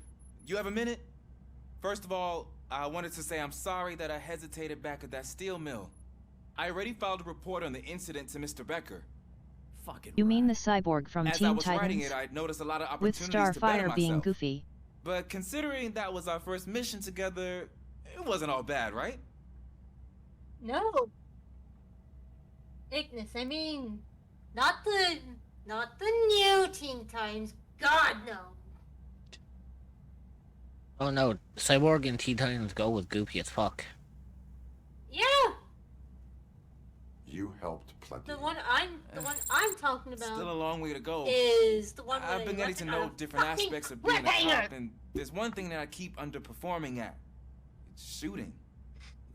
[SPEAKER 23] You have a minute? First of all, I wanted to say I'm sorry that I hesitated back at that steel mill. I already filed a report on the incident to Mr. Becker. Fucking
[SPEAKER 3] You mean the cyborg from
[SPEAKER 23] As I
[SPEAKER 3] Teen
[SPEAKER 23] was writing
[SPEAKER 3] Titans?
[SPEAKER 23] it, I noticed a lot of
[SPEAKER 3] With
[SPEAKER 23] opportunities to better
[SPEAKER 3] Starfire being
[SPEAKER 23] myself.
[SPEAKER 3] goofy.
[SPEAKER 23] But considering that was our first mission together, it wasn't all bad, right?
[SPEAKER 8] No. Ignis, I mean, not the new Teen Titans. God no.
[SPEAKER 2] Oh no, Cyborg and Teen Titans Go was goofy as fuck.
[SPEAKER 8] Yeah.
[SPEAKER 6] You helped plenty.
[SPEAKER 8] The one I'm talking about.
[SPEAKER 23] Still a long way to go.
[SPEAKER 8] Is the one
[SPEAKER 23] I've
[SPEAKER 8] where
[SPEAKER 23] been
[SPEAKER 8] they
[SPEAKER 23] getting to
[SPEAKER 8] left
[SPEAKER 23] know
[SPEAKER 8] out a
[SPEAKER 23] different
[SPEAKER 8] fucking
[SPEAKER 23] aspects of being a
[SPEAKER 8] cliffhanger.
[SPEAKER 23] cop, and there's one thing that I keep underperforming at. It's shooting.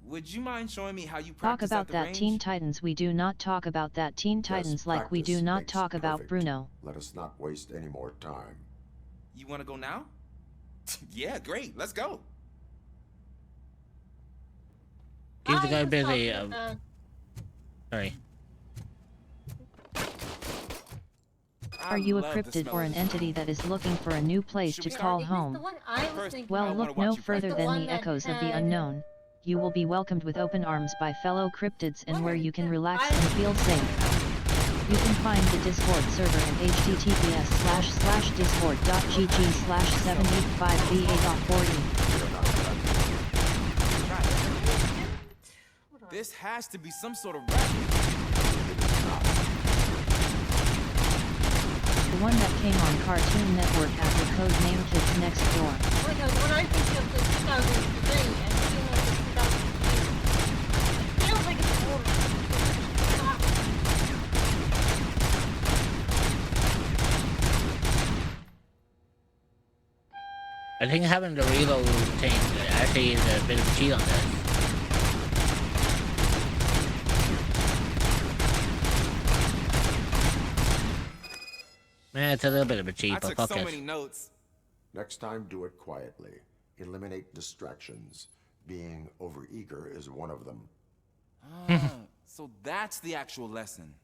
[SPEAKER 23] Would you mind showing me how you
[SPEAKER 3] Talk
[SPEAKER 23] practice
[SPEAKER 3] about
[SPEAKER 23] at the
[SPEAKER 3] that
[SPEAKER 23] range?
[SPEAKER 3] Teen Titans. We do not talk about that Teen Titans like we do
[SPEAKER 6] practice
[SPEAKER 3] not
[SPEAKER 6] makes
[SPEAKER 3] talk about
[SPEAKER 6] perfect.
[SPEAKER 3] Bruno.
[SPEAKER 6] Let us not waste any more time.
[SPEAKER 23] You want to go now? Yeah, great. Let's go.
[SPEAKER 2] Keep the guy
[SPEAKER 8] I was
[SPEAKER 2] busy.
[SPEAKER 8] talking about-
[SPEAKER 2] Sorry.
[SPEAKER 3] Are you a
[SPEAKER 23] love the
[SPEAKER 3] cryptid
[SPEAKER 23] smell
[SPEAKER 3] or
[SPEAKER 23] of
[SPEAKER 3] an
[SPEAKER 23] this.
[SPEAKER 3] entity that is looking for a new place to call
[SPEAKER 8] Ignis,
[SPEAKER 3] home?
[SPEAKER 8] The one I was thinking
[SPEAKER 3] Well,
[SPEAKER 8] of.
[SPEAKER 3] look no further
[SPEAKER 8] The
[SPEAKER 3] than
[SPEAKER 8] one
[SPEAKER 3] the
[SPEAKER 8] that
[SPEAKER 3] echoes of the
[SPEAKER 8] had-
[SPEAKER 3] unknown. You will be welcomed with open arms by fellow cryptids, and where you can relax and feel safe. You can find the Discord server at https://discord.gg/785va.40.
[SPEAKER 23] This has to be some sort of rap.
[SPEAKER 3] The one that came on Cartoon Network after Codename Kids Next Door.
[SPEAKER 8] Wait, no, when I think of the 2003, I feel like it's 2003. It feels like it's older.
[SPEAKER 2] I think having the reload thing actually is a bit of a cheat on this. Man, it's a little bit of a cheat,
[SPEAKER 23] I
[SPEAKER 2] but
[SPEAKER 23] took
[SPEAKER 2] fuck
[SPEAKER 23] so
[SPEAKER 2] it.
[SPEAKER 23] many notes.
[SPEAKER 6] Next time, do it quietly. Eliminate distractions. Being overeager is one of them.
[SPEAKER 23] So that's the actual lesson.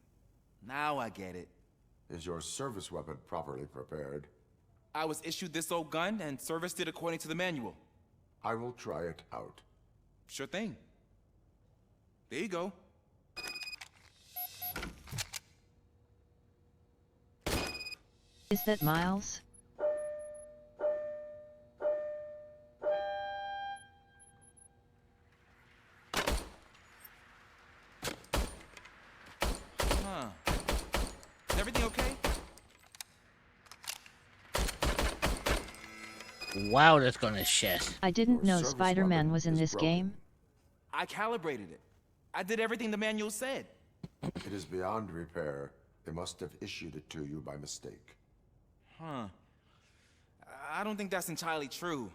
[SPEAKER 23] Now I get it.
[SPEAKER 6] Is your service weapon properly prepared?
[SPEAKER 23] I was issued this old gun and serviced it according to the manual.
[SPEAKER 6] I will try it out.
[SPEAKER 23] Sure thing. There you go.
[SPEAKER 3] Is that Miles?
[SPEAKER 23] Huh. Is everything okay?
[SPEAKER 2] Wow, that's gonna shit.
[SPEAKER 3] I didn't know Spider-Man was in this game.
[SPEAKER 23] I calibrated it. I did everything the manual said.
[SPEAKER 6] It is beyond repair. They must have issued it to you by mistake.
[SPEAKER 23] Huh. I don't think that's entirely true.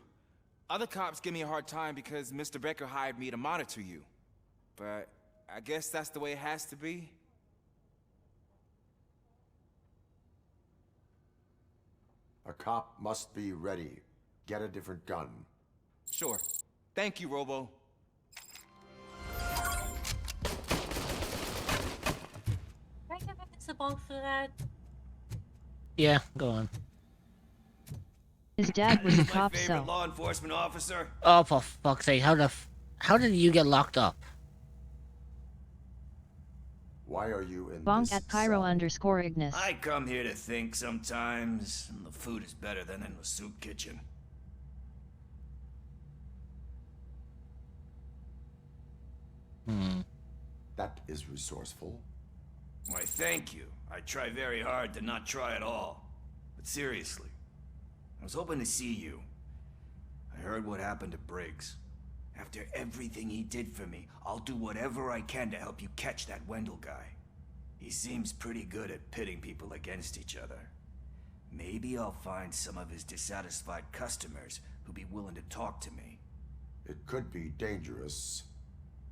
[SPEAKER 23] Other cops give me a hard time because Mr. Becker hired me to monitor you. But I guess that's the way it has to be.
[SPEAKER 6] A cop must be ready. Get a different gun.
[SPEAKER 23] Sure. Thank you, Robo.
[SPEAKER 8] Can I give Ignis a bonk for that?
[SPEAKER 2] Yeah, go on.
[SPEAKER 3] His dad was a
[SPEAKER 10] My
[SPEAKER 3] cop,
[SPEAKER 10] favorite
[SPEAKER 3] so
[SPEAKER 10] law enforcement officer.
[SPEAKER 2] Oh, for fuck's sake, how did you get locked up?
[SPEAKER 6] Why are you in
[SPEAKER 3] Bonk
[SPEAKER 6] this
[SPEAKER 3] at Pyro
[SPEAKER 6] cell?
[SPEAKER 3] underscore Ignis.
[SPEAKER 4] I come here to think sometimes, and the food is better than in the soup kitchen.
[SPEAKER 6] That is resourceful.
[SPEAKER 4] Why, thank you. I try very hard to not try at all. But seriously, I was hoping to see you. I heard what happened to Briggs. After everything he did for me, I'll do whatever I can to help you catch that Wendell guy. He seems pretty good at pitting people against each other. Maybe I'll find some of his dissatisfied customers who'd be willing to talk to me.
[SPEAKER 6] It could be dangerous.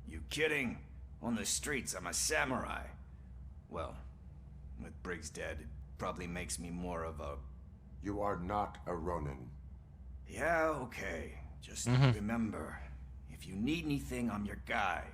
[SPEAKER 4] You kidding? On the streets, I'm a samurai. Well, with Briggs dead, it probably makes me more of a...
[SPEAKER 6] You are not a Ronin.
[SPEAKER 4] Yeah, okay. Just remember, if you need anything, I'm your guy.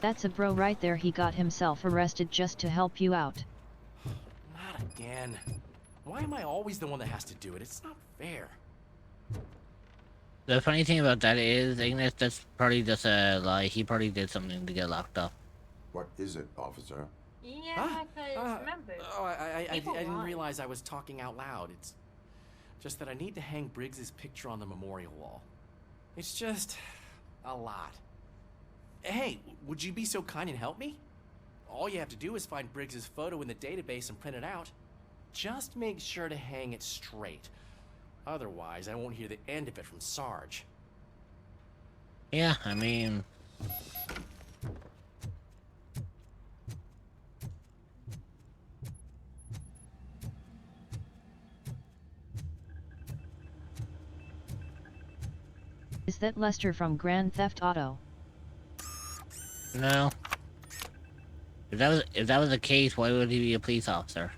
[SPEAKER 3] That's a bro right there. He got himself arrested just to help you out.
[SPEAKER 19] Not again. Why am I always the one that has to do it? It's not fair.
[SPEAKER 2] The funny thing about that is, Ignis, that's probably just a lie. He probably did something to get locked up.
[SPEAKER 6] What is it, officer?
[SPEAKER 8] Yeah, because remember.
[SPEAKER 19] Oh, I
[SPEAKER 8] people
[SPEAKER 19] didn't
[SPEAKER 8] lie.
[SPEAKER 19] realize I was talking out loud. It's just that I need to hang Briggs's picture on the memorial wall. It's just a lot. Hey, would you be so kind and help me? All you have to do is find Briggs's photo in the database and print it out. Just make sure to hang it straight. Otherwise, I won't hear the end of it from Sarge.
[SPEAKER 2] Yeah, I mean...
[SPEAKER 3] Is that Lester from Grand Theft Auto?
[SPEAKER 2] No. If that was the case, why would he be a police officer?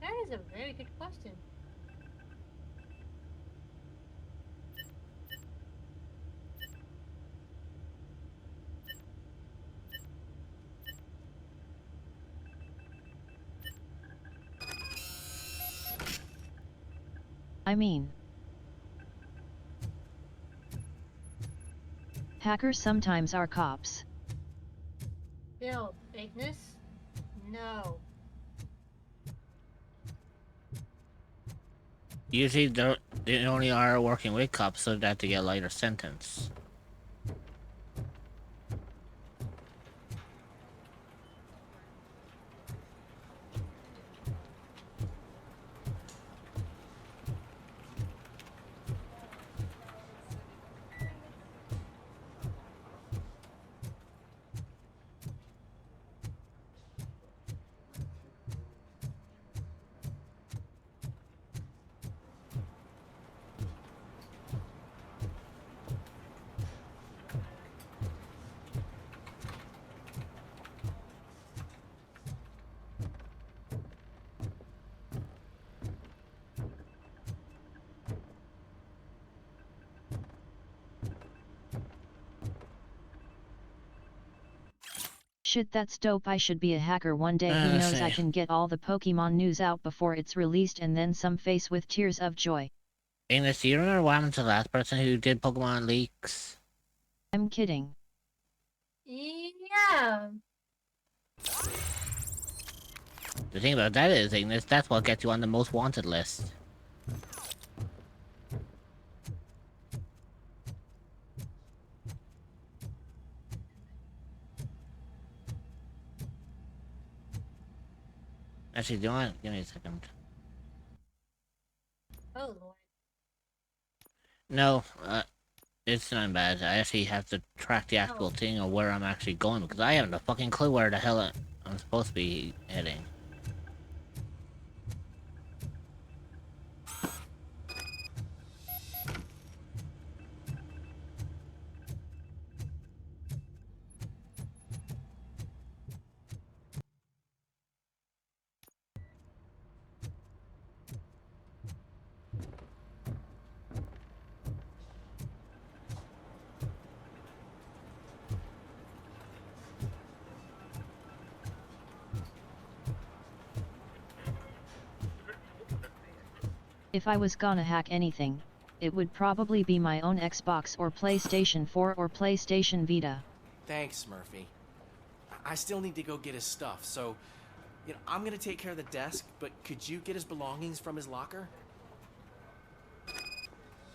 [SPEAKER 8] That is a very good question.
[SPEAKER 3] I mean, hackers sometimes are cops.
[SPEAKER 8] Bill, Ignis? No.
[SPEAKER 2] Usually they only are working with cops so that they get a lighter sentence.
[SPEAKER 3] Shit, that's dope. I should be a hacker one day. Who knows, I can get all the Pokemon news out before it's released and then some face with tears of joy.
[SPEAKER 2] Ignis, do you remember what happened to the last person who did Pokemon leaks?
[SPEAKER 3] I'm kidding.
[SPEAKER 8] Yeah.
[SPEAKER 2] The thing about that is, Ignis, that's what gets you on the most wanted list. Actually, do you want? Give me a second.
[SPEAKER 8] Oh lord.
[SPEAKER 2] No, it's not bad. I actually have to track the actual thing of where I'm actually going because I haven't a fucking clue where the hell I'm supposed to be heading.
[SPEAKER 3] If I was gonna hack anything, it would probably be my own Xbox or PlayStation 4 or PlayStation Vita.
[SPEAKER 22] Thanks, Murphy. I still need to go get his stuff, so, I'm gonna take care of the desk, but could you get his belongings from his locker?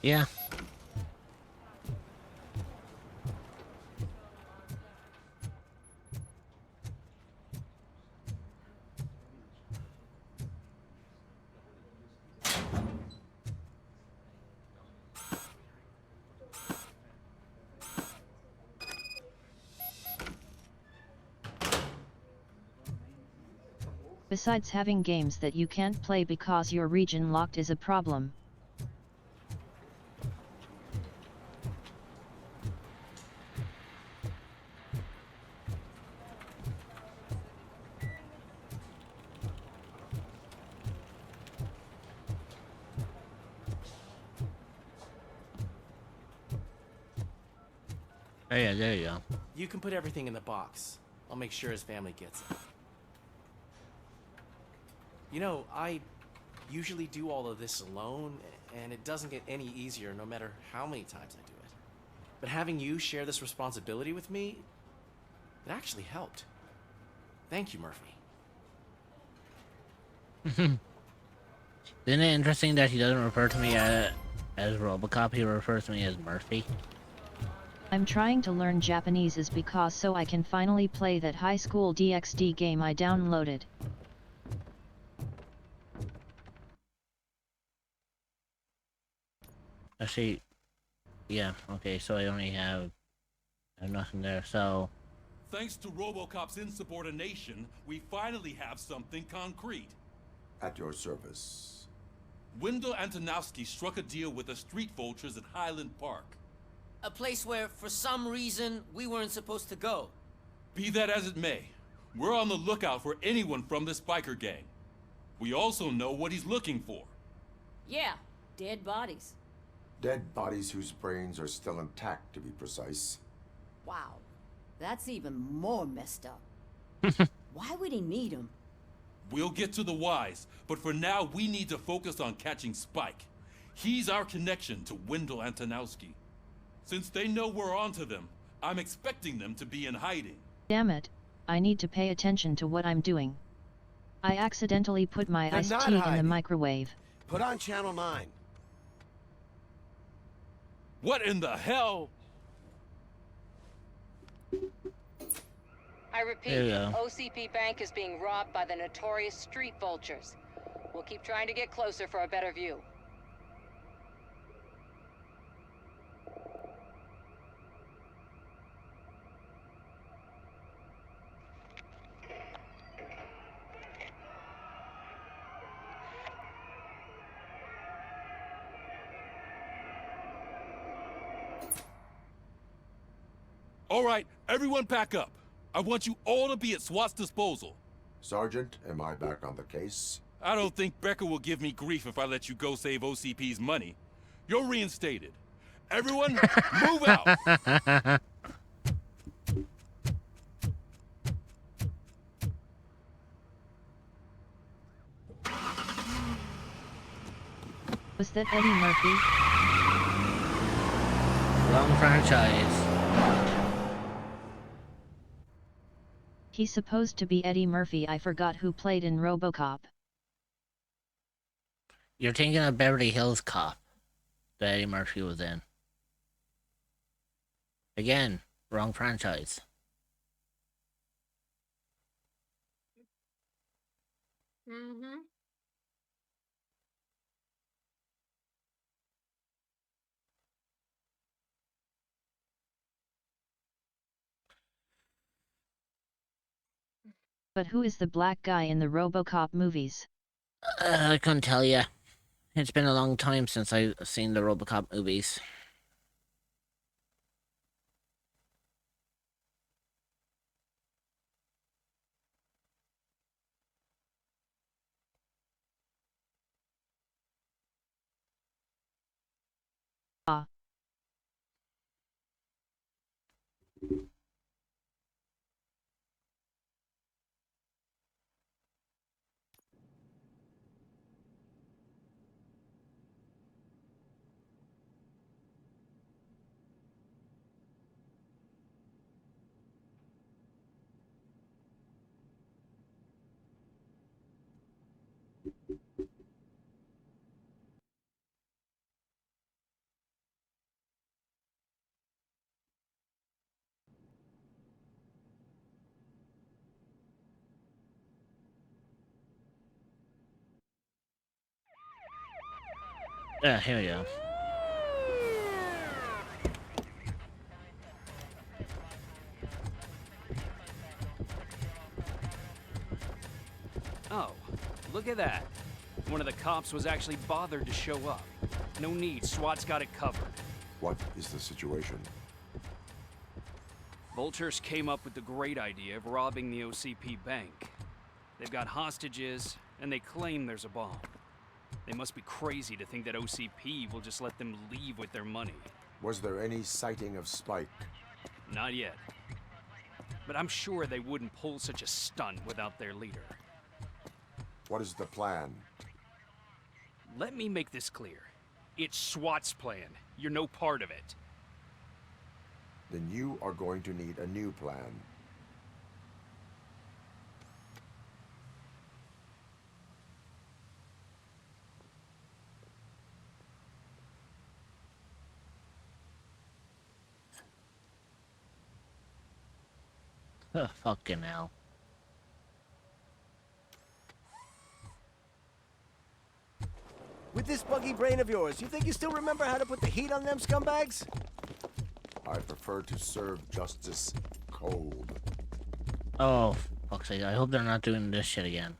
[SPEAKER 2] Yeah.
[SPEAKER 3] Besides having games that you can't play because your region locked is a problem.
[SPEAKER 2] Oh yeah, there you go.
[SPEAKER 22] You can put everything in the box. I'll make sure his family gets it. I usually do all of this alone, and it doesn't get any easier no matter how many times I do it. But having you share this responsibility with me, it actually helped. Thank you, Murphy.
[SPEAKER 2] Isn't it interesting that he doesn't refer to me as Robocop, he refers to me as Murphy?
[SPEAKER 3] I'm trying to learn Japanese is because so I can finally play that high school DxD game I downloaded.
[SPEAKER 2] Actually, yeah, okay, so I only have nothing there, so...
[SPEAKER 1] Thanks to RoboCop's insubordination, we finally have something concrete.
[SPEAKER 6] At your service.
[SPEAKER 1] Wendell Antonowski struck a deal with the street vultures at Highland Park.
[SPEAKER 22] A place where, for some reason, we weren't supposed to go.
[SPEAKER 1] Be that as it may, we're on the lookout for anyone from this biker gang. We also know what he's looking for.
[SPEAKER 20] Yeah, dead bodies.
[SPEAKER 6] Dead bodies whose brains are still intact, to be precise.
[SPEAKER 20] Wow, that's even more messed up. Why would he need them?
[SPEAKER 1] We'll get to the whys, but for now we need to focus on catching Spike. He's our connection to Wendell Antonowski. Since they know we're onto them, I'm expecting them to be in hiding.
[SPEAKER 3] Damn it, I need to pay attention to what I'm doing. I accidentally put my iced tea in the microwave.
[SPEAKER 10] Put on Channel 9.
[SPEAKER 1] What in the hell?
[SPEAKER 9] I repeat, OCP Bank is being robbed by the notorious street vultures. We'll keep trying to get closer for a better view.
[SPEAKER 1] All right, everyone pack up. I want you all to be at SWAT's disposal.
[SPEAKER 6] Sergeant, am I back on the case?
[SPEAKER 1] I don't think Becker will give me grief if I let you go save OCP's money. You're reinstated. Everyone, move out!
[SPEAKER 3] Was that Eddie Murphy?
[SPEAKER 2] Wrong franchise.
[SPEAKER 3] He's supposed to be Eddie Murphy. I forgot who played in RoboCop.
[SPEAKER 2] You're thinking of Beverly Hills Cop that Eddie Murphy was in. Again, wrong franchise.
[SPEAKER 8] Mm-hmm.
[SPEAKER 3] But who is the black guy in the RoboCop movies?
[SPEAKER 2] I couldn't tell you. It's been a long time since I've seen the RoboCop movies.
[SPEAKER 3] Ah.
[SPEAKER 2] Here we go.
[SPEAKER 13] Oh, look at that. One of the cops was actually bothered to show up. No need, SWAT's got it covered.
[SPEAKER 6] What is the situation?
[SPEAKER 13] Vultures came up with the great idea of robbing the OCP bank. They've got hostages, and they claim there's a bomb. They must be crazy to think that OCP will just let them leave with their money.
[SPEAKER 6] Was there any sighting of Spike?
[SPEAKER 13] Not yet. But I'm sure they wouldn't pull such a stunt without their leader.
[SPEAKER 6] What is the plan?
[SPEAKER 13] Let me make this clear. It's SWAT's plan. You're no part of it.
[SPEAKER 6] Then you are going to need a new plan.
[SPEAKER 2] Fucking hell.
[SPEAKER 10] With this buggy brain of yours, you think you still remember how to put the heat on them scumbags?
[SPEAKER 6] I prefer to serve justice cold.
[SPEAKER 2] Oh, fuck's sake. I hope they're not doing this shit again.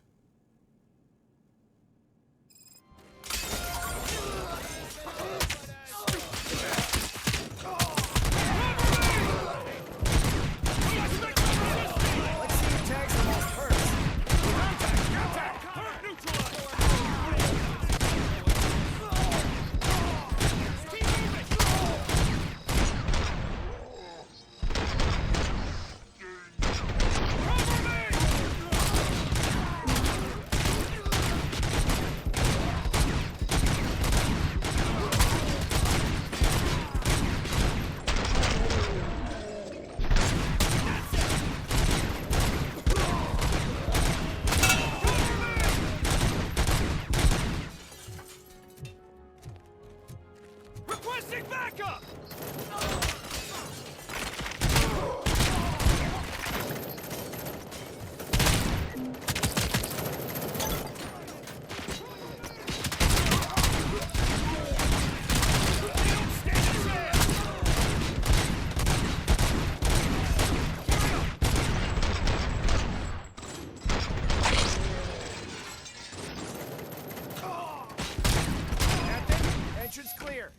[SPEAKER 11] Entrance clear.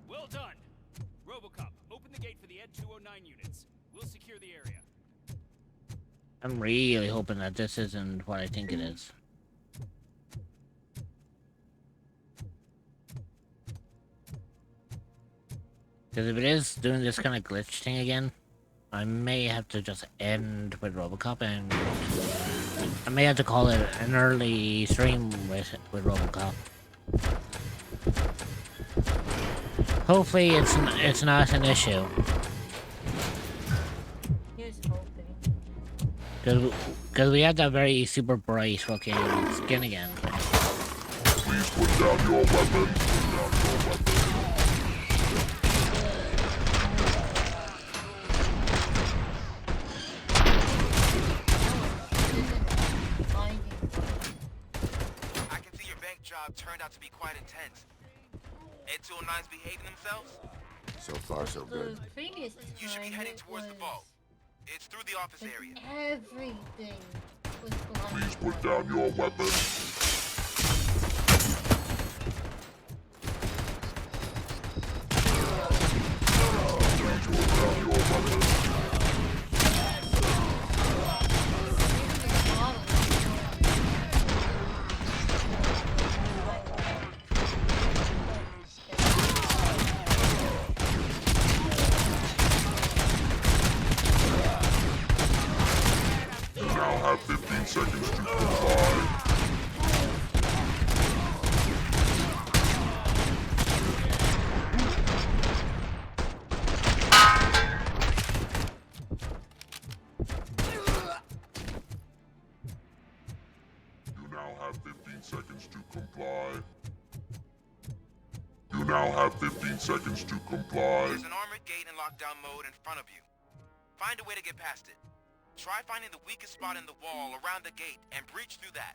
[SPEAKER 13] Well done. RoboCop, open the gate for the Ed 209 units. We'll secure the area.
[SPEAKER 2] I'm really hoping that this isn't what I think it is. Because if it is doing this kind of glitch thing again, I may have to just end with RoboCop, and I may have to call it an early stream with RoboCop. Hopefully it's not an issue.
[SPEAKER 8] Here's hoping.
[SPEAKER 2] Because we had that very super bright fucking skin again.
[SPEAKER 14] Please put down your weapons.
[SPEAKER 18] I can see your bank job turned out to be quite intense. Ed 209's behaving themselves?
[SPEAKER 6] So far, so good.
[SPEAKER 8] The previous
[SPEAKER 18] You should be
[SPEAKER 8] time
[SPEAKER 18] heading
[SPEAKER 8] it
[SPEAKER 18] towards the
[SPEAKER 8] was
[SPEAKER 18] vault. It's through the office area.
[SPEAKER 8] everything was blind.
[SPEAKER 14] Please put down your weapons. You now have 15 seconds to comply. You now have 15 seconds to comply. You now have 15 seconds to comply.
[SPEAKER 18] There's an armored gate in lockdown mode in front of you. Find a way to get past it. Try finding the weakest spot in the wall around the gate and breach through that.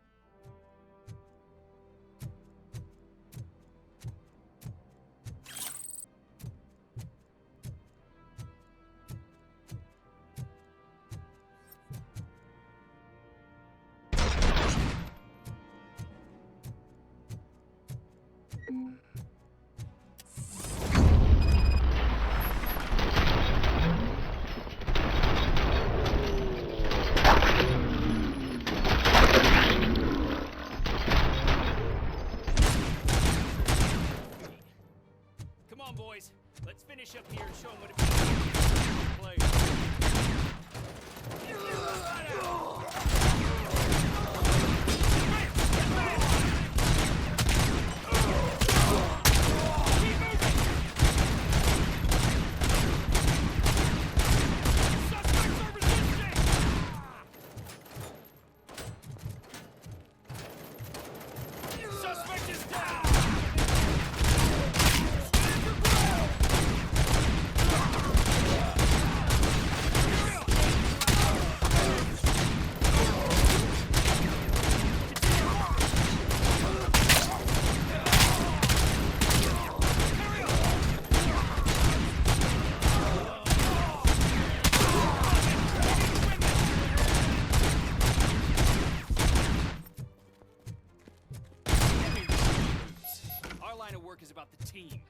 [SPEAKER 13] work is about the team,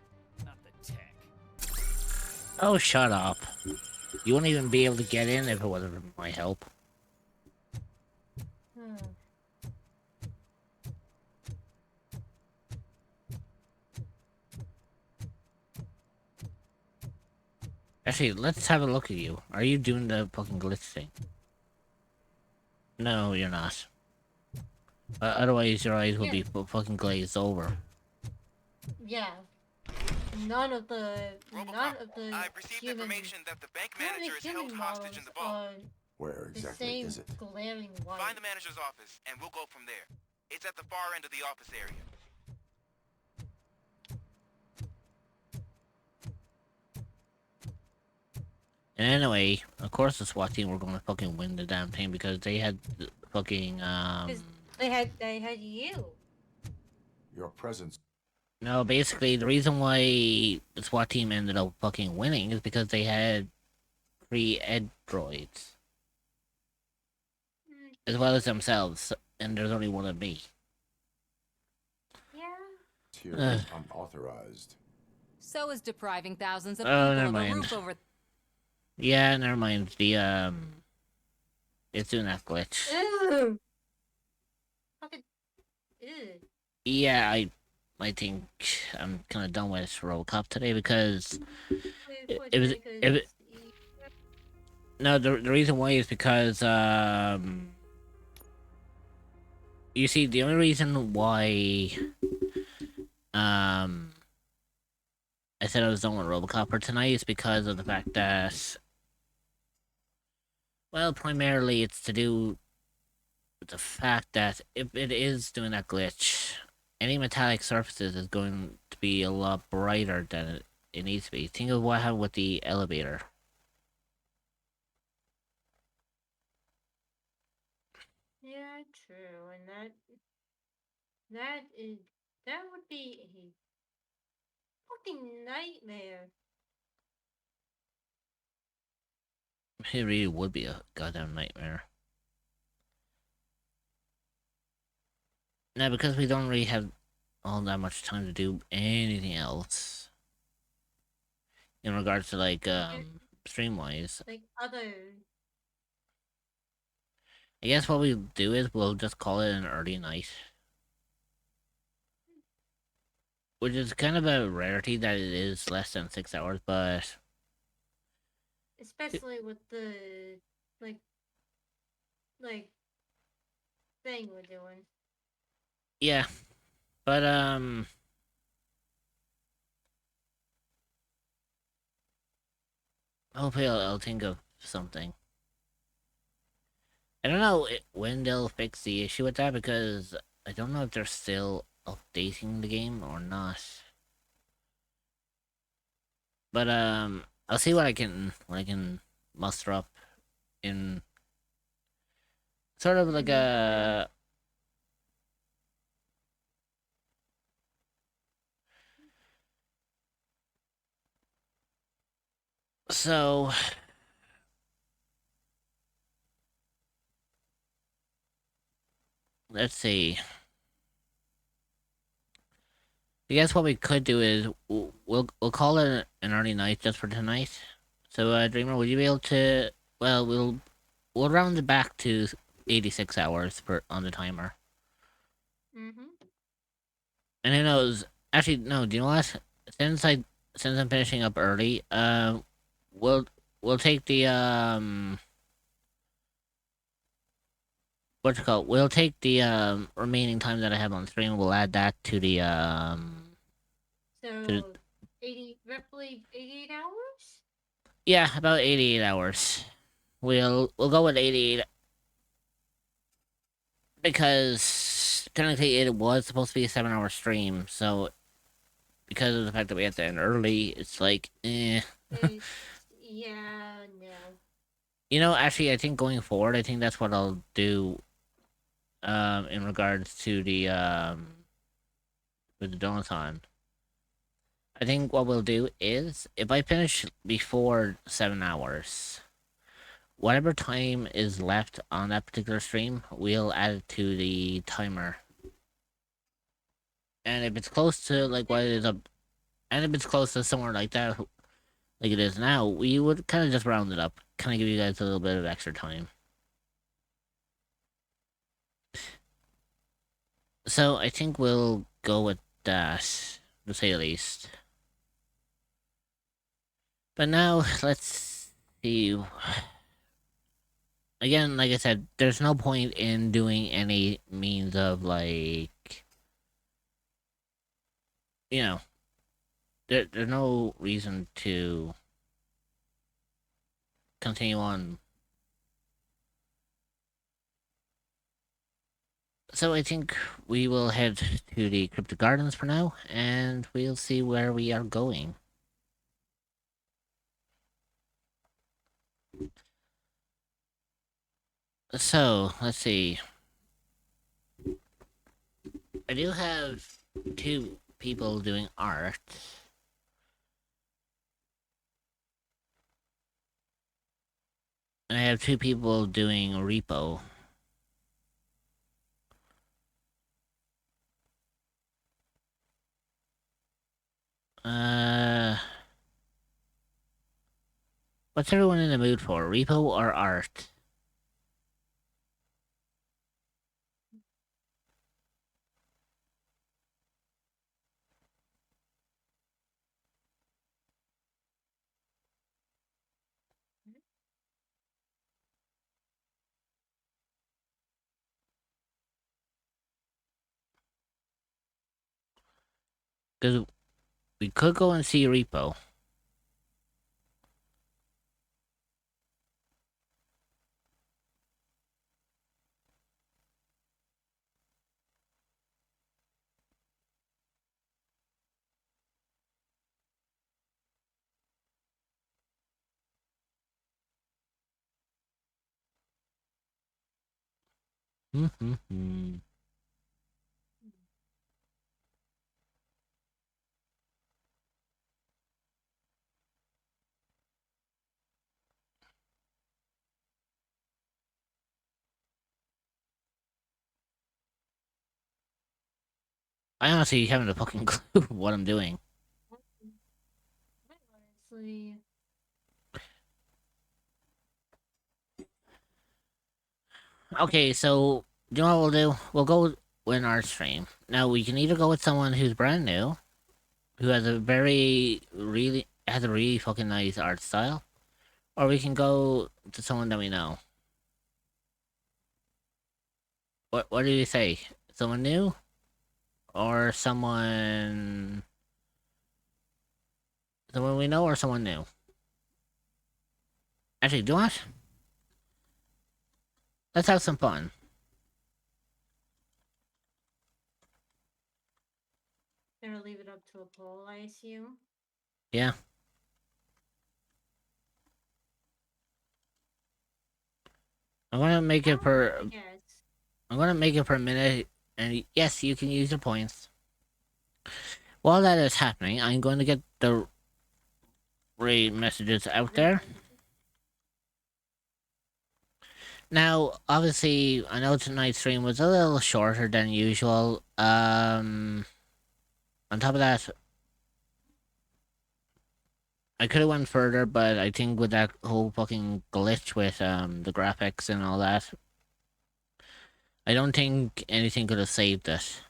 [SPEAKER 13] not the tech.
[SPEAKER 2] Oh, shut up. You wouldn't even be able to get in if it wasn't for my help. Actually, let's have a look at you. Are you doing the fucking glitch thing? No, you're not. Otherwise, your eyes will be fucking glazed over.
[SPEAKER 8] Yeah. None of the
[SPEAKER 18] I've received
[SPEAKER 8] human,
[SPEAKER 18] information that the bank
[SPEAKER 8] none of
[SPEAKER 18] manager is
[SPEAKER 8] the
[SPEAKER 18] held
[SPEAKER 8] human
[SPEAKER 18] hostage in the vault.
[SPEAKER 8] are
[SPEAKER 6] Where
[SPEAKER 8] the
[SPEAKER 6] exactly
[SPEAKER 8] same
[SPEAKER 6] is it?
[SPEAKER 8] glaring white.
[SPEAKER 18] Find the manager's office, and we'll go from there. It's at the far end of the office area.
[SPEAKER 2] And anyway, of course the SWAT team were gonna fucking win the damn thing because they had fucking
[SPEAKER 8] They had you.
[SPEAKER 6] Your presence.
[SPEAKER 2] No, basically the reason why the SWAT team ended up fucking winning is because they had 3 ed droids. As well as themselves, and there's only one of me.
[SPEAKER 6] Here is unauthorized.
[SPEAKER 9] So is depriving thousands of
[SPEAKER 2] Oh,
[SPEAKER 9] people
[SPEAKER 2] never
[SPEAKER 9] of a
[SPEAKER 2] mind.
[SPEAKER 9] roof over.
[SPEAKER 2] Yeah, never mind. It's doing that glitch.
[SPEAKER 8] Ew. Fucking. Ew.
[SPEAKER 2] Yeah, I think I'm kind of done with RoboCop today because no, the reason why is because you see, the only reason why I said I was done with RoboCop for tonight is because of the fact that, well, primarily it's to do with the fact that if it is doing that glitch, any metallic surfaces is going to be a lot brighter than it needs to be. Think of what happened with the elevator.
[SPEAKER 8] Yeah, true, and that would be a fucking nightmare.
[SPEAKER 2] It really would be a goddamn nightmare. Now, because we don't really have all that much time to do anything else in regards to like stream-wise,
[SPEAKER 8] Like other.
[SPEAKER 2] I guess what we'll do is we'll just call it an early night. Which is kind of a rarity that it is less than 6 hours, but
[SPEAKER 8] Especially with the like thing we're doing.
[SPEAKER 2] yeah. But hopefully I'll think of something. I don't know when they'll fix the issue with that because I don't know if they're still updating the game or not. But I'll see what I can muster up in sort of like a so let's see. I guess what we could do is we'll call it an early night just for tonight. So, Dreamer, would you be able to? Well, we'll round it back to 86 hours on the timer.
[SPEAKER 8] Mhm.
[SPEAKER 2] And who knows? Actually, no. Do you know what? Since I'm finishing up early, we'll take the what's it called? We'll take the remaining time that I have on stream. We'll add that to the
[SPEAKER 8] So roughly 88 hours.
[SPEAKER 2] Yeah, about 88 hours. We'll go with 88 because technically it was supposed to be a 7-hour stream. So because of the fact that we have to end early, it's like
[SPEAKER 8] Yeah, no.
[SPEAKER 2] You know, actually, I think going forward, I think that's what I'll do. In regards to the with the Donathon. I think what we'll do is, if I finish before 7 hours, whatever time is left on that particular stream, we'll add it to the timer. And if it's close to like what it is up, and if it's close to somewhere like that, like it is now, we would kind of just round it up, kind of give you guys a little bit of extra time. So I think we'll go with that, to say the least. But now, let's see. Again, like I said, there's no point in doing any means of, like, you know, there's no reason to continue on. So I think we will head to the Cryptic Gardens for now, and we'll see where we are going. So, let's see. I do have 2 people doing art. And I have 2 people doing repo. What's everyone in the mood for? Repo or art? Because we could go and see repo. I honestly haven't a fucking clue what I'm doing.
[SPEAKER 8] Honestly.
[SPEAKER 2] Okay, so you know what we'll do? We'll go with our stream. Now we can either go with someone who's brand new, who has a really fucking nice art style, or we can go to someone that we know. What do you say? Someone new, or someone we know, or someone new? Actually, do what? Let's have some fun.
[SPEAKER 8] Gonna leave it up to a poll, I assume.
[SPEAKER 2] Yeah. I'm gonna make it per. I'm gonna make it per minute, and yes, you can use your points. While that is happening, I'm going to get the raid messages out there. Now, obviously, I know tonight's stream was a little shorter than usual. On top of that, I could have went further, but I think with that whole fucking glitch with the graphics and all that, I don't think anything could have saved it.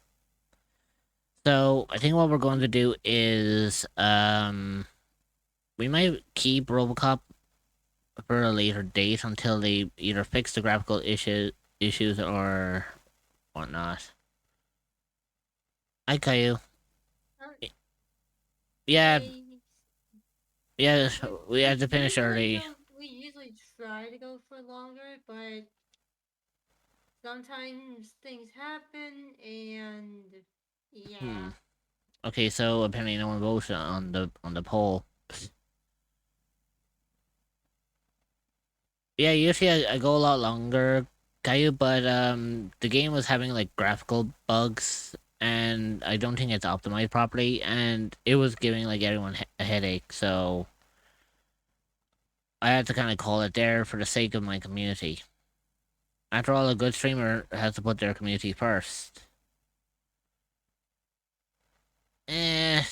[SPEAKER 2] So, I think what we're going to do is, we might keep RoboCop for a later date until they either fix the graphical issues or whatnot. Hi, Caillou. Yeah. Yeah, we had to finish early.
[SPEAKER 8] We usually try to go for longer, but sometimes things happen, and yeah.
[SPEAKER 2] Okay, so apparently no one voted on the poll. Yeah, usually I go a lot longer, Caillou, but the game was having like graphical bugs, and I don't think it's optimized properly, and it was giving like everyone a headache, so I had to kind of call it there for the sake of my community. After all, a good streamer has to put their community first. The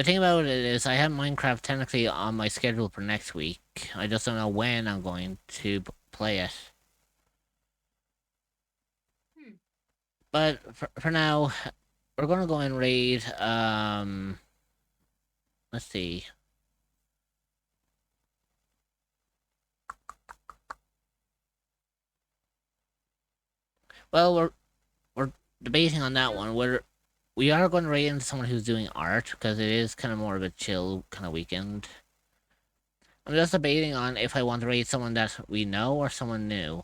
[SPEAKER 2] thing about it is I have Minecraft technically on my schedule for next week. I just don't know when I'm going to play it. But for now, we're gonna go and raid, let's see. Well, we're debating on that one. We are going to raid into someone who's doing art, because it is kind of more of a chill kind of weekend. I'm just debating on if I want to raid someone that we know or someone new.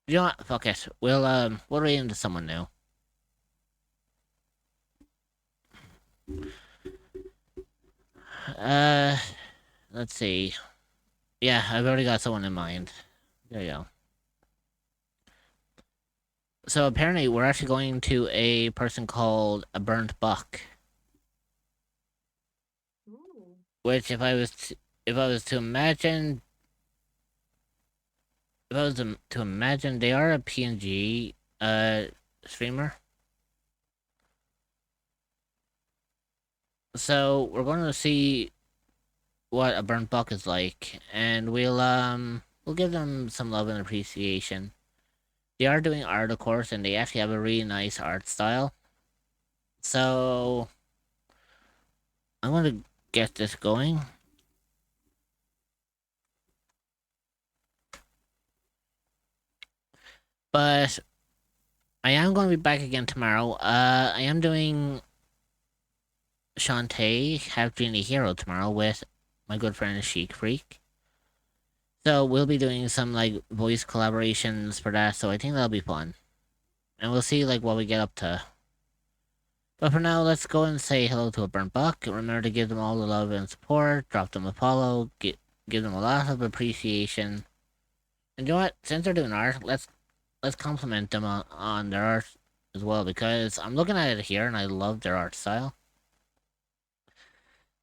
[SPEAKER 2] You know what? Fuck it. We'll raid into someone new. Let's see. Yeah, I've already got someone in mind. There you go. So apparently we're actually going to a person called a Burnt Buck. Which if I was to imagine, they are a PNG streamer. So we're going to see what a Burnt Buck is like, and we'll give them some love and appreciation. They are doing art, of course, and they actually have a really nice art style. So I'm going to get this going. But I am going to be back again tomorrow. I am doing Shantae, Half Genie Hero tomorrow with my good friend Chic Freak. So we'll be doing some like voice collaborations for that, so I think that'll be fun. And we'll see like what we get up to. But for now, let's go and say hello to a Burnt Buck. Remember to give them all the love and support, drop them a follow, give them a lot of appreciation. And you know what? Since they're doing art, let's compliment them on their art as well, because I'm looking at it here and I love their art style.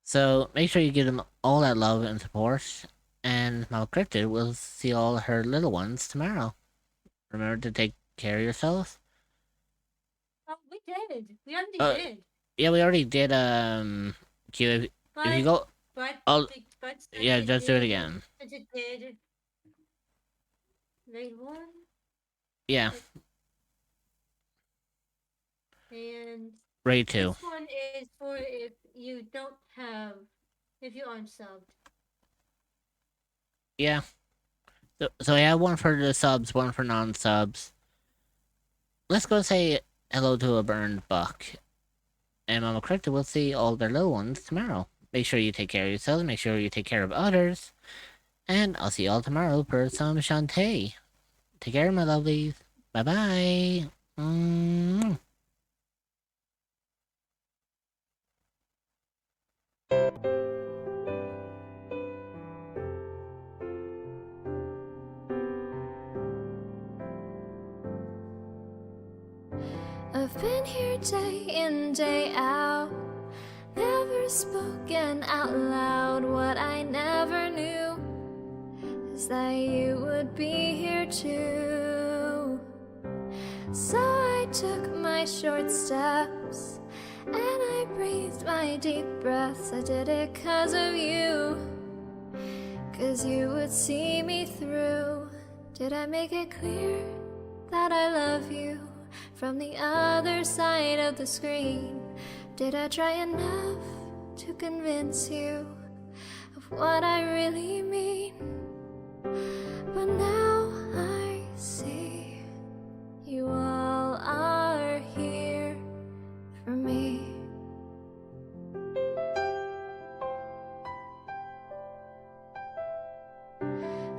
[SPEAKER 2] So make sure you give them all that love and support, and Mama Cryptid will see all her little ones tomorrow. Remember to take care of yourself.
[SPEAKER 8] Oh, we did. We already did.
[SPEAKER 2] Yeah, we already did. Q, if you go, yeah, just do it again.
[SPEAKER 8] I just did. Raid 1.
[SPEAKER 2] Yeah.
[SPEAKER 8] And
[SPEAKER 2] Raid 2.
[SPEAKER 8] This one is for if you aren't subbed.
[SPEAKER 2] Yeah. So I have one for the subs, one for non-subs. Let's go say hello to a Burnt Buck. And Mama Cryptid will see all their little ones tomorrow. Make sure you take care of yourselves, make sure you take care of others. And I'll see you all tomorrow for some Shantae. Take care, my lovelies. Bye-bye.
[SPEAKER 15] I've been here day in, day out, never spoken out loud. What I never knew is that you would be here too. So I took my short steps and I breathed my deep breaths. I did it 'cause of you, 'cause you would see me through. Did I make it clear that I love you from the other side of the screen? Did I try enough to convince you of what I really mean? But now I see you all are here for me.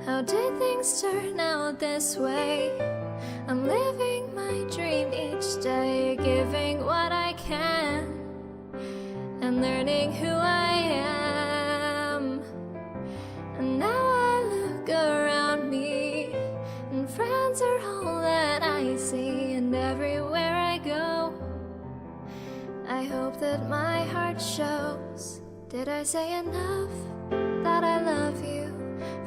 [SPEAKER 15] How did things turn out this way? I'm living my dream each day, giving what I can and learning who I am. And now I look around me and friends are all that I see, and everywhere I go I hope that my heart shows. Did I say enough that I love you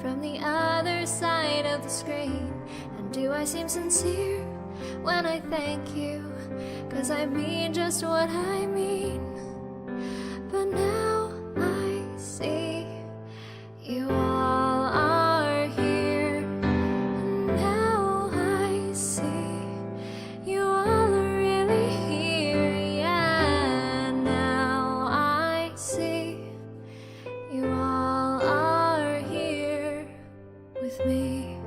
[SPEAKER 15] from the other side of the screen. And do I seem sincere when I thank you? 'Cause I mean just what I mean. But now I see you all are here. And now I see you all are really here. Yeah, now I see you all are here with me.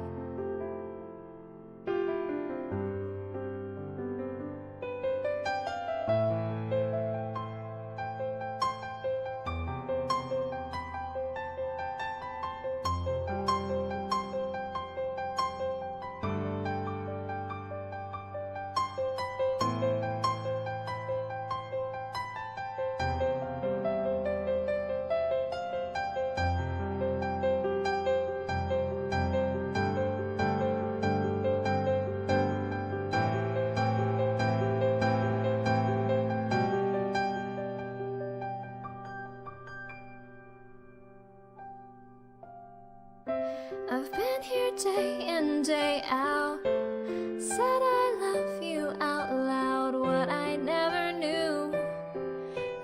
[SPEAKER 15] I've been here day in, day out.